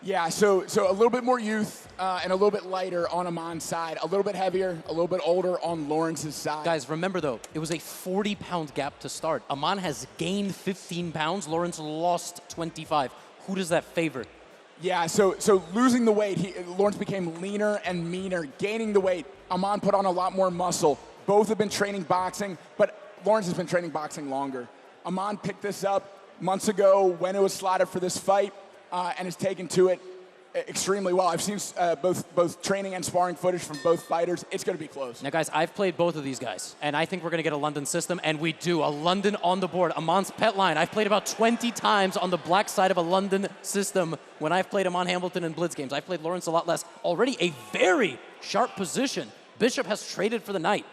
Speaker 4: Yeah, so a little bit more youth and a little bit lighter on Amon's side. A little bit heavier, a little bit older on Lawrence's side.
Speaker 10: Guys, remember, though, it was a 40-pound gap to start. Amon has gained 15 pounds. Lawrence lost 25. Who does that favor?
Speaker 4: Yeah, so losing the weight, Lawrence became leaner and meaner. Gaining the weight, Amon put on a lot more muscle. Both have been training boxing, but Lawrence has been training boxing longer. Amon picked this up months ago when it was slotted for this fight and has taken to it extremely well. I've seen both training and sparring footage from both fighters. It's going to be close.
Speaker 10: Now, guys, I've played both of these guys, and I think we're going to get a London system, and we do. A London on the board. Amon's pet line. I've played about 20 times on the black side of a London system when I've played Amon Hamilton in Blitz games. I've played Lawrence a lot less. Already a very sharp position. Bishop has traded for the knight.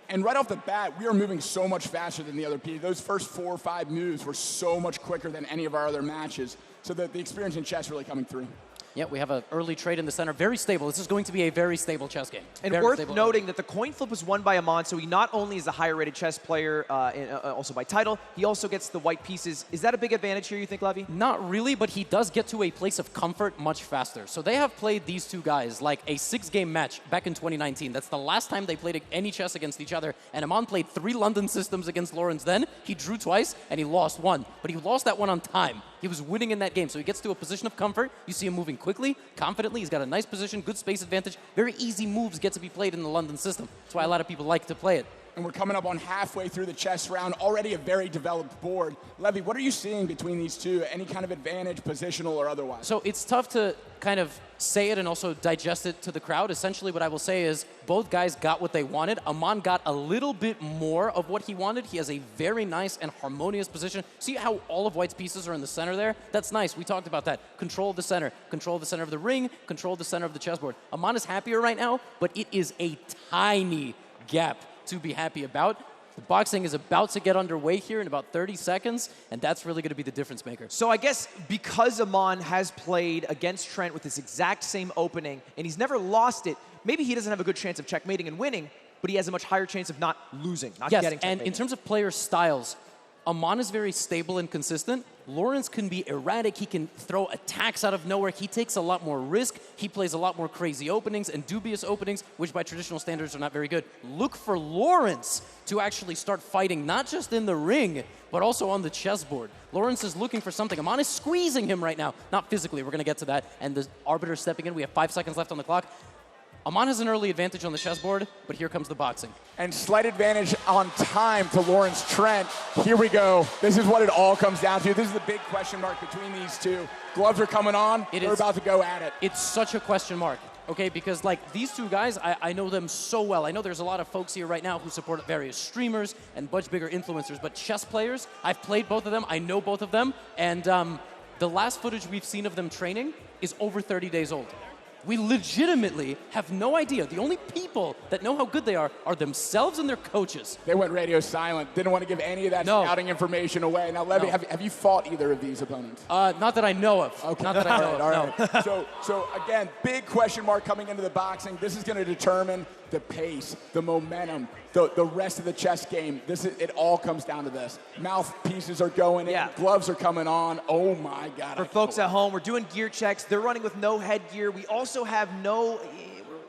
Speaker 4: And right off the bat, we are moving so much faster than the other people. Those first 4 or 5 moves were so much quicker than any of our other matches. So the experience in chess really coming through.
Speaker 10: Yeah, we have an early trade in the center. Very stable. This is going to be a very stable chess game.
Speaker 8: And
Speaker 10: very
Speaker 8: worth noting that the coin flip was won by Amon, so he not only is a higher-rated chess player, also by title, he also gets the white pieces. Is that a big advantage here, you think, Levy?
Speaker 10: Not really, but he does get to a place of comfort much faster. So they have played these two guys like a 6-game match back in 2019. That's the last time they played any chess against each other. And Amon played 3 London systems against Lawrence then. He drew twice, and he lost 1. But he lost that one on time. He was winning in that game. So he gets to a position of comfort. You see him moving quickly, confidently. He's got a nice position, good space advantage. Very easy moves get to be played in the London system. That's why a lot of people like to play it.
Speaker 4: And we're coming up on halfway through the chess round, already a very developed board. Levy, what are you seeing between these two? Any kind of advantage, positional or otherwise?
Speaker 10: So it's tough to kind of say it and also digest it to the crowd. Essentially what I will say is both guys got what they wanted. Aman got a little bit more of what he wanted. He has a very nice and harmonious position. See how all of White's pieces are in the center there? That's nice. We talked about that. Control of the center of the ring, control of the center of the chessboard. Aman is happier right now, but it is a tiny gap to be happy about. The boxing is about to get underway here in about 30 seconds, and that's really going to be the difference maker.
Speaker 8: So I guess because Aman has played against Trent with this exact same opening, and he's never lost it, maybe he doesn't have a good chance of checkmating and winning, but he has a much higher chance of not losing, not getting checkmated.
Speaker 10: And in terms of player styles, Aman is very stable and consistent. Lawrence can be erratic. He can throw attacks out of nowhere. He takes a lot more risk. He plays a lot more crazy openings and dubious openings, which by traditional standards are not very good. Look for Lawrence to actually start fighting, not just in the ring, but also on the chessboard. Lawrence is looking for something. Aman is squeezing him right now. Not physically, we're going to get to that. And the arbiter is stepping in. We have 5 seconds left on the clock. Aman has an early advantage on the chessboard, but here comes the boxing.
Speaker 4: And slight advantage on time to Lawrence Trent. Here we go. This is what it all comes down to. This is the big question mark between these two. Gloves are coming on. They're about to go at it.
Speaker 10: It's such a question mark, okay? Because like these two guys, I know them so well. I know there's a lot of folks here right now who support various streamers and much bigger influencers, but chess players, I've played both of them. I know both of them. And the last footage we've seen of them training is over 30 days old. We legitimately have no idea. The only people that know how good they are themselves and their coaches.
Speaker 4: They went radio silent. Didn't want to give any of that scouting information away. Now, Levy, have you fought either of these opponents?
Speaker 10: Not that I know of.
Speaker 4: Okay.
Speaker 10: Not that I know of.
Speaker 4: All right.
Speaker 10: No.
Speaker 4: So again, big question mark coming into the boxing. This is going to determine the pace, the momentum, the rest of the chess game. It all comes down to this. Mouthpieces are going in. Gloves are coming on. Oh, my God.
Speaker 8: For folks at home, we're doing gear checks. They're running with no headgear. We also have no...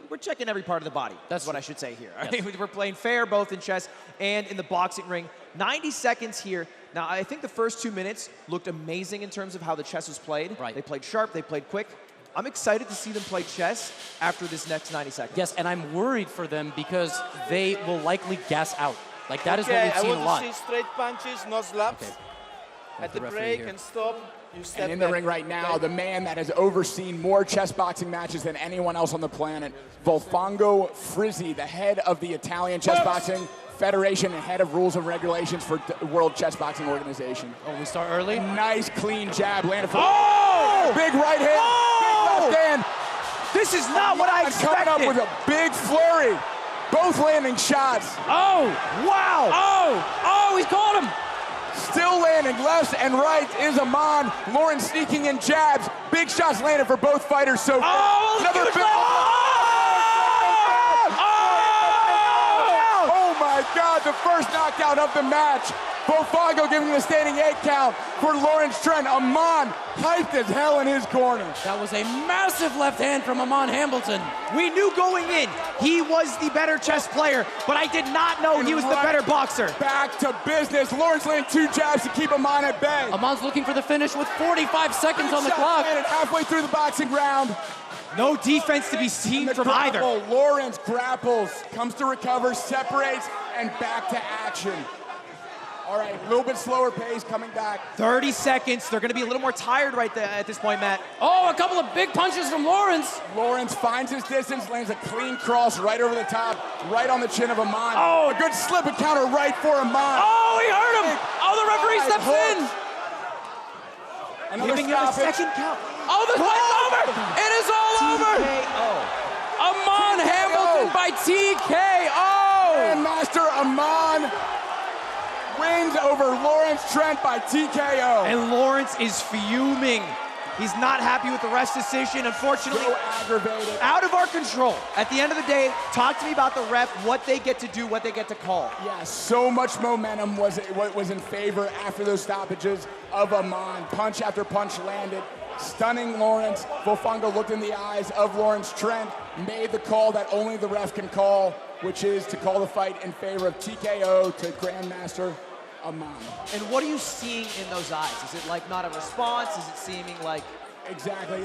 Speaker 8: We're checking every part of the body. That's what I should say here. Yes. We're playing fair both in chess and in the boxing ring. 90 seconds here. Now, I think the first 2 minutes looked amazing in terms of how the chess was played. Right. They played sharp. They played quick. I'm excited to see them play chess after this next 90 seconds.
Speaker 10: Yes, and I'm worried for them because they will likely gas out. Like, that is what we've seen a lot.
Speaker 9: I want to see straight punches, no slaps.
Speaker 10: Okay.
Speaker 9: At the break and stop, you step
Speaker 4: And in the ring right now, the man that has overseen more chess boxing matches than anyone else on the planet, Volfango Frizzi, the head of the Italian Chess Boxing Federation and head of rules and regulations for the World Chess Boxing Organization.
Speaker 10: Oh, we start early?
Speaker 4: A nice, clean jab landed for big right hand, big left hand.
Speaker 8: This is not what I expected.
Speaker 4: Coming up with a big flurry. Both landing shots.
Speaker 10: Oh,
Speaker 8: wow.
Speaker 10: Oh, he's caught him.
Speaker 4: Still landing lefts and rights is Aman. Lawrence sneaking in jabs. Big shots landed for both fighters. So another big. Oh my God, the first knockout of the match. Volfango giving the standing 8 count for Lawrence Trent. Aman hyped as hell in his corner.
Speaker 10: That was a massive left hand from Aman Hambleton.
Speaker 8: We knew going in he was the better chess player, but I did not know he was the better boxer.
Speaker 4: Back to business. Lawrence landed 2 jabs to keep Aman at bay.
Speaker 10: Aman's looking for the finish with 45 seconds on the clock.
Speaker 4: And halfway through the boxing round.
Speaker 8: No defense to be seen from either.
Speaker 4: Lawrence grapples, comes to recover, separates, and back to action. All right, a little bit slower pace coming back.
Speaker 8: 30 seconds. They're going to be a little more tired right there at this point, Matt.
Speaker 10: Oh, a couple of big punches from Lawrence.
Speaker 4: Lawrence finds his distance, lands a clean cross right over the top, right on the chin of Aman.
Speaker 10: Oh,
Speaker 4: a good slip and counter right for Aman.
Speaker 10: Oh, he hurt him. Oh, the referee steps in.
Speaker 4: Another
Speaker 8: Giving him a second count.
Speaker 10: Oh, the fight's over. It is all over. Aman Hambleton by TKO.
Speaker 4: Grandmaster Aman wins over Lawrence Trent by TKO.
Speaker 8: And Lawrence is fuming. He's not happy with the ref's decision, unfortunately.
Speaker 4: So aggravated.
Speaker 8: Out of our control. At the end of the day, talk to me about the ref, what they get to do, what they get to call.
Speaker 4: Yeah, so much momentum was in favor after those stoppages of Aman. Punch after punch landed. Stunning Lawrence. Volfango looked in the eyes of Lawrence Trent, made the call that only the ref can call, which is to call the fight in favor of TKO to Grandmaster
Speaker 19: Aman.
Speaker 8: And what are you seeing in those eyes? Is it like not a response? Is it seeming like...
Speaker 19: Exactly.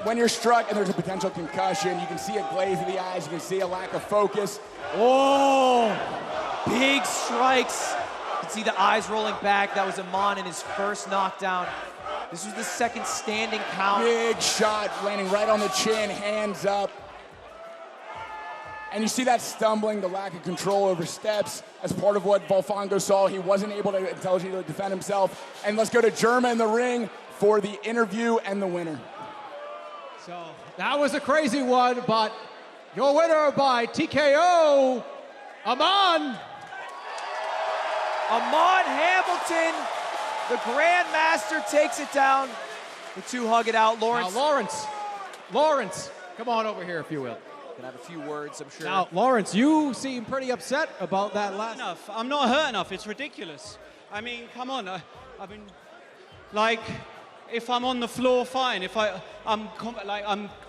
Speaker 19: When you're struck and there's a potential concussion, you can see a glaze in the eyes, you can see a lack of focus.
Speaker 8: Oh, big strikes. You can see the eyes rolling back. That was Aman in his first knockdown. This was the second standing count.
Speaker 19: Big shot landing right on the chin, hands up. And you see that stumbling, the lack of control over steps as part of what Volfango saw. He wasn't able to intelligently defend himself. And let's go to Germa in the ring for the interview and the winner.
Speaker 2: So that was a crazy one, but your winner by TKO, Aman.
Speaker 8: Aman Hamilton, the Grandmaster, takes it down. The two hug it out. Lawrence.
Speaker 2: Now, Lawrence, come on over here if you will.
Speaker 8: Gonna have a few words, I'm sure.
Speaker 2: Now, Lawrence, you seem pretty upset about that last.
Speaker 13: Enough. I'm not hurt enough. It's ridiculous. I mean, come on. I've been like, if I'm on the floor, fine. If I'm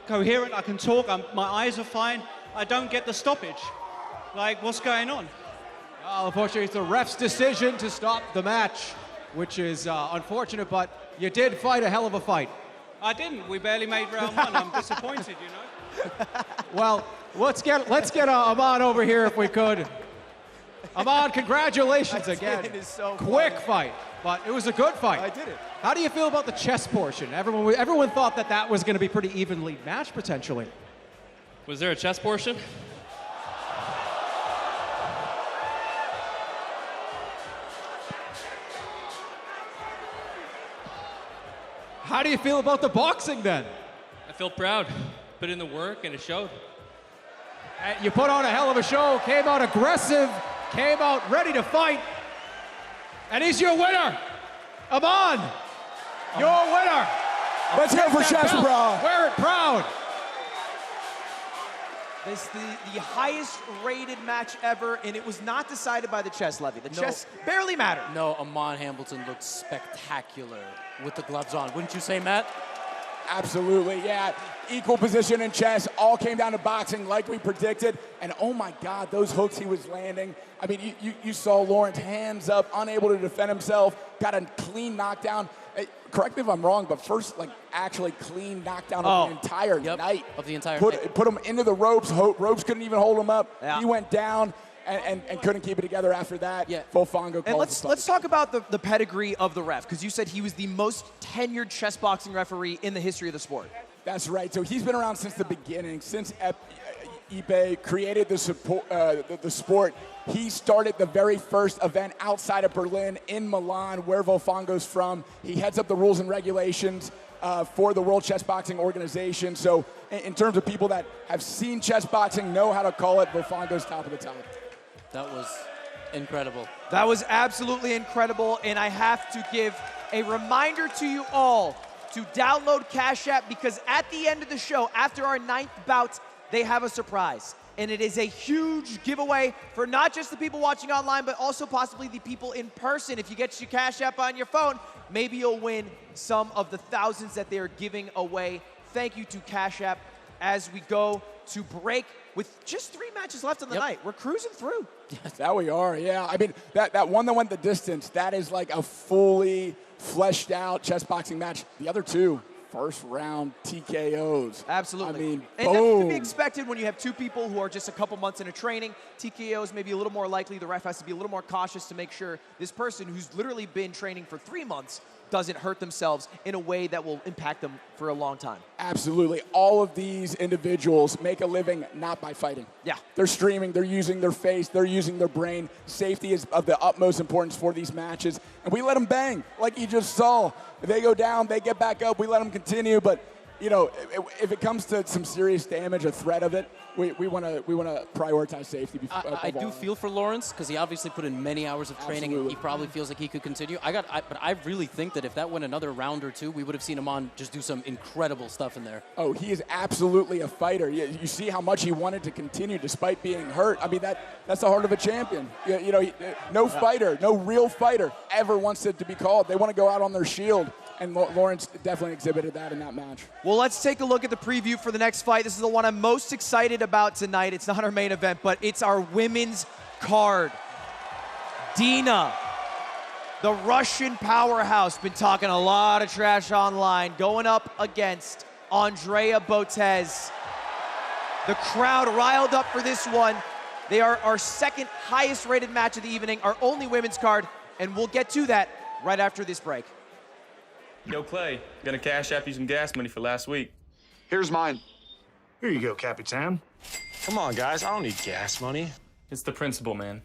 Speaker 13: coherent, I can talk. My eyes are fine. I don't get the stoppage. Like, what's going on?
Speaker 2: Well, unfortunately, it's the ref's decision to stop the match, which is unfortunate. But you did fight a hell of a fight.
Speaker 13: I didn't. We barely made round one. I'm disappointed, you know.
Speaker 2: Well, let's get Aman over here if we could. Aman, congratulations again.
Speaker 8: It is so
Speaker 2: quick fight, but it was a good fight.
Speaker 8: I did it.
Speaker 2: How do you feel about the chess portion? Everyone thought that was going to be pretty evenly matched potentially.
Speaker 14: Was there a chess portion?
Speaker 2: How do you feel about the boxing then?
Speaker 14: I feel proud. Put in the work and it showed.
Speaker 2: And you put on a hell of a show, came out aggressive, came out ready to fight. And he's your winner. Aman, your winner.
Speaker 19: Let's go for Chessbrah.
Speaker 2: Wear it proud.
Speaker 8: This is the highest rated match ever, and it was not decided by the chess levy. The chess barely mattered.
Speaker 10: No, Aman Hamilton looked spectacular with the gloves on. Wouldn't you say, Matt?
Speaker 19: Absolutely, yeah. Equal position in chess, all came down to boxing like we predicted. And oh my God, those hooks he was landing. I mean, you saw Lawrence hands up, unable to defend himself, got a clean knockdown. Correct me if I'm wrong, but first, actually clean knockdown of the entire night.
Speaker 10: Of the entire
Speaker 19: night. Put him into the ropes. Ropes couldn't even hold him up.
Speaker 8: Yeah.
Speaker 19: He went down. And couldn't keep it together after that. Yeah. Volfango
Speaker 8: And let's talk about the pedigree of the ref, because you said he was the most tenured chess boxing referee in the history of the sport.
Speaker 19: That's right. So he's been around since the beginning, since Ipe created the sport. He started the very first event outside of Berlin in Milan, where Volfango's from. He heads up the rules and regulations for the World Chess Boxing Organization. So in terms of people that have seen chess boxing, know how to call it, Volfango's top of the top.
Speaker 10: That was incredible.
Speaker 8: That was absolutely incredible, and I have to give a reminder to you all to download Cash App, because at the end of the show, after our 9th bout, they have a surprise. And it is a huge giveaway for not just the people watching online, but also possibly the people in person. If you get your Cash App on your phone, maybe you'll win some of the thousands that they are giving away. Thank you to Cash App as we go to break with just 3 matches left on the night. We're cruising through.
Speaker 19: That we are, yeah. I mean, that one that went the distance, that is like a fully fleshed out chess boxing match. The other two, first round TKOs.
Speaker 8: Absolutely.
Speaker 19: I mean,
Speaker 8: and
Speaker 19: boom.
Speaker 8: that's to be expected when you have two people who are just a couple months into training. TKOs may be a little more likely. The ref has to be a little more cautious to make sure this person who's literally been training for 3 months doesn't hurt themselves in a way that will impact them for a long time.
Speaker 19: Absolutely. All of these individuals make a living not by fighting.
Speaker 8: Yeah.
Speaker 19: They're streaming, they're using their face, they're using their brain. Safety is of the utmost importance for these matches. And we let them bang, like you just saw. If they go down, they get back up, we let them continue. But, you know, if it comes to some serious damage, a threat of it, we want to prioritize safety.
Speaker 10: I do feel for Lawrence, because he obviously put in many hours of training.
Speaker 19: Absolutely.
Speaker 10: And he probably feels like he could continue. But I really think that if that went another round or two, we would have seen him on just do some incredible stuff in there.
Speaker 19: Oh, he is absolutely a fighter. You see how much he wanted to continue despite being hurt. I mean, that's the heart of a champion. You know, no fighter, no real fighter ever wants it to be called. They want to go out on their shield. And Lawrence definitely exhibited that in that match.
Speaker 8: Well, let's take a look at the preview for the next fight. This is the one I'm most excited about tonight. It's not our main event, but it's our women's card. Dina, the Russian powerhouse, been talking a lot of trash online, going up against Andrea Botez. The crowd riled up for this one. They are our second highest rated match of the evening, our only women's card, and we'll get to that right after this break.
Speaker 5: Yo, Clay, gonna cash app you some gas money for last week.
Speaker 15: Here's mine.
Speaker 5: Here you go, Capitan.
Speaker 15: Come on, guys, I don't need gas money.
Speaker 5: It's the principle, man.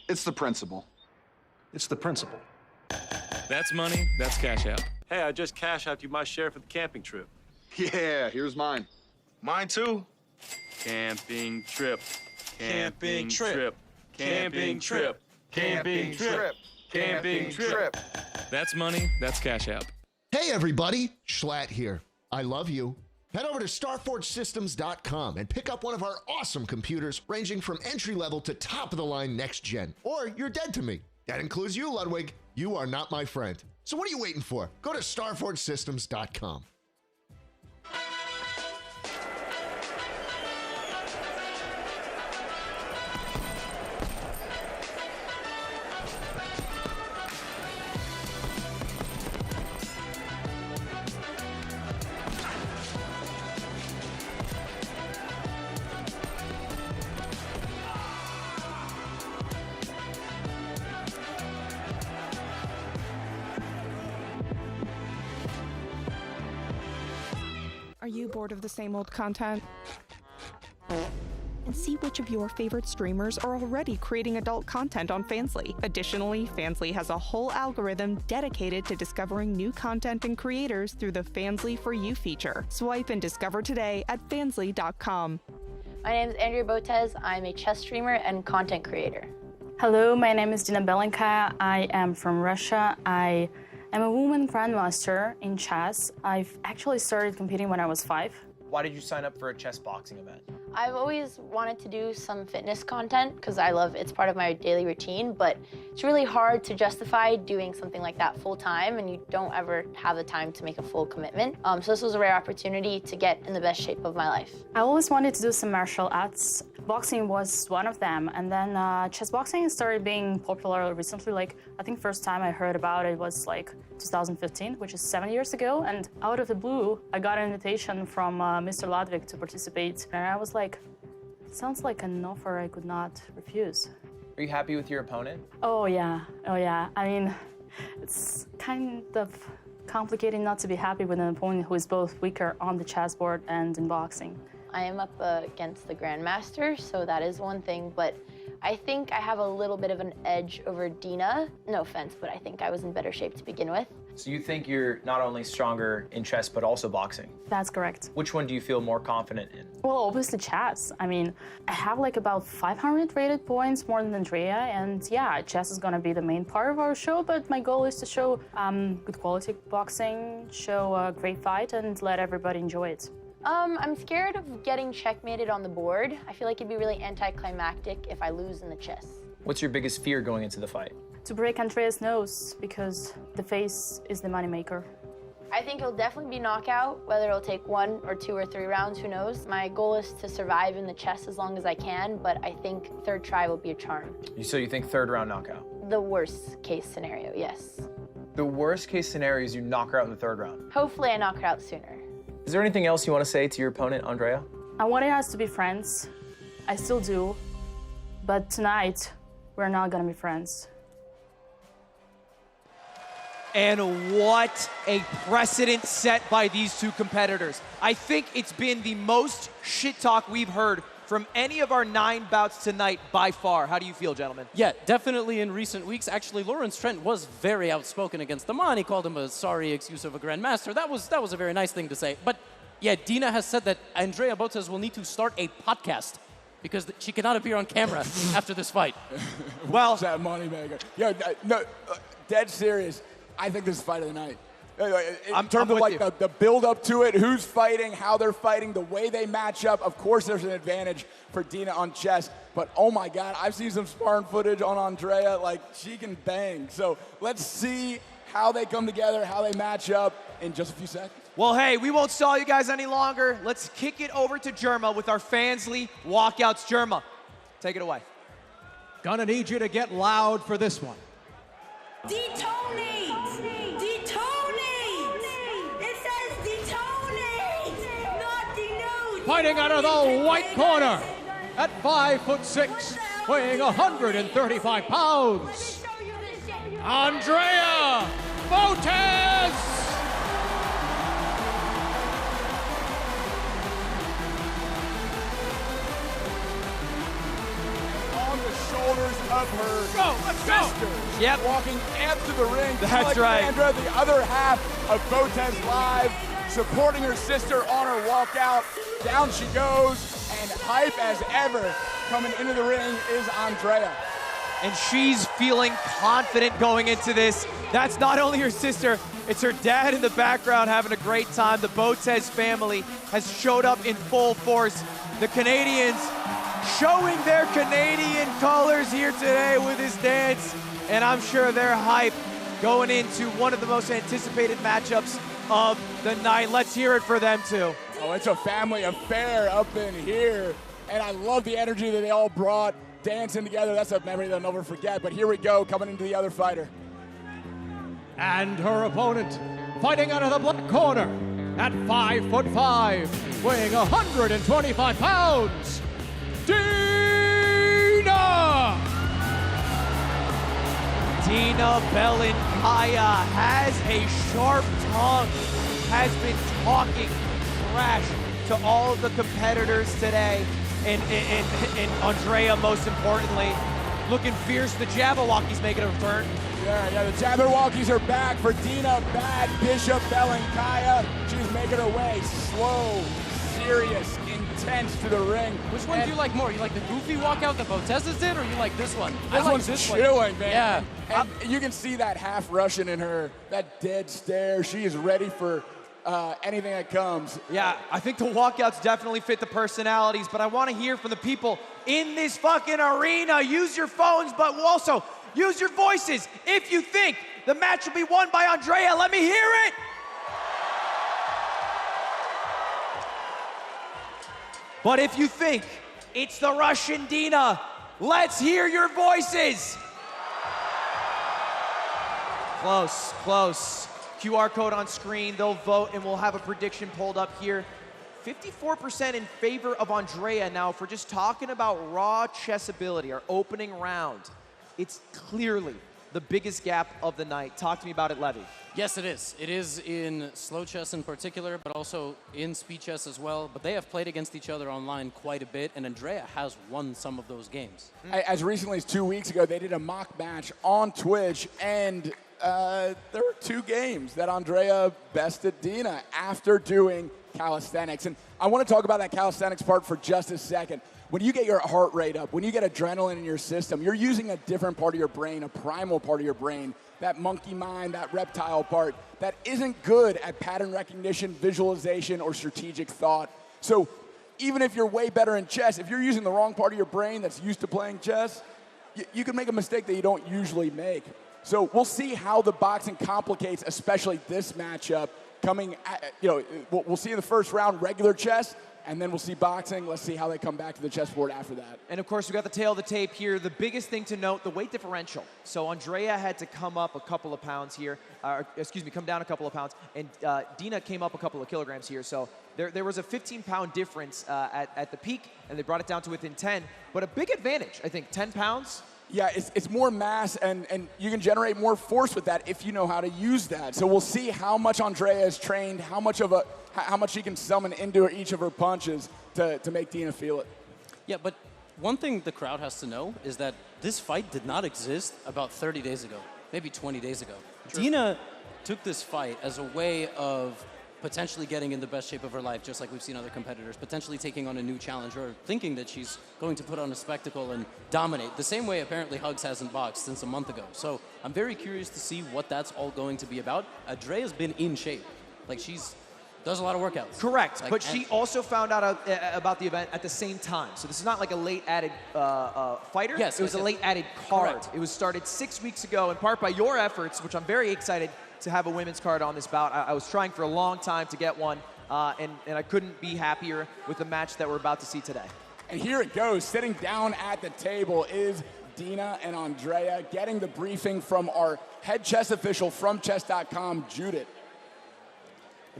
Speaker 15: It's the principle.
Speaker 5: It's the principle. That's money, that's cash app.
Speaker 17: Hey, I just cash out you my share for the camping trip.
Speaker 15: Yeah, here's mine.
Speaker 5: Mine too. Camping trip.
Speaker 15: Camping trip.
Speaker 5: Camping trip. Camping trip. Camping trip. That's money, that's cash app.
Speaker 18: Hey everybody, Schlatt here. I love you. Head over to StarForgeSystems.com and pick up one of our awesome computers ranging from entry-level to top-of-the-line next-gen. Or you're dead to me. That includes you, Ludwig. You are not my friend. So what are you waiting for? Go to StarForgeSystems.com.
Speaker 23: Are you bored of the same old content? And see which of your favorite streamers are already creating adult content on Fansly. Additionally, Fansly has a whole algorithm dedicated to discovering new content and creators through the Fansly For You feature. Swipe and discover today at fansly.com.
Speaker 25: My name is Andrea Botez. I'm a chess streamer and content creator.
Speaker 26: Hello, my name is Dina Belenkaya. I am from Russia. I am a woman grandmaster in chess. I've actually started competing when I was 5.
Speaker 8: Why did you sign up for a chess boxing event?
Speaker 25: I've always wanted to do some fitness content because I love it's part of my daily routine, but it's really hard to justify doing something like that full time, and you don't ever have the time to make a full commitment. So this was a rare opportunity to get in the best shape of my life.
Speaker 26: I always wanted to do some martial arts. Boxing was one of them, and then chess boxing started being popular recently. Like, I think first time I heard about it was like 2015, which is 7 years ago, and out of the blue, I got an invitation from Mr. Ludwig to participate, and I was like, sounds like an offer I could not refuse.
Speaker 8: Are you happy with your opponent?
Speaker 26: Oh yeah. I mean, it's kind of complicated not to be happy with an opponent who is both weaker on the chessboard and in boxing.
Speaker 25: I am up against the Grandmaster, so that is one thing, but I think I have a little bit of an edge over Dina. No offense, but I think I was in better shape to begin with.
Speaker 8: So you think you're not only stronger in chess, but also boxing?
Speaker 26: That's correct.
Speaker 8: Which one do you feel more confident in?
Speaker 26: Well, obviously chess. I mean, I have like about 500 rated points more than Andrea, and yeah, chess is gonna be the main part of our show, but my goal is to show good quality boxing, show a great fight, and let everybody enjoy it.
Speaker 25: I'm scared of getting checkmated on the board. I feel like it'd be really anticlimactic if I lose in the chess.
Speaker 8: What's your biggest fear going into the fight?
Speaker 26: To break Andrea's nose, because the face is the moneymaker.
Speaker 25: I think it'll definitely be knockout, whether it'll take 1 or 2 or 3 rounds, who knows. My goal is to survive in the chess as long as I can, but I think third try will be a charm.
Speaker 8: So you think third round knockout?
Speaker 25: The worst case scenario, yes.
Speaker 8: The worst case scenario is you knock her out in the third round?
Speaker 25: Hopefully I knock her out sooner.
Speaker 8: Is there anything else you want to say to your opponent, Andrea?
Speaker 26: I wanted us to be friends. I still do. But tonight, we're not gonna be friends.
Speaker 8: And what a precedent set by these two competitors. I think it's been the most shit talk we've heard from any of our 9 bouts tonight by far. How do you feel, gentlemen?
Speaker 10: Yeah, definitely in recent weeks. Actually, Lawrence Trent was very outspoken against Aman. He called him a sorry excuse of a grandmaster. That was a very nice thing to say. But yeah, Dina has said that Andrea Botez will need to start a podcast because she cannot appear on camera after this fight.
Speaker 4: Well, that moneymaker. Yeah, no, dead serious. I think this is fight of the night. In terms of like the build up to it, who's fighting, how they're fighting, the way they match up, of course there's an advantage for Dina on chess, but oh my God, I've seen some sparring footage on Andrea, like she can bang. So let's see how they come together, how they match up in just a few seconds.
Speaker 8: Well, hey, we won't stall you guys any longer. Let's kick it over to Germa with our Fansly walkouts. Germa, take it away.
Speaker 2: Gonna need you to get loud for this one.
Speaker 1: Detonate! Detonate! It says detonate! Not denote!
Speaker 2: Fighting out of the white corner at 5'6", weighing 135 pounds, Andrea Botez!
Speaker 4: On the shoulders of her sister.
Speaker 8: Yep.
Speaker 4: Walking after the ring.
Speaker 8: That's
Speaker 4: like
Speaker 8: right.
Speaker 4: Andrea, the other half of Botez Live, supporting her sister on her walkout. Down she goes, and hype as ever coming into the ring is Andrea.
Speaker 8: And she's feeling confident going into this. That's not only her sister, it's her dad in the background having a great time. The Botez family has showed up in full force. The Canadians showing their Canadian colors here today with this dance. And I'm sure they're hyped going into one of the most anticipated matchups of the night. Let's hear it for them too.
Speaker 4: Oh, it's a family affair up in here. And I love the energy that they all brought, dancing together. That's a memory they'll never forget. But here we go, coming into the other fighter.
Speaker 2: And her opponent, fighting out of the black corner at 5'5", weighing 125 pounds, Dina!
Speaker 8: Dina Belenkaya has a sharp tongue, has been talking trash to all of the competitors today, and Andrea, most importantly, looking fierce. The Jabberwockies making a return.
Speaker 4: Yeah, the Jabberwockies are back for Dina Bad Bishop Belenkaya. She's making her way slow, serious, intense to the ring.
Speaker 10: Which one do you like more? You like the goofy walkout that Botez's did, or you like this one?
Speaker 4: This one's chilling, man.
Speaker 10: Yeah.
Speaker 4: And you can see that half Russian in her, that dead stare. She is ready for anything that comes.
Speaker 8: Yeah, I think the walkouts definitely fit the personalities, but I want to hear from the people in this fucking arena. Use your phones, but also use your voices. If you think the match will be won by Andrea, let me hear it. But if you think it's the Russian Dina, let's hear your voices. Close, close. QR code on screen, they'll vote, and we'll have a prediction pulled up here. 54% in favor of Andrea. Now, if we're just talking about raw chess ability, our opening round, it's clearly the biggest gap of the night. Talk to me about it, Levy.
Speaker 10: Yes, it is. It is in slow chess in particular, but also in speed chess as well. But they have played against each other online quite a bit, and Andrea has won some of those games.
Speaker 4: As recently as 2 weeks ago, they did a mock match on Twitch, and there were 2 games that Andrea bested Dina after doing calisthenics. And I want to talk about that calisthenics part for just a second. When you get your heart rate up, when you get adrenaline in your system, you're using a different part of your brain, a primal part of your brain, that monkey mind, that reptile part, that isn't good at pattern recognition, visualization, or strategic thought. So even if you're way better in chess, if you're using the wrong part of your brain that's used to playing chess, you can make a mistake that you don't usually make. So we'll see how the boxing complicates, especially this matchup coming at, we'll see in the first round regular chess, and then we'll see boxing. Let's see how they come back to the chessboard after that.
Speaker 8: And of course, we got the tail of the tape here. The biggest thing to note, the weight differential. So Andrea had to come up a couple of pounds here, come down a couple of pounds, and Dina came up a couple of kilograms here. So there was a 15-pound difference at the peak, and they brought it down to within 10. But a big advantage, I think, 10 pounds.
Speaker 4: Yeah, it's more mass, and you can generate more force with that if you know how to use that. So we'll see how much Andrea is trained, how much she can summon into each of her punches to make Dina feel it.
Speaker 10: Yeah, but one thing the crowd has to know is that this fight did not exist about 30 days ago, maybe 20 days ago. Sure. Dina took this fight as a way of potentially getting in the best shape of her life, just like we've seen other competitors, potentially taking on a new challenge or thinking that she's going to put on a spectacle and dominate, the same way apparently Hugs hasn't boxed since a month ago. So I'm very curious to see what that's all going to be about. Andrea's been in shape. Like, she's does a lot of workouts.
Speaker 8: Correct, but she also found out about the event at the same time. So this is not like a late added fighter.
Speaker 10: Yes,
Speaker 8: it was a late added card. Correct. It was started 6 weeks ago, in part by your efforts, which I'm very excited to have a women's card on this bout. I was trying for a long time to get one, and I couldn't be happier with the match that we're about to see today.
Speaker 4: And here it goes. Sitting down at the table is Dina and Andrea, getting the briefing from our head chess official from chess.com, Judith.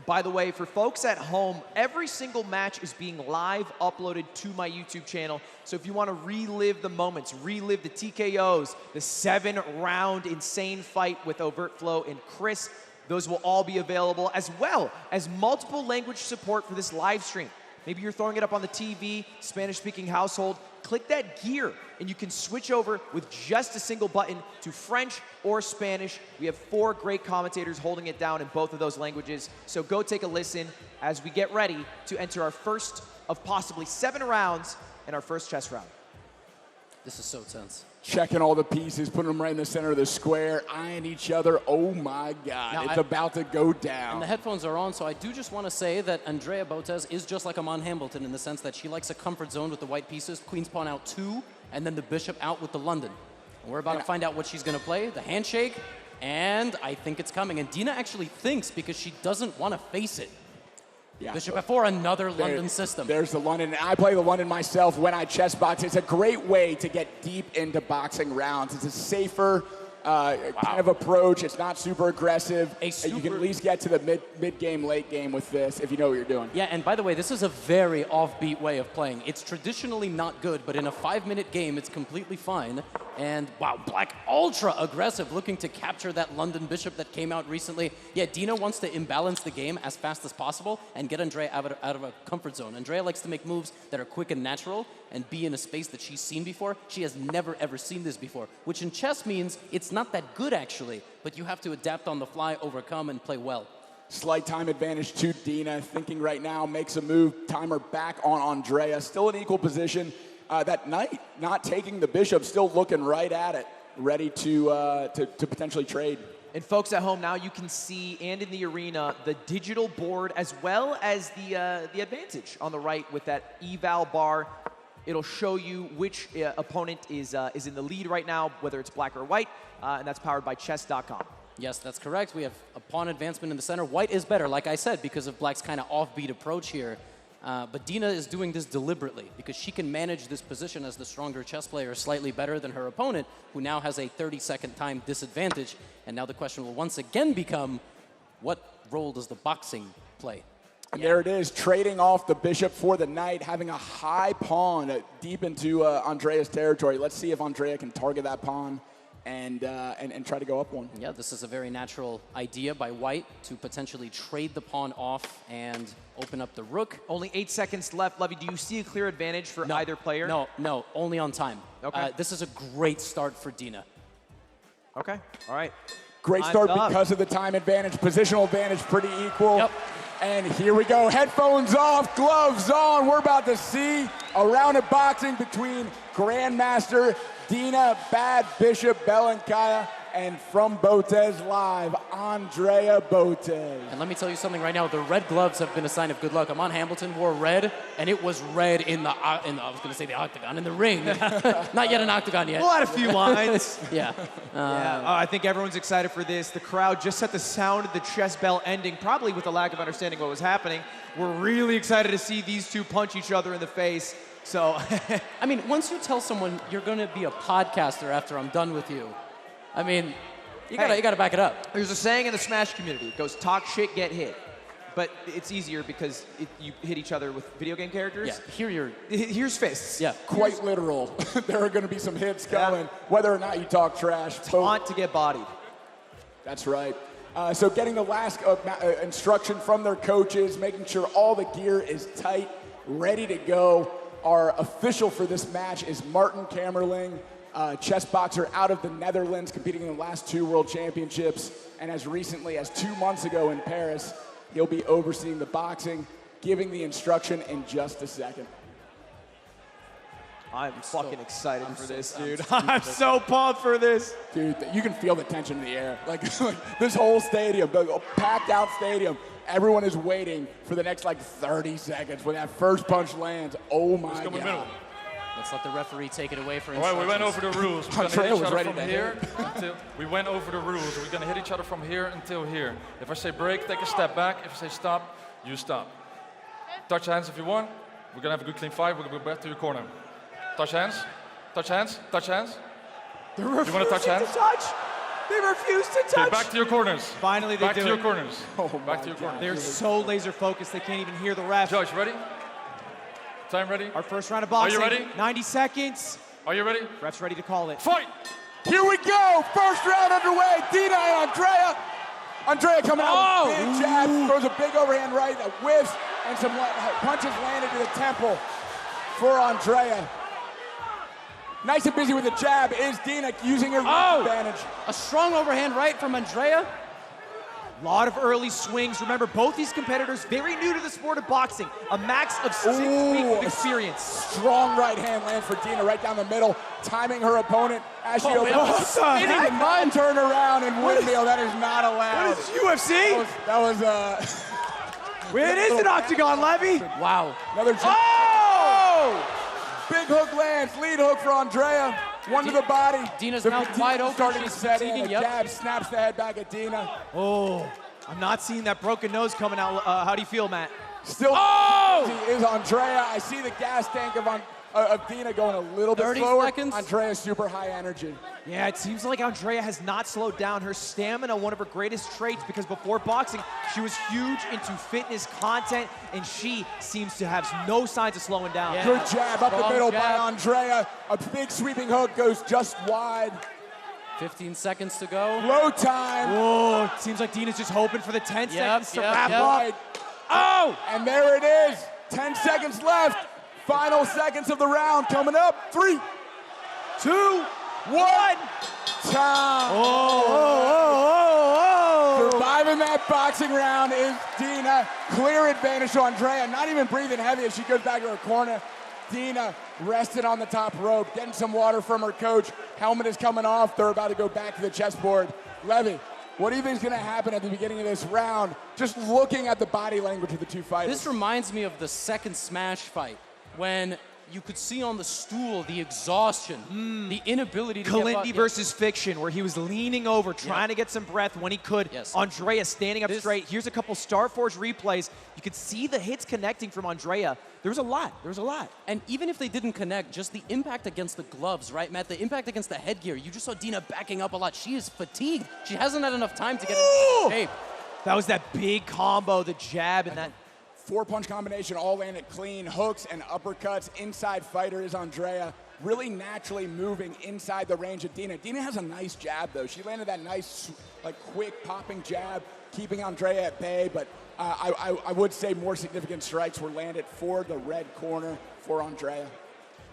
Speaker 8: By the way, for folks at home, every single match is being live uploaded to my YouTube channel. So if you want to relive the moments, relive the TKOs, the 7-round insane fight with Overtflow and Chris, those will all be available, as well as multiple language support for this live stream. Maybe you're throwing it up on the TV, Spanish-speaking household. Click that gear, and you can switch over with just a single button to French or Spanish. We have 4 great commentators holding it down in both of those languages. So go take a listen as we get ready to enter our first of possibly 7 rounds in our first chess round.
Speaker 10: This is so tense.
Speaker 4: Checking all the pieces, putting them right in the center of the square, eyeing each other. Oh my God,
Speaker 10: Now,
Speaker 4: it's about to go down.
Speaker 10: And the headphones are on, so I do just want to say that Andrea Botez is just like Amon Hambleton in the sense that she likes a comfort zone with the white pieces, queen's pawn out 2, and then the bishop out with the London. And we're about to find out what she's going to play, the handshake, and I think it's coming. And Dina actually thinks because she doesn't want to face it.
Speaker 4: Yeah.
Speaker 10: Bishop F4, another London system.
Speaker 4: There's the London. I play the London myself when I chess box. It's a great way to get deep into boxing rounds. It's a safer kind of approach. It's not super aggressive. You can at least get to the mid-game, late game with this if you know what you're doing.
Speaker 10: Yeah, and by the way, this is a very offbeat way of playing. It's traditionally not good, but in a 5-minute game, it's completely fine. And wow, Black ultra aggressive, looking to capture that London bishop that came out recently. Yeah, Dina wants to imbalance the game as fast as possible and get Andrea out of a comfort zone. Andrea likes to make moves that are quick and natural and be in a space that she's seen before. She has never, ever seen this before, which in chess means it's not that good, actually, but you have to adapt on the fly, overcome, and play well.
Speaker 4: Slight time advantage to Dina. Thinking right now, makes a move, timer back on Andrea. Still in equal position. That knight not taking the bishop, still looking right at it, ready to potentially trade.
Speaker 8: And folks at home, now you can see, and in the arena, the digital board as well as the advantage on the right with that eval bar. It'll show you which opponent is in the lead right now, whether it's black or white, and that's powered by chess.com.
Speaker 10: Yes, that's correct. We have a pawn advancement in the center. White is better, like I said, because of black's kind of offbeat approach here. But Dina is doing this deliberately because she can manage this position as the stronger chess player slightly better than her opponent, who now has a 30-second time disadvantage. And now the question will once again become, what role does the boxing play?
Speaker 4: And there it is, trading off the bishop for the knight, having a high pawn deep into Andrea's territory. Let's see if Andrea can target that pawn and try to go up one.
Speaker 10: Yeah, this is a very natural idea by white to potentially trade the pawn off and open up the rook.
Speaker 8: Only 8 seconds left. Levy, do you see a clear advantage for either player?
Speaker 10: No, only on time.
Speaker 8: Okay.
Speaker 10: This is a great start for Dina.
Speaker 8: Okay, all right.
Speaker 4: Great start because of the time advantage. Positional advantage pretty equal.
Speaker 10: Yep.
Speaker 4: And here we go. Headphones off, gloves on. We're about to see a round of boxing between Grandmaster Dina, Bad Bishop Belenkaya, and from Botez Live, Andrea Botez.
Speaker 10: And let me tell you something right now. The red gloves have been a sign of good luck. Amon Hambleton wore red, and it was red in the I was going to say the octagon, in the ring. Not yet an octagon yet.
Speaker 8: We'll add a few lines.
Speaker 10: Yeah.
Speaker 8: I think everyone's excited for this. The crowd just at the sound of the chess bell ending, probably with a lack of understanding what was happening. We're really excited to see these two punch each other in the face. So,
Speaker 10: I mean, once you tell someone you're going to be a podcaster after I'm done with you, I mean, you gotta back it up.
Speaker 8: There's a saying in the Smash community. It goes, talk shit, get hit. But it's easier because you hit each other with video game characters.
Speaker 10: Yeah,
Speaker 8: here's fists.
Speaker 10: Yeah.
Speaker 4: Quite literal. There are going to be some hits coming, whether or not you talk trash.
Speaker 8: Taunt to get bodied.
Speaker 4: That's right. So getting the last instruction from their coaches, making sure all the gear is tight, ready to go. Our official for this match is Martin Kamerling, chess boxer out of the Netherlands, competing in the last 2 World Championships. And as recently as 2 months ago in Paris, he'll be overseeing the boxing, giving the instruction in just a second.
Speaker 8: I'm fucking excited for this, dude. I'm so pumped for this.
Speaker 4: Dude, you can feel the tension in the air. Like this whole stadium, a packed out stadium. Everyone is waiting for the next 30 seconds when that first punch lands. Oh my God.
Speaker 10: Let's let the referee take it away for
Speaker 3: instructions. All right, we went over the rules. We're gonna hit each other from here
Speaker 4: until
Speaker 3: we went over the rules. We're gonna hit each other from here until here. If I say break, take a step back. If I say stop, you stop. Touch hands if you want. We're gonna have a good clean fight. We're gonna go back to your corner. Touch hands, touch hands, touch hands. You want to touch hands?
Speaker 8: They refuse to touch.
Speaker 3: Okay, back to your corners.
Speaker 8: Finally, they
Speaker 3: back
Speaker 8: do
Speaker 3: to your
Speaker 8: it.
Speaker 3: corners.
Speaker 8: Oh
Speaker 3: back to your corners.
Speaker 8: They're so laser focused they can't even hear the ref.
Speaker 3: Judge, ready? Time ready?
Speaker 8: Our first round of boxing.
Speaker 3: Are you ready?
Speaker 8: 90 seconds.
Speaker 3: Are you ready?
Speaker 8: Ref's ready to call it.
Speaker 3: Fight!
Speaker 4: Here we go. First round underway. Dina and Andrea. Andrea coming out with a big jab, throws a big overhand right, a whiffs, and some punches landed to the temple for Andrea. Nice and busy with the jab is Dina, using her advantage.
Speaker 8: A strong overhand right from Andrea. A lot of early swings. Remember, both these competitors very new to the sport of boxing. A max of 6 weeks of experience.
Speaker 4: Strong right hand land for Dina right down the middle, timing her opponent as she opens. Spinning a non-turn around and windmill. That is not allowed.
Speaker 8: What is this, UFC?
Speaker 4: That was
Speaker 8: it is an octagon, Levy.
Speaker 10: Wow.
Speaker 4: Another jab. Oh! Big hook lands, lead hook for Andrea. One to the body.
Speaker 10: Dina's now wide open.
Speaker 4: Starting to
Speaker 10: She's
Speaker 4: set in.
Speaker 10: fatiguing,
Speaker 4: A jab snaps the head back at Dina.
Speaker 8: Oh, I'm not seeing that broken nose coming out. How do you feel, Matt?
Speaker 4: Still is Andrea. I see the gas tank of Dina going a little bit
Speaker 10: 30
Speaker 4: slower.
Speaker 10: seconds.
Speaker 4: Andrea's super high energy.
Speaker 8: Yeah, it seems like Andrea has not slowed down. Her stamina, one of her greatest traits, because before boxing, she was huge into fitness content, and she seems to have no signs of slowing down.
Speaker 10: Yeah.
Speaker 4: Good jab up the
Speaker 10: Strong
Speaker 4: middle
Speaker 10: jab.
Speaker 4: by Andrea. A big sweeping hook goes just wide.
Speaker 10: 15 seconds to go.
Speaker 4: Low time.
Speaker 8: Whoa, it seems like Dina's just hoping for the 10 seconds to wrap up.
Speaker 4: Right.
Speaker 8: Oh!
Speaker 4: And there it is. 10 seconds left. Final seconds of the round coming up. 3, 2, 1. Time. Surviving that boxing round is Dina. Clear advantage to Andrea. Not even breathing heavy as she goes back to her corner. Dina rested on the top rope, getting some water from her coach. Helmet is coming off. They're about to go back to the chessboard. Levy, what do you think is going to happen at the beginning of this round? Just looking at the body language of the two fighters.
Speaker 10: This reminds me of the second Smash fight, when you could see on the stool the exhaustion, the inability to
Speaker 8: Kalindi versus Fiction, where he was leaning over, trying to get some breath when he could.
Speaker 10: Yes.
Speaker 8: Andrea standing up straight. Here's a couple Starforge replays. You could see the hits connecting from Andrea. There was a lot. There was a lot.
Speaker 10: And even if they didn't connect, just the impact against the gloves, right, Matt? The impact against the headgear. You just saw Dina backing up a lot. She is fatigued. She hasn't had enough time to get in shape.
Speaker 8: That was that big combo, the jab, and that
Speaker 4: 4-punch combination, all landed clean. Hooks and uppercuts. Inside fighter is Andrea. Really naturally moving inside the range of Dina. Dina has a nice jab, though. She landed that nice, quick popping jab, keeping Andrea at bay. But I would say more significant strikes were landed for the red corner for Andrea.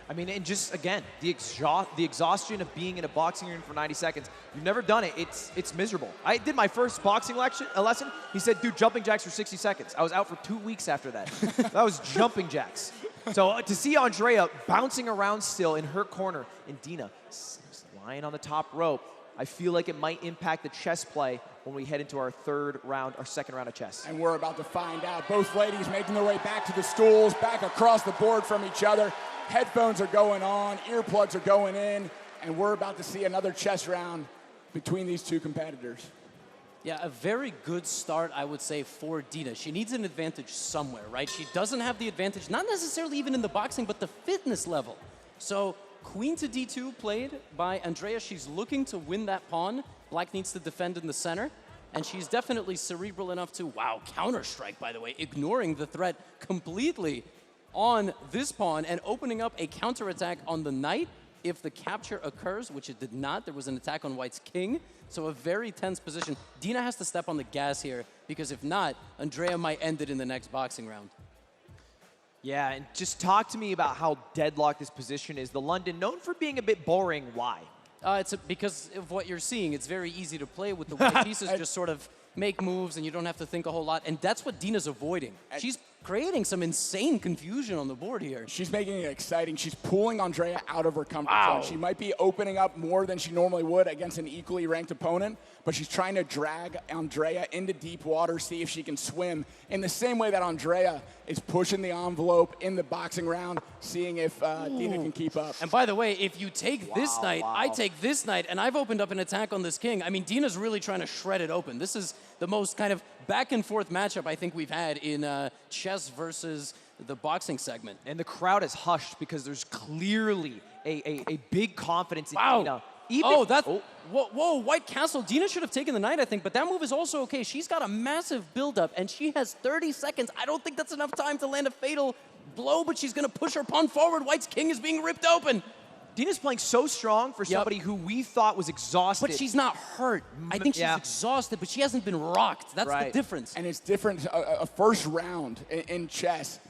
Speaker 8: I mean, and just, again, the exhaustion of being in a boxing ring for 90 seconds. You've never done it. It's miserable. I did my first boxing lesson. He said, do jumping jacks for 60 seconds. I was out for 2 weeks after that. That was jumping jacks. So to see Andrea bouncing around still in her corner, and Dina lying on the top rope, I feel like it might impact the chess play when we head into our second round of chess.
Speaker 4: And we're about to find out. Both ladies making their way back to the stools, back across the board from each other. Headphones are going on, earplugs are going in, and we're about to see another chess round between these two competitors.
Speaker 10: Yeah, a very good start, I would say, for Dina. She needs an advantage somewhere, right? She doesn't have the advantage, not necessarily even in the boxing, but the fitness level. So queen to d2 played by Andrea. She's looking to win that pawn. Black needs to defend in the center. And she's definitely cerebral enough to, counter-strike, by the way, ignoring the threat completely on this pawn and opening up a counterattack on the knight if the capture occurs, which it did not. There was an attack on white's king, so a very tense position. Dina has to step on the gas here, because if not, Andrea might end it in the next boxing round.
Speaker 8: Yeah, and just talk to me about how deadlocked this position is. The London, known for being a bit boring, why?
Speaker 10: Because of what you're seeing. It's very easy to play with the white pieces, just sort of make moves and you don't have to think a whole lot. And that's what Dina's avoiding. She's creating some insane confusion on the board here.
Speaker 4: She's making it exciting. She's pulling Andrea out of her comfort zone. She might be opening up more than she normally would against an equally ranked opponent, but she's trying to drag Andrea into deep water, see if she can swim in the same way that Andrea is pushing the envelope in the boxing round, seeing if Dina can keep up.
Speaker 10: And by the way, if you take this knight, I take this knight, and I've opened up an attack on this king. I mean, Dina's really trying to shred it open. This is the most kind of back and forth matchup I think we've had in chess versus the boxing segment.
Speaker 8: And the crowd is hushed because there's clearly a big confidence in Dina
Speaker 10: Whoa, White Castle. Dina should have taken the knight, I think, but that move is also okay. She's got a massive build-up, and she has 30 seconds. I don't think that's enough time to land a fatal blow, but she's going to push her pawn forward. White's king is being ripped open.
Speaker 8: Dina's playing so strong for somebody who we thought was exhausted.
Speaker 10: But she's not hurt. I think she's exhausted, but she hasn't been rocked. That's the difference.
Speaker 4: And it's different. A first round in chess,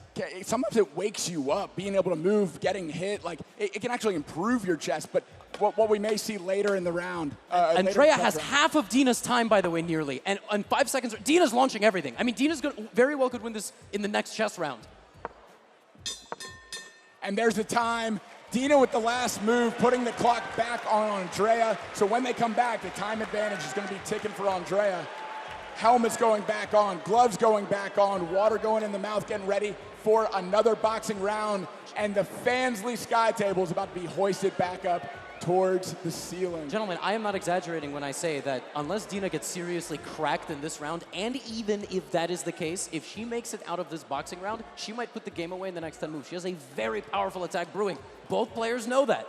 Speaker 4: sometimes it wakes you up. Being able to move, getting hit, like it can actually improve your chess. But what we may see later in the round.
Speaker 10: Andrea has half of Dina's time, by the way, nearly. And 5 seconds, Dina's launching everything. I mean, Dina's very well could win this in the next chess round.
Speaker 4: And there's the time. Dina with the last move, putting the clock back on Andrea. So when they come back, the time advantage is going to be ticking for Andrea. Helmet's going back on, gloves going back on, water going in the mouth, getting ready for another boxing round. And the Fansly Sky Table is about to be hoisted back up towards the ceiling.
Speaker 10: Gentlemen, I am not exaggerating when I say that unless Dina gets seriously cracked in this round, and even if that is the case, if she makes it out of this boxing round, she might put the game away in the next 10 moves. She has a very powerful attack brewing. Both players know that.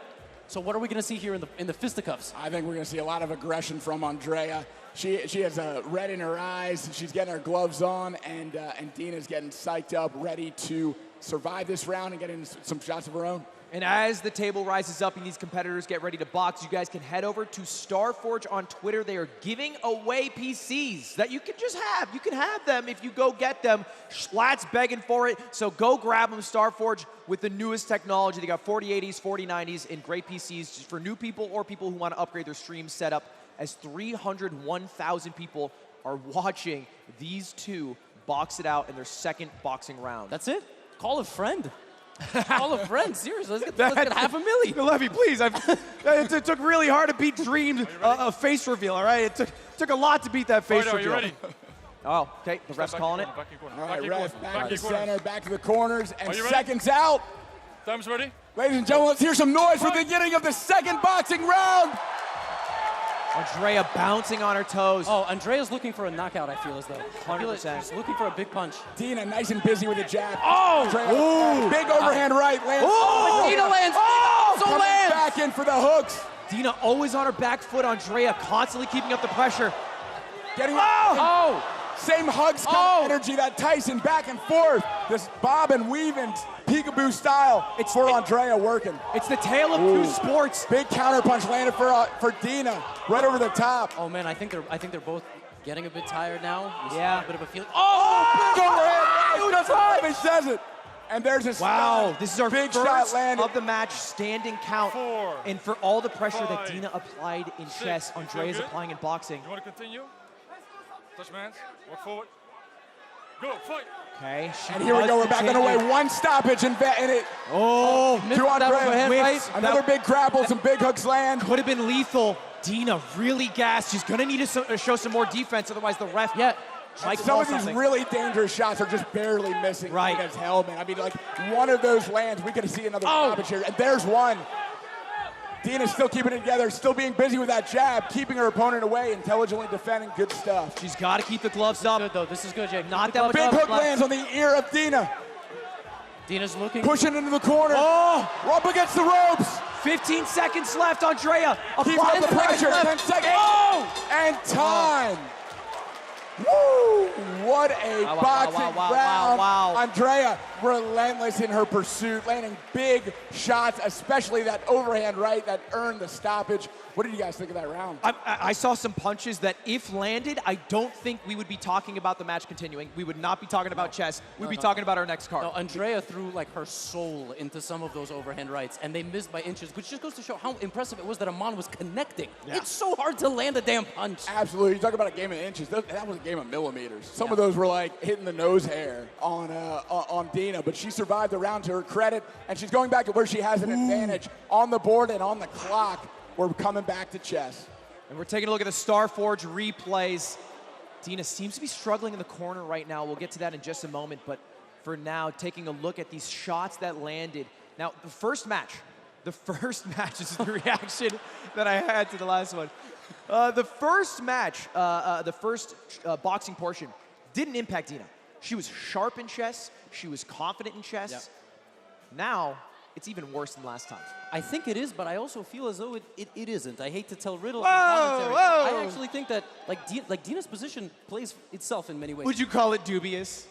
Speaker 10: So what are we going to see here in the fisticuffs?
Speaker 4: I think we're going to see a lot of aggression from Andrea. She has a red in her eyes. She's getting her gloves on, and Dina's getting psyched up, ready to survive this round and get in some shots of her own.
Speaker 8: And as the table rises up and these competitors get ready to box, you guys can head over to Starforge on Twitter. They are giving away PCs that you can just have. You can have them if you go get them. Schlatt's begging for it, so go grab them. Starforge with the newest technology. They got 4080s, 4090s, and great PCs for new people or people who want to upgrade their stream setup, as 301,000 people are watching these two box it out in their second boxing round.
Speaker 10: That's it? Call a friend. Call a friend, seriously. Let's get $500,000.
Speaker 8: Levy, please. It took really hard to beat Dream's face reveal, all right? It took a lot to beat that face reveal.
Speaker 3: Are you ready?
Speaker 8: Oh, okay. The ref's calling it.
Speaker 4: All right, ref, back to center, back to the corners, and seconds out.
Speaker 3: Time's ready.
Speaker 4: Ladies and gentlemen, let's hear some noise for the beginning of the second boxing round.
Speaker 8: Andrea bouncing on her toes.
Speaker 10: Oh, Andrea's looking for a knockout, I feel as though.
Speaker 8: 100%.
Speaker 10: She's looking for a big punch.
Speaker 4: Dina nice and busy with a jab.
Speaker 10: Oh!
Speaker 4: Andrea, big overhand right. Lands.
Speaker 10: Oh! Dina lands. Oh!
Speaker 4: Coming back in for the hooks.
Speaker 8: Dina always on her back foot. Andrea constantly keeping up the pressure.
Speaker 4: Getting same hugs energy that Tyson back and forth. This bob and weave and peekaboo style. It's for Andrea working.
Speaker 8: It's the tale of two sports.
Speaker 4: Big counter punch landed for Dina right over the top.
Speaker 10: Oh man, I think they're both getting a bit tired now.
Speaker 8: Yeah,
Speaker 10: a bit of a feeling.
Speaker 4: Oh! Big overhead. Who does it? And there's a
Speaker 8: this is our
Speaker 4: big
Speaker 8: first
Speaker 4: shot landed
Speaker 8: of the match, standing count. And for all the pressure that Dina applied in chess, Andrea's applying in boxing.
Speaker 3: You want to continue? Touch hands, walk forward. Go, fight.
Speaker 8: Okay.
Speaker 4: And here we go, we're back on the way. One stoppage and it.
Speaker 8: To
Speaker 4: Andrea. Another big grapple, some big hooks land.
Speaker 8: Could have been lethal. Dina really gassed. She's going to need to show some more defense, otherwise the ref might
Speaker 4: some
Speaker 8: call
Speaker 4: of these
Speaker 8: something.
Speaker 4: really dangerous shots are just barely missing Dina's helmet. I mean, like, one of those lands, we could see another stoppage here. And there's one. Dina's still keeping it together, still being busy with that jab, keeping her opponent away, intelligently defending. Good stuff.
Speaker 8: She's got to keep the gloves up.
Speaker 10: Good, though. This is good, Jake.
Speaker 8: Not that much
Speaker 4: big hook lands on the ear of Dina.
Speaker 10: Dina's looking.
Speaker 4: Pushing into the corner. Up against the ropes.
Speaker 8: 15 seconds left, Andrea.
Speaker 4: Keep up the pressure. 10 seconds. And time. Woo! What a boxing round. Andrea relentless in her pursuit, landing big shots, especially that overhand right that earned the stoppage. What did you guys think of that round?
Speaker 8: I saw some punches that, if landed, I don't think we would be talking about the match continuing. We would not be talking about chess. We'd be talking about our next card.
Speaker 10: No, Andrea threw like her soul into some of those overhand rights, and they missed by inches, which just goes to show how impressive it was that Aman was connecting. Yeah. It's so hard to land a damn punch.
Speaker 4: Absolutely. You talk about a game of inches. That was a game of millimeters. Some of those were like hitting the nose hair on Dina, but she survived the round to her credit, and she's going back to where she has an advantage on the board and on the clock. We're coming back to chess.
Speaker 8: And we're taking a look at the Starforge replays. Dina seems to be struggling in the corner right now. We'll get to that in just a moment, but for now, taking a look at these shots that landed. Now, the first match is the reaction that I had to the last one. The first match, the first boxing portion, didn't impact Dina. She was sharp in chess. She was confident in chess. Yep. Now, it's even worse than last time.
Speaker 10: I think it is, but I also feel as though it isn't. I hate to tell riddles.
Speaker 8: Whoa, whoa.
Speaker 10: I actually think that like Dina's position plays itself in many ways.
Speaker 8: Would you call it dubious?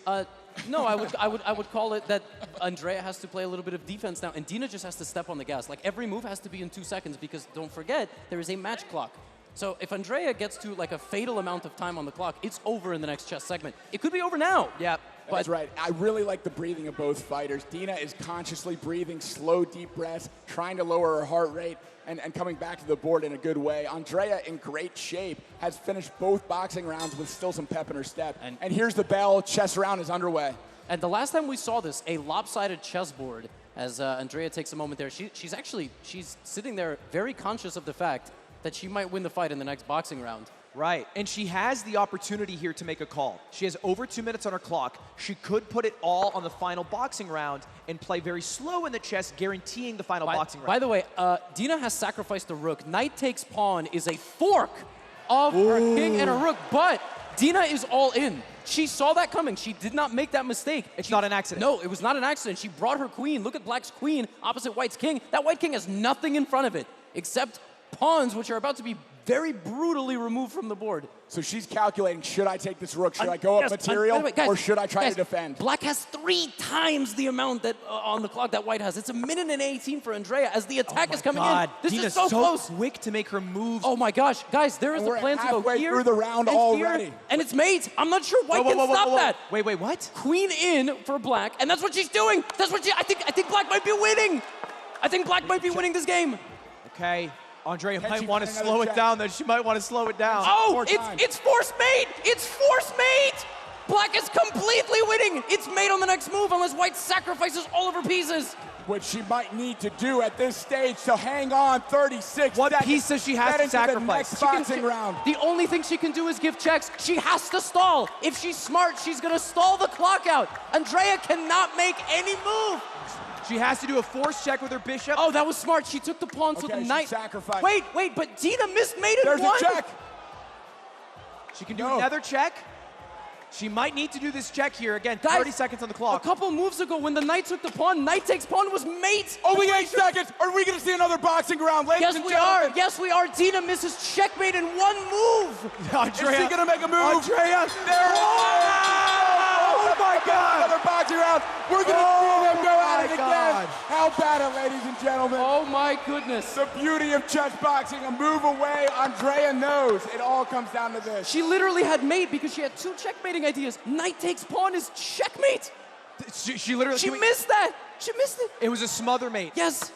Speaker 10: No, I would call it that Andrea has to play a little bit of defense now, and Dina just has to step on the gas. Like every move has to be in 2 seconds because don't forget there is a match clock. So if Andrea gets to like a fatal amount of time on the clock, it's over in the next chess segment. It could be over now.
Speaker 8: Yeah.
Speaker 4: That's right. I really like the breathing of both fighters. Dina is consciously breathing slow, deep breaths, trying to lower her heart rate and coming back to the board in a good way. Andrea, in great shape, has finished both boxing rounds with still some pep in her step. And here's the bell. Chess round is underway.
Speaker 10: And the last time we saw this, a lopsided chessboard, as Andrea takes a moment there, she's sitting there very conscious of the fact that she might win the fight in the next boxing round.
Speaker 8: Right, and she has the opportunity here to make a call. She has over 2 minutes on her clock. She could put it all on the final boxing round and play very slow in the chess, guaranteeing the final boxing round.
Speaker 10: By the way, Dina has sacrificed the rook. Knight takes pawn is a fork of her king and her rook, but Dina is all in. She saw that coming. She did not make that mistake.
Speaker 8: It's not an accident.
Speaker 10: No, it was not an accident. She brought her queen. Look at Black's queen opposite White's king. That White king has nothing in front of it except pawns, which are about to be very brutally removed from the board.
Speaker 4: So she's calculating, should I take this rook? Should I go up material?
Speaker 10: Guys,
Speaker 4: or should I try to defend?
Speaker 10: Black has 3 times the amount that on the clock that White has. It's 1:18 for Andrea as the attack is coming in. This
Speaker 8: Dina's
Speaker 10: is so close.
Speaker 8: Quick to make her moves.
Speaker 10: Oh my gosh, guys, there is
Speaker 4: And
Speaker 10: a
Speaker 4: we're
Speaker 10: plan to go
Speaker 4: halfway
Speaker 10: here
Speaker 4: through the round
Speaker 10: and
Speaker 4: already.
Speaker 10: here, and it's mate. I'm not sure White can stop that.
Speaker 8: Wait, what?
Speaker 10: Queen in for Black, and that's what she's doing. That's what I think Black might be winning. I think Black might be winning this game.
Speaker 8: Okay. Andrea might want to slow it down, though. She might want to slow it down.
Speaker 10: Oh, it's force mate! It's force mate! Black is completely winning. It's mate on the next move unless White sacrifices all of her pieces.
Speaker 4: Which she might need to do at this stage, so hang on, 36
Speaker 8: What
Speaker 4: seconds.
Speaker 8: piece does she have to sacrifice?
Speaker 4: The next boxing round.
Speaker 10: The only thing she can do is give checks. She has to stall. If she's smart, she's gonna stall the clock out. Andrea cannot make any move.
Speaker 8: She has to do a force check with her bishop.
Speaker 10: Oh, that was smart. She took the pawn so the knight.
Speaker 4: Sacrificed.
Speaker 10: Wait, but Dina mismated
Speaker 4: There's
Speaker 10: one.
Speaker 4: a check.
Speaker 8: She can do another check. She might need to do this check here. Again, 30 seconds on the clock.
Speaker 10: A couple moves ago when the knight took the pawn, knight takes pawn was mate.
Speaker 4: Only 8 seconds. Are we going to see another boxing round, ladies and gentlemen?
Speaker 10: Yes, we are. Dina misses checkmate in one move.
Speaker 8: Andrea.
Speaker 4: Is she going to make a move?
Speaker 8: Andrea.
Speaker 4: There it is.
Speaker 8: Oh my God.
Speaker 4: Another boxing round. We're going to see them go at it again. How about it, ladies and gentlemen?
Speaker 10: Oh my goodness.
Speaker 4: The beauty of chess boxing. A move away. Andrea knows. It all comes down to this.
Speaker 10: She literally had mate because she had 2 checkmating ideas. Knight takes pawn is checkmate.
Speaker 8: She literally.
Speaker 10: She missed that. She missed it.
Speaker 8: It was a smother mate.
Speaker 10: Yes.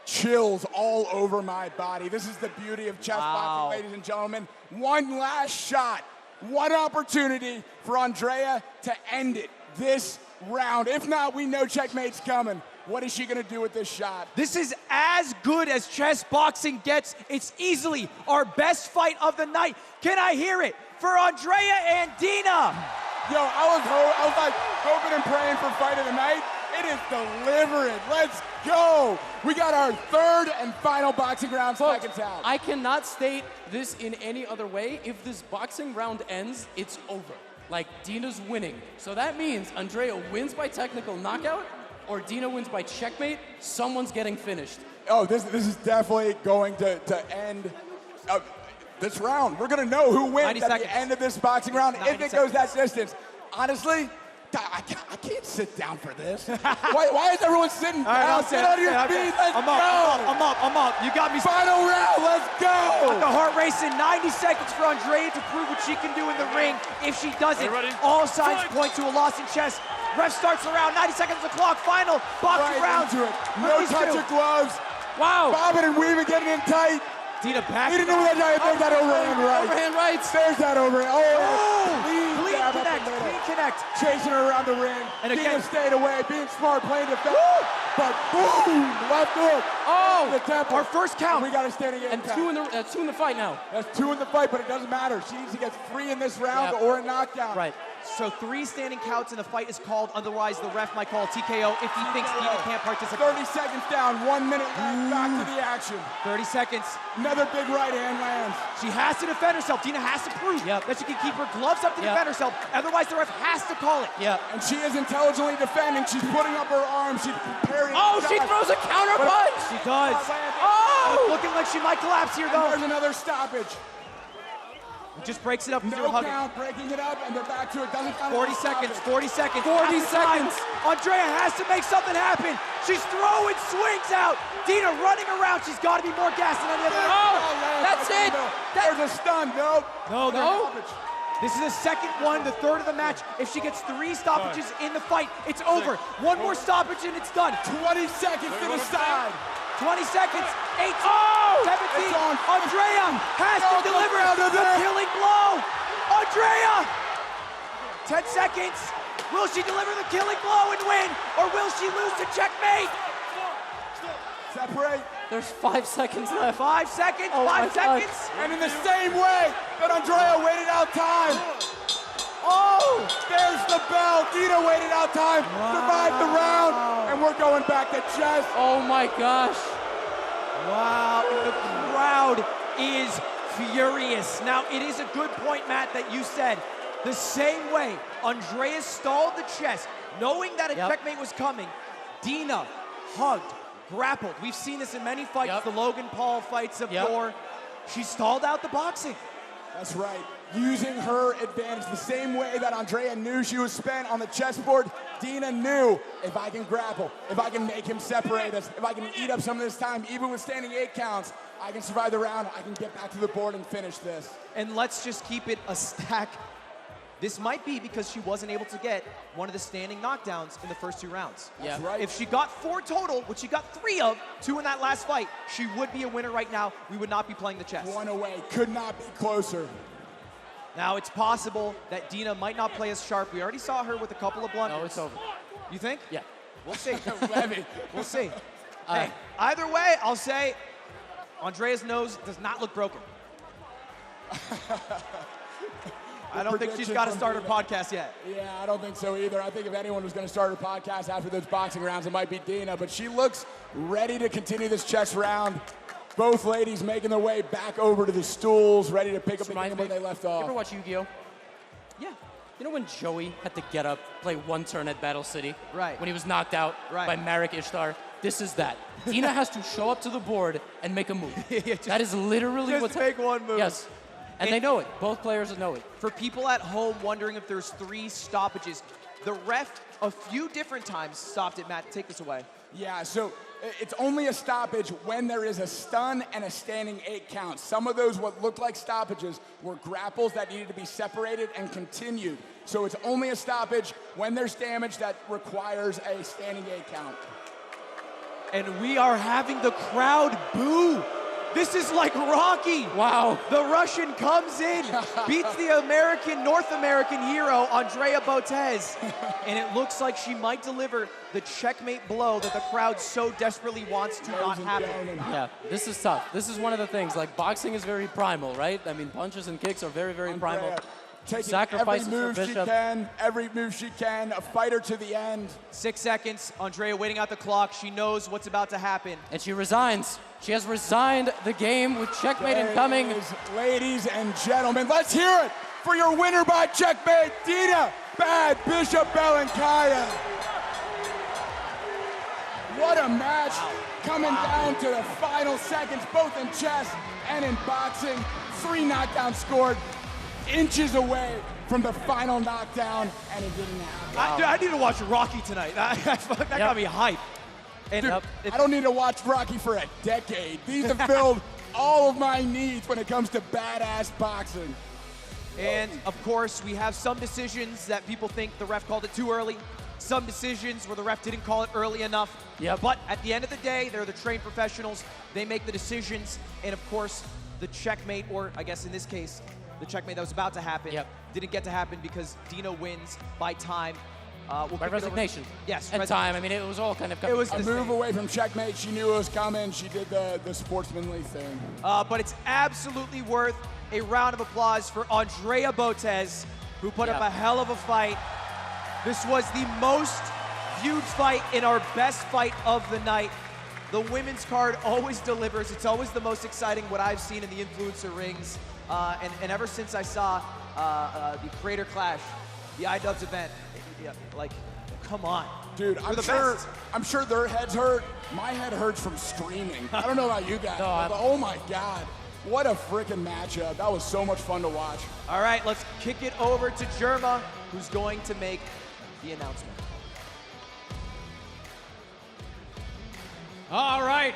Speaker 4: Chills all over my body. This is the beauty of chess boxing, ladies and gentlemen. One last shot. One opportunity for Andrea to end it this round. If not, we know checkmate's coming. What is she going to do with this shot?
Speaker 8: This is as good as chess boxing gets. It's easily our best fight of the night. Can I hear it for Andrea and Dina?
Speaker 4: Yo, I was like hoping and praying for fight of the night. It is delivering. Let's go. We got our 3rd and final boxing round, seconds out.
Speaker 10: I cannot state this in any other way. If this boxing round ends, it's over. Like, Dina's winning. So that means Andrea wins by technical knockout or Dina wins by checkmate. Someone's getting finished.
Speaker 4: Oh, this is definitely going to end this round. We're going to know who wins at the end of this boxing round if it goes that distance. Honestly, I can't sit down for this. why is everyone sitting down? Sit on your feet. Let's go.
Speaker 8: I'm up. You got me.
Speaker 4: Final round. Let's go.
Speaker 8: Got the heart racing. 90 seconds for Andrea to prove what she can do in the ring. If she doesn't, all signs point to a loss in chess. Ref starts the round. 90 seconds on the clock. Final boxing round.
Speaker 4: Into it. No touch of gloves.
Speaker 10: Wow.
Speaker 4: Bobbing and weaving, getting in tight.
Speaker 8: Dina back.
Speaker 4: Dina knew that. There's that overhand right.
Speaker 10: Overhand rights.
Speaker 4: There's that overhand.
Speaker 8: Clean connect. Clean connect.
Speaker 4: Chasing her around the ring.
Speaker 8: And again,
Speaker 4: Dina stayed away, being smart, playing defense. But boom, left hook.
Speaker 10: Oh,
Speaker 4: the temple.
Speaker 8: Our first count.
Speaker 4: We got to stand again.
Speaker 10: And 2 in the fight now.
Speaker 4: That's 2 in the fight, but it doesn't matter. She needs to get 3 in this round or a knockdown.
Speaker 10: Right.
Speaker 8: So 3 standing counts and the fight is called. Otherwise, the ref might call a TKO if he thinks Dina can't participate.
Speaker 4: 30 seconds down, 1 minute left, back to the action.
Speaker 8: 30 seconds.
Speaker 4: Another big right hand lands.
Speaker 8: She has to defend herself. Dina has to prove that she can keep her gloves up to defend herself. Otherwise, the ref has to call it.
Speaker 4: Yeah. And she is intelligently defending. She's putting up her arms. She's preparing.
Speaker 8: Oh, she throws a counter punch. She does.
Speaker 4: Oh!
Speaker 8: It's looking like she might collapse here, though.
Speaker 4: There's another stoppage.
Speaker 8: It just breaks it up.
Speaker 4: No count, breaking it up, and they're back to it. Doesn't count.
Speaker 8: 40 seconds, 40 seconds.
Speaker 4: 40
Speaker 8: seconds. Andrea has to make something happen. She's throwing swings out. Dina running around. She's got to be more gas than any other.
Speaker 4: Oh, that's it. There's a stun. No.
Speaker 8: This is the second one, the third of the match. If she gets 3 stoppages in the fight, it's over. 1 more stoppage and it's done.
Speaker 4: 20 seconds to the side.
Speaker 8: 20 seconds, 18, 17, Andrea has to deliver the killing blow. Andrea, 10 seconds. Will she deliver the killing blow and win, or will she lose to checkmate?
Speaker 4: Separate.
Speaker 10: There's 5 seconds left.
Speaker 8: 5 seconds,
Speaker 10: Oh
Speaker 8: 5
Speaker 10: my
Speaker 8: seconds.
Speaker 4: And in the same way that Andrea waited out time. Oh, there's the bell. Dina waited out time, survived the round, and we're going back to chess.
Speaker 10: Oh my gosh.
Speaker 8: Wow, the crowd is furious. Now, it is a good point, Matt, that you said. The same way Andrea stalled the chess, knowing that a checkmate was coming, Dina hugged, grappled. We've seen this in many fights, the Logan Paul fights of yore. She stalled out the boxing.
Speaker 4: That's right. Using her advantage the same way that Andrea knew she was spent on the chessboard, Dina knew if I can grapple, if I can make him separate us, if I can eat up some of this time, even with standing 8 counts, I can survive the round, I can get back to the board and finish this.
Speaker 8: And let's just keep it a stack. This might be because she wasn't able to get one of the standing knockdowns in the first 2 rounds.
Speaker 4: That's right.
Speaker 8: If she got 4 total, which she got 3 of, 2 in that last fight, she would be a winner right now. We would not be playing the chess.
Speaker 4: 1 away, could not be closer.
Speaker 8: Now, it's possible that Dina might not play as sharp. We already saw her with a couple of blunders.
Speaker 10: No, it's over.
Speaker 8: You think?
Speaker 10: Yeah.
Speaker 8: We'll see. We'll see. Hey, either way, I'll say Andrea's nose does not look broken. I don't think she's got to start her podcast yet.
Speaker 4: Yeah, I don't think so either. I think if anyone was going to start her podcast after those boxing rounds, it might be Dina. But she looks ready to continue this chess round. Both ladies making their way back over to the stools, ready to pick up the game where they left off.
Speaker 10: You ever watch Yu-Gi-Oh?
Speaker 8: Yeah.
Speaker 10: You know when Joey had to get up, play 1 turn at Battle City?
Speaker 8: Right.
Speaker 10: When he was knocked out by Marek Ishtar? This is that. Dina has to show up to the board and make a move. That is literally what's
Speaker 8: make one move.
Speaker 10: Yes. And they know it. Both players know it.
Speaker 8: For people at home wondering if there's 3 stoppages, the ref a few different times stopped it. Matt, take this away.
Speaker 4: Yeah, so it's only a stoppage when there is a stun and a standing 8 count. Some of those what looked like stoppages were grapples that needed to be separated and continued. So it's only a stoppage when there's damage that requires a standing 8 count.
Speaker 8: And we are having the crowd boo. This is like Rocky.
Speaker 10: Wow.
Speaker 8: The Russian comes in, beats the North American hero, Andrea Botez. And it looks like she might deliver the checkmate blow that the crowd so desperately wants to not happen.
Speaker 10: Yeah, this is tough. This is one of the things. Like, boxing is very primal, right? I mean, punches and kicks are very, very primal.
Speaker 4: Taking
Speaker 10: Sacrifices
Speaker 4: every move
Speaker 10: for
Speaker 4: she
Speaker 10: Bishop.
Speaker 4: can, every move she can, a fighter to the end.
Speaker 8: 6 seconds, Andrea waiting out the clock. She knows what's about to happen.
Speaker 10: And she resigns. She has resigned the game with checkmate incoming.
Speaker 4: Ladies and gentlemen, let's hear it for your winner by checkmate, Dina Bad Bishop Belenkaya. What a match coming down to the final seconds, both in chess and in boxing. 3 knockdowns scored, inches away from the final knockdown, and it didn't happen.
Speaker 8: I need to watch Rocky tonight. That got me hyped. And
Speaker 4: Dude, I don't need to watch Rocky for a decade. These have filled all of my needs when it comes to badass boxing.
Speaker 8: And of course, we have some decisions that people think the ref called it too early. Some decisions where the ref didn't call it early enough.
Speaker 10: Yep.
Speaker 8: But at the end of the day, they're the trained professionals. They make the decisions. And of course, the checkmate, or I guess in this case, the checkmate that was about to happen, didn't get to happen because Dina wins by time.
Speaker 10: By resignation.
Speaker 8: Yes.
Speaker 10: And time. I mean, it was all kind of...
Speaker 4: It was a move away from checkmate. She knew it was coming. She did the sportsmanly thing.
Speaker 8: But it's absolutely worth a round of applause for Andrea Botez. who put up a hell of a fight. This was the most viewed fight in our best fight of the night. The women's card always delivers. It's always the most exciting what I've seen in the influencer rings. And ever since I saw the Creator Clash, the iDubbbz event, like, come on.
Speaker 4: Dude, I'm sure their heads hurt. My head hurts from screaming. I don't know about you guys. But oh my God. What a freaking matchup. That was so much fun to watch.
Speaker 8: All right, let's kick it over to Germa, who's going to make the announcement.
Speaker 2: All right.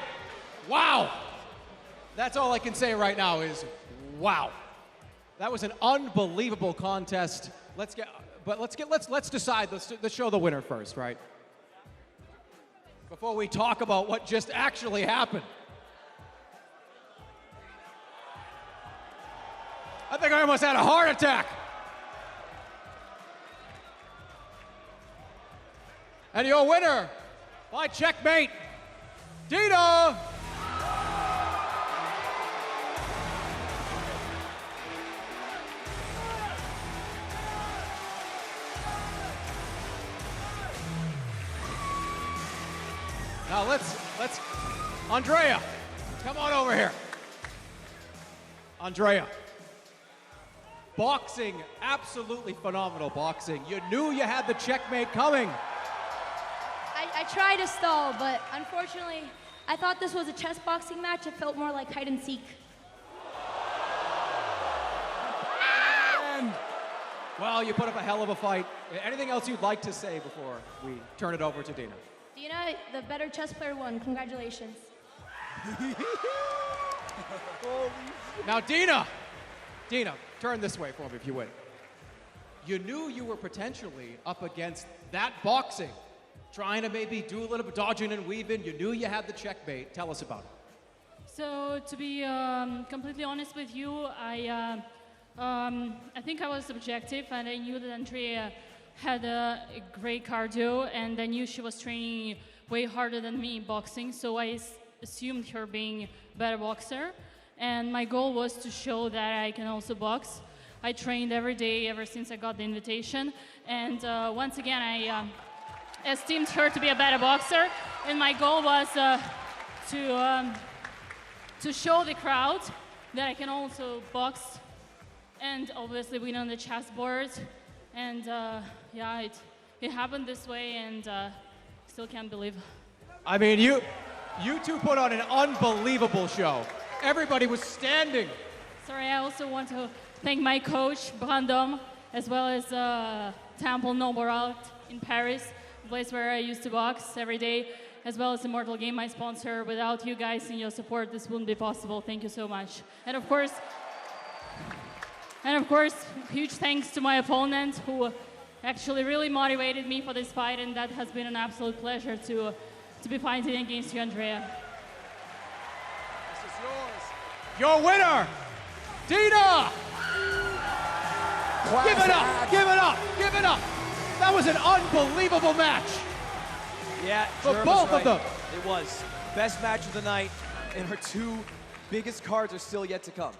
Speaker 2: Wow. That's all I can say right now is wow. That was an unbelievable contest. Let's decide. Let's show the winner first, right? Before we talk about what just actually happened. I think I almost had a heart attack. And your winner by checkmate, Dina. Now let's, Andrea, come on over here. Andrea. Boxing, absolutely phenomenal boxing. You knew you had the checkmate coming.
Speaker 6: I tried to stall, but unfortunately, I thought this was a chess boxing match. It felt more like hide and seek.
Speaker 2: Well, you put up a hell of a fight. Anything else you'd like to say before we turn it over to Dina?
Speaker 6: Dina, the better chess player won. Congratulations.
Speaker 2: Now, Dina, turn this way for me if you would. You knew you were potentially up against that boxing, trying to maybe do a little bit dodging and weaving. You knew you had the checkmate. Tell us about it.
Speaker 26: So to be completely honest with you, I think I was subjective, and I knew that Andrea had a great cardio, and I knew she was training way harder than me in boxing, so I assumed her being a better boxer. And my goal was to show that I can also box. I trained every day ever since I got the invitation, and once again I esteemed her to be a better boxer, and my goal was to show the crowd that I can also box and obviously win on the chessboard. And yeah, it happened this way, and still can't believe.
Speaker 2: I mean, you two put on an unbelievable show. Everybody was standing.
Speaker 26: Sorry, I also want to thank my coach, Brandon, as well as Temple Noboral in Paris, the place where I used to box every day, as well as Immortal Game, my sponsor. Without you guys and your support, this wouldn't be possible. Thank you so much. And of course, huge thanks to my opponent, who actually really motivated me for this fight, and that has been an absolute pleasure to be fighting against you, Andrea.
Speaker 2: This is yours. Your winner, Dina! Give it up, give it up, give it up. That was an unbelievable match.
Speaker 8: Yeah,
Speaker 2: for
Speaker 8: Germa's
Speaker 2: both
Speaker 8: right.
Speaker 2: of them.
Speaker 8: It was. Best match of the night, and our two biggest cards are still yet to come.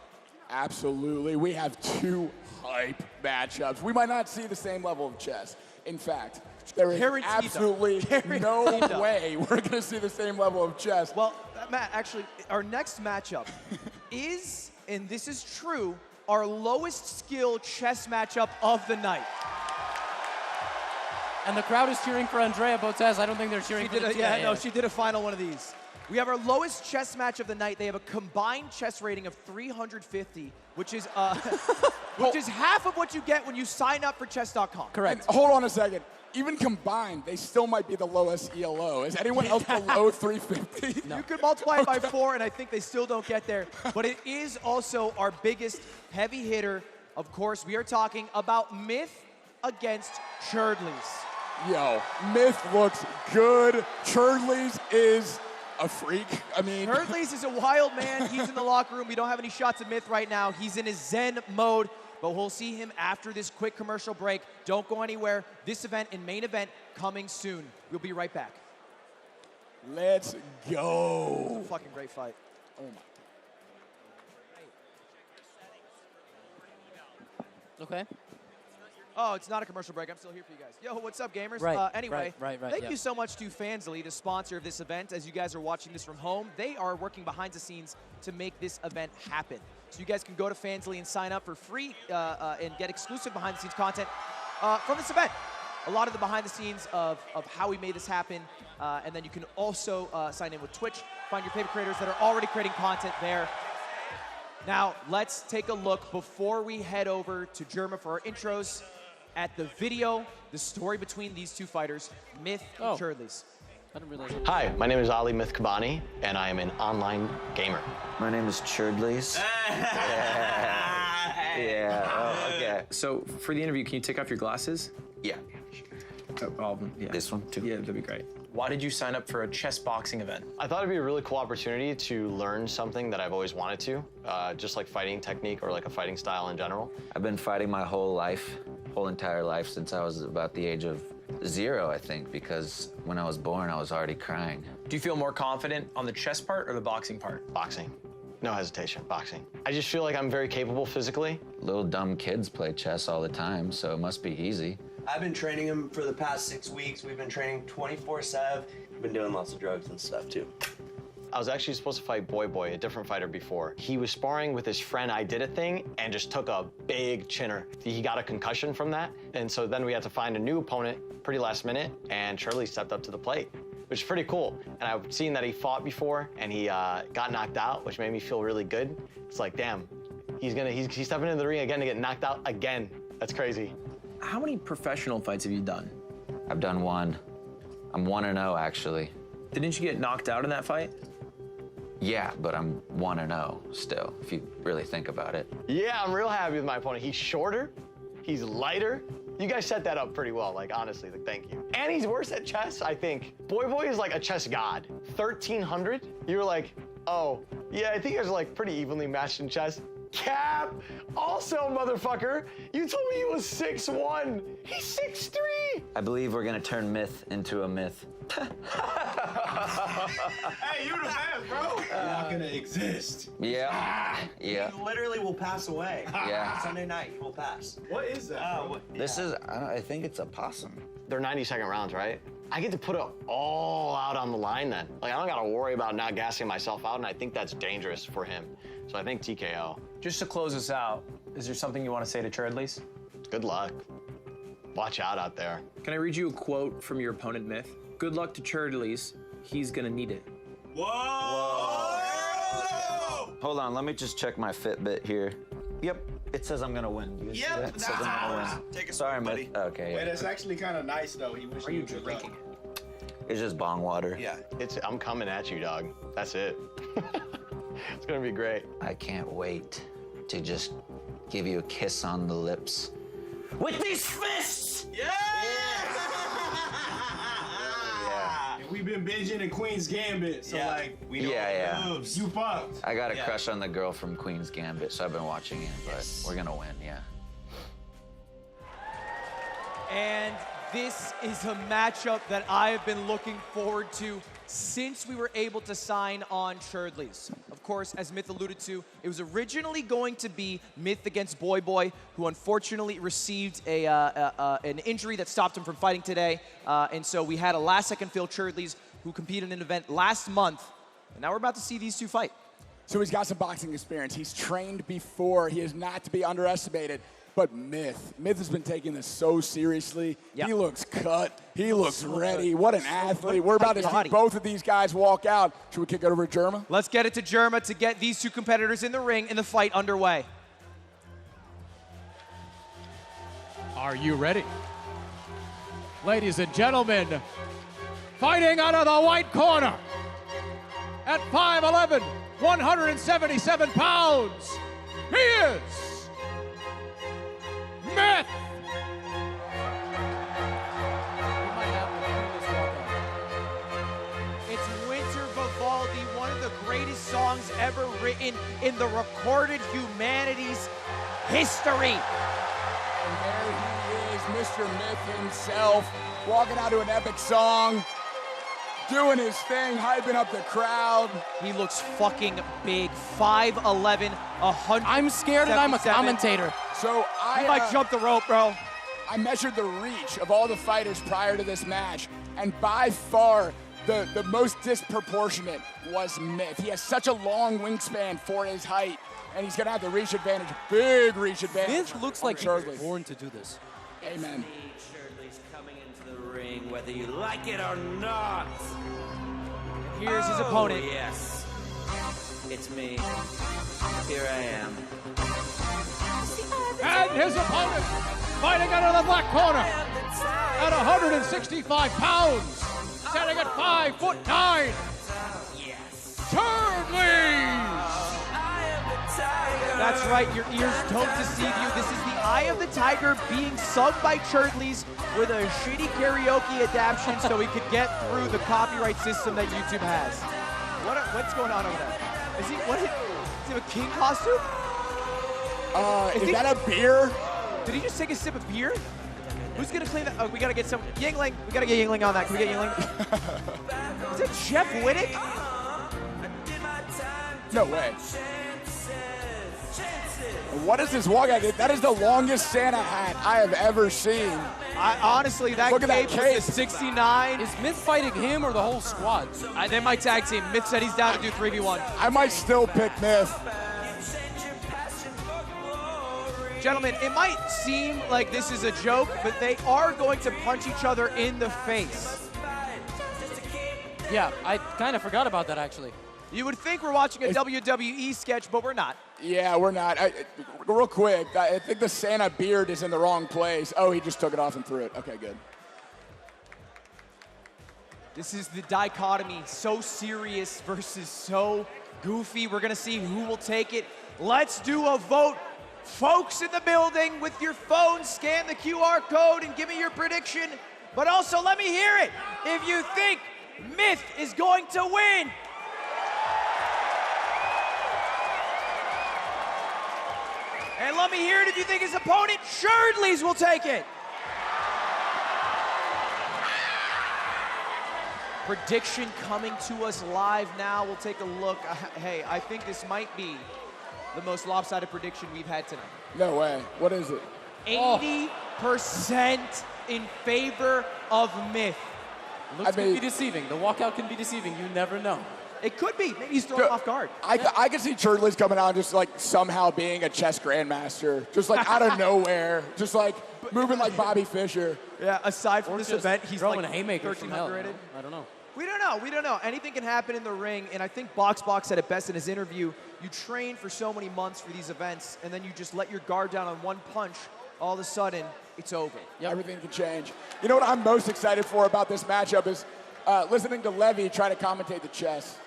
Speaker 4: Absolutely. We have two hype matchups. We might not see the same level of chess. In fact, there is absolutely no way we're going to see the same level of chess.
Speaker 8: Well, Matt, actually, our next matchup is, and this is true, our lowest skill chess matchup of the night.
Speaker 10: And the crowd is cheering for Andrea Botez. I don't think they're cheering for the TIA.
Speaker 8: She did a final one of these. We have our lowest chess match of the night. They have a combined chess rating of 350, which is half of what you get when you sign up for chess.com.
Speaker 4: Correct. And hold on a second. Even combined, they still might be the lowest ELO. Is anyone else below 350?
Speaker 8: No. You could multiply it by 4, and I think they still don't get there. But it is also our biggest heavy hitter. Of course, we are talking about Myth against Cherdleys.
Speaker 4: Yo, Myth looks good. Cherdleys is a freak. I mean,
Speaker 8: Cherdleys is a wild man. He's in the locker room. We don't have any shots of Myth right now. He's in his zen mode, but we'll see him after this quick commercial break. Don't go anywhere. This event and main event coming soon. We'll be right back.
Speaker 4: Let's go.
Speaker 8: It's a fucking great fight.
Speaker 4: Oh my.
Speaker 10: Okay.
Speaker 8: Oh, it's not a commercial break. I'm still here for you guys. Yo, what's up, gamers?
Speaker 10: Right,
Speaker 8: Anyway,
Speaker 10: right,
Speaker 8: thank
Speaker 10: yeah.
Speaker 8: you so much to Fansly, the sponsor of this event. As you guys are watching this from home, they are working behind the scenes to make this event happen. So you guys can go to Fansly and sign up for free and get exclusive behind-the-scenes content from this event. A lot of the behind the scenes of how we made this happen. And then you can also sign in with Twitch, find your favorite creators that are already creating content there. Now, let's take a look before we head over to Germa for our intros at the video, the story between these two fighters, Myth and Cherdleys.
Speaker 10: I didn't realize.
Speaker 7: Hi, my name is Ali Myth Kabani, and I am an online gamer.
Speaker 11: My name is Cherdleys. Okay.
Speaker 12: So, for the interview, can you take off your glasses?
Speaker 11: Yeah.
Speaker 12: Yeah.
Speaker 11: This one, too?
Speaker 12: Yeah, that'd be great. Why did you sign up for a chess boxing event?
Speaker 7: I thought it'd be a really cool opportunity to learn something that I've always wanted to, just like fighting technique or like a fighting style in general.
Speaker 11: I've been fighting my whole entire life since I was about the age of 0, I think, because when I was born, I was already crying.
Speaker 12: Do you feel more confident on the chess part or the boxing part?
Speaker 7: Boxing. No hesitation, boxing. I just feel like I'm very capable physically.
Speaker 11: Little dumb kids play chess all the time, so it must be easy.
Speaker 16: I've been training him for the past 6 weeks. We've been training 24/7. We've been doing lots of drugs and stuff too.
Speaker 7: I was actually supposed to fight Boy, a different fighter before. He was sparring with his friend I Did a Thing and just took a big chinner. He got a concussion from that. And so then we had to find a new opponent pretty last minute, and Cherdleys stepped up to the plate, which is pretty cool. And I've seen that he fought before and he got knocked out, which made me feel really good. It's like, damn, he's stepping into the ring again to get knocked out again. That's crazy.
Speaker 12: How many professional fights have you done?
Speaker 11: I've done 1. I'm 1-0, actually.
Speaker 12: Didn't you get knocked out in that fight?
Speaker 11: Yeah, but I'm 1-0 still, if you really think about it.
Speaker 7: Yeah, I'm real happy with my opponent. He's shorter, he's lighter. You guys set that up pretty well, like, honestly, like, thank you. And he's worse at chess, I think. Boy is like a chess god. 1,300? You're like, oh, yeah, I think you guys are like pretty evenly matched in chess. Cap! Also, motherfucker, you told me he was 6'1". He's 6'3".
Speaker 11: I believe we're gonna turn myth into a myth.
Speaker 16: Hey, you the best, bro. Not gonna exist.
Speaker 11: Yeah.
Speaker 16: He literally will pass away.
Speaker 11: Yeah.
Speaker 16: Sunday night, he will pass. What is that?
Speaker 11: This is, I think it's a possum.
Speaker 7: They're 90-second rounds, right? I get to put it all out on the line then. Like, I don't gotta worry about not gassing myself out, and I think that's dangerous for him. So I think TKO.
Speaker 12: Just to close us out, is there something you want to say to Cherdleys?
Speaker 7: Good luck. Watch out there.
Speaker 12: Can I read you a quote from your opponent, Myth? Good luck to Cherdleys. He's gonna need it.
Speaker 11: Whoa! Hold on, let me just check my Fitbit here. Yep, it says I'm gonna win. You see that? It says I'm gonna win.
Speaker 16: Take a
Speaker 11: Sorry,
Speaker 16: buddy.
Speaker 11: Myth. Okay.
Speaker 16: Wait, it's actually kind of nice though. He wish you drinking.
Speaker 11: It's just bong water.
Speaker 16: Yeah.
Speaker 7: I'm coming at you, dog. That's it. It's gonna be great.
Speaker 11: I can't wait to just give you a kiss on the lips. With these fists!
Speaker 16: Yeah! We've been binging in Queen's Gambit, so like, we know the moves. You fucked.
Speaker 11: I got a crush on the girl from Queen's Gambit, so I've been watching it, but we're gonna win, yeah.
Speaker 8: And this is a matchup that I have been looking forward to since we were able to sign on Cherdleys. Of course, as Myth alluded to, it was originally going to be Myth against Boy, who unfortunately received an injury that stopped him from fighting today. And so we had a last-second Phil Cherdleys, who competed in an event last month. And now we're about to see these two fight.
Speaker 4: So he's got some boxing experience. He's trained before. He is not to be underestimated. But Myth has been taking this so seriously. Yep. He looks cut. He looks ready. What an athlete. We're about to see both of these guys walk out. Should we kick it over to Germa?
Speaker 8: Let's get it to Germa to get these two competitors in the ring and the fight underway.
Speaker 2: Are you ready? Ladies and gentlemen, fighting out of the white corner at 5'11", 177 pounds, he is Myth!
Speaker 8: It's Winter Vivaldi, one of the greatest songs ever written in the recorded humanities history.
Speaker 4: And there he is, Mr. Myth himself, walking out to an epic song, doing his thing, hyping up the crowd.
Speaker 8: He looks fucking big. 5'11", 100.
Speaker 10: I'm scared and I'm a commentator.
Speaker 4: So
Speaker 8: I might jump the rope, bro.
Speaker 4: I measured the reach of all the fighters prior to this match, and by far, the most disproportionate was Myth. He has such a long wingspan for his height, and he's gonna have the reach advantage, big reach advantage.
Speaker 10: Myth looks like he was born to do this.
Speaker 4: Amen.
Speaker 9: Cherdleys coming into the ring, whether you like it or not.
Speaker 8: Here's his opponent.
Speaker 9: Yes, it's me. Here I am.
Speaker 2: And his opponent, fighting out of the black corner at 165 pounds, standing at 5'9". Cherdleys!
Speaker 8: That's right, your ears don't deceive you. This is the Eye of the Tiger being sung by Cherdleys with a shitty karaoke adaptation so we could get through the copyright system that YouTube has. What's going on over there? Does he have a king costume?
Speaker 4: Is that a beer?
Speaker 8: Did he just take a sip of beer? Who's gonna clean that? Oh, we gotta get some Yingling. We gotta get Yingling on that. Can we get Yingling? Is that Jeff Wittick?
Speaker 4: No way. What is this walk out? That is the longest Santa hat I have ever seen.
Speaker 8: Honestly, that
Speaker 4: Look at that
Speaker 8: cape was the 69.
Speaker 10: Is Myth fighting him or the whole squad?
Speaker 8: They might tag team. Myth said he's down to do 3v1.
Speaker 4: I might still pick Myth.
Speaker 8: Gentlemen, it might seem like this is a joke, but they are going to punch each other in the face.
Speaker 10: Yeah, I kind of forgot about that, actually.
Speaker 8: You would think we're watching a WWE sketch, but we're not.
Speaker 4: Yeah, we're not. Real quick, I think the Santa beard is in the wrong place. Oh, he just took it off and threw it. Okay, good.
Speaker 8: This is the dichotomy, so serious versus so goofy. We're gonna see who will take it. Let's do a vote. Folks in the building, with your phone, scan the QR code and give me your prediction. But also, let me hear it. If you think Myth is going to win. And let me hear it if you think his opponent, Cherdleys, will take it. Prediction coming to us live now. We'll take a look. Hey, I think this might be the most lopsided prediction we've had tonight.
Speaker 4: No way. What is it?
Speaker 8: 80% in favor of Myth.
Speaker 10: Looks could be deceiving. The walkout can be deceiving. You never know.
Speaker 8: It could be. Maybe he's thrown off guard.
Speaker 4: I could see Cherdleys coming out and just like somehow being a chess grandmaster, just like out of nowhere, just like moving like Bobby Fischer.
Speaker 8: Yeah. Aside from this event, he's
Speaker 10: throwing
Speaker 8: like
Speaker 10: a haymaker from hell.
Speaker 8: rated.
Speaker 10: I don't know.
Speaker 8: We don't know. We don't know. Anything can happen in the ring, and I think BoxBox said it best in his interview. You train for so many months for these events, and then you just let your guard down on one punch. All of a sudden, it's over.
Speaker 4: Yep. Everything can change. You know what I'm most excited for about this matchup is listening to Levy try to commentate the chess.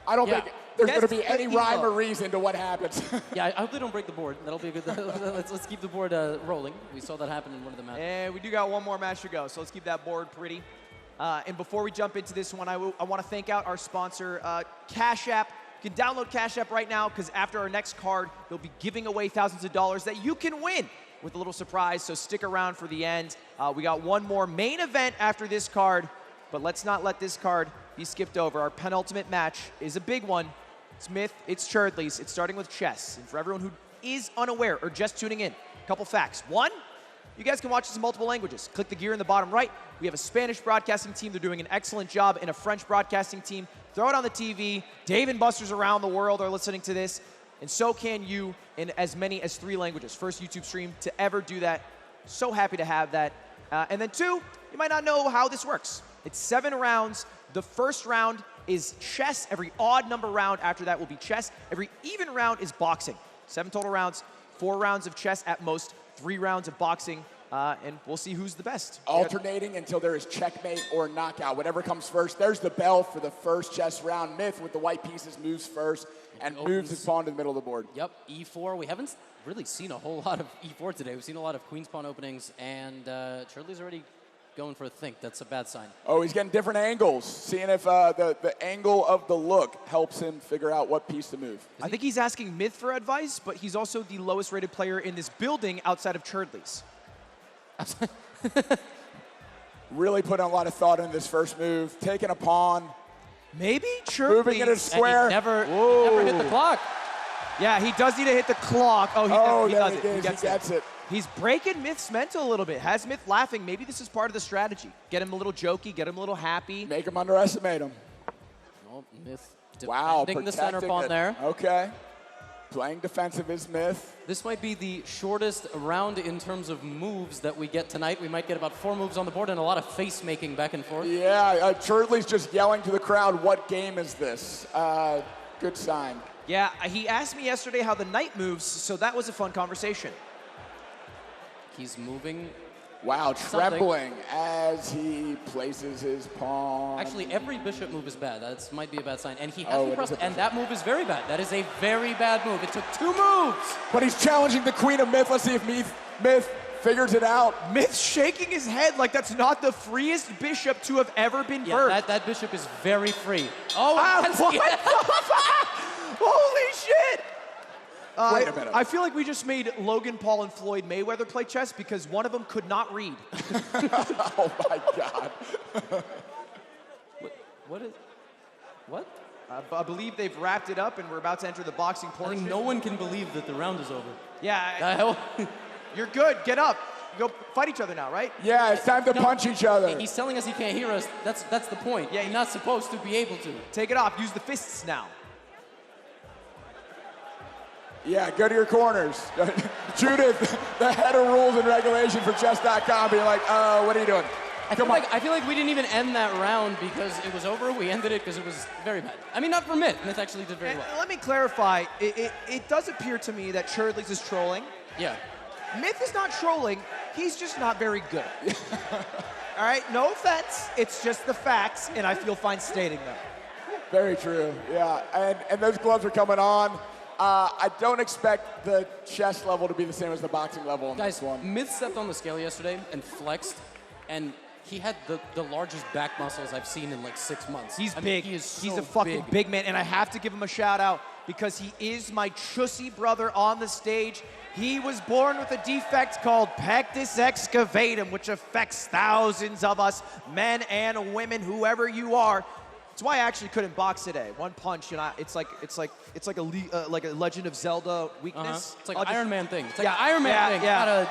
Speaker 4: I don't think there's going to be any rhyme or reason to what happens.
Speaker 10: Yeah, I hope they don't break the board. That'll be a good. let's keep the board rolling. We saw that happen in one of the matches.
Speaker 8: And we do got one more match to go, so let's keep that board pretty. And before we jump into this one, I want to thank out our sponsor, Cash App. You can download Cash App right now because after our next card, they'll be giving away thousands of dollars that you can win with a little surprise, so stick around for the end. We got one more main event after this card, but let's not let this card be skipped over. Our penultimate match is a big one. It's Myth, it's Cherdleys. It's starting with chess. And for everyone who is unaware or just tuning in, a couple facts. One, you guys can watch this in multiple languages. Click the gear in the bottom right. We have a Spanish broadcasting team. They're doing an excellent job, and a French broadcasting team. Throw it on the TV. Dave and Busters around the world are listening to this, and so can you in as many as 3 languages. First YouTube stream to ever do that. So happy to have that. And then 2, you might not know how this works. It's 7 rounds. The first round is chess. Every odd number round after that will be chess. Every even round is boxing. 7 total rounds, 4 rounds of chess at most, 3 rounds of boxing, and we'll see who's the best.
Speaker 4: Alternating until there is checkmate or knockout. Whatever comes first. There's the bell for the first chess round. Myth with the white pieces moves first and moves his pawn to the middle of the board.
Speaker 10: Yep, E4. We haven't really seen a whole lot of E4 today. We've seen a lot of queen's pawn openings, and Cherdleys already going for a think. That's a bad sign.
Speaker 4: Oh, he's getting different angles, seeing if the angle of the look helps him figure out what piece to move.
Speaker 8: I think he's asking Myth for advice, but he's also the lowest rated player in this building outside of Cherdleys.
Speaker 4: Really putting a lot of thought in this first move, taking a pawn.
Speaker 8: Maybe Cherdleys.
Speaker 4: Moving it in a square.
Speaker 10: Never hit the clock.
Speaker 8: Yeah, he does need to hit the clock. Oh, he does it. He
Speaker 4: gets it.
Speaker 8: He's breaking Myth's mental a little bit. Has Myth laughing. Maybe this is part of the strategy. Get him a little jokey, get him a little happy.
Speaker 4: Make him underestimate him.
Speaker 10: Oh, Myth
Speaker 4: Wow,
Speaker 10: defending the center
Speaker 4: protecting
Speaker 10: pawn
Speaker 4: it.
Speaker 10: there.
Speaker 4: Okay. Playing defensive is Myth.
Speaker 10: This might be the shortest round in terms of moves that we get tonight. We might get about 4 moves on the board and a lot of face making back and forth.
Speaker 4: Yeah, Cherdleys just yelling to the crowd, what game is this? Good sign.
Speaker 8: Yeah, he asked me yesterday how the knight moves, so that was a fun conversation.
Speaker 10: He's moving.
Speaker 4: Wow, trembling as he places his pawn.
Speaker 10: Actually, every bishop move is bad. That might be a bad sign. And he hasn't pressed, and that move is very bad. That is a very bad move. It took 2 moves.
Speaker 4: But he's challenging the queen of Myth. Let's see if Myth figures it out.
Speaker 8: Myth shaking his head like that's not the freest bishop to have ever been birthed.
Speaker 10: That bishop is very free. Oh,
Speaker 8: what? Holy shit!
Speaker 4: Wait a minute.
Speaker 8: I feel like we just made Logan Paul and Floyd Mayweather play chess because one of them could not read.
Speaker 4: Oh my God.
Speaker 10: What?
Speaker 8: I believe they've wrapped it up and we're about to enter the boxing
Speaker 10: I
Speaker 8: portion.
Speaker 10: think no one can believe that the round is over.
Speaker 8: Yeah. You're good. Get up. Go fight each other now, right?
Speaker 4: Yeah, it's time to punch each other.
Speaker 10: He's telling us he can't hear us. That's the point. Yeah, you're not supposed to be able to.
Speaker 8: Take it off. Use the fists now.
Speaker 4: Yeah, go to your corners. Judith, the head of rules and regulation for chess.com, being like, what are you doing?
Speaker 10: I feel like we didn't even end that round because it was over. We ended it because it was very bad. I mean, not for Myth. Myth actually did very well.
Speaker 8: Let me clarify. It does appear to me that Cherdleys is trolling.
Speaker 10: Yeah.
Speaker 8: Myth is not trolling. He's just not very good. All right? No offense. It's just the facts, and I feel fine stating them.
Speaker 4: Very true, yeah. And those gloves are coming on. I don't expect the chess level to be the same as the boxing level on this one.
Speaker 10: Myth stepped on the scale yesterday and flexed, and he had the largest back muscles I've seen in like 6 months.
Speaker 8: He's
Speaker 10: I
Speaker 8: big.
Speaker 10: Mean, he is
Speaker 8: He's a fucking big man, and I have to give him a shout out because he is my chussy brother on the stage. He was born with a defect called pectus excavatum, which affects thousands of us, men and women, whoever you are. That's why I actually couldn't box today. One punch, and it's like a Legend of Zelda weakness.
Speaker 10: It's like an Iron Man thing. It's like an Iron Man thing.
Speaker 8: Yeah.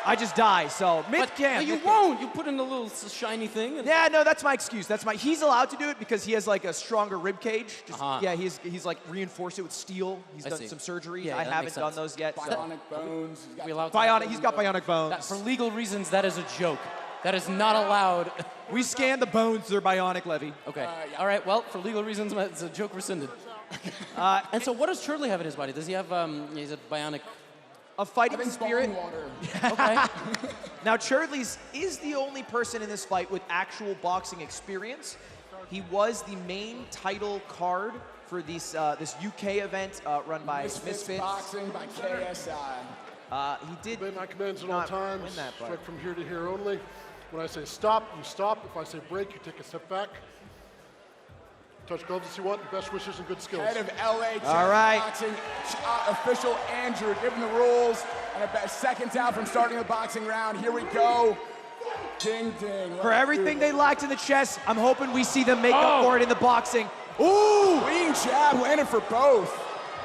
Speaker 8: I just die. So Myth can.
Speaker 10: You won't. You put in a little shiny thing.
Speaker 8: Yeah, no, that's my excuse. He's allowed to do it because he has like a stronger rib cage. Yeah, he's like reinforced it with steel. He's done some surgery.
Speaker 10: Yeah,
Speaker 8: I haven't done those yet.
Speaker 4: Bionic bones.
Speaker 8: He's got bionic bones.
Speaker 10: For legal reasons, that is a joke. That is not allowed.
Speaker 8: We scanned the bones. They're bionic, Levy.
Speaker 10: Okay. All right. Well, for legal reasons, it's a joke rescinded. And so, what does Cherdley have in his body? Does he have? He's a bionic.
Speaker 8: A fighting spirit.
Speaker 10: Okay.
Speaker 8: Now, Cherdleys is the only person in this fight with actual boxing experience. He was the main title card for this UK event run by Misfits.
Speaker 4: Boxing by KSI.
Speaker 8: He did
Speaker 13: Obey my commands at all
Speaker 8: not
Speaker 13: times.
Speaker 8: win that fight.
Speaker 13: Strike from here to here only. When I say stop, you stop. If I say break, you take a step back. Touch gloves as you want. Best wishes and good skills.
Speaker 4: Head of LA
Speaker 8: All right.
Speaker 4: Boxing official Andrew giving the rules. And about seconds out from starting the boxing round. Here we go. Ding, ding.
Speaker 8: For everything they lacked in the chess, I'm hoping we see them make up for it in the boxing. Ooh!
Speaker 4: Queen jab landed for both.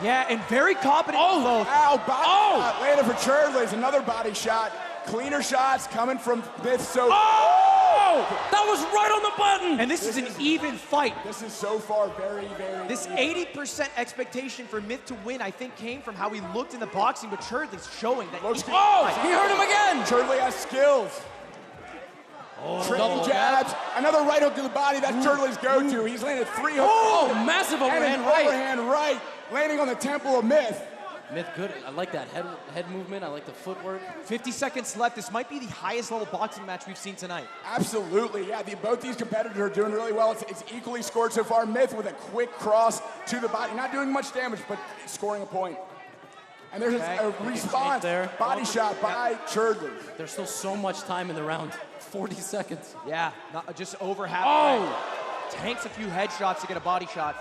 Speaker 8: Yeah, and very competent in both.
Speaker 4: Ow, body shot landed for Cherdleys. Another body shot. Cleaner shots coming from Myth. So.
Speaker 10: That was right on the button!
Speaker 8: And this is an even fight.
Speaker 4: This is so far very, very
Speaker 8: This 80% expectation for Myth to win, I think, came from how he looked in the boxing, but Cherdley's showing that
Speaker 10: he hurt him again!
Speaker 4: Cherdley has skills. Trading jabs. Another right hook to the body. That's Cherdley's go-to. He's landed 3 hooks.
Speaker 10: Oh, massive overhand right.
Speaker 4: Overhand right. Landing on the temple of Myth.
Speaker 10: Myth good. I like that head movement. I like the footwork.
Speaker 8: 50 seconds left. This might be the highest level boxing match we've seen tonight.
Speaker 4: Absolutely, yeah. Both these competitors are doing really well. It's equally scored so far. Myth with a quick cross to the body. Not doing much damage, but scoring a point. And there's a response. Body shot by Cherdleys.
Speaker 10: There's still so much time in the round. 40 seconds.
Speaker 8: Yeah, just over half. Tanks a few headshots to get a body shot.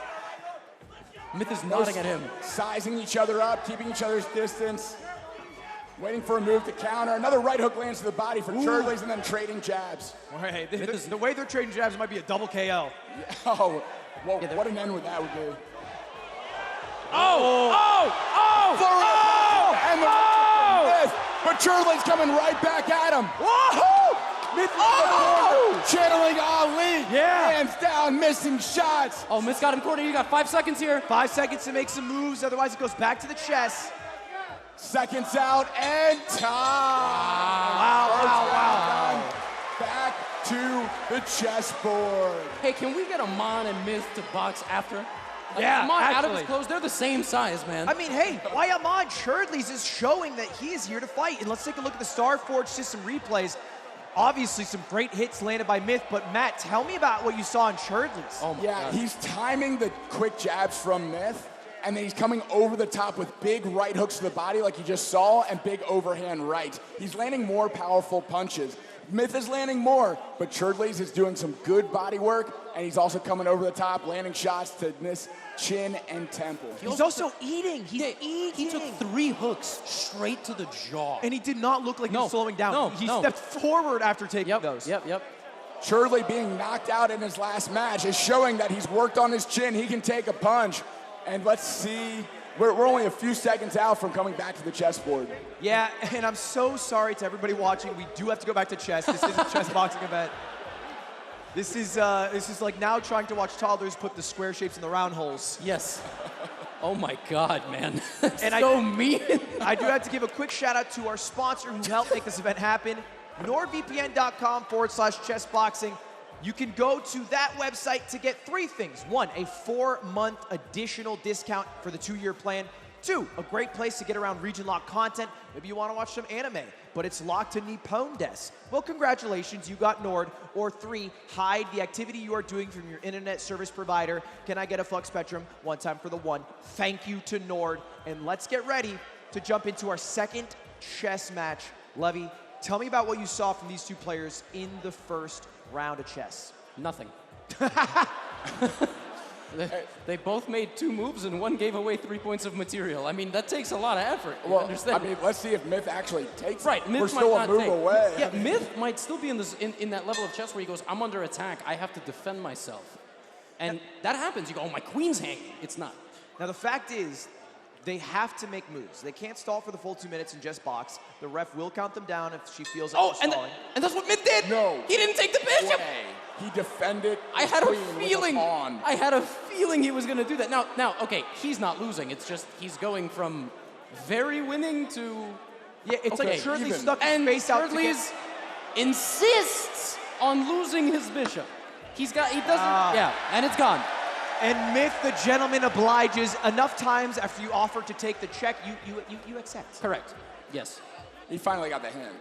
Speaker 10: Myth is nodding at him.
Speaker 4: Sizing each other up, keeping each other's distance. Waiting for a move to counter. Another right hook lands to the body for Cherdleys and then trading jabs.
Speaker 8: Right. The way they're trading jabs might be a double KO.
Speaker 4: Oh, well, what an end with that would be. But Cherdleys coming right back at him. Woohoo! Myth channeling Ali.
Speaker 8: Yeah.
Speaker 4: Hands down, missing shots.
Speaker 10: Oh, Myth got him cornered. You got 5 seconds here.
Speaker 8: 5 seconds to make some moves, otherwise it goes back to the chess.
Speaker 4: Seconds out and time.
Speaker 8: Wow.
Speaker 4: Back to the chessboard.
Speaker 10: Hey, can we get Amon and Myth to box after? Like,
Speaker 8: Yeah,
Speaker 10: Amon out of
Speaker 8: actually.
Speaker 10: his clothes, they're the same size, man.
Speaker 8: I mean, hey, why Amon Cherdleys is showing that he is here to fight. And let's take a look at the Starforge system replays. Obviously, some great hits landed by Myth, but Matt, tell me about what you saw in Cherdleys.
Speaker 10: Oh my God.
Speaker 4: He's timing the quick jabs from Myth, and then he's coming over the top with big right hooks to the body like you just saw, and big overhand right. He's landing more powerful punches. Myth is landing more, but Cherdleys is doing some good body work, and he's also coming over the top, landing shots to miss chin and temple.
Speaker 8: He's also eating. He's eating.
Speaker 10: He took 3 hooks straight to the jaw.
Speaker 8: And he did not look like he was slowing down. He stepped forward after taking those.
Speaker 10: Yep.
Speaker 4: Cherdleys being knocked out in his last match is showing that he's worked on his chin. He can take a punch. And let's see, we're only a few seconds out from coming back to the chessboard.
Speaker 8: Yeah, and I'm so sorry to everybody watching. We do have to go back to chess. This is a chess boxing event. This is like now trying to watch toddlers put the square shapes in the round holes.
Speaker 10: Yes. Oh my God, man.
Speaker 8: And
Speaker 10: so mean.
Speaker 8: I do have to give a quick shout out to our sponsor who helped make this event happen, NordVPN.com/chessboxing. You can go to that website to get 3 things. 1, a 4-month additional discount for the 2-year plan. 2, a great place to get around region-locked content. Maybe you want to watch some anime, but it's locked to Nippondes. Well, congratulations, you got Nord. Or 3, hide the activity you are doing from your internet service provider. Can I get a Flux Spectrum? 1 time for the 1. Thank you to Nord. And let's get ready to jump into our second chess match. Levy, tell me about what you saw from these 2 players in the first round of chess.
Speaker 10: Nothing. They both made 2 moves and one gave away 3 points of material. I mean, that takes a lot of effort. You understand?
Speaker 4: I mean, let's see if Myth actually takes
Speaker 10: right,
Speaker 4: it.
Speaker 10: Myth
Speaker 4: We're still
Speaker 10: might
Speaker 4: a
Speaker 10: not
Speaker 4: move
Speaker 10: take.
Speaker 4: away.
Speaker 10: Yeah, Myth might still be in that level of chess where he goes, I'm under attack, I have to defend myself. And that happens. You go, oh, my queen's hanging. It's not.
Speaker 8: Now, the fact is, they have to make moves. They can't stall for the full 2 minutes and just box. The ref will count them down if she feels like they're stalling.
Speaker 10: And that's what Myth did.
Speaker 4: No.
Speaker 10: He didn't take the bishop.
Speaker 4: He defended.
Speaker 10: I had a
Speaker 4: queen with
Speaker 10: feeling.
Speaker 4: pawn.
Speaker 10: I had a feeling he was going to do that. Now, okay, he's not losing. It's just he's going from very winning to
Speaker 8: it's like Cherdleys stuck his
Speaker 10: and
Speaker 8: face out.
Speaker 10: Cherdleys insists on losing his bishop. He doesn't. And it's gone.
Speaker 8: And Myth, the gentleman, obliges enough times after you offer to take the check, you accept.
Speaker 10: Correct. Yes.
Speaker 4: He finally got the hand.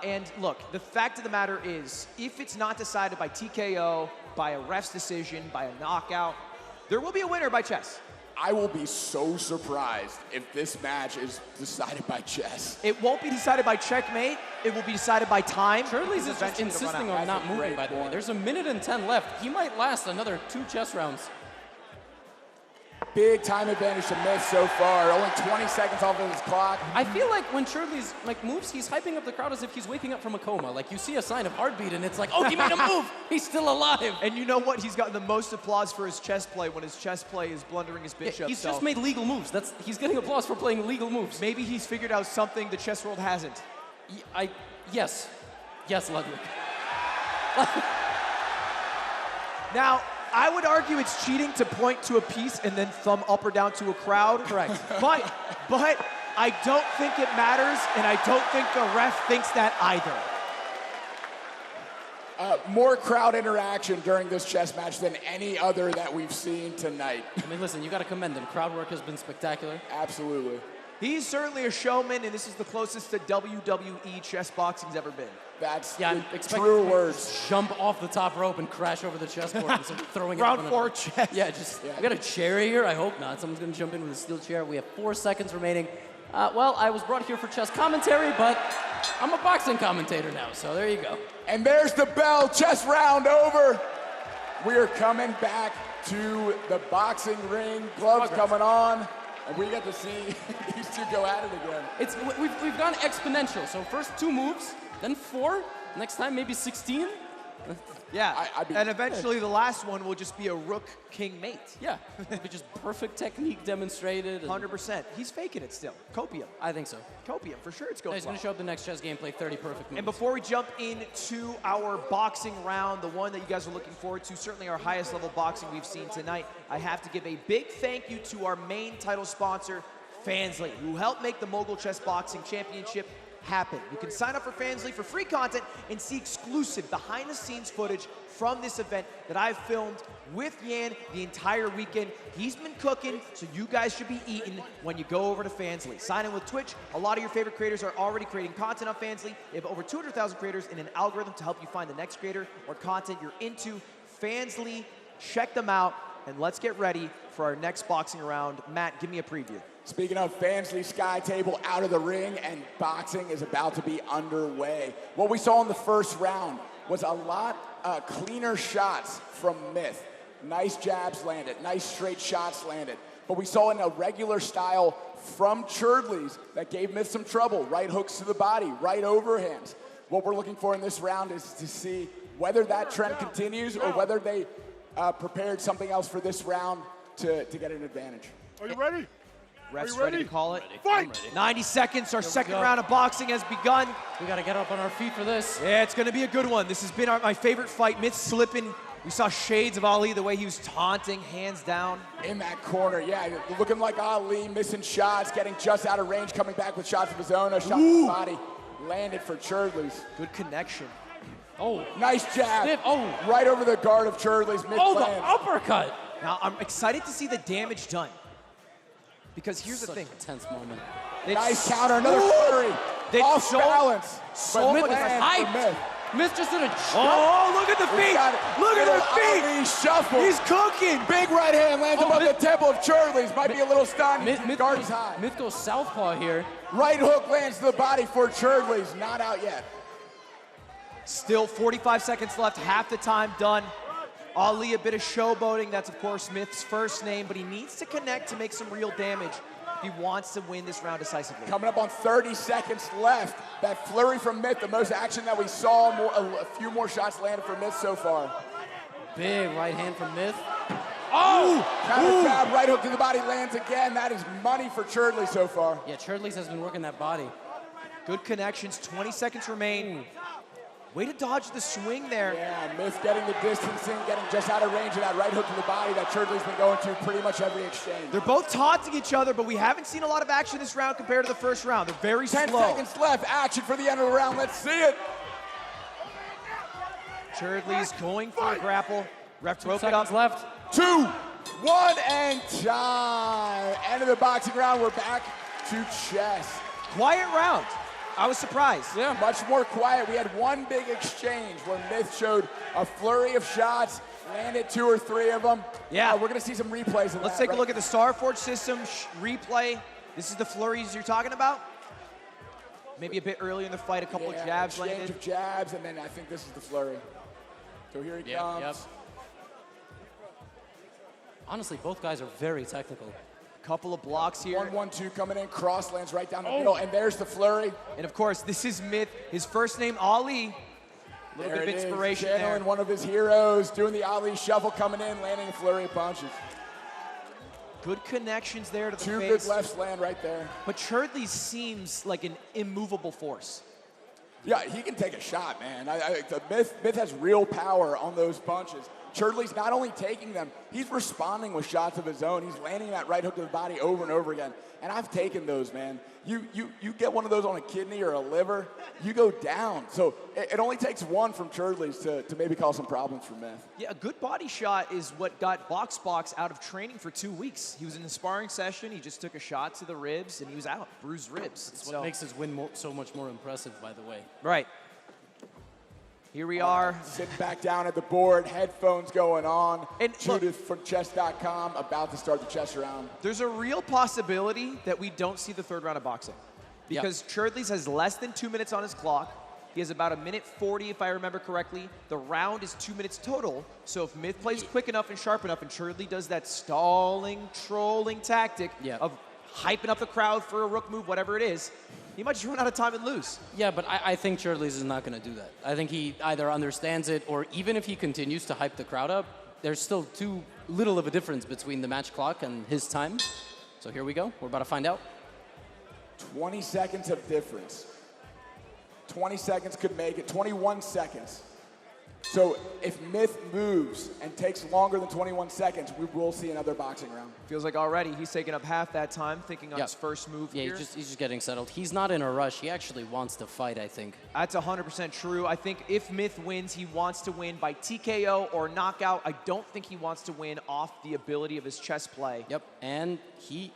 Speaker 8: And look, the fact of the matter is, if it's not decided by TKO, by a ref's decision, by a knockout, there will be a winner by chess.
Speaker 4: I will be so surprised if this match is decided by chess.
Speaker 8: It won't be decided by checkmate. It will be decided by time.
Speaker 10: Cherdleys is just insisting on not moving, by the way. There's 1 minute and 10 left. He might last another 2 chess rounds.
Speaker 4: Big time advantage to Myth so far. Only 20 seconds off of his clock.
Speaker 10: I feel like when Cherdleys moves, he's hyping up the crowd as if he's waking up from a coma. Like you see a sign of heartbeat and it's like, oh, he made a move. He's still alive.
Speaker 8: And you know what? He's gotten the most applause for his chess play when his chess play is blundering his bishop.
Speaker 10: Yeah, he's just made legal moves. He's getting applause for playing legal moves.
Speaker 8: Maybe he's figured out something the chess world hasn't.
Speaker 10: Yes, Ludwig.
Speaker 8: Now, I would argue it's cheating to point to a piece and then thumb up or down to a crowd.
Speaker 10: Correct.
Speaker 8: But I don't think it matters, and I don't think the ref thinks that either.
Speaker 4: More crowd interaction during this chess match than any other that we've seen tonight.
Speaker 10: I mean, listen, you got to commend him. Crowd work has been spectacular.
Speaker 4: Absolutely.
Speaker 8: He's certainly a showman, and this is the closest to WWE chess boxing's ever been.
Speaker 4: That's
Speaker 10: true words. Jump off the top rope and crash over the chessboard and start throwing it.
Speaker 8: Round 4 chess.
Speaker 10: Yeah, we got a chair here. I hope not. Someone's going to jump in with a steel chair. We have 4 seconds remaining. Well, I was brought here for chess commentary, but I'm a boxing commentator now, so there you go.
Speaker 4: And there's the bell. Chess round over. We are coming back to the boxing ring. Gloves coming on. And we get to see these 2 go at it again.
Speaker 10: We've gone exponential. So first 2 moves, then 4. Next time maybe 16.
Speaker 8: Yeah, and eventually the last one will just be a rook-king mate.
Speaker 10: Yeah, it'll be just perfect technique demonstrated.
Speaker 8: 100%. He's faking it still. Copium.
Speaker 10: I think so.
Speaker 8: Copium, for sure it's going
Speaker 10: He's going to show up the next chess gameplay, 30 perfect moves.
Speaker 8: And before we jump into our boxing round, the one that you guys are looking forward to, certainly our highest level boxing we've seen tonight, I have to give a big thank you to our main title sponsor, Fansly, who helped make the Mogul Chess Boxing Championship happen. You can sign up for Fansly for free content and see exclusive behind-the-scenes footage from this event that I've filmed with Yan the entire weekend. He's been cooking, so you guys should be eating when you go over to Fansly. Sign in with Twitch. A lot of your favorite creators are already creating content on Fansly. They have over 200,000 creators in an algorithm to help you find the next creator or content you're into. Fansly, check them out, and let's get ready for our next boxing round. Matt, give me a preview.
Speaker 4: Speaking of Fansly, Sky Table out of the ring, and boxing is about to be underway. What we saw in the first round was a lot cleaner shots from Myth. Nice jabs landed, nice straight shots landed. But we saw in a regular style from Cherdleys that gave Myth some trouble. Right hooks to the body, right overhands. What we're looking for in this round is to see whether that trend continues or whether they prepared something else for this round to get an advantage.
Speaker 13: Are you ready?
Speaker 8: Ref's ready to call it.
Speaker 13: Fight!
Speaker 8: 90 seconds, our second round of boxing has begun.
Speaker 10: We got to get up on our feet for this.
Speaker 8: Yeah, it's going to be a good one. This has been my favorite fight. Myth slipping. We saw shades of Ali, the way he was taunting, hands down.
Speaker 4: In that corner, yeah, looking like Ali, missing shots, getting just out of range, coming back with shots of his own. A shot to the body, landed for Cherdleys.
Speaker 8: Good connection.
Speaker 10: Oh.
Speaker 4: Nice jab.
Speaker 10: Stiff. Oh.
Speaker 4: Right over the guard of Cherdleys.
Speaker 10: Oh, the uppercut.
Speaker 8: Now, I'm excited to see the damage done. Because here's the thing.
Speaker 10: Tense moment.
Speaker 4: Nice counter, another flurry. Off balance.
Speaker 8: So much
Speaker 10: hype. Myth just did a jump.
Speaker 8: Oh, look at the feet. Look at the feet.
Speaker 4: Ali shuffle.
Speaker 8: He's cooking.
Speaker 4: Big right hand lands above the temple of Cherdleys. Might be a little stunned. Guard's high.
Speaker 10: Myth goes southpaw here.
Speaker 4: Right hook lands to the body for Cherdleys. Not out yet.
Speaker 8: Still 45 seconds left. Half the time done. Ali a bit of showboating. That's, of course, Myth's first name, but he needs to connect to make some real damage if he wants to win this round decisively.
Speaker 4: Coming up on 30 seconds left. That flurry from Myth, the most action that we saw. A few more shots landed for Myth so far.
Speaker 10: Big right hand from Myth.
Speaker 4: Oh! Counter grab, right hook to the body, lands again. That is money for Cherdleys so far.
Speaker 10: Yeah, Cherdleys has been working that body.
Speaker 8: Good connections. 20 seconds remain. Way to dodge the swing there.
Speaker 4: Yeah, Myth getting the distancing, getting just out of range of that right hook to the body that Cherdleys been going to pretty much every exchange.
Speaker 8: They're both taunting each other, but we haven't seen a lot of action this round compared to the first round. They're very
Speaker 4: 10
Speaker 8: slow.
Speaker 4: seconds left. Action for the end of the round. Let's see it.
Speaker 8: Cherdleys going for a grapple. Ref broke it up.
Speaker 10: Left.
Speaker 4: 2, 1, and time. End of the boxing round. We're back to chess.
Speaker 8: Quiet round. I was surprised.
Speaker 4: Yeah, much more quiet. We had one big exchange where Myth showed a flurry of shots, landed 2 or 3 of them.
Speaker 8: Yeah.
Speaker 4: We're going to see some replays of that.
Speaker 8: Let's take a look at the Starforge system replay. This is the flurries you're talking about? Maybe a bit earlier in the fight, a couple of jabs
Speaker 4: exchange
Speaker 8: landed.
Speaker 4: of jabs, and then I think this is the flurry. So here he comes.
Speaker 10: Yep. Honestly, both guys are very technical.
Speaker 8: Couple of blocks here.
Speaker 4: 1-1-2 coming in, cross lands right down the middle, and there's the flurry.
Speaker 8: And of course, this is Myth. His first name, Ali. A little bit of inspiration there.
Speaker 4: Channeling one of his heroes, doing the Ali shuffle, coming in, landing a flurry of punches.
Speaker 8: Good connections there to the
Speaker 4: Two
Speaker 8: face.
Speaker 4: good lefts land right there.
Speaker 8: But Cherdleys seems like an immovable force.
Speaker 4: Yeah, he can take a shot, man. The Myth has real power on those punches. Cherdleys not only taking them, he's responding with shots of his own. He's landing that right hook to the body over and over again. And I've taken those, man. You get one of those on a kidney or a liver, you go down. So it only takes one from Cherdleys to maybe cause some problems for Myth.
Speaker 8: Yeah, a good body shot is what got BoxBox out of training for 2 weeks. He was in a sparring session, he just took a shot to the ribs, and he was out, bruised ribs.
Speaker 10: That's what makes his win so much more impressive, by the way.
Speaker 8: Right. Here we are.
Speaker 4: Sitting back down at the board, headphones going on. And Judith from chess.com about to start the chess round.
Speaker 8: There's a real possibility that we don't see the third round of boxing. Because Cherdleys has less than 2 minutes on his clock. He has about 1:40, if I remember correctly. The round is 2 minutes total. So if Myth plays quick enough and sharp enough, and Cherdleys does that stalling, trolling tactic of hyping up the crowd for a rook move, whatever it is, He might just run out of time and lose.
Speaker 10: Yeah, but I think Cherdleys is not going to do that. I think he either understands it, or even if he continues to hype the crowd up, there's still too little of a difference between the match clock and his time. So here we go. We're about to find out.
Speaker 4: 20 seconds of difference. 20 seconds could make it. 21 seconds. So if Myth moves and takes longer than 21 seconds, we will see another boxing round.
Speaker 8: Feels like already he's taken up half that time thinking on his first move here.
Speaker 10: He's just getting settled. He's not in a rush. He actually wants to fight, I think.
Speaker 8: That's 100% true. I think if Myth wins, he wants to win by TKO or knockout. I don't think he wants to win off the ability of his chess play.
Speaker 10: Yep, and he...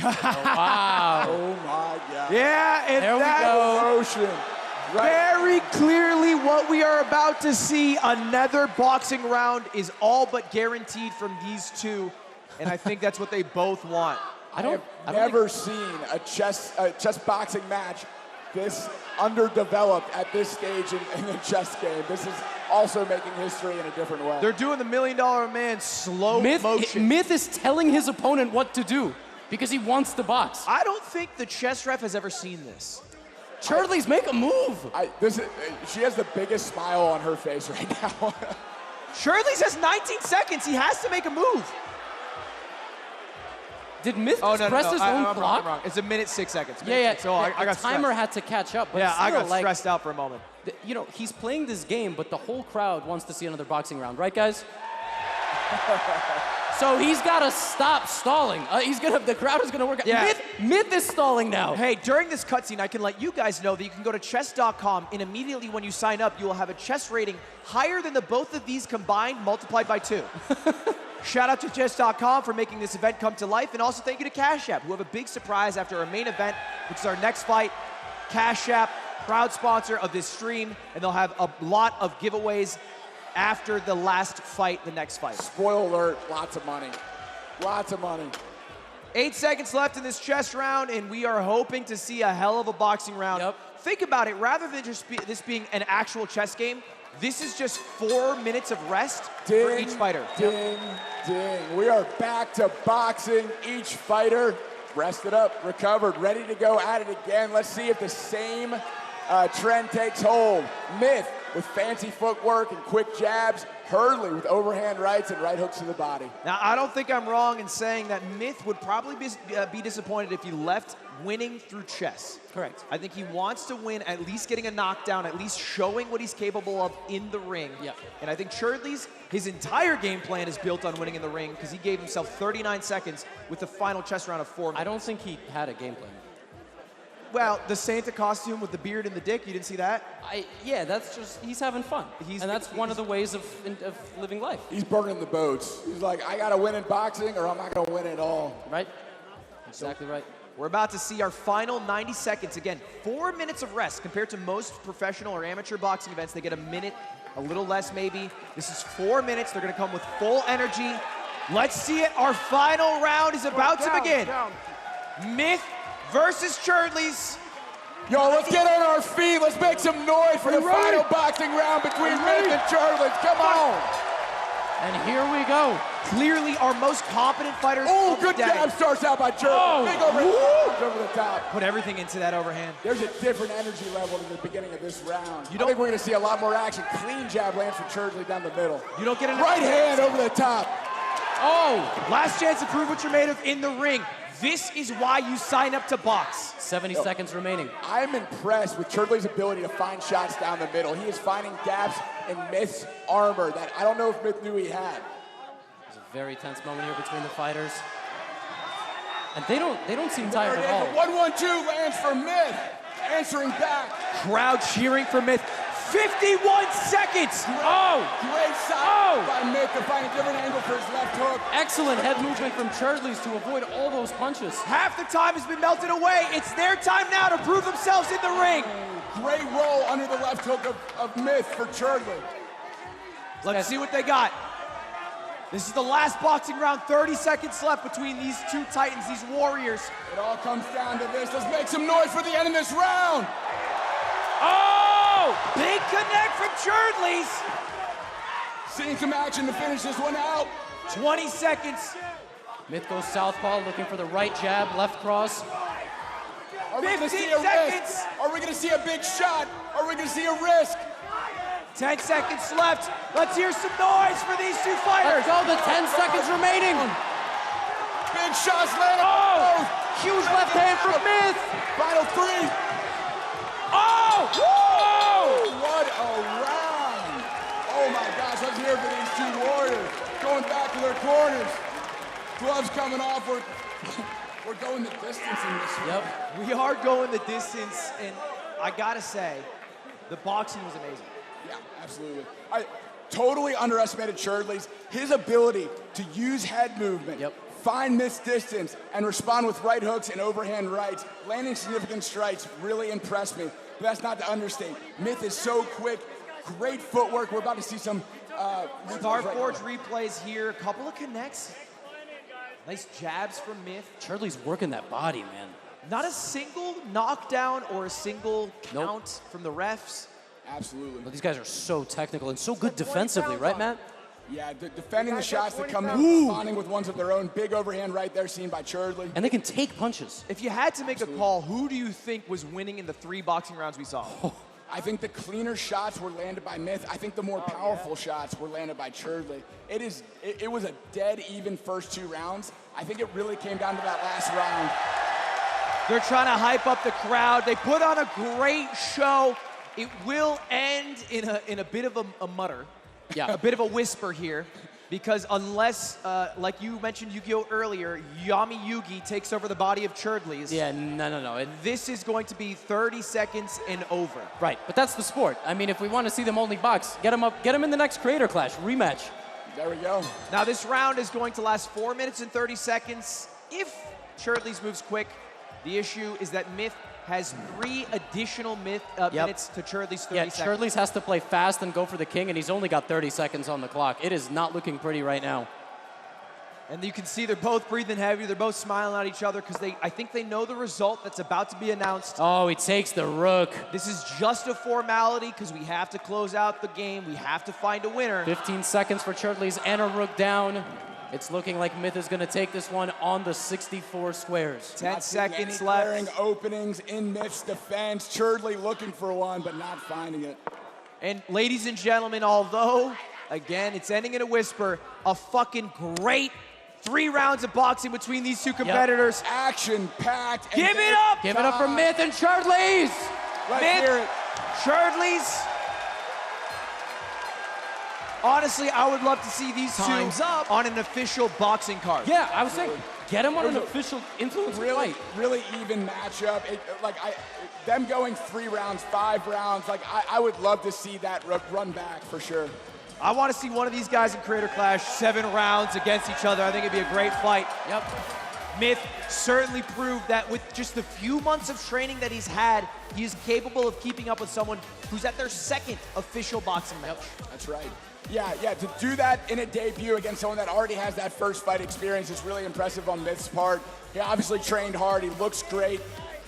Speaker 10: oh, wow.
Speaker 4: Oh, my God.
Speaker 8: Yeah, and
Speaker 10: there
Speaker 8: that
Speaker 10: we go.
Speaker 4: Motion.
Speaker 8: Very clearly what we are about to see, another boxing round, is all but guaranteed from these two, and I think that's what they both want.
Speaker 4: I have never seen a chess boxing match this underdeveloped at this stage in the chess game. This is also making history in a different way.
Speaker 8: They're doing the $1 Million Man slow motion.
Speaker 10: Myth is telling his opponent what to do because he wants to box.
Speaker 8: I don't think the chess ref has ever seen this.
Speaker 10: Cherdleys, make a move.
Speaker 4: She has the biggest smile on her face right now.
Speaker 8: Cherdleys has 19 seconds. He has to make a move.
Speaker 10: Did Myth press his own clock?
Speaker 8: I'm wrong. It's 1:06.
Speaker 10: Yeah.
Speaker 8: So I got
Speaker 10: the timer
Speaker 8: stressed.
Speaker 10: had to catch up. But
Speaker 8: Yeah, I
Speaker 10: still,
Speaker 8: got stressed out for a moment.
Speaker 10: You know, he's playing this game, but the whole crowd wants to see another boxing round, right, guys? So he's got to stop stalling. The crowd is gonna work.
Speaker 8: Yeah.
Speaker 10: Myth is stalling now.
Speaker 8: Hey, during this cutscene, I can let you guys know that you can go to chess.com, and immediately when you sign up, you will have a chess rating higher than the both of these combined multiplied by 2. Shout out to chess.com for making this event come to life, and also thank you to Cash App, who have a big surprise after our main event, which is our next fight. Cash App, proud sponsor of this stream, and they'll have a lot of giveaways after the last fight, the next fight.
Speaker 4: Spoiler alert, lots of money. Lots of money.
Speaker 8: 8 seconds left in this chess round, and we are hoping to see a hell of a boxing round.
Speaker 10: Yep.
Speaker 8: Think about it, rather than just this being an actual chess game, this is just 4 minutes of rest for each fighter.
Speaker 4: Ding, ding. We are back to boxing. Each fighter rested up, recovered, ready to go at it again. Let's see if the same trend takes hold. Myth with fancy footwork and quick jabs. Cherdleys with overhand rights and right hooks to the body.
Speaker 8: Now, I don't think I'm wrong in saying that Myth would probably be disappointed if he left winning through chess.
Speaker 10: Correct.
Speaker 8: I think he wants to win, at least getting a knockdown, at least showing what he's capable of in the ring.
Speaker 10: Yeah.
Speaker 8: And I think Cherdleys, his entire game plan is built on winning in the ring because he gave himself 39 seconds with the final chess round of 4 minutes.
Speaker 10: I don't think he had a game plan.
Speaker 8: Well, the Santa costume with the beard and the dick, you didn't see that?
Speaker 10: Yeah, that's just, he's having fun. And that's one of the ways of living life.
Speaker 4: He's burning the boats. He's like, I got to win in boxing or I'm not going to win at all.
Speaker 10: Right? Exactly right.
Speaker 8: We're about to see our final 90 seconds. Again, 4 minutes of rest compared to most professional or amateur boxing events. They get a minute, a little less maybe. This is 4 minutes. They're going to come with full energy. Let's see it. Our final round is about to begin. Myth versus Cherdleys.
Speaker 4: Yo, let's get on our feet. Let's make some noise for the final boxing round between Myth and Cherdleys. Come on.
Speaker 10: And here we go.
Speaker 8: Clearly our most competent fighters.
Speaker 4: Oh, good jab starts out by Cherdleys. Big overhand over the top.
Speaker 8: Put everything into that overhand.
Speaker 4: There's a different energy level in the beginning of this round. I think we're going to see a lot more action. Clean jab lands for Cherdleys down the middle.
Speaker 8: You don't get enough.
Speaker 4: Right hand over the top.
Speaker 8: Oh, last chance to prove what you're made of in the ring. This is why you sign up to box.
Speaker 10: 70 seconds remaining.
Speaker 4: I'm impressed with Cherdleys' ability to find shots down the middle. He is finding gaps in Myth's armor that I don't know if Myth knew he had.
Speaker 10: There's a very tense moment here between the fighters. And they don't seem tired at all.
Speaker 4: 1-1-2 lands for Myth. Answering back.
Speaker 8: Crowd cheering for Myth. 51 seconds.
Speaker 4: Great shot by Myth to find a different angle for his left hook.
Speaker 10: Excellent head movement from Cherdleys to avoid all those punches.
Speaker 8: Half the time has been melted away. It's their time now to prove themselves in the ring.
Speaker 4: Great roll under the left hook of Myth for Cherdleys.
Speaker 8: Let's see what they got. This is the last boxing round. 30 seconds left between these two titans, these warriors.
Speaker 4: It all comes down to this. Let's make some noise for the end of this round.
Speaker 8: Oh! Big connect from Cherdleys.
Speaker 4: Seeing some action to finish this one out.
Speaker 8: 20 seconds.
Speaker 10: Myth goes southpaw, looking for the right jab, left cross.
Speaker 4: Are we going to
Speaker 8: 15
Speaker 4: see a
Speaker 8: seconds.
Speaker 4: risk? Are we going to see a big shot? Are we going to see a risk?
Speaker 8: 10 seconds left. Let's hear some noise for these two fighters.
Speaker 10: Let's go, the 10 seconds remaining.
Speaker 4: Big shots landing.
Speaker 8: Oh, huge left hand from Myth.
Speaker 4: Final 3.
Speaker 8: Oh, whoa!
Speaker 4: What a round. Oh my gosh, let's hear it for these two warriors. Going back to their corners. Gloves coming off. We're going the distance in this one.
Speaker 8: Yep. We are going the distance, and I gotta say, the boxing was amazing.
Speaker 4: Yeah, absolutely. I totally underestimated Cherdleys. His ability to use head movement, find missed distance, and respond with right hooks and overhand rights, landing significant strikes really impressed me. But that's not to understate. Myth is so quick, great footwork. We're about to see some
Speaker 8: Starforge replays here, a couple of connects. Nice jabs from Myth.
Speaker 10: Cherdleys working that body, man.
Speaker 8: Not a single knockdown or a single count from the refs.
Speaker 4: Absolutely.
Speaker 10: But these guys are so technical and so good defensively, right, Matt?
Speaker 4: Yeah, defending the shots that come in, responding with ones of their own. Big overhand right there seen by Cherdley.
Speaker 10: And they can take punches.
Speaker 8: If you had to make a call, who do you think was winning in the 3 boxing rounds we saw?
Speaker 4: I think the cleaner shots were landed by Myth. I think the more powerful shots were landed by Cherdley. It was a dead even first 2 rounds. I think it really came down to that last round.
Speaker 8: They're trying to hype up the crowd. They put on a great show. It will end in a bit of a mutter, a bit of a whisper here, because unless, like you mentioned Yu-Gi-Oh! Earlier, Yami Yugi takes over the body of Cherdleys.
Speaker 10: Yeah, no.
Speaker 8: This is going to be 30 seconds and over.
Speaker 10: Right, but that's the sport. I mean, if we want to see them only box, get them in the next Creator Clash rematch.
Speaker 4: There we go.
Speaker 8: Now this round is going to last 4 minutes and 30 seconds. If Cherdleys moves quick, the issue is that Myth has 3 additional minutes to Cherdleys' 30 seconds.
Speaker 10: Cherdleys has to play fast and go for the king, and he's only got 30 seconds on the clock. It is not looking pretty right now.
Speaker 8: And you can see they're both breathing heavy. They're both smiling at each other because I think they know the result that's about to be announced.
Speaker 10: Oh, he takes the rook.
Speaker 8: This is just a formality because we have to close out the game. We have to find a winner.
Speaker 10: 15 seconds for Cherdleys and a rook down. It's looking like Myth is going to take this one on the 64 squares.
Speaker 8: 10 seconds
Speaker 4: Any
Speaker 8: left.
Speaker 4: glaring openings in Myth's defense. Cherdley looking for one, but not finding it.
Speaker 8: And ladies and gentlemen, although, again, it's ending in a whisper, a fucking great 3 rounds of boxing between these two competitors.
Speaker 4: Action-packed.
Speaker 8: Give it up!
Speaker 10: Give it up for Myth and Cherdleys!
Speaker 4: Let's hear it.
Speaker 8: Cherdleys. Honestly, I would love to see these two on an official boxing card.
Speaker 10: Yeah, I was saying, get him on an official influence fight.
Speaker 4: Really even matchup. Them going 3 rounds, 5 rounds, I would love to see that run back for sure.
Speaker 8: I want to see one of these guys in Creator Clash 7 rounds against each other. I think it'd be a great fight.
Speaker 10: Yep.
Speaker 8: Myth certainly proved that with just the few months of training that he's had, he is capable of keeping up with someone who's at their 2nd official boxing match.
Speaker 4: That's right. Yeah, to do that in a debut against someone that already has that first fight experience is really impressive on Myth's part. He obviously trained hard, he looks great,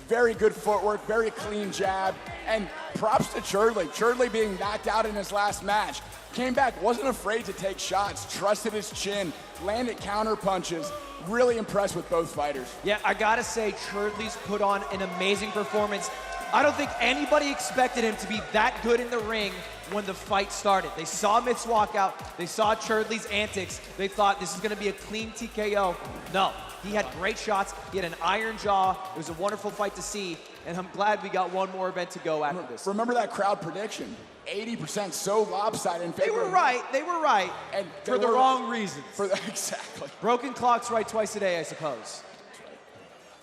Speaker 4: very good footwork, very clean jab, and props to Cherdley. Cherdley being knocked out in his last match. Came back, wasn't afraid to take shots, trusted his chin, landed counter punches. Really impressed with both fighters.
Speaker 8: Yeah, I gotta say, Cherdleys put on an amazing performance. I don't think anybody expected him to be that good in the ring when the fight started. They saw Myth's walkout, they saw Cherdleys' antics, they thought this is gonna be a clean TKO. No, he had great shots, he had an iron jaw, it was a wonderful fight to see, and I'm glad we got one more event to go after this.
Speaker 4: Remember that crowd prediction? 80% so lopsided in favor.
Speaker 8: They were right,
Speaker 4: and
Speaker 8: for the wrong reasons.
Speaker 4: Exactly.
Speaker 8: Broken clock's right twice a day, I suppose.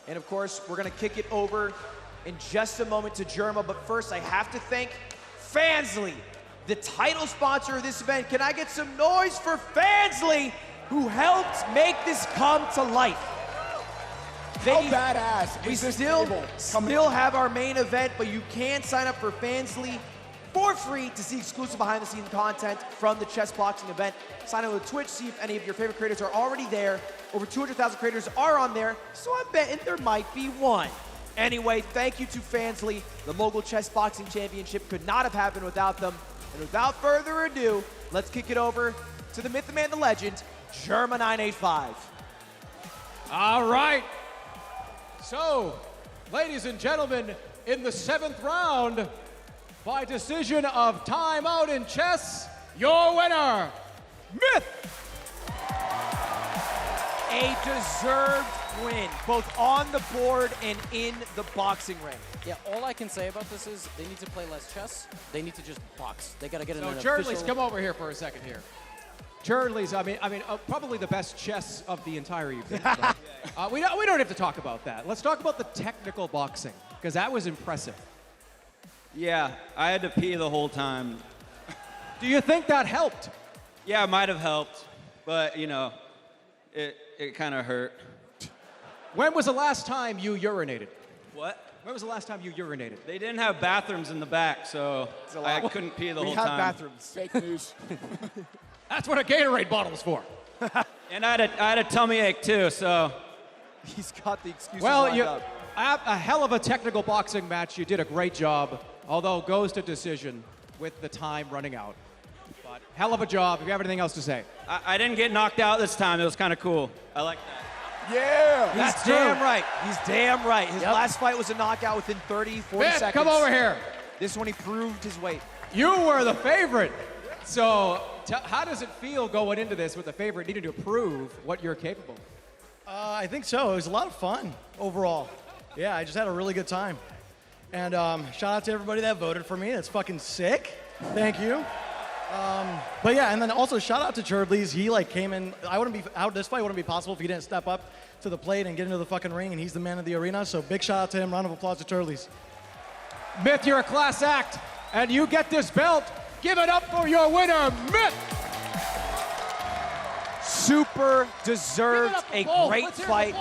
Speaker 8: And of course, we're gonna kick it over in just a moment to Germa, but first I have to thank Fansly, the title sponsor of this event. Can I get some noise for Fansly, who helped make this come to life?
Speaker 4: How badass
Speaker 8: We
Speaker 4: is this
Speaker 8: still
Speaker 4: table?
Speaker 8: have our main event, but you can sign up for Fansly for free to see exclusive behind-the-scenes content from the Chessboxing event. Sign up with Twitch, see if any of your favorite creators are already there. Over 200,000 creators are on there, so I'm betting there might be one. Anyway, thank you to Fansly. The Mogul Chessboxing Championship could not have happened without them. And without further ado, let's kick it over to the myth, the man, the legend, Germa 985.
Speaker 2: All right. So, Ladies and gentlemen, in the 7th round, by decision of timeout in chess, your winner, Myth!
Speaker 8: A deserved win, both on the board and in the boxing ring.
Speaker 10: Yeah, all I can say about this is they need to play less chess. They need to just box. They got to get in
Speaker 2: So
Speaker 10: an
Speaker 2: Cherdleys,
Speaker 10: official...
Speaker 2: come over here for a second here. Cherdleys, I mean, probably the best chess of the entire evening. But, we don't have to talk about that. Let's talk about the technical boxing, because that was impressive.
Speaker 14: Yeah, I had to pee the whole time.
Speaker 2: Do you think that helped?
Speaker 14: Yeah, it might have helped, but you know, it kind of hurt.
Speaker 2: When was the last time you urinated?
Speaker 14: What?
Speaker 2: When was the last time you urinated?
Speaker 14: They didn't have bathrooms in the back, so I couldn't pee the whole time.
Speaker 4: We have bathrooms. Fake news.
Speaker 2: That's what a Gatorade bottle is for.
Speaker 14: And I had a tummy ache too, so.
Speaker 8: He's got the excuses
Speaker 2: Well,
Speaker 8: lined up.
Speaker 2: a hell of a technical boxing match. You did a great job, although goes to decision with the time running out. But hell of a job. If you have anything else to say.
Speaker 14: I didn't get knocked out this time. It was kind of cool. I like that.
Speaker 4: Yeah!
Speaker 8: He's damn right. He's damn right. His last fight was a knockout within 30, 40
Speaker 2: Myth,
Speaker 8: seconds.
Speaker 2: come over here.
Speaker 8: This one, he proved his weight.
Speaker 2: You were the favorite. So how does it feel going into this with the favorite needing to prove what you're capable of?
Speaker 19: I think so. It was a lot of fun overall. Yeah, I just had a really good time. And shout out to everybody that voted for me. That's fucking sick. Thank you. But yeah, and then also shout out to Cherdleys. He like came in. This fight wouldn't be possible if he didn't step up to the plate and get into the fucking ring. And he's the man of the arena. So big shout out to him. Round of applause to Cherdleys.
Speaker 2: Myth, you're a class act, and you get this belt. Give it up for your winner, Myth!
Speaker 8: Super deserved, a great fight.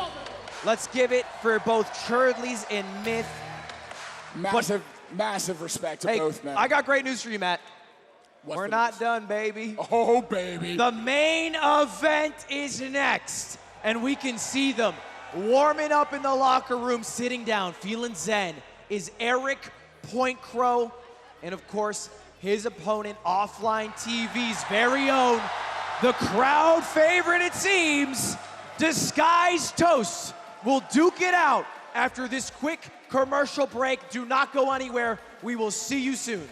Speaker 8: Let's give it for both Cherdleys and Myth.
Speaker 4: Massive respect to
Speaker 8: Hey,
Speaker 4: both men.
Speaker 8: I got great news for you, Matt.
Speaker 4: What's
Speaker 8: We're
Speaker 4: the
Speaker 8: not
Speaker 4: news?
Speaker 8: done, baby.
Speaker 4: Oh, baby.
Speaker 8: The main event is next, and we can see them warming up in the locker room, sitting down, feeling zen, is Eric PointCrow, and of course, his opponent, Offline TV's very own, the crowd favorite it seems, DisguisedToast, will duke it out after this quick commercial break. Do not go anywhere. We will see you soon.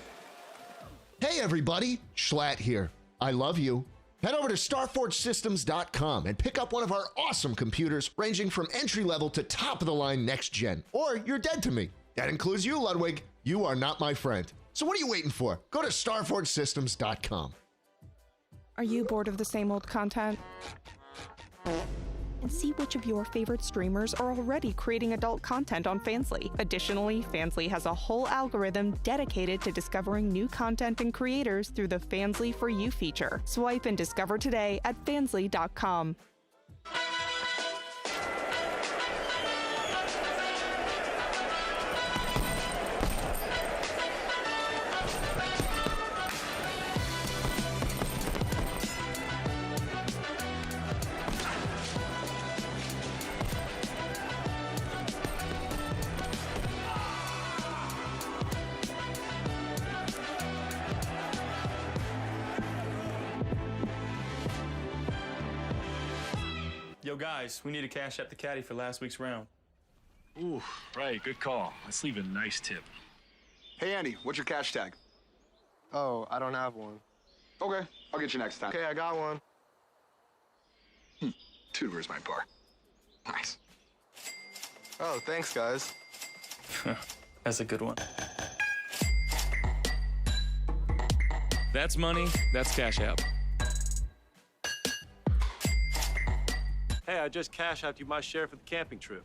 Speaker 18: Hey everybody, Schlatt here. I love you. Head over to StarForgeSystems.com and pick up one of our awesome computers ranging from entry-level to top-of-the-line next-gen. Or you're dead to me. That includes you, Ludwig. You are not my friend. So what are you waiting for? Go to StarForgeSystems.com.
Speaker 23: Are you bored of the same old content? And see which of your favorite streamers are already creating adult content on Fansly. Additionally, Fansly has a whole algorithm dedicated to discovering new content and creators through the Fansly For You feature. Swipe and discover today at fansly.com.
Speaker 5: Yo, guys, we need to cash out the caddy for last week's round.
Speaker 15: Ooh, right, good call. Let's leave a nice tip. Hey, Andy, what's your cash tag?
Speaker 20: Oh, I don't have one.
Speaker 15: Okay, I'll get you next time.
Speaker 20: Okay, I got one.
Speaker 15: Dude, where's my bar? Nice.
Speaker 20: Oh, thanks, guys.
Speaker 5: That's a good one. That's money, that's cash out.
Speaker 17: Hey, I just cash out you my share for the camping trip.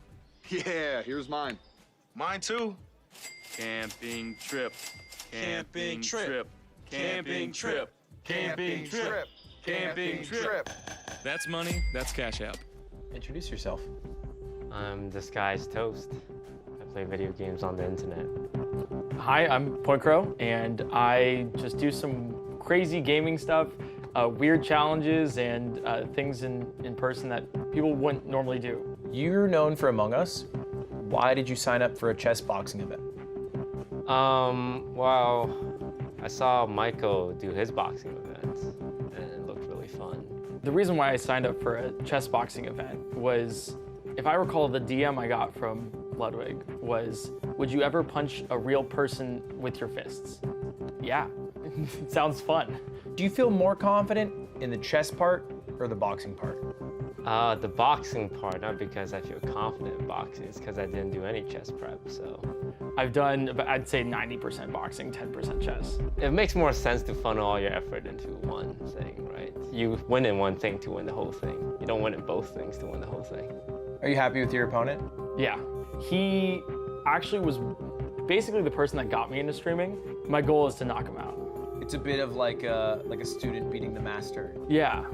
Speaker 15: Yeah, here's mine.
Speaker 20: Mine too.
Speaker 5: Camping trip.
Speaker 20: Camping trip.
Speaker 5: Camping trip.
Speaker 20: Camping trip. Camping trip.
Speaker 5: That's money, that's cash out.
Speaker 21: Introduce yourself. I'm DisguisedToast. I play video games on the internet. Hi, I'm PointCrow, and I just do some crazy gaming stuff, weird challenges, and things in person that people wouldn't normally do.
Speaker 12: You're known for Among Us. Why did you sign up for a chess boxing event?
Speaker 21: Well, I saw Michael do his boxing event, and it looked really fun.
Speaker 22: The reason why I signed up for a chess boxing event was, if I recall the DM I got from
Speaker 21: Ludwig was, would you ever punch a real person with your fists? Yeah, it sounds fun.
Speaker 12: Do you feel more confident in the chess part or the boxing part?
Speaker 21: The boxing part, not because I feel confident in boxing, it's because I didn't do any chess prep, so. I've done, I'd say 90% boxing, 10% chess. It makes more sense to funnel all your effort into one thing, right? You win in one thing to win the whole thing. You don't win in both things to win the whole thing.
Speaker 12: Are you happy with your opponent?
Speaker 21: Yeah. He actually was basically the person that got me into streaming. My goal is to knock him out.
Speaker 12: It's a bit of like a student beating the master.
Speaker 21: Yeah.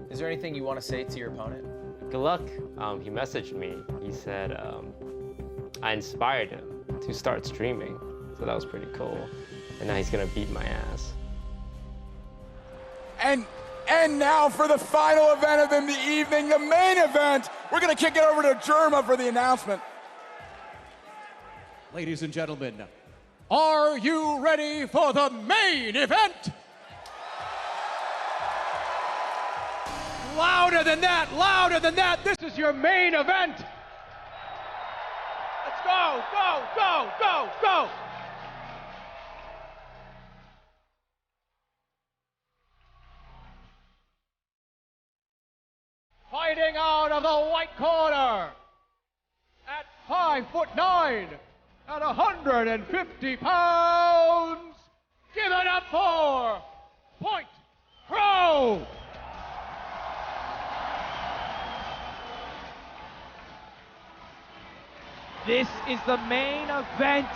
Speaker 12: Is there anything you want to say to your opponent?
Speaker 21: Good luck. He messaged me. He said I inspired him to start streaming, so that was pretty cool. And now he's gonna beat my ass.
Speaker 4: And now for the final event of the evening, the main event. We're gonna kick it over to Germa for the announcement.
Speaker 2: Ladies and gentlemen, are you ready for the main event? Louder than that, louder than that. This is your main event. Let's go, go, go, go, go. Fighting out of the white corner at 5'9" at 150 pounds. Give it up for PointCrow.
Speaker 8: This is the main event.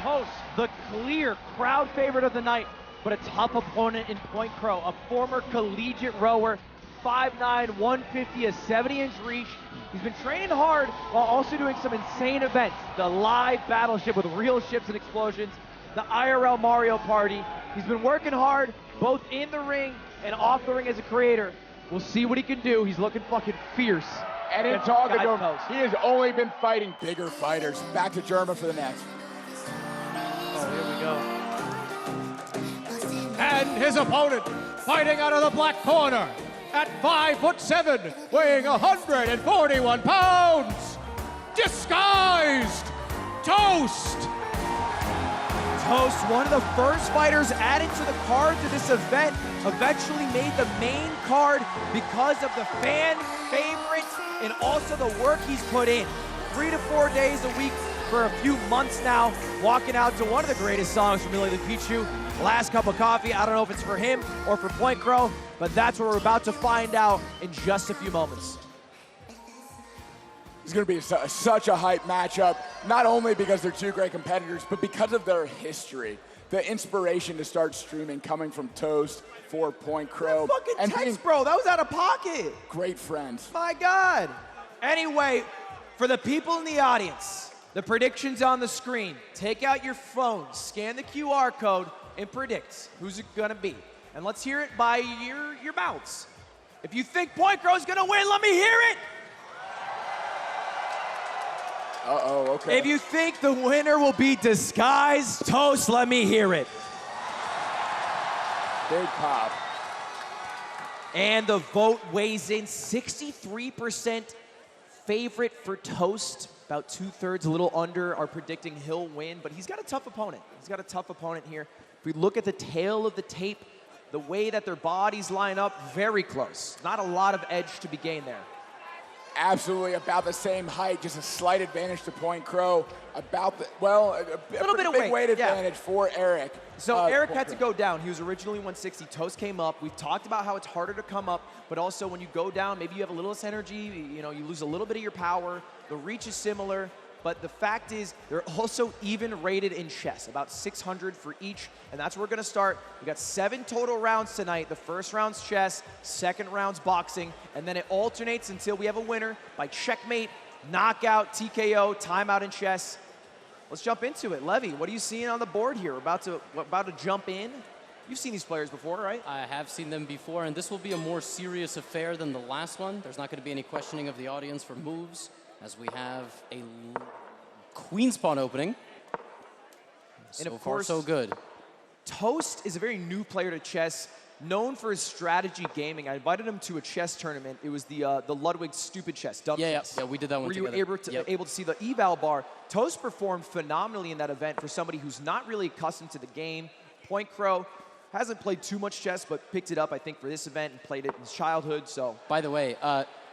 Speaker 8: Toph, the clear crowd favorite of the night, but a tough opponent in PointCrow, a former collegiate rower, 5'9", 150, a 70-inch reach. He's been training hard while also doing some insane events. The live battleship with real ships and explosions, the IRL Mario Party. He's been working hard, both in the ring and off the ring as a creator. We'll see what he can do. He's looking fucking fierce.
Speaker 4: And in talking to him, he has only been fighting bigger fighters. Back to Germa for the next.
Speaker 8: Oh, here we go.
Speaker 2: And his opponent, fighting out of the black corner at 5'7", weighing 141 pounds, DisguisedToast.
Speaker 8: Toast, one of the first fighters added to the card to this event, eventually made the main card because of the fan favorite and also the work he's put in. 3 to 4 days a week for a few months now, walking out to one of the greatest songs from Millie the Pichu, Last Cup of Coffee. I don't know if it's for him or for PointCrow, but that's what we're about to find out in just a few moments.
Speaker 4: It's going to be such a hype matchup, not only because they're two great competitors, but because of their history. The inspiration to start streaming coming from Toast for PointCrow.
Speaker 8: Fucking text, bro. That was out of pocket.
Speaker 4: Great friends.
Speaker 8: My God. Anyway, for the people in the audience, the prediction's on the screen. Take out your phone, scan the QR code, and predict who's it going to be. And let's hear it by your mouths. If you think PointCrow's going to win, let me hear it.
Speaker 4: Uh-oh, okay.
Speaker 8: If you think the winner will be DisguisedToast, let me hear it.
Speaker 4: Big pop.
Speaker 8: And the vote weighs in 63% favorite for Toast. About 2/3, a little under, are predicting he'll win, but he's got a tough opponent. He's got a tough opponent here. If we look at the tail of the tape, the way that their bodies line up, very close. Not a lot of edge to be gained there.
Speaker 4: Absolutely about the same height, just a slight advantage to PointCrow. About the, well, a
Speaker 8: little bit of
Speaker 4: big weight
Speaker 8: yeah.
Speaker 4: advantage for Eric.
Speaker 8: So Eric had to go down. He was originally 160. Toast came up. We've talked about how it's harder to come up, but also when you go down, maybe you have a little less energy. You know, you lose a little bit of your power. The reach is similar, but the fact is they're also even rated in chess, about 600 for each, and that's where we're gonna start. We got 7 total rounds tonight. The first round's chess, second round's boxing, and then it alternates until we have a winner by checkmate, knockout, TKO, timeout in chess. Let's jump into it. Levy, what are you seeing on the board here? We're about to jump in. You've seen these players before, right?
Speaker 10: I have seen them before, and this will be a more serious affair than the last one. There's not going to be any questioning of the audience for moves, as we have a queen spawn opening.
Speaker 8: And
Speaker 10: So
Speaker 8: of
Speaker 10: far,
Speaker 8: course,
Speaker 10: so good.
Speaker 8: Toast is a very new player to chess. known for his strategy gaming. I invited him to a chess tournament. It was the Ludwig Stupid Chess, dumb chess.
Speaker 10: Yeah, we did that one
Speaker 8: where
Speaker 10: together.
Speaker 8: you were able to see the eval bar. Toph performed phenomenally in that event for somebody who's not really accustomed to the game. PointCrow hasn't played too much chess, but picked it up, I think, for this event and played it in his childhood. So,
Speaker 10: by the way,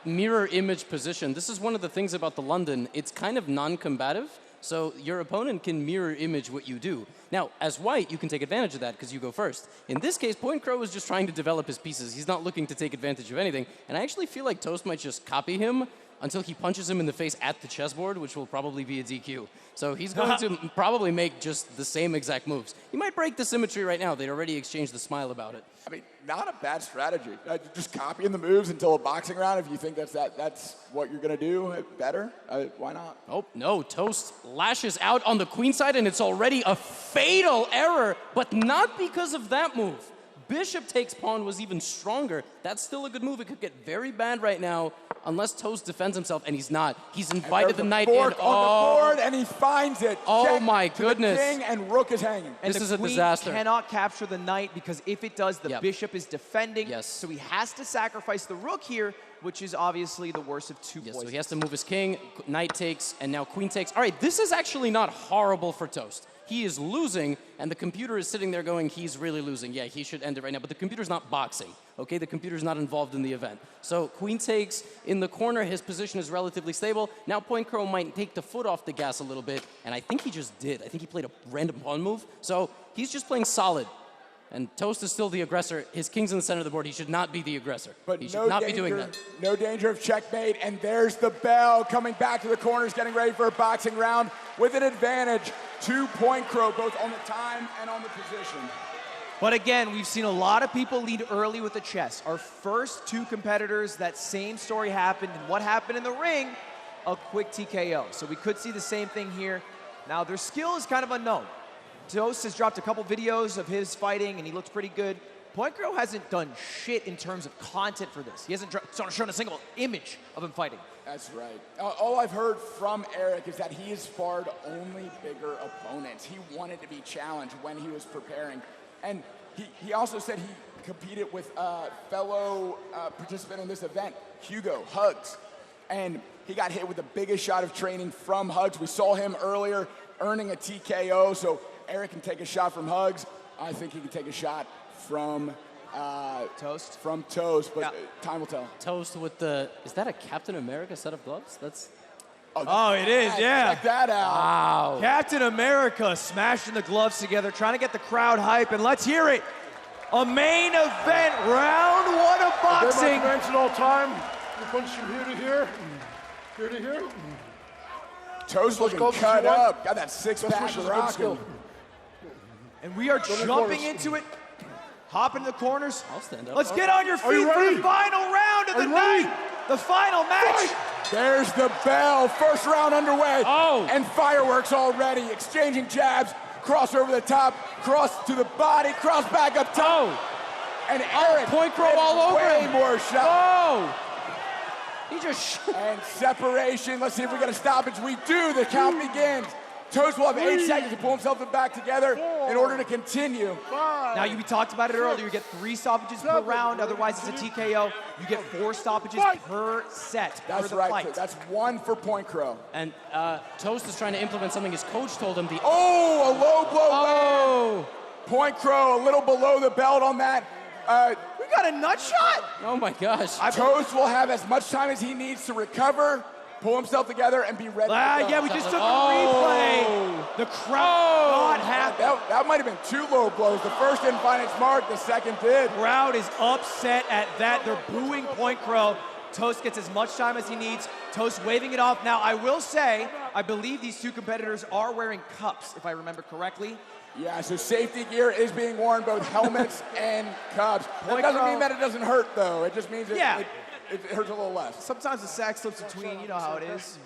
Speaker 10: mirror image position. This is one of the things about the London. It's kind of non-combative, so your opponent can mirror image what you do. Now, as white, you can take advantage of that because you go first. In this case, PointCrow is just trying to develop his pieces. He's not looking to take advantage of anything, and I actually feel like Toast might just copy him until he punches him in the face at the chessboard, which will probably be a DQ. So he's going to probably make just the same exact moves. He might break the symmetry right now. They'd already exchanged the smile about it.
Speaker 4: I mean, not a bad strategy. Just copying the moves until a boxing round. If you think that's what you're going to do better, why not?
Speaker 10: Oh, no. Toast lashes out on the queen side, and it's already a fatal error, but not because of that move. Bishop takes pawn was even stronger. That's still a good move. It could get very bad right now unless Toast defends himself, and he's not. He's invited the knight in.
Speaker 4: On the board, and he finds it.
Speaker 10: Oh,
Speaker 4: Check
Speaker 10: my
Speaker 4: to
Speaker 10: goodness.
Speaker 4: The king, and rook is hanging.
Speaker 8: And
Speaker 10: this is
Speaker 8: the
Speaker 10: a
Speaker 8: queen
Speaker 10: disaster.
Speaker 8: Cannot capture the knight because if it does, the bishop is defending.
Speaker 10: Yes.
Speaker 8: So he has to sacrifice the rook here, which is obviously the worst of two poisons.
Speaker 10: So he has to move his king. Knight takes, and now queen takes. All right, this is actually not horrible for Toast. He is losing, and the computer is sitting there going, he's really losing. Yeah, he should end it right now. But the computer's not boxing, okay? The computer's not involved in the event. So queen takes in the corner. His position is relatively stable. Now PointCrow might take the foot off the gas a little bit, and I think he just did. I think he played a random pawn move. So he's just playing solid. And Toast is still the aggressor. His king's in the center of the board. He should not be the aggressor.
Speaker 4: But
Speaker 10: he should not be doing that.
Speaker 4: No danger of checkmate, and there's the bell coming back to the corners, getting ready for a boxing round with an advantage to PointCrow, both on the time and on the position.
Speaker 8: But again, we've seen a lot of people lead early with the chess. Our first two competitors, that same story happened, and what happened in the ring? A quick TKO. So we could see the same thing here. Now, their skill is kind of unknown. Toast has dropped a couple videos of his fighting, and he looks pretty good. PointCrow hasn't done shit in terms of content for this. He hasn't shown a single image of him fighting.
Speaker 4: That's right. All I've heard from Eric is that he has sparred only bigger opponents. He wanted to be challenged when he was preparing. And he also said he competed with a fellow participant in this event, Hugo, Hugs. And he got hit with the biggest shot of training from Hugs. We saw him earlier earning a TKO, so Eric can take a shot from Hugs. I think he can take a shot from
Speaker 8: Toast.
Speaker 4: From Toast, but time will tell.
Speaker 10: Toast with the, is that a Captain America set of gloves? That's.
Speaker 8: Oh, it is, yeah.
Speaker 4: Check that out.
Speaker 10: Wow.
Speaker 8: Captain America smashing the gloves together, trying to get the crowd hype, and let's hear it. A main event, round one of boxing.
Speaker 13: Conventional time. You punch from here to here, here to here.
Speaker 4: Toast looking cut up. Got that six-pack rocking.
Speaker 8: And we are jumping into it. Hopping the corners.
Speaker 10: I'll stand up.
Speaker 8: Let's get on your feet for the final round of the night. The final match.
Speaker 4: There's the bell. First round underway.
Speaker 10: Oh.
Speaker 4: And fireworks already. Exchanging jabs. Cross over the top. Cross to the body. Cross back up top.
Speaker 10: Oh.
Speaker 4: And Eric.
Speaker 10: PointCrow all over
Speaker 4: way
Speaker 10: him.
Speaker 4: more shots.
Speaker 10: Oh. He just.
Speaker 4: And separation. Let's see if we get a stoppage. We do. The count begins. Toast will have 8 seconds to pull himself back together in order to continue.
Speaker 8: Now, we talked about it earlier. You get 3 stoppages per round. Otherwise, it's a TKO. You get 4 stoppages per set.
Speaker 4: That's right. So that's 1 for PointCrow.
Speaker 10: And Toast is trying to implement something his coach told him.
Speaker 4: A low blow. PointCrow a little below the belt on that.
Speaker 8: We got a nut shot.
Speaker 10: Oh my gosh.
Speaker 4: Toast will have as much time as he needs to recover, pull himself together, and be ready to go.
Speaker 8: Yeah, we just took a replay. The crowd not happy.
Speaker 4: That might have been 2 low blows. The first didn't find its mark. The second did.
Speaker 8: Crowd is upset at that. They're booing PointCrow. Toast gets as much time as he needs. Toast waving it off. Now, I will say, I believe these 2 competitors are wearing cups, if I remember correctly.
Speaker 4: Yeah, so safety gear is being worn, both helmets and cups. That doesn't mean that it doesn't hurt, though. It just means it hurts a little less.
Speaker 8: Sometimes the sack slips between. You know how it is.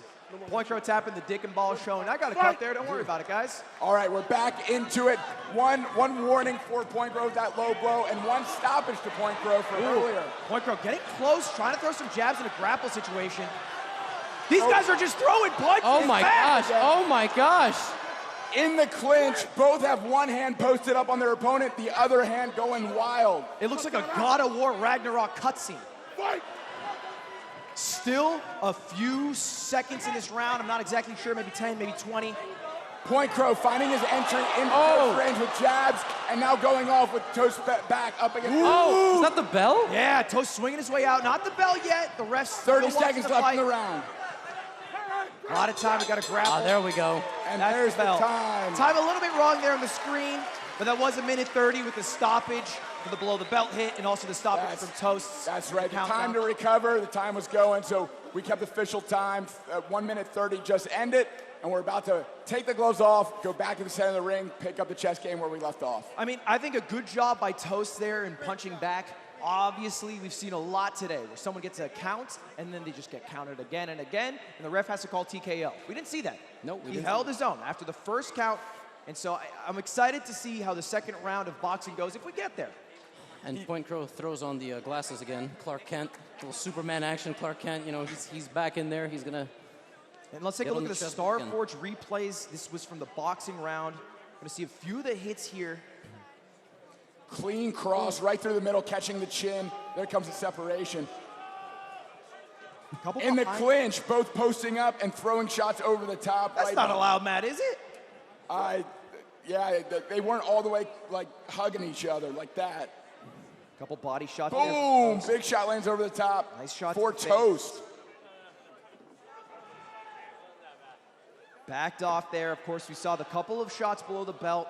Speaker 8: PointCrow tapping the dick and ball showing. I got a cut there. Don't worry about it, guys.
Speaker 4: All right, we're back into it. One warning for PointCrow, that low blow, and 1 stoppage to PointCrow for earlier.
Speaker 8: PointCrow getting close, trying to throw some jabs in a grapple situation. These guys are just throwing punches.
Speaker 10: Oh my gosh. Oh my gosh.
Speaker 4: In the clinch, both have one hand posted up on their opponent, the other hand going wild.
Speaker 8: It looks like a God of War Ragnarok cutscene. Still a few seconds in this round. I'm not exactly sure, maybe 10, maybe 20.
Speaker 4: PointCrow finding his entry in close range with jabs, and now going off with Toast back up against.
Speaker 10: Oh, is that the bell?
Speaker 8: Yeah, Toast swinging his way out. Not the bell yet. The ref's
Speaker 4: 30 seconds left in the round.
Speaker 8: A lot of time. We got to grapple.
Speaker 10: There we go.
Speaker 4: And
Speaker 8: that's
Speaker 4: there's
Speaker 8: the bell.
Speaker 4: time.
Speaker 8: Time a little bit wrong there on the screen, but that was 1:30 with the stoppage for the below the belt hit, and also the stoppage from Toast.
Speaker 4: That's right. The time to recover. The time was going, so we kept official time. 1:30 just ended. And we're about to take the gloves off, go back to the center of the ring, pick up the chess game where we left off.
Speaker 8: I mean, I think a good job by Toast there in punching back. Obviously, we've seen a lot today where someone gets a count, and then they just get counted again and again, and the ref has to call TKO. We didn't see that.
Speaker 10: No, we
Speaker 8: He
Speaker 10: didn't.
Speaker 8: held his own after the first count, and so I'm excited to see how the second round of boxing goes if we get there.
Speaker 10: And PointCrow throws on the glasses again. Clark Kent, little Superman action. Clark Kent, you know, he's back in there. He's gonna.
Speaker 8: And let's take a look at the Starforge replays. This was from the boxing round. Going to see a few of the hits here.
Speaker 4: Clean cross right through the middle, catching the chin. There comes the separation. In the clinch, both posting up and throwing shots over the top.
Speaker 8: That's not allowed, Matt, is it?
Speaker 4: Yeah, they weren't all the way like hugging each other like that.
Speaker 8: Couple body shots.
Speaker 4: Boom! Big shot lands over the top.
Speaker 8: Nice shot
Speaker 4: for
Speaker 8: to the
Speaker 4: Toast.
Speaker 8: Backed off there. Of course, we saw the couple of shots below the belt.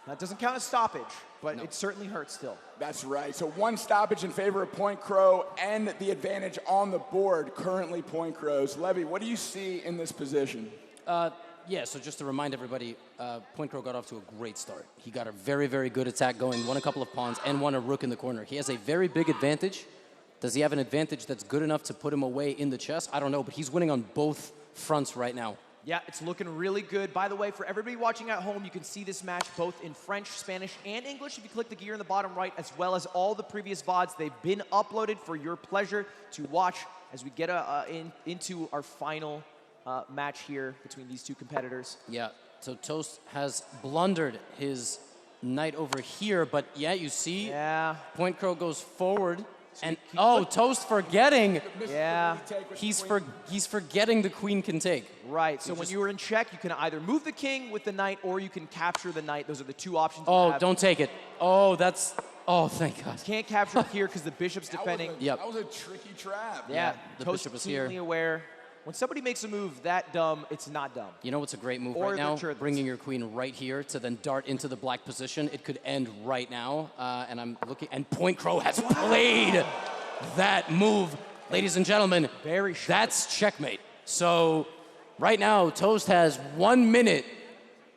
Speaker 8: That doesn't count as stoppage, but it certainly hurts still.
Speaker 4: That's right. So one stoppage in favor of PointCrow and the advantage on the board, currently PointCrow's. Levy, what do you see in this position?
Speaker 10: Yeah, so just to remind everybody, PointCrow got off to a great start. He got a very, very good attack going, won a couple of pawns, and won a rook in the corner. He has a very big advantage. Does he have an advantage that's good enough to put him away in the chess? I don't know, but he's winning on both fronts right now.
Speaker 8: Yeah, it's looking really good. By the way, for everybody watching at home, you can see this match both in French, Spanish, and English if you click the gear in the bottom right, as well as all the previous VODs. They've been uploaded for your pleasure to watch as we get into our final match here between these two competitors.
Speaker 10: Yeah, so Toast has blundered his knight over here, but yeah, you see, PointCrow goes forward. And Toast forgetting.
Speaker 8: Yeah.
Speaker 10: He's forgetting the queen can take.
Speaker 8: Right. So when you were in check, you can either move the king with the knight or you can capture the knight. Those are the two options.
Speaker 10: Oh, don't take it. Oh, thank God.
Speaker 8: Can't capture it here because the bishop's defending.
Speaker 4: That was a tricky trap.
Speaker 8: Yeah.
Speaker 10: The
Speaker 8: Toast
Speaker 10: bishop is
Speaker 8: keenly
Speaker 10: here.
Speaker 8: aware. When somebody makes a move that dumb, it's not dumb.
Speaker 10: You know what's a great move
Speaker 8: Or
Speaker 10: right now?
Speaker 8: the Cherdleys.
Speaker 10: Bringing your queen right here to then dart into the black position. It could end right now. And I'm looking, and PointCrow has played that move. Ladies and gentlemen, that's checkmate. So right now, Toast has 1 minute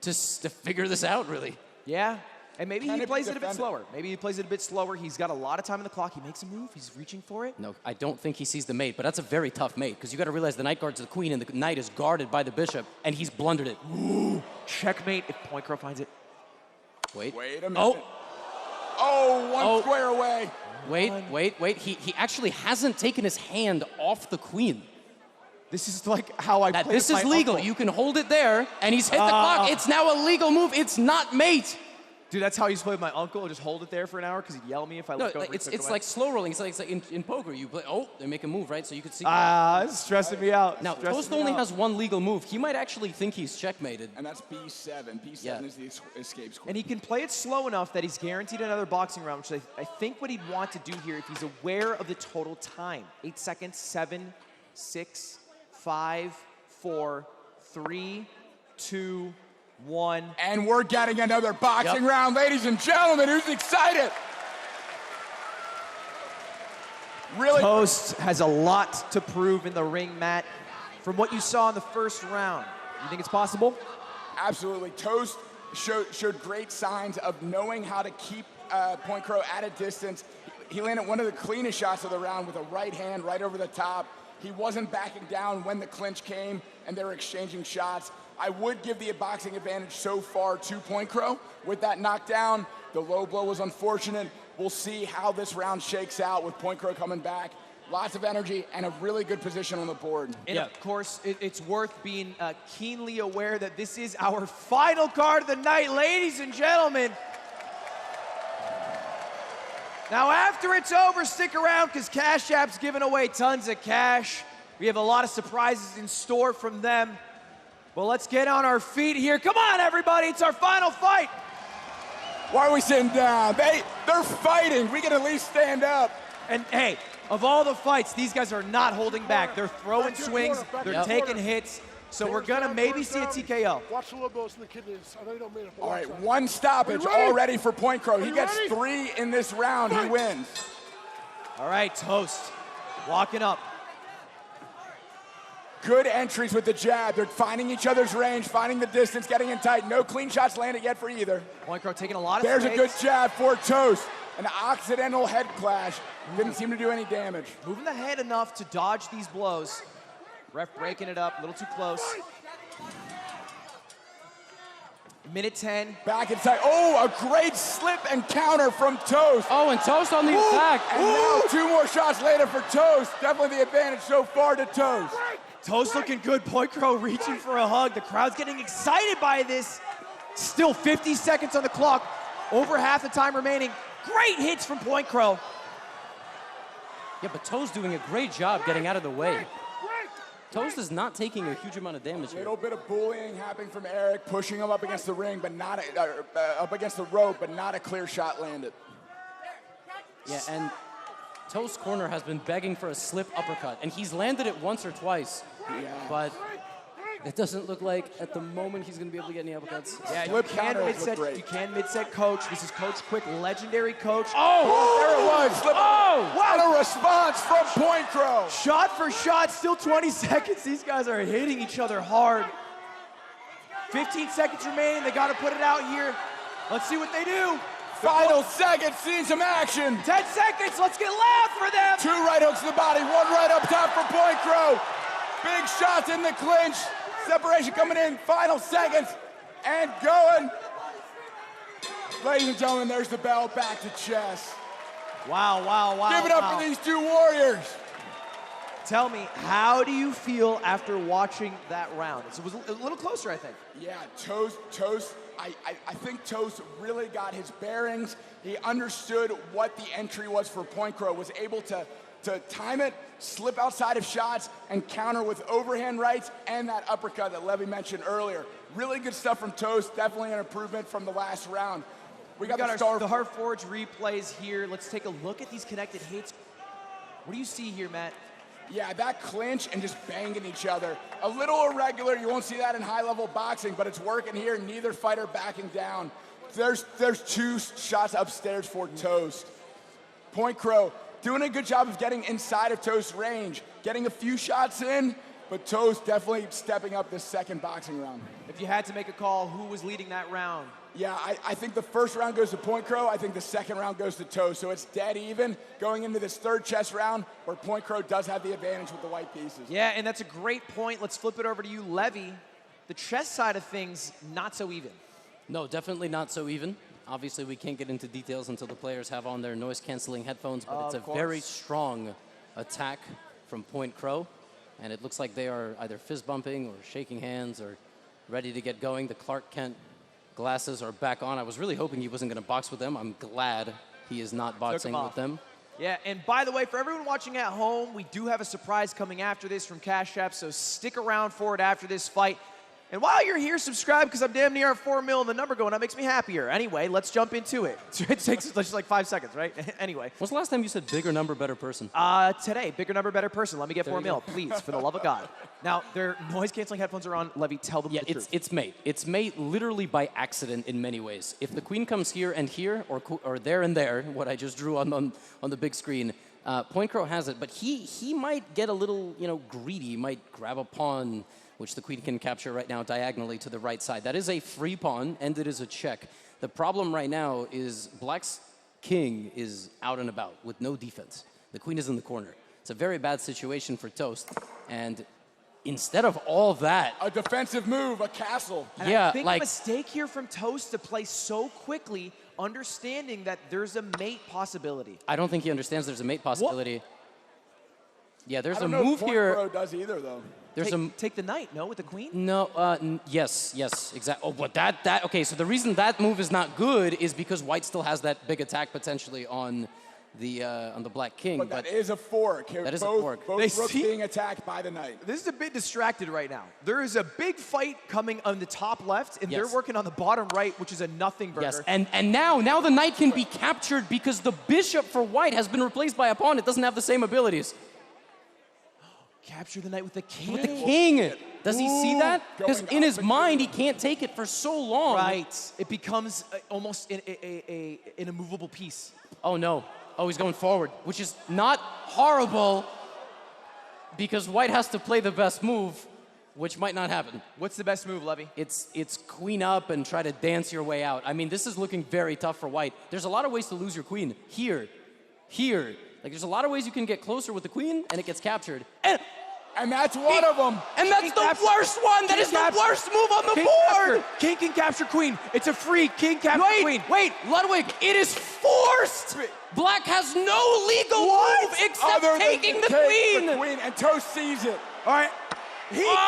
Speaker 10: to figure this out, really.
Speaker 8: Yeah. And maybe he plays it a bit slower. Maybe he plays it a bit slower. He's got a lot of time on the clock. He makes a move. He's reaching for it.
Speaker 10: No, I don't think he sees the mate, but that's a very tough mate because you got to realize the knight guards the queen and the knight is guarded by the bishop, and he's blundered it.
Speaker 8: Ooh, checkmate if PointCrow finds it.
Speaker 10: Wait.
Speaker 4: Wait a minute. One square away.
Speaker 10: Wait. He actually hasn't taken his hand off the queen.
Speaker 8: This is like how I play.
Speaker 10: This is legal. You can hold it there, and he's hit the clock. It's now a legal move. It's not mate.
Speaker 8: Dude, that's how I used to play with my uncle. Just hold it there for an hour because he'd yell at me if I looked over.
Speaker 10: It's like slow rolling. It's like in poker. You play. Oh, they make a move, right? So you could see.
Speaker 8: It's stressing me out.
Speaker 10: Now Toast only has one legal move. He might actually think he's checkmated.
Speaker 4: And that's B7. B7 is the escape square.
Speaker 8: And he can play it slow enough that he's guaranteed another boxing round, which I think what he'd want to do here if he's aware of the total time. 8 seconds, 7, 6, 5, 4, 3, 2, 1.
Speaker 4: And we're getting another boxing round, ladies and gentlemen. Who's excited? Really?
Speaker 8: Toast has a lot to prove in the ring, Matt. From what you saw in the first round, you think it's possible?
Speaker 4: Absolutely. Toast showed great signs of knowing how to keep PointCrow at a distance. He landed one of the cleanest shots of the round with a right hand right over the top. He wasn't backing down when the clinch came and they were exchanging shots. I would give the boxing advantage so far to PointCrow with that knockdown. The low blow was unfortunate. We'll see how this round shakes out with PointCrow coming back. lots of energy, and a really good position on the board.
Speaker 8: And of course, it's worth being keenly aware that this is our final card of the night, ladies and gentlemen. Now, after it's over, stick around because Cash App's giving away tons of cash. We have a lot of surprises in store from them. Well, let's get on our feet here. Come on, everybody. It's our final fight.
Speaker 4: Why are we sitting down? They're fighting. We can at least stand up.
Speaker 8: And hey, of all the fights, these guys are not holding back. They're throwing swings. They're taking hits. So we're going to maybe see a TKO.
Speaker 13: Watch the elbows and the kidneys. I know you don't mean it.
Speaker 4: All right, one stoppage already for PointCrow. He gets 3 in this round. He wins.
Speaker 8: All right, Toast. Walking up.
Speaker 4: Good entries with the jab. They're finding each other's range, finding the distance, getting in tight. No clean shots landed yet for either.
Speaker 8: PointCrow taking a lot of
Speaker 4: There's
Speaker 8: space.
Speaker 4: a good jab for Toast. An accidental head clash. Didn't seem to do any damage.
Speaker 8: Moving the head enough to dodge these blows. Ref breaking it up, a little too close. Minute 10.
Speaker 4: Back inside. Oh, a great slip and counter from Toast.
Speaker 10: Oh, and Toast on the attack.
Speaker 4: And now 2 more shots later for Toast. Definitely the advantage so far to Toast.
Speaker 8: Toast looking good. PointCrow reaching for a hug. The crowd's getting excited by this. Still 50 seconds on the clock. Over half the time remaining. Great hits from PointCrow.
Speaker 10: Yeah, but Toast doing a great job getting out of the way. Toast is not taking a huge amount of damage
Speaker 4: A
Speaker 10: here.
Speaker 4: little bit of bullying happening from Eric, pushing him up against the ring, but not up against the rope, but not a clear shot landed.
Speaker 10: Yeah, and Toast's corner has been begging for a slip uppercut, and he's landed it once or twice.
Speaker 4: Yeah.
Speaker 10: But it doesn't look like at the moment he's going to be able to get any uppercuts.
Speaker 8: Yeah, you can mid-set coach. This is Coach Quick, legendary coach.
Speaker 4: Oh, there it was. Slip.
Speaker 8: Oh,
Speaker 4: what a response from PointCrow.
Speaker 8: Shot for shot, still 20 seconds. These guys are hitting each other hard. 15 seconds remaining. They got to put it out here. Let's see what they do.
Speaker 4: Final seconds, seeing some action.
Speaker 8: 10 seconds, let's get loud for them.
Speaker 4: 2 right hooks to the body, 1 right up top for PointCrow. Big shots in the clinch. Separation coming in, final seconds, and going. Ladies and gentlemen, there's the bell, back to chess.
Speaker 8: Wow, wow, wow.
Speaker 4: Give it up for these 2 warriors.
Speaker 8: Tell me, how do you feel after watching that round? It was a little closer, I think.
Speaker 4: Yeah, Toast. I think Toast really got his bearings. He understood what the entry was for PointCrow, was able to time it, slip outside of shots, and counter with overhand rights and that uppercut that Levy mentioned earlier. Really good stuff from Toast, definitely an improvement from the last round. We got the
Speaker 8: Harforge replays here. Let's take a look at these connected hits. What do you see here, Matt?
Speaker 4: Yeah, that clinch and just banging each other. A little irregular, you won't see that in high-level boxing, but it's working here, neither fighter backing down. There's 2 shots upstairs for Toast. PointCrow doing a good job of getting inside of Toast's range, getting a few shots in, but Toast definitely stepping up this second boxing round.
Speaker 8: If you had to make a call, who was leading that round?
Speaker 4: Yeah, I think the first round goes to PointCrow. I think the second round goes to Toast. So it's dead even going into this third chess round where PointCrow does have the advantage with the white pieces.
Speaker 8: Yeah, and that's a great point. Let's flip it over to you, Levy. The chess side of things, not so even.
Speaker 10: No, definitely not so even. Obviously, we can't get into details until the players have on their noise-canceling headphones, but it's a very strong attack from PointCrow, and it looks like they are either fist-bumping or shaking hands or ready to get going. The Clark Kent glasses are back on. I was really hoping he wasn't going to box with them. I'm glad he is not boxing with them.
Speaker 8: Yeah, and by the way, for everyone watching at home, we do have a surprise coming after this from Cash App, so stick around for it after this fight. And while you're here, subscribe, because I'm damn near at 4 mil and the number going up makes me happier. Anyway, let's jump into it. It takes just like 5 seconds, right? Anyway.
Speaker 10: When's the last time you said bigger number, better person?
Speaker 8: Today, bigger number, better person. Let me get 4 mil, please, for the love of God. Now, their noise-canceling headphones are on. Levy, tell them the truth.
Speaker 10: It's made. It's made literally by accident in many ways. If the queen comes here and here, or there and there, what I just drew on the big screen, PointCrow has it, but he might get a little, greedy, might grab a pawn, which the queen can capture right now diagonally to the right side. That is a free pawn, and it is a check. The problem right now is Black's king is out and about with no defense. The queen is in the corner. It's a very bad situation for Toast, and instead of all that...
Speaker 4: A defensive move, a castle.
Speaker 8: And I think a mistake here from Toast to play so quickly, understanding that there's a mate possibility.
Speaker 10: I don't think he understands there's a mate possibility. Yeah, there's
Speaker 4: I
Speaker 10: a
Speaker 4: don't know
Speaker 10: move
Speaker 4: if
Speaker 10: here.
Speaker 4: PointCrow does either, though.
Speaker 10: There's
Speaker 8: take the knight, no, with the queen?
Speaker 10: No, yes, exactly. Oh, but okay, so the reason that move is not good is because white still has that big attack potentially on the black king.
Speaker 4: But that is a fork.
Speaker 10: That is a fork.
Speaker 4: Both rooks being attacked by the knight.
Speaker 8: This is a bit distracted right now. There is a big fight coming on the top left, and
Speaker 10: Yes.
Speaker 8: they're working on the bottom right, which is a nothing burger.
Speaker 10: Yes, and now the knight can be captured because the bishop for white has been replaced by a pawn. It doesn't have the same abilities.
Speaker 8: Capture the knight with the king.
Speaker 10: With the king. Does he see that? Because
Speaker 8: Going
Speaker 10: in
Speaker 8: up
Speaker 10: his
Speaker 8: and
Speaker 10: mind, he can't take it for so long.
Speaker 8: Right. It becomes almost an immovable piece.
Speaker 10: Oh, no. Oh, he's going forward, which is not horrible because white has to play the best move, which might not happen.
Speaker 8: What's the best move, Levy?
Speaker 10: It's queen up and try to dance your way out. I mean, this is looking very tough for white. There's a lot of ways to lose your queen. Here. Like, there's a lot of ways you can get closer with the queen, and it gets captured.
Speaker 4: And that's one of them.
Speaker 10: And that's the worst one. That is the worst move on the board.
Speaker 8: King can capture queen. It's a free king capture queen.
Speaker 10: Wait, Ludwig, it is forced. Black has no legal move except
Speaker 4: Other than
Speaker 10: taking the
Speaker 4: take
Speaker 10: queen.
Speaker 4: The queen, and Toph sees it.
Speaker 8: All right.
Speaker 4: He captured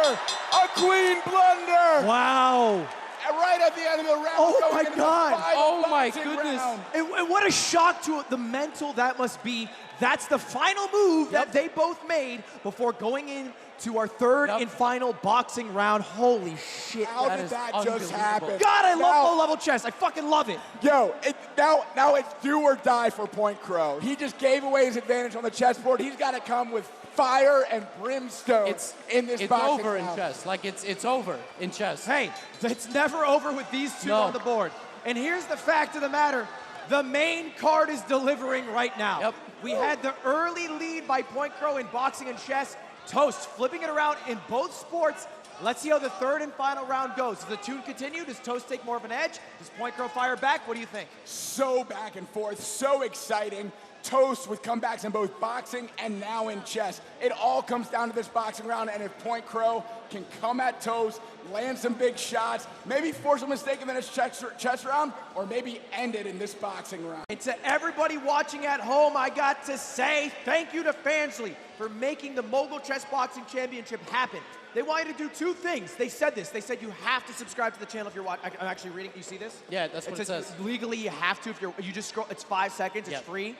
Speaker 4: it. A queen blunder.
Speaker 8: Wow.
Speaker 4: And right at the end of the round.
Speaker 8: Oh
Speaker 4: going
Speaker 8: my
Speaker 4: into the
Speaker 8: God.
Speaker 4: final
Speaker 10: Oh my
Speaker 4: boxing
Speaker 10: goodness.
Speaker 4: round.
Speaker 8: And what a shock to the mental that must be. That's the final move that they both made before going into our third and final boxing round. Holy shit.
Speaker 4: How did that just happen?
Speaker 8: God, I love low-level chess. I fucking love it.
Speaker 4: Yo, now it's do or die for PointCrow. He just gave away his advantage on the chessboard. He's got to come with fire and brimstone in this
Speaker 10: It's
Speaker 4: boxing
Speaker 10: over
Speaker 4: round.
Speaker 10: in chess. Like, it's over in chess.
Speaker 8: Hey, it's never over with these two on the board. And here's the fact of the matter. The main card is delivering right now.
Speaker 10: Yep.
Speaker 8: We had the early lead by PointCrow in boxing and chess. Toast flipping it around in both sports. Let's see how the third and final round goes. Does the tune continue? Does Toast take more of an edge? Does PointCrow fire back? What do you think?
Speaker 4: So back and forth, so exciting. Toast with comebacks in both boxing and now in chess. It all comes down to this boxing round, and if PointCrow can come at Toast, land some big shots, maybe force a mistake in the next chess round, or maybe end it in this boxing round.
Speaker 8: And to everybody watching at home, I got to say thank you to Fansly for making the Mogul Chess Boxing Championship happen. They want you to do two things. They said this. They said you have to subscribe to the channel if you're watching. I'm actually reading. You see this?
Speaker 10: Yeah, that's what it says.
Speaker 8: Legally, you have to. If you just scroll, it's 5 seconds. It's free.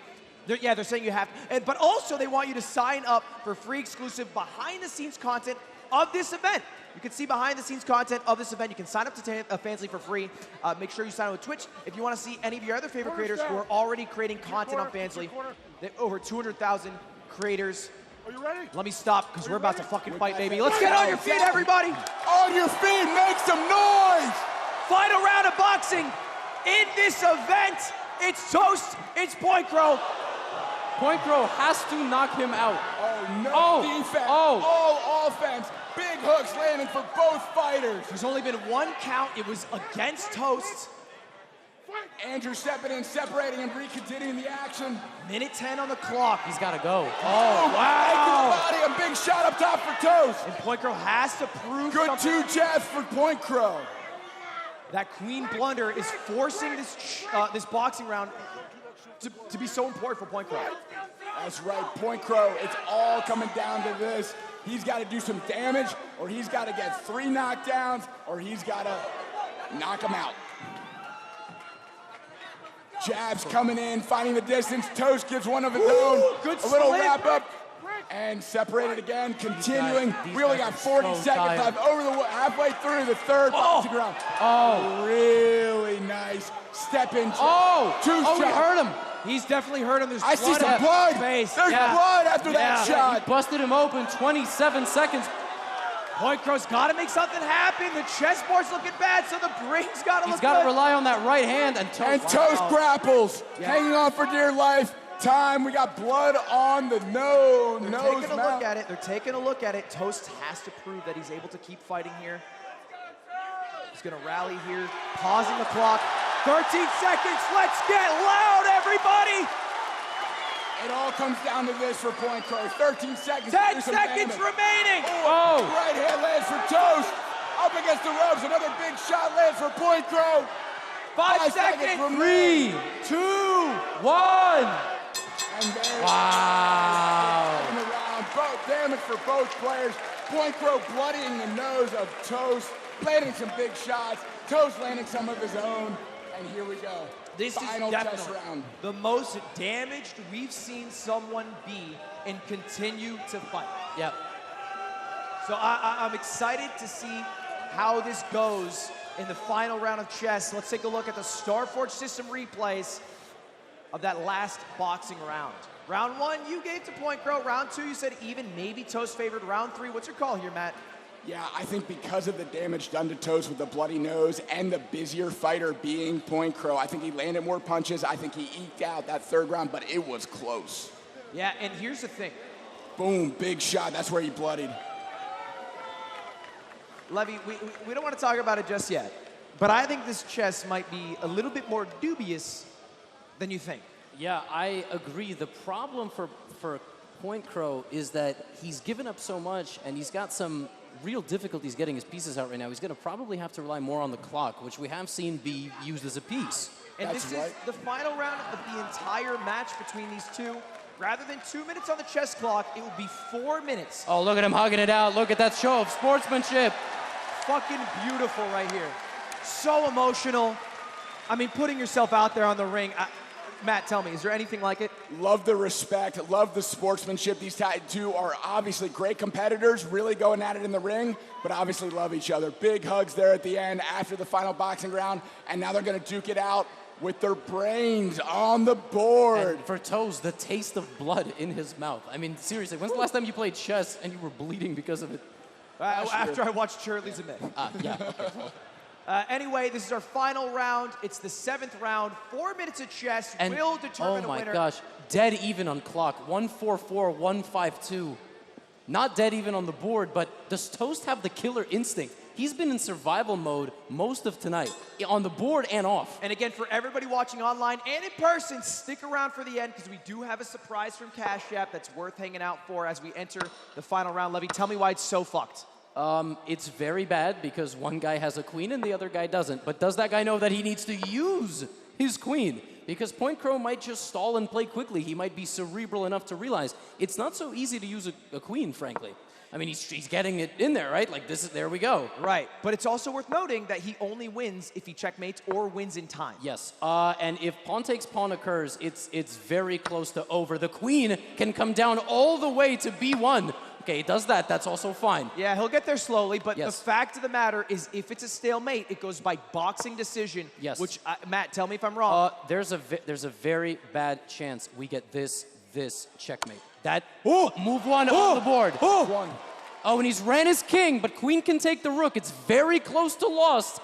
Speaker 8: They're saying you have to. But also, they want you to sign up for free exclusive behind-the-scenes content of this event. You can see behind-the-scenes content of this event. You can sign up to Fansly for free. Make sure you sign up with Twitch. If you want to see any of your other favorite creators who are already creating content on Fansly, over 200,000 creators.
Speaker 13: Are you ready?
Speaker 8: Let me stop, because we're about to fucking fight, baby. Let's get on your feet, everybody.
Speaker 4: On your feet, make some noise.
Speaker 8: Final round of boxing in this event. It's Toast. It's PointCrow.
Speaker 10: PointCrow has to knock him out.
Speaker 4: Oh, no defense. All offense. Big hooks landing for both fighters.
Speaker 8: There's only been one count. It was against Toast.
Speaker 4: Andrew stepping in, separating and recontinuing the action.
Speaker 8: Minute 10 on the clock.
Speaker 10: He's got to go.
Speaker 8: Oh, wow.
Speaker 4: Body, a big shot up top for Toast.
Speaker 8: And PointCrow has to prove
Speaker 4: Good
Speaker 8: something.
Speaker 4: 2 jabs for PointCrow.
Speaker 8: That queen blunder is forcing this boxing round to be so important for PointCrow.
Speaker 4: That's right, PointCrow. It's all coming down to this. He's got to do some damage, or he's got to get 3 knockdowns, or he's got to knock him out. Jabs coming in, finding the distance. Toast gives one of his own.
Speaker 8: Good
Speaker 4: a little
Speaker 8: slip.
Speaker 4: wrap up. And separated again, continuing.
Speaker 10: These
Speaker 4: We only
Speaker 10: guys
Speaker 4: got
Speaker 10: are
Speaker 4: 40
Speaker 10: so
Speaker 4: seconds
Speaker 10: tired.
Speaker 4: left, halfway through the third boxing round.
Speaker 10: Oh.
Speaker 4: Really nice. Step in.
Speaker 10: Oh.
Speaker 4: Two
Speaker 10: He hurt him.
Speaker 8: He's definitely hurt him. There's
Speaker 4: I see
Speaker 8: blood
Speaker 4: some
Speaker 8: on his
Speaker 4: blood.
Speaker 8: face.
Speaker 4: There's blood after that
Speaker 10: He
Speaker 4: shot.
Speaker 10: busted him open, 27 seconds.
Speaker 8: PointCrow's got to make something happen. The chessboard's looking bad, so the brain's got to look
Speaker 10: He's got to
Speaker 8: good.
Speaker 10: rely on that right hand. And
Speaker 4: Toast grapples, hanging on for dear life. Time, we got blood on the nose.
Speaker 8: They're taking a look at it. They're taking a look at it. Toast has to prove that he's able to keep fighting here. He's going to rally here, pausing the clock. 13 seconds. Let's get loud, everybody.
Speaker 4: It all comes down to this for PointCrow. 13 seconds.
Speaker 8: 10 seconds remaining.
Speaker 4: Oh. Right hand lands for Toast. Up against the ropes. Another big shot lands for PointCrow.
Speaker 8: 5 seconds.
Speaker 10: 3, 2, 1.
Speaker 4: And there
Speaker 10: Wow.
Speaker 4: in the round. Both damage for both players. PointCrow bloodying the nose of Toast, landing some big shots. Toast landing some of his own. And here we go.
Speaker 8: This
Speaker 4: Final
Speaker 8: is
Speaker 4: chess
Speaker 8: definitely
Speaker 4: round.
Speaker 8: the most damaged we've seen someone be and continue to fight.
Speaker 10: Yep.
Speaker 8: So I'm excited to see how this goes in the final round of chess. Let's take a look at the Starforge system replays of that last boxing round. Round 1, you gave to PointCrow. Round 2, you said even, maybe Toast favored. Round 3, what's your call here, Matt?
Speaker 4: Yeah, I think because of the damage done to Toast with the bloody nose and the busier fighter being PointCrow, I think he landed more punches. I think he eked out that third round, but it was close.
Speaker 8: Yeah, and here's the thing.
Speaker 4: Boom, big shot. That's where he bloodied.
Speaker 8: Levy, we don't want to talk about it just yet, but I think this chess might be a little bit more dubious than you think.
Speaker 10: Yeah, I agree. The problem for PointCrow is that he's given up so much, and he's got some real difficulties getting his pieces out right now. He's going to probably have to rely more on the clock, which we have seen be used as a piece.
Speaker 8: And this is the final round of the entire match between these two. Rather than 2 minutes on the chess clock, it will be 4 minutes.
Speaker 10: Oh, look at him hugging it out. Look at that show of sportsmanship.
Speaker 8: Fucking beautiful right here. So emotional. I mean, putting yourself out there on the ring. Matt, tell me, is there anything like it?
Speaker 4: Love the respect, love the sportsmanship. These two are obviously great competitors, really going at it in the ring, but obviously love each other. Big hugs there at the end after the final boxing round, and now they're going to duke it out with their brains on the board.
Speaker 10: And for Toast, the taste of blood in his mouth. I mean, seriously, when's the last time you played chess and you were bleeding because of it?
Speaker 8: After I watched Cherdleys a minute.
Speaker 10: Yeah, okay.
Speaker 8: Anyway, this is our final round. It's the 7th round. 4 minutes of chess
Speaker 10: And,
Speaker 8: will determine
Speaker 10: oh
Speaker 8: a winner.
Speaker 10: my gosh, dead even on clock. 144, 152. Not dead even on the board, but does Toast have the killer instinct? He's been in survival mode most of tonight, on the board and off.
Speaker 8: And again, for everybody watching online and in person, stick around for the end because we do have a surprise from Cash App that's worth hanging out for as we enter the final round. Levy, tell me why it's so fucked.
Speaker 10: It's very bad because one guy has a queen and the other guy doesn't. But does that guy know that he needs to use his queen? Because PointCrow might just stall and play quickly. He might be cerebral enough to realize it's not so easy to use a queen, frankly. I mean, he's getting it in there, right? Like, there we go.
Speaker 8: Right, but it's also worth noting that he only wins if he checkmates or wins in time.
Speaker 10: Yes, and if pawn takes pawn occurs, it's very close to over. The queen can come down all the way to B1. Okay, he does that. That's also fine.
Speaker 8: Yeah, he'll get there slowly, but the fact of the matter is if it's a stalemate, it goes by boxing decision.
Speaker 10: Yes.
Speaker 8: Which, Matt, tell me if I'm wrong.
Speaker 10: There's a very bad chance we get this checkmate. That move one on the board. Oh, and he's ran his king, but queen can take the rook. It's very close to lost.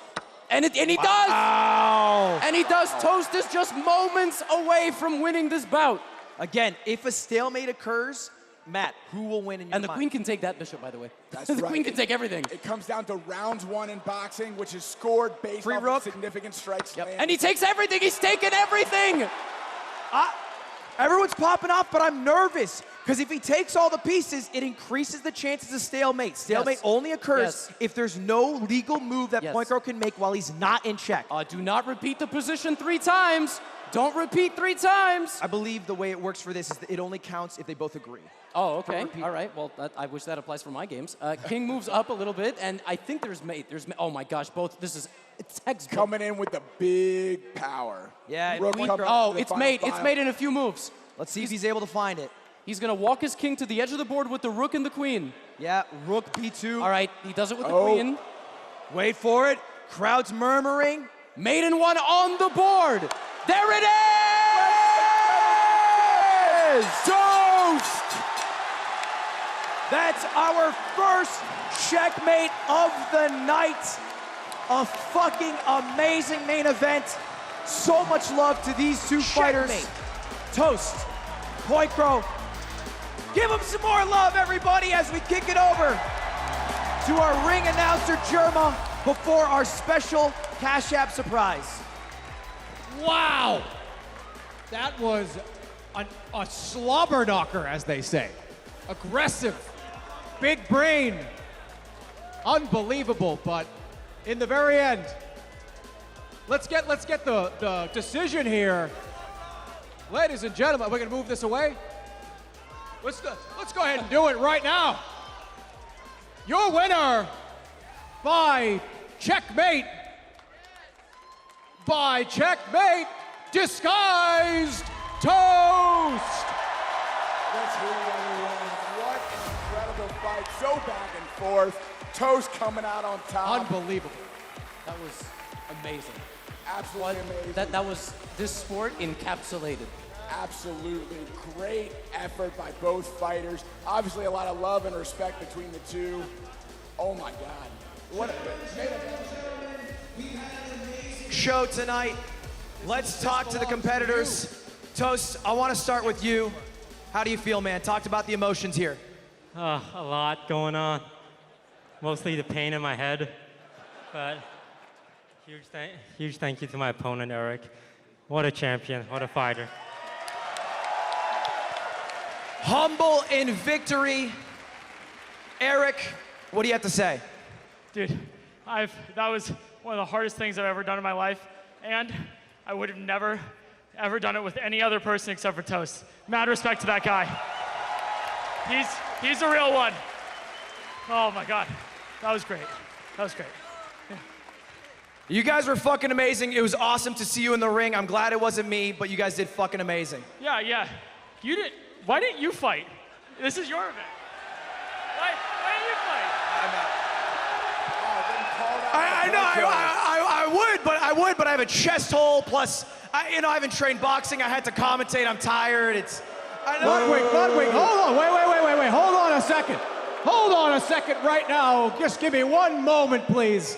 Speaker 10: And he does! And he does. Toast is just moments away from winning this bout.
Speaker 8: Again, if a stalemate occurs, Matt, who will win in your
Speaker 10: And the
Speaker 8: mind?
Speaker 10: queen can take that bishop, by the way.
Speaker 4: That's
Speaker 10: the
Speaker 4: right.
Speaker 10: queen can take everything.
Speaker 4: It comes down to rounds 1 in boxing, which is scored based
Speaker 8: Free
Speaker 4: off
Speaker 8: rook.
Speaker 4: of significant strikes. Landed.
Speaker 10: And he takes everything. He's taken everything.
Speaker 8: Everyone's popping off, but I'm nervous. Because if he takes all the pieces, it increases the chances of stalemate. Stalemate only occurs if there's no legal move that PointCrow can make while he's not in check.
Speaker 10: Do not repeat the position 3 times. Don't repeat 3 times.
Speaker 8: I believe the way it works for this is that it only counts if they both agree.
Speaker 10: Oh, okay. All right. Well, I wish that applies for my games. King moves up a little bit, and I think there's mate. Oh my gosh, both. This is textbook.
Speaker 4: Coming in with the big power.
Speaker 8: Yeah.
Speaker 10: It's mate. It's made in a few moves.
Speaker 8: Let's see if he's able to find it.
Speaker 10: He's going to walk his king to the edge of the board with the rook and the queen.
Speaker 8: Yeah, rook B2.
Speaker 10: All right, he does it with the queen.
Speaker 8: Wait for it. Crowd's murmuring.
Speaker 10: Maiden one on the board. There it is!
Speaker 8: Toast! That's our first checkmate of the night. A fucking amazing main event. So much love to these two fighters. Toast, PointCrow. Give them some more love, everybody, as we kick it over to our ring announcer, Jerma, before our special Cash App surprise.
Speaker 2: Wow! That was a slobber knocker, as they say. Aggressive, big brain, unbelievable. But in the very end, let's get the decision here. Ladies and gentlemen, we're going to move this away. Let's go ahead and do it right now. Your winner by checkmate. By checkmate, Disguised Toast.
Speaker 4: Let's hear it, everyone. What an incredible fight. So back and forth. Toast coming out on top.
Speaker 2: Unbelievable.
Speaker 10: That was amazing.
Speaker 4: Absolutely amazing.
Speaker 10: That was this sport encapsulated.
Speaker 4: Absolutely. Great effort by both fighters. Obviously a lot of love and respect between the two. Oh my God. What a
Speaker 8: show tonight. Let's talk to the competitors. Toast, I want to start with you. How do you feel, man? Talked about the emotions here.
Speaker 1: A lot going on. Mostly the pain in my head. But huge thank you to my opponent, Eric. What a champion, what a fighter.
Speaker 8: Humble in victory. Eric, what do you have to say?
Speaker 3: Dude, that was one of the hardest things I've ever done in my life, and I would have never, ever done it with any other person except for Toast. Mad respect to that guy. He's a real one. Oh my God, that was great. That was great. Yeah.
Speaker 8: You guys were fucking amazing. It was awesome to see you in the ring. I'm glad it wasn't me, but you guys did fucking amazing.
Speaker 3: Yeah. Why didn't you fight? This is your event. Why didn't you fight?
Speaker 8: I would, but I have a chest hole. Plus, I haven't trained boxing. I had to commentate. I'm tired.
Speaker 2: Ludwig, hold on. Wait. Hold on a second. Hold on a second right now. Just give me one moment, please.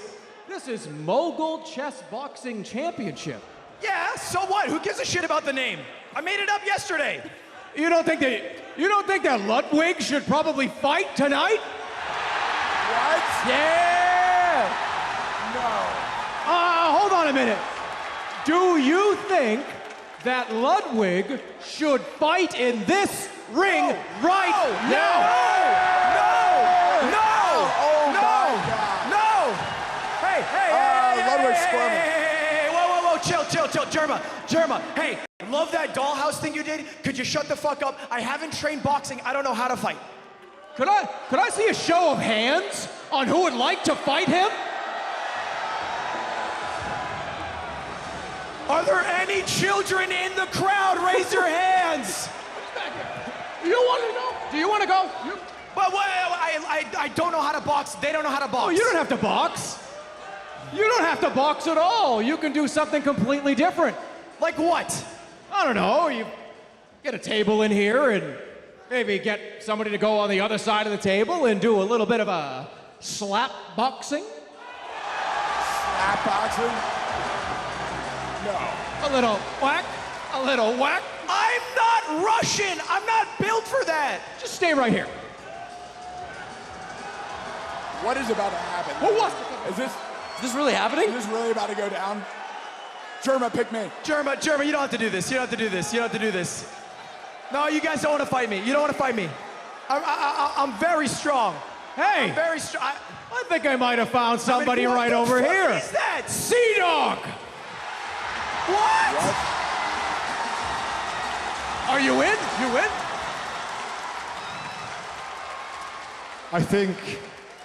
Speaker 2: This is Mogul Chessboxing Championship.
Speaker 8: Yeah, so what? Who gives a shit about the name? I made it up yesterday.
Speaker 2: You don't think that Ludwig should probably fight tonight?
Speaker 4: What?
Speaker 2: Yeah!
Speaker 4: No.
Speaker 2: Hold on a minute. Do you think that Ludwig should fight in this ring right now?
Speaker 8: No! Hey,
Speaker 4: Ludwig's squirming.
Speaker 8: Hey, whoa, chill, Germa, hey, love that dollhouse thing you did. Could you shut the fuck up? I haven't trained boxing. I don't know how to fight.
Speaker 2: Could I see a show of hands on who would like to fight him?
Speaker 8: Are there any children in the crowd? Raise your hands.
Speaker 2: You want to go? Do you want to go?
Speaker 8: But I don't know how to box. They don't know how to box.
Speaker 2: Oh, you don't have to box. You don't have to box at all. You can do something completely different.
Speaker 8: Like what?
Speaker 2: I don't know. You get a table in here and maybe get somebody to go on the other side of the table and do a little bit of a slap boxing.
Speaker 4: Slap boxing? No.
Speaker 2: A little whack.
Speaker 8: I'm not Russian. I'm not built for that.
Speaker 2: Just stay right here.
Speaker 4: What is about to happen? Is this
Speaker 10: really happening?
Speaker 4: Is this really about to go down? Germa, pick me.
Speaker 8: Germa, you don't have to do this. You don't have to do this. No, you guys don't want to fight me. You don't want to fight me. I'm very strong.
Speaker 2: Hey!
Speaker 8: I'm very strong.
Speaker 2: I think I might have found somebody right over here.
Speaker 8: What is that?
Speaker 2: CdawgVA!
Speaker 8: What?
Speaker 2: Are you in? You in?
Speaker 6: I think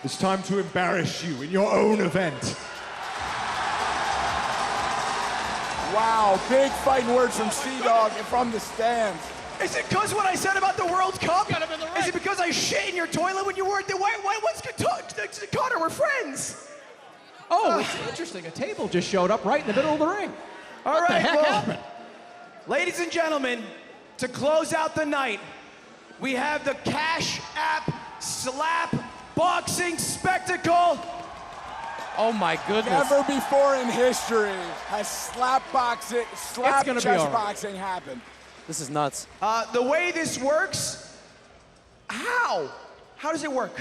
Speaker 6: it's time to embarrass you in your own event.
Speaker 4: Wow, big fighting words from CdawgVA and from the stands.
Speaker 8: Is it because what I said about the World Cup? Is it because I shit in your toilet when you weren't there? What's Connor? We're friends.
Speaker 2: Oh, it's interesting. A table just showed up right in the middle of the ring.
Speaker 8: All
Speaker 2: What the
Speaker 8: right,
Speaker 2: heck happened?
Speaker 8: Ladies and gentlemen, to close out the night, we have the Cash App Slap Boxing Spectacle.
Speaker 10: Oh my goodness.
Speaker 4: Never before in history has slap chess boxing happened.
Speaker 10: This is nuts.
Speaker 8: The way this works, how does it work?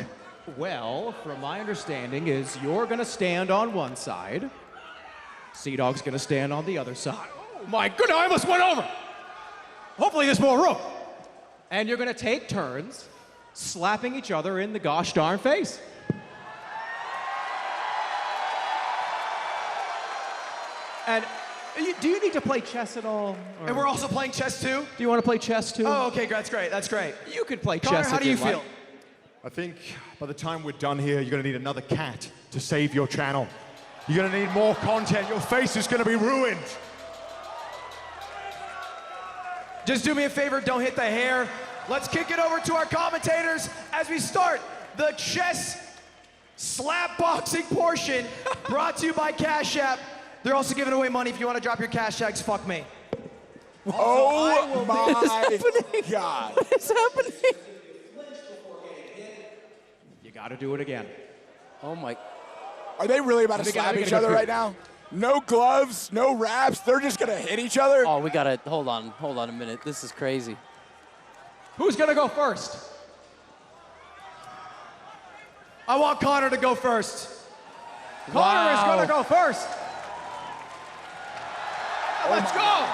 Speaker 2: Well, from my understanding is you're going to stand on one side. CdawgVA's going to stand on the other side. Oh my goodness, I almost went over. Hopefully there's more room. And you're going to take turns slapping each other in the gosh darn face. Do you need to play chess at all? Or?
Speaker 8: And we're also playing chess too?
Speaker 2: Do you want to play chess too?
Speaker 8: Oh, okay, that's great, that's great.
Speaker 2: You could play
Speaker 8: Connor,
Speaker 2: chess.
Speaker 8: how do you feel?
Speaker 6: I think by the time we're done here, you're going to need another cat to save your channel. You're going to need more content. Your face is going to be ruined.
Speaker 8: Just do me a favor, don't hit the hair. Let's kick it over to our commentators as we start the chess slap boxing portion brought to you by Cash App. They're also giving away money if you want to drop your cash tags, fuck me.
Speaker 4: Oh my God.
Speaker 8: What is happening?
Speaker 2: You got to do it again.
Speaker 10: Oh my.
Speaker 4: Are they really about to slap each other right now? No gloves, no wraps. They're just going to hit each other?
Speaker 10: Oh, we got to, hold on a minute. This is crazy.
Speaker 2: Who's going to go first?
Speaker 8: I want Connor to go first.
Speaker 2: Connor is going to go first. Let's go.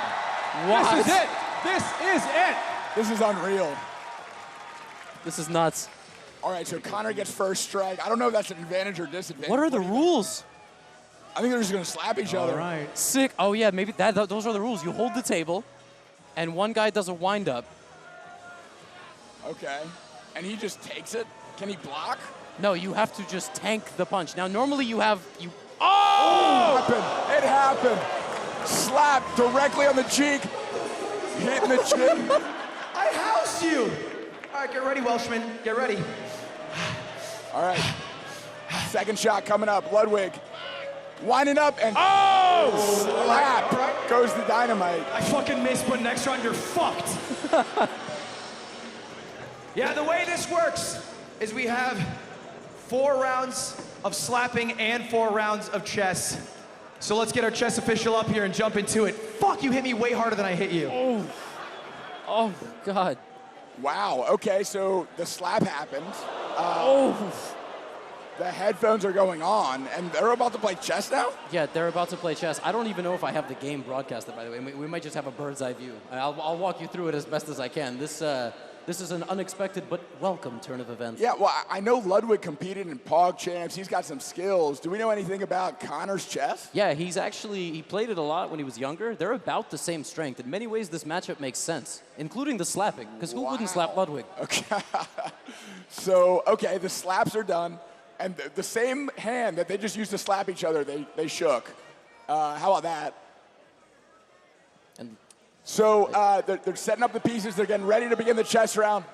Speaker 10: What?
Speaker 2: This is it. This is it.
Speaker 4: This is unreal.
Speaker 10: This is nuts.
Speaker 4: All right, so Connor gets first strike. I don't know if that's an advantage or disadvantage.
Speaker 10: What are the rules?
Speaker 4: I think they're just going to slap each other.
Speaker 2: All right.
Speaker 10: Sick. Oh, yeah, maybe those are the rules. You hold the table, and one guy does a wind-up.
Speaker 4: Okay. And he just takes it? Can he block?
Speaker 10: No, you have to just tank the punch. Now, normally you have...
Speaker 4: Oh! It happened. Slap directly on the cheek. Hitting the chin.
Speaker 8: I housed you. All right, get ready, Welshman. Get ready.
Speaker 4: All right. Second shot coming up. Ludwig winding up and slap goes the dynamite.
Speaker 8: I fucking missed, but next round you're fucked. Yeah, the way this works is we have 4 rounds of slapping and 4 rounds of chess. So let's get our chess official up here and jump into it. Fuck, you hit me way harder than I hit you.
Speaker 10: Oh, God.
Speaker 4: Wow, okay, so the slap happened. The headphones are going on, and they're about to play chess now?
Speaker 10: Yeah, they're about to play chess. I don't even know if I have the game broadcasted, by the way. We might just have a bird's eye view. I'll walk you through it as best as I can. This is an unexpected but welcome turn of events.
Speaker 4: Yeah, well, I know Ludwig competed in Pog Champs. He's got some skills. Do we know anything about Connor's chess?
Speaker 10: Yeah, he played it a lot when he was younger. They're about the same strength. In many ways, this matchup makes sense, including the slapping, because who wouldn't slap Ludwig?
Speaker 4: Okay. So, okay, the slaps are done, and the same hand that they just used to slap each other, they shook. How about that? So they're setting up the pieces. They're getting ready to begin the chess round.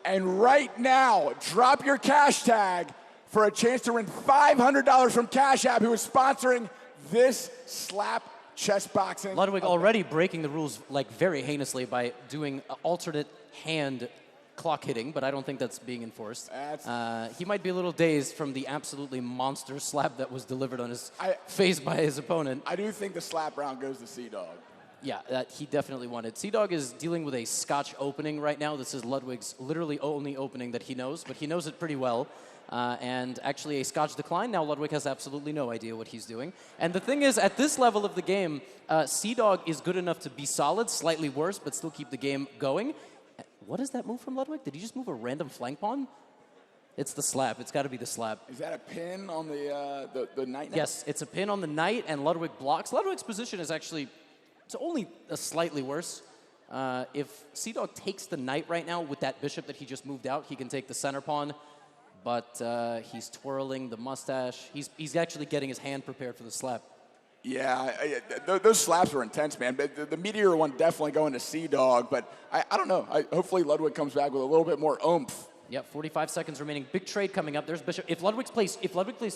Speaker 4: And right now, drop your cash tag for a chance to win $500 from Cash App, who is sponsoring this slap chess boxing.
Speaker 10: Ludwig already breaking the rules like very heinously by doing alternate hand clock hitting, but I don't think that's being enforced. He might be a little dazed from the absolutely monster slap that was delivered on his face by his opponent.
Speaker 4: I do think the slap round goes to CdawgVA.
Speaker 10: Yeah, he definitely won it. CdawgVA is dealing with a Scotch opening right now. This is Ludwig's literally only opening that he knows, but he knows it pretty well. And actually a Scotch decline. Now Ludwig has absolutely no idea what he's doing. And the thing is, at this level of the game, CdawgVA is good enough to be solid, slightly worse, but still keep the game going. What is that move from Ludwig? Did he just move a random flank pawn? It's the slap. It's got to be the slap.
Speaker 4: Is that a pin on the knight now?
Speaker 10: Yes, it's a pin on the knight, and Ludwig blocks. Ludwig's position is actually, it's only slightly worse. If CdawgVA takes the knight right now with that bishop that he just moved out, he can take the center pawn. But he's twirling the mustache. He's actually getting his hand prepared for the slap.
Speaker 4: Yeah, those slaps were intense, man. But the Meteor one definitely going to CdawgVA, but I don't know. Hopefully Ludwig comes back with a little bit more oomph.
Speaker 10: Yep, 45 seconds remaining. Big trade coming up. There's bishop. If Ludwig plays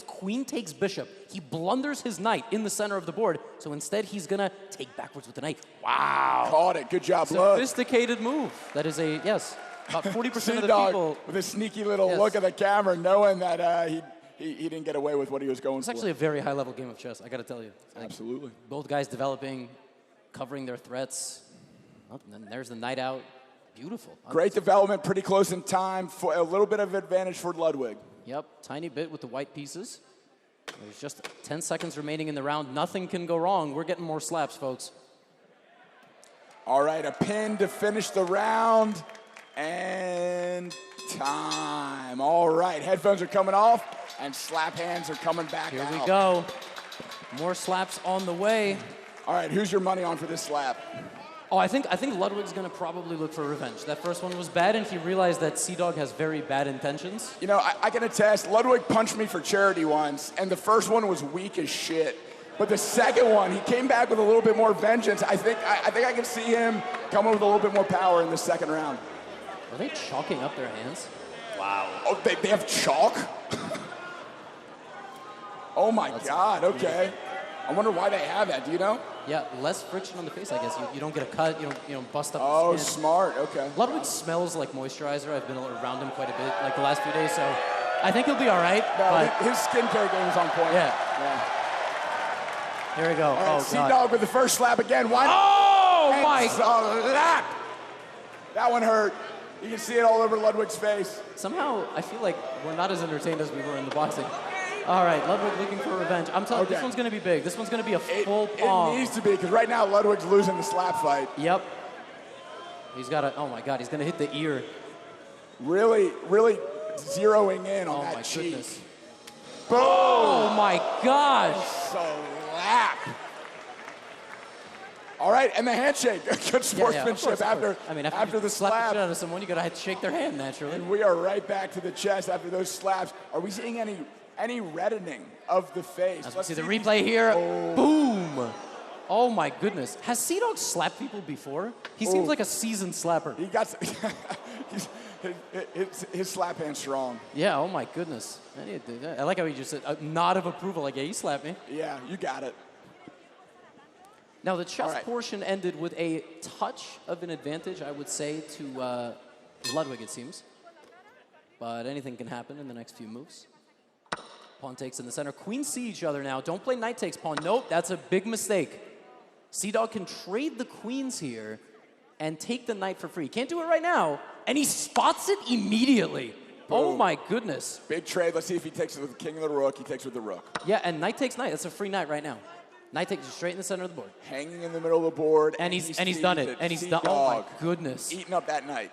Speaker 10: queen takes bishop, he blunders his knight in the center of the board. So instead, he's gonna take backwards with the knight. Wow!
Speaker 4: Caught it. Good job, Lud.
Speaker 10: Sophisticated move. That is a yes. About 40% of the people
Speaker 4: with a sneaky little look at the camera, knowing that he didn't get away with what he was going for.
Speaker 10: It's actually a very high-level game of chess, I got to tell you.
Speaker 4: Absolutely.
Speaker 10: Both guys developing, covering their threats. Oh, and then there's the knight out. Beautiful.
Speaker 4: Great development, pretty close in time. For a little bit of advantage for Ludwig.
Speaker 10: Yep, tiny bit with the white pieces. There's just 10 seconds remaining in the round. Nothing can go wrong. We're getting more slaps, folks.
Speaker 4: All right, a pin to finish the round. And time. All right, headphones are coming off, and slap hands are coming back out.
Speaker 10: Here we go. More slaps on the way.
Speaker 4: All right, who's your money on for this slap?
Speaker 10: Oh, I think Ludwig's gonna probably look for revenge. That first one was bad, and he realized that CdawG has very bad intentions.
Speaker 4: You know, I can attest, Ludwig punched me for charity once, and the first one was weak as shit. But the second one, he came back with a little bit more vengeance. I think I can see him come up with a little bit more power in the second round.
Speaker 10: Are they chalking up their hands?
Speaker 4: Wow. Oh, they have chalk? Oh my God, okay. I wonder why they have that, do you know?
Speaker 10: Yeah, less friction on the face, I guess. You don't get a cut, you don't bust up
Speaker 4: the
Speaker 10: skin.
Speaker 4: Smart, okay.
Speaker 10: Ludwig smells like moisturizer. I've been around him quite a bit, like the last few days, so I think he'll be all right.
Speaker 4: No,
Speaker 10: but
Speaker 4: his skincare game is on point.
Speaker 10: Yeah. Here we go.
Speaker 4: All right,
Speaker 10: Oh,
Speaker 4: CdawG
Speaker 10: God.
Speaker 4: with the first slap again. One.
Speaker 10: Oh, my
Speaker 4: slap. That one hurt. You can see it all over Ludwig's face.
Speaker 10: Somehow, I feel like we're not as entertained as we were in the boxing. All right, Ludwig looking for revenge. I'm telling you, this one's going to be big. This one's going to be a full palm.
Speaker 4: It needs to be, because right now Ludwig's losing the slap fight.
Speaker 10: Yep. He's got oh my God, he's going to hit the ear.
Speaker 4: Really zeroing in on that cheek.
Speaker 10: Goodness.
Speaker 4: Boom!
Speaker 10: Oh my gosh.
Speaker 4: Slap. All right, and the handshake. Good sportsmanship after the slap.
Speaker 10: Slap the shit out of someone, you got to shake their hand naturally.
Speaker 4: And we are right back to the chest after those slaps. Are we seeing any reddening of the face?
Speaker 10: Let's see the replay here. Oh. Boom. Oh my goodness. Has CdawG slapped people before? He seems like a seasoned slapper.
Speaker 4: He got his slap hand's strong.
Speaker 10: Yeah, oh my goodness. I like how he just said a nod of approval, like, yeah, you slapped me.
Speaker 4: Yeah, you got it.
Speaker 10: Now, the chess portion ended with a touch of an advantage, I would say, to Ludwig, it seems. But anything can happen in the next few moves. Pawn takes in the center. Queens see each other now. Don't play knight takes pawn. Nope, that's a big mistake. CdawG can trade the queens here and take the knight for free. Can't do it right now. And he spots it immediately. Boom. Oh, my goodness.
Speaker 4: Big trade. Let's see if he takes it with the king of the rook. He takes with the rook.
Speaker 10: Yeah, and knight takes knight. That's a free knight right now. Knight takes straight in the center of the board.
Speaker 4: Hanging in the middle of the board.
Speaker 10: And he's done it. And he's done. Oh, my goodness.
Speaker 4: Eating up that knight.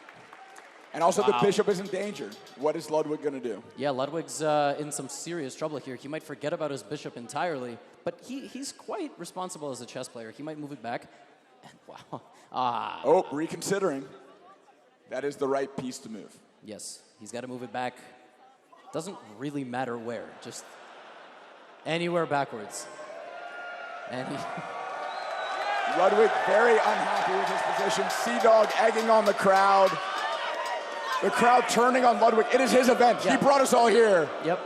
Speaker 4: And also the bishop is in danger. What is Ludwig going to do?
Speaker 10: Yeah, Ludwig's in some serious trouble here. He might forget about his bishop entirely, but he's quite responsible as a chess player. He might move it back. And wow.
Speaker 4: Oh, reconsidering. That is the right piece to move.
Speaker 10: Yes, he's got to move it back. Doesn't really matter where, just anywhere backwards. And
Speaker 4: Ludwig very unhappy with his position. CdawG egging on the crowd. The crowd turning on Ludwig. It is his event. Yeah. He brought us all here.
Speaker 10: Yep.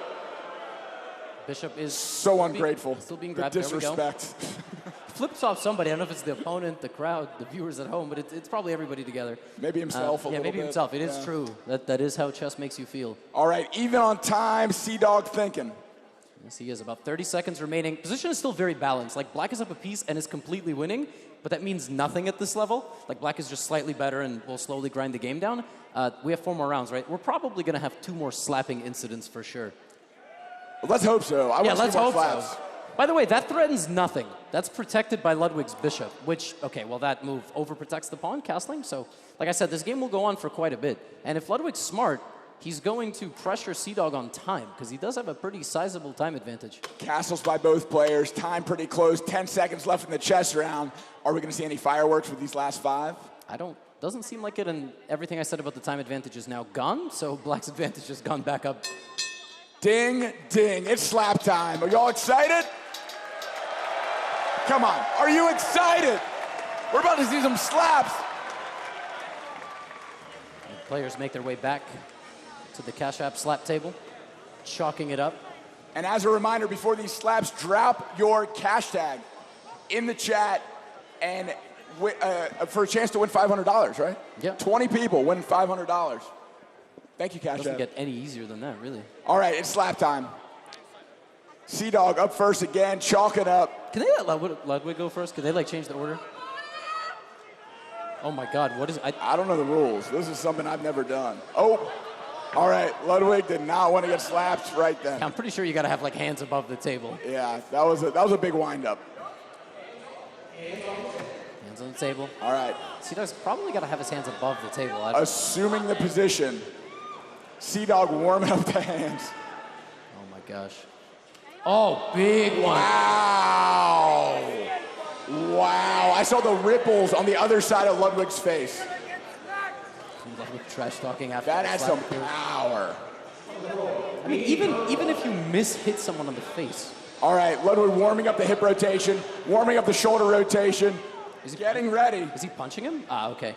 Speaker 10: Bishop is
Speaker 4: so ungrateful.
Speaker 10: Still being grabbed.
Speaker 4: The disrespect.
Speaker 10: Flips off somebody. I don't know if it's the opponent, the crowd, the viewers at home, but it's probably everybody together.
Speaker 4: Maybe himself a little bit.
Speaker 10: Yeah, maybe himself. It is true. That is how chess makes you feel.
Speaker 4: All right, even on time, CdawG thinking.
Speaker 10: Yes, he is. About 30 seconds remaining. Position is still very balanced. Like, Black is up a piece and is completely winning, but that means nothing at this level. Like, Black is just slightly better and will slowly grind the game down. We have 4 more rounds, right? We're probably going to have 2 more slapping incidents for sure.
Speaker 4: Well, let's hope so.
Speaker 10: Let's hope so. By the way, that threatens nothing. That's protected by Ludwig's bishop, which, okay, well, that move overprotects the pawn, castling. So, like I said, this game will go on for quite a bit. And if Ludwig's smart, he's going to pressure CdawG on time, because he does have a pretty sizable time advantage.
Speaker 4: Castles by both players, time pretty close, 10 seconds left in the chess round. Are we going to see any fireworks with these last 5?
Speaker 10: Doesn't seem like it, and everything I said about the time advantage is now gone, so Black's advantage has gone back up.
Speaker 4: Ding, ding, it's slap time. Are y'all excited? Come on, are you excited? We're about to see some slaps.
Speaker 10: And players make their way back to the Cash App slap table, chalking it up.
Speaker 4: And as a reminder, before these slaps, drop your cash tag in the chat and for a chance to win $500, right?
Speaker 10: Yeah.
Speaker 4: 20 people win $500. Thank you, Cash App.
Speaker 10: Doesn't get any easier than that, really.
Speaker 4: All right, it's slap time. CdawG up first again, chalking up.
Speaker 10: Can they let Ludwig go first? Could they change the order? Oh my God, what is it?
Speaker 4: I don't know the rules. This is something I've never done. Oh, all right, Ludwig did not want to get slapped right then.
Speaker 10: I'm pretty sure you got to have hands above the table.
Speaker 4: Yeah, that was a big windup.
Speaker 10: Hands on the table.
Speaker 4: All right.
Speaker 10: CdawG's probably got to have his hands above the table.
Speaker 4: Assuming the position, CdawG warming up the hands.
Speaker 10: Oh my gosh. Oh, big one.
Speaker 4: Wow. Wow. I saw the ripples on the other side of Ludwig's face.
Speaker 10: Ludwig trash talking after
Speaker 4: that has some power.
Speaker 10: I mean, even if you hit someone on the face.
Speaker 4: All right, Ludwig warming up the hip rotation, warming up the shoulder rotation. He's getting ready.
Speaker 10: Is he punching him? Ah, okay.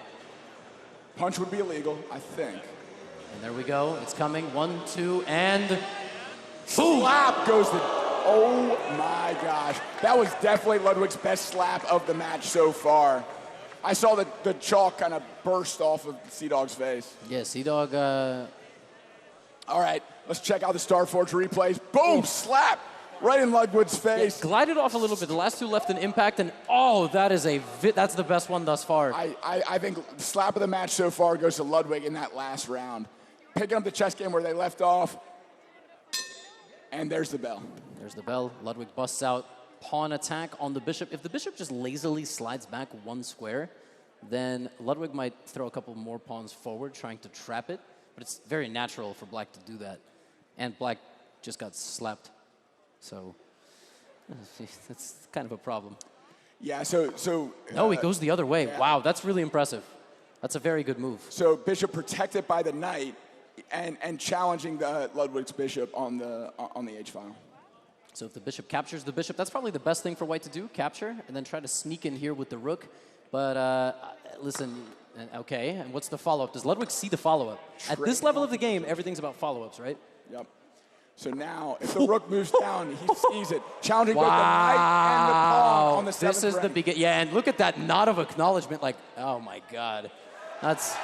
Speaker 4: Punch would be illegal, I think.
Speaker 10: And there we go. It's coming. 1, 2, and
Speaker 4: slap goes the. Oh my gosh, that was definitely Ludwig's best slap of the match so far. I saw the chalk kind of burst off of CdawgV's face.
Speaker 10: Yeah, CdawgVA.
Speaker 4: All right, let's check out the Starforge replays. Boom, slap right in Ludwig's face.
Speaker 10: Yeah, glided off a little bit. The last two left an impact, and that's the best one thus far.
Speaker 4: I think the slap of the match so far goes to Ludwig in that last round. Picking up the chess game where they left off. And there's the bell.
Speaker 10: There's the bell. Ludwig busts out pawn attack on the bishop. If the bishop just lazily slides back one square, then Ludwig might throw a couple more pawns forward, trying to trap it. But it's very natural for black to do that. And black just got slapped. So that's kind of a problem.
Speaker 4: Yeah, so
Speaker 10: no, he goes the other way.
Speaker 4: Yeah.
Speaker 10: Wow, that's really impressive. That's a very good move.
Speaker 4: So bishop protected by the knight and challenging the Ludwig's bishop on the h-file.
Speaker 10: So if the bishop captures the bishop, that's probably the best thing for white to do, capture, and then try to sneak in here with the rook. But listen, okay, and what's the follow-up? Does Ludwig see the follow-up? At this level of the game, everything's about follow-ups, right?
Speaker 4: Yep. So now, if the rook moves down, he sees it. Challenging both the knight and the pawn on the 7th
Speaker 10: This is
Speaker 4: rank.
Speaker 10: the beginning. Yeah, and look at that nod of acknowledgement, like, oh my God. That's...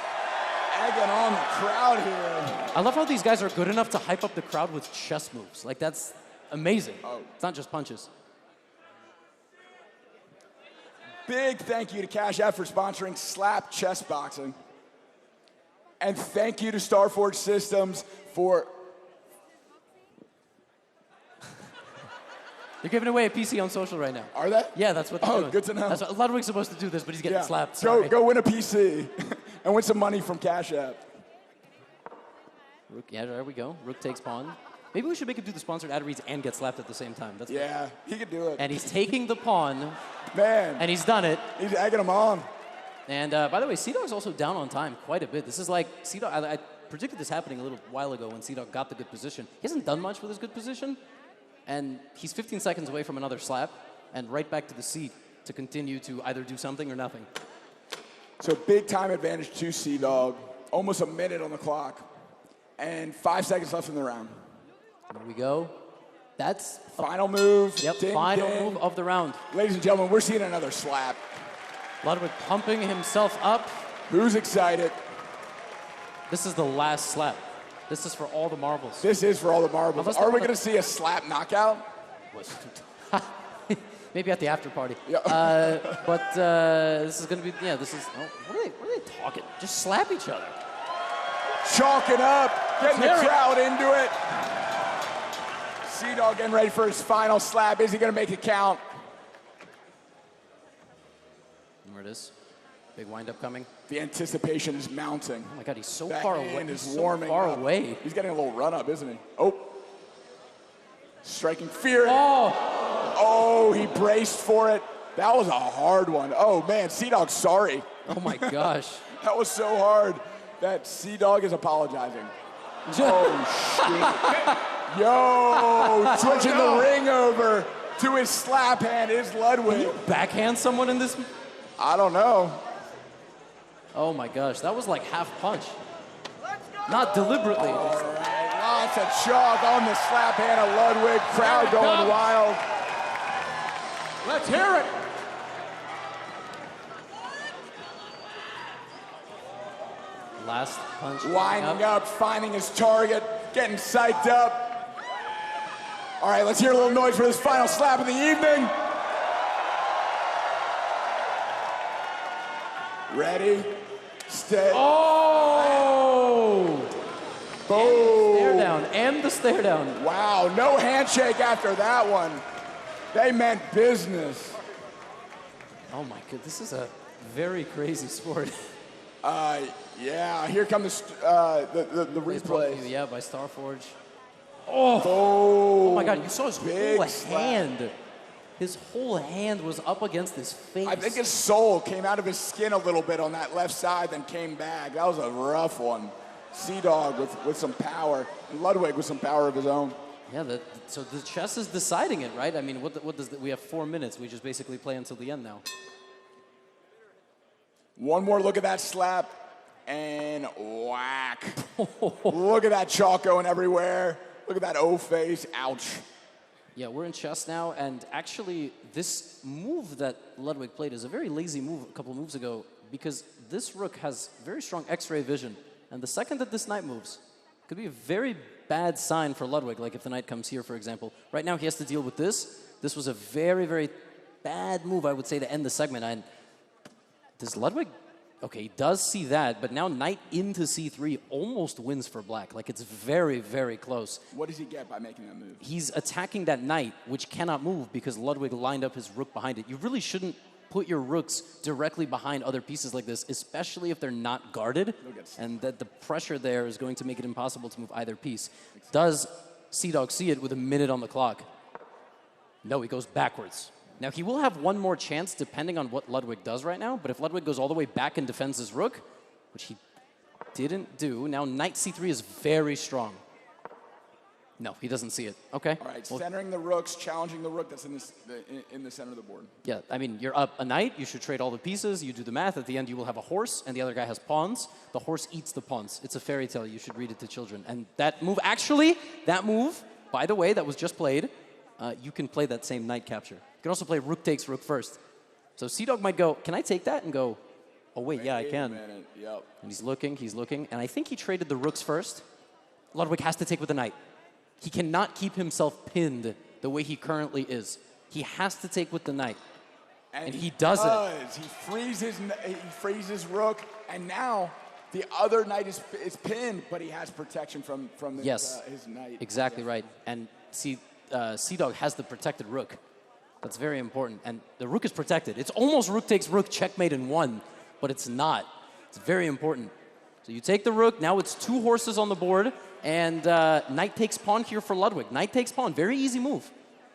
Speaker 4: Egging on the crowd here.
Speaker 10: I love how these guys are good enough to hype up the crowd with chess moves. Like, that's amazing.
Speaker 4: Oh.
Speaker 10: It's not just punches.
Speaker 4: Big thank you to Cash App for sponsoring Slap Chessboxing. And thank you to Starforge Systems for...
Speaker 10: They're giving away a PC on social right now.
Speaker 4: Are they?
Speaker 10: Yeah, that's what they're doing.
Speaker 4: Oh, good to know.
Speaker 10: That's what, Ludwig's supposed to do this, but he's getting slapped. Sorry.
Speaker 4: Go win a PC and win some money from Cash App.
Speaker 10: Rook, yeah, there we go. Rook takes pawn. Maybe we should make him do the sponsored ad reads and get slapped at the same time. That's
Speaker 4: yeah, he could do it.
Speaker 10: And he's taking the pawn.
Speaker 4: Man.
Speaker 10: And he's done it.
Speaker 4: He's egging him on.
Speaker 10: And by the way, CdawgV's also down on time quite a bit. This is like, I predicted this happening a little while ago when CdawgV got the good position. He hasn't done much with his good position. And he's 15 seconds away from another slap and right back to the seat to continue to either do something or nothing.
Speaker 4: So big time advantage to CdawgV. Almost a minute on the clock. And 5 seconds left in the round.
Speaker 10: There we go. That's
Speaker 4: final move.
Speaker 10: Yep,
Speaker 4: ding,
Speaker 10: final
Speaker 4: ding.
Speaker 10: move of the round.
Speaker 4: Ladies and gentlemen, we're seeing another slap.
Speaker 10: Ludwig pumping himself up.
Speaker 4: Who's excited?
Speaker 10: This is the last slap. This is for all the marbles.
Speaker 4: This is for all the marbles.
Speaker 10: Unless
Speaker 4: Are we going to see a slap knockout?
Speaker 10: Maybe at the after party.
Speaker 4: Yeah.
Speaker 10: But this is going to be, yeah, this is, what are they talking? Just slap each other.
Speaker 4: Chalking up, getting the crowd into it. CdawgV getting ready for his final slap. Is he going to make it count?
Speaker 10: There it is. Big windup coming.
Speaker 4: The anticipation is mounting.
Speaker 10: Oh my God, he's so
Speaker 4: that
Speaker 10: far
Speaker 4: hand
Speaker 10: away.
Speaker 4: Is
Speaker 10: He's
Speaker 4: warming
Speaker 10: so far
Speaker 4: up.
Speaker 10: away.
Speaker 4: He's getting a little run up, isn't he? Oh. Striking fear. Oh, he braced for it. That was a hard one. Oh man, CdawgV's sorry.
Speaker 10: Oh my gosh.
Speaker 4: That was so hard that CdawgV is apologizing. Oh shit. Yo, switching the ring over to his slap hand is Ludwig.
Speaker 10: Can you backhand someone in this?
Speaker 4: I don't know.
Speaker 10: Oh my gosh, that was like half punch. Not deliberately.
Speaker 4: All right, lots of chalk on the slap hand of Ludwig. Crowd going wild.
Speaker 2: Let's hear it.
Speaker 10: Last punch.
Speaker 4: Winding up, finding his target, getting psyched up. All right, let's hear a little noise for this final slap of the evening. Ready, steady.
Speaker 10: Oh!
Speaker 4: Boom.
Speaker 10: Stare down, and the stare down.
Speaker 4: Wow, no handshake after that one. They meant business.
Speaker 10: Oh my God, this is a very crazy sport.
Speaker 4: Yeah, here come the replay.
Speaker 10: Yeah, by Starforge. Oh my God, you saw his
Speaker 4: big
Speaker 10: whole
Speaker 4: slap.
Speaker 10: hand. His whole hand was up against his face.
Speaker 4: I think his soul came out of his skin a little bit on that left side, then came back. That was a rough one. CdawG with some power, and Ludwig with some power of his own.
Speaker 10: Yeah, so the chess is deciding it, right? I mean, we have 4 minutes. We just basically play until the end now.
Speaker 4: One more look at that slap, and whack. Look at that chalk going everywhere. Look at that O face, ouch.
Speaker 10: Yeah, we're in chess now, and actually, this move that Ludwig played is a very lazy move a couple moves ago, because this rook has very strong X-ray vision, and the second that this knight moves, could be a very bad sign for Ludwig, like if the knight comes here, for example. Right now, he has to deal with this. This was a very, very bad move, I would say, to end the segment. And does Ludwig... Okay, he does see that, but now knight into c3 almost wins for black. Like, it's very, very close.
Speaker 4: What does he get by making that move?
Speaker 10: He's attacking that knight, which cannot move because Ludwig lined up his rook behind it. You really shouldn't put your rooks directly behind other pieces like this, especially if they're not guarded, and that the pressure there is going to make it impossible to move either piece. Does CdawG see it with a minute on the clock? No, he goes backwards. Now, he will have one more chance depending on what Ludwig does right now, but if Ludwig goes all the way back and defends his rook, which he didn't do, now knight c3 is very strong. No, he doesn't see it. Okay.
Speaker 4: All right, centering the rooks, challenging the rook that's in the center of the board.
Speaker 10: Yeah, I mean, you're up a knight, you should trade all the pieces, you do the math, at the end you will have a horse, and the other guy has pawns. The horse eats the pawns. It's a fairy tale, you should read it to children. And that move, actually, that move, by the way, that was just played, you can play that same knight capture. You can also play rook takes rook first. So CdawG might go, can I take that? And go, oh wait, yeah, I can.
Speaker 4: Yep.
Speaker 10: And he's looking, and I think he traded the rooks first. Ludwig has to take with the knight. He cannot keep himself pinned the way he currently is. He has to take with the knight. And he does it.
Speaker 4: He frees his rook, and now the other knight is pinned, but he has protection from his knight.
Speaker 10: Exactly right. And see, CdawG has the protected rook. That's very important. And the rook is protected. It's almost rook takes rook, checkmate in one, but it's not. It's very important. So you take the rook. Now it's 2 horses on the board, and knight takes pawn here for Ludwig. Knight takes pawn. Very easy move.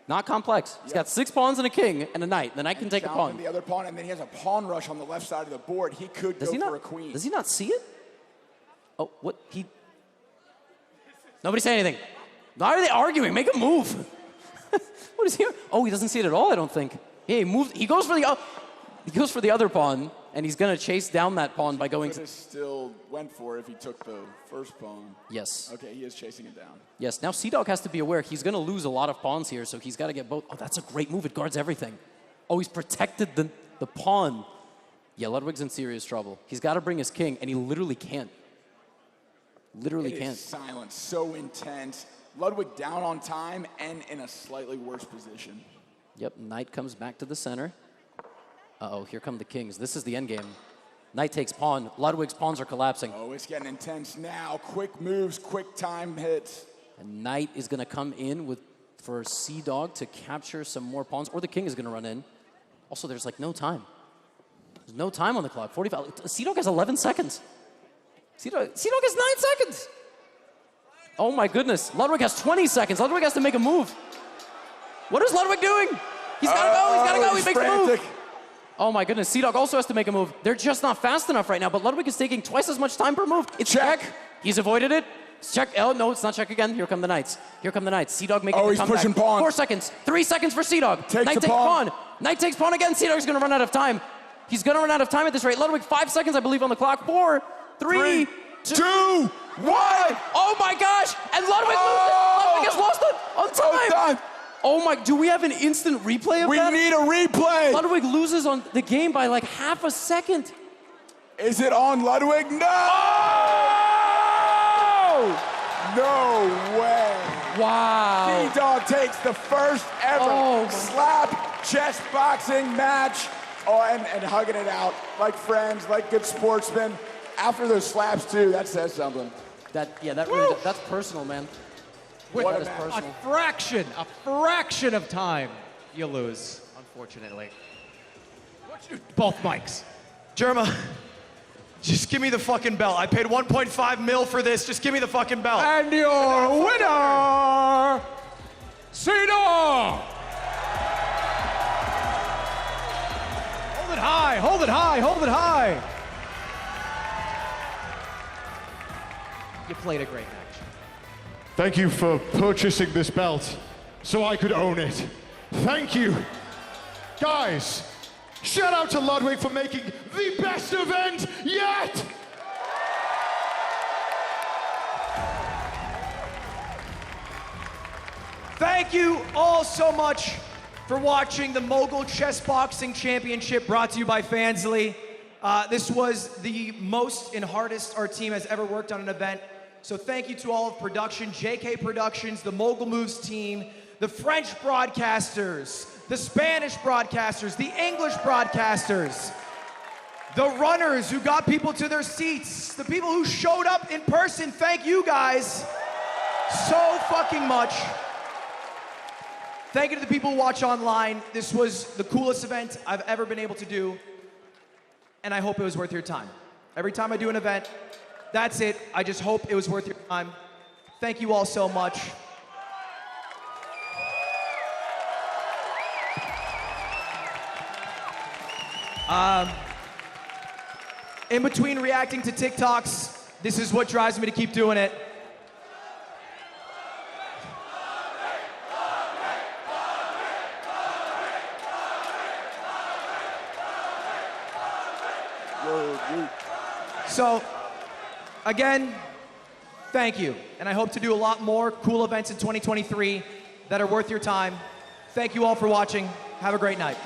Speaker 10: Not complex. He's got 6 pawns and a king and a knight. The knight can take a pawn.
Speaker 4: The other pawn, and then he has a pawn rush on the left side of the board. He could go for a queen.
Speaker 10: Does he not see it? Oh, what? Nobody say anything. Why are they arguing? Make a move. What is here? Oh, he doesn't see it at all, I don't think. He moved. He goes for the other pawn, and he's going to chase down that pawn by going to...
Speaker 4: still went for it if he took the first pawn.
Speaker 10: Yes.
Speaker 4: Okay, he is chasing it down.
Speaker 10: Yes. Now CdawG has to be aware he's going to lose a lot of pawns here, so he's got to get both. Oh, that's a great move. It guards everything. Oh, he's protected the pawn. Yeah, Ludwig's in serious trouble. He's got to bring his king, and he literally can't. Literally can't.
Speaker 4: Silence, so intense. Ludwig down on time and in a slightly worse position.
Speaker 10: Yep, knight comes back to the center. Uh-oh, here come the kings. This is the endgame. Knight takes pawn. Ludwig's pawns are collapsing.
Speaker 4: Oh, it's getting intense now. Quick moves, quick time hits.
Speaker 10: And knight is going to come in for CdawG to capture some more pawns, or the king is going to run in. Also, there's like no time. There's no time on the clock. 45. CdawG has 11 seconds. CdawG has 9 seconds. Oh my goodness. Ludwig has 20 seconds. Ludwig has to make a move. What is Ludwig doing? He's got to go. He's got to go. He makes a move. Oh my goodness. CdawG also has to make a move. They're just not fast enough right now, but Ludwig is taking twice as much time per move. It's check. He's avoided it. It's check. Oh, no, it's not check again. Here come the knights. Here come the knights. CdawG making the comeback.
Speaker 4: Oh, he's pushing pawn.
Speaker 10: 4 seconds. 3 seconds for CdawG. Knight takes pawn. Knight takes pawn again. CdawG's going to run out of time. He's going to run out of time at this rate. Ludwig, 5 seconds, I believe, on the clock. 4, 3, 2, 1. Oh my gosh! And Ludwig loses. Ludwig has lost it on time. Oh my! Do we have an instant replay of that?
Speaker 4: We need a replay.
Speaker 10: Ludwig loses on the game by like half a second.
Speaker 4: Is it on Ludwig? No! No way!
Speaker 10: Wow!
Speaker 4: CdawG takes the first ever slap chess boxing match. Oh, and hugging it out like friends, like good sportsmen. After those slaps too, that says something.
Speaker 10: That's personal, man.
Speaker 2: With
Speaker 10: That is personal.
Speaker 2: a fraction of time, you lose, unfortunately. Both mics.
Speaker 19: Germa, Just give me the fucking belt. I paid 1.5 mil for this. Just give me the fucking belt.
Speaker 2: And your winner, CdawgVA. Hold it high, hold it high, hold it high.
Speaker 8: You played a great match.
Speaker 6: Thank you for purchasing this belt so I could own it. Thank you. Guys, shout out to Ludwig for making the best event yet!
Speaker 8: Thank you all so much for watching the Mogul Chessboxing Championship brought to you by Fansly. This was the most and hardest our team has ever worked on an event. So thank you to all of production, JK Productions, the Mogul Moves team, the French broadcasters, the Spanish broadcasters, the English broadcasters, the runners who got people to their seats, the people who showed up in person. Thank you guys so fucking much. Thank you to the people who watch online. This was the coolest event I've ever been able to do, and I hope it was worth your time. Every time I do an event, that's it. I just hope it was worth your time. Thank you all so much. In between reacting to TikToks, this is what drives me to keep doing it. So, again, thank you. And I hope to do a lot more cool events in 2023 that are worth your time. Thank you all for watching. Have a great night.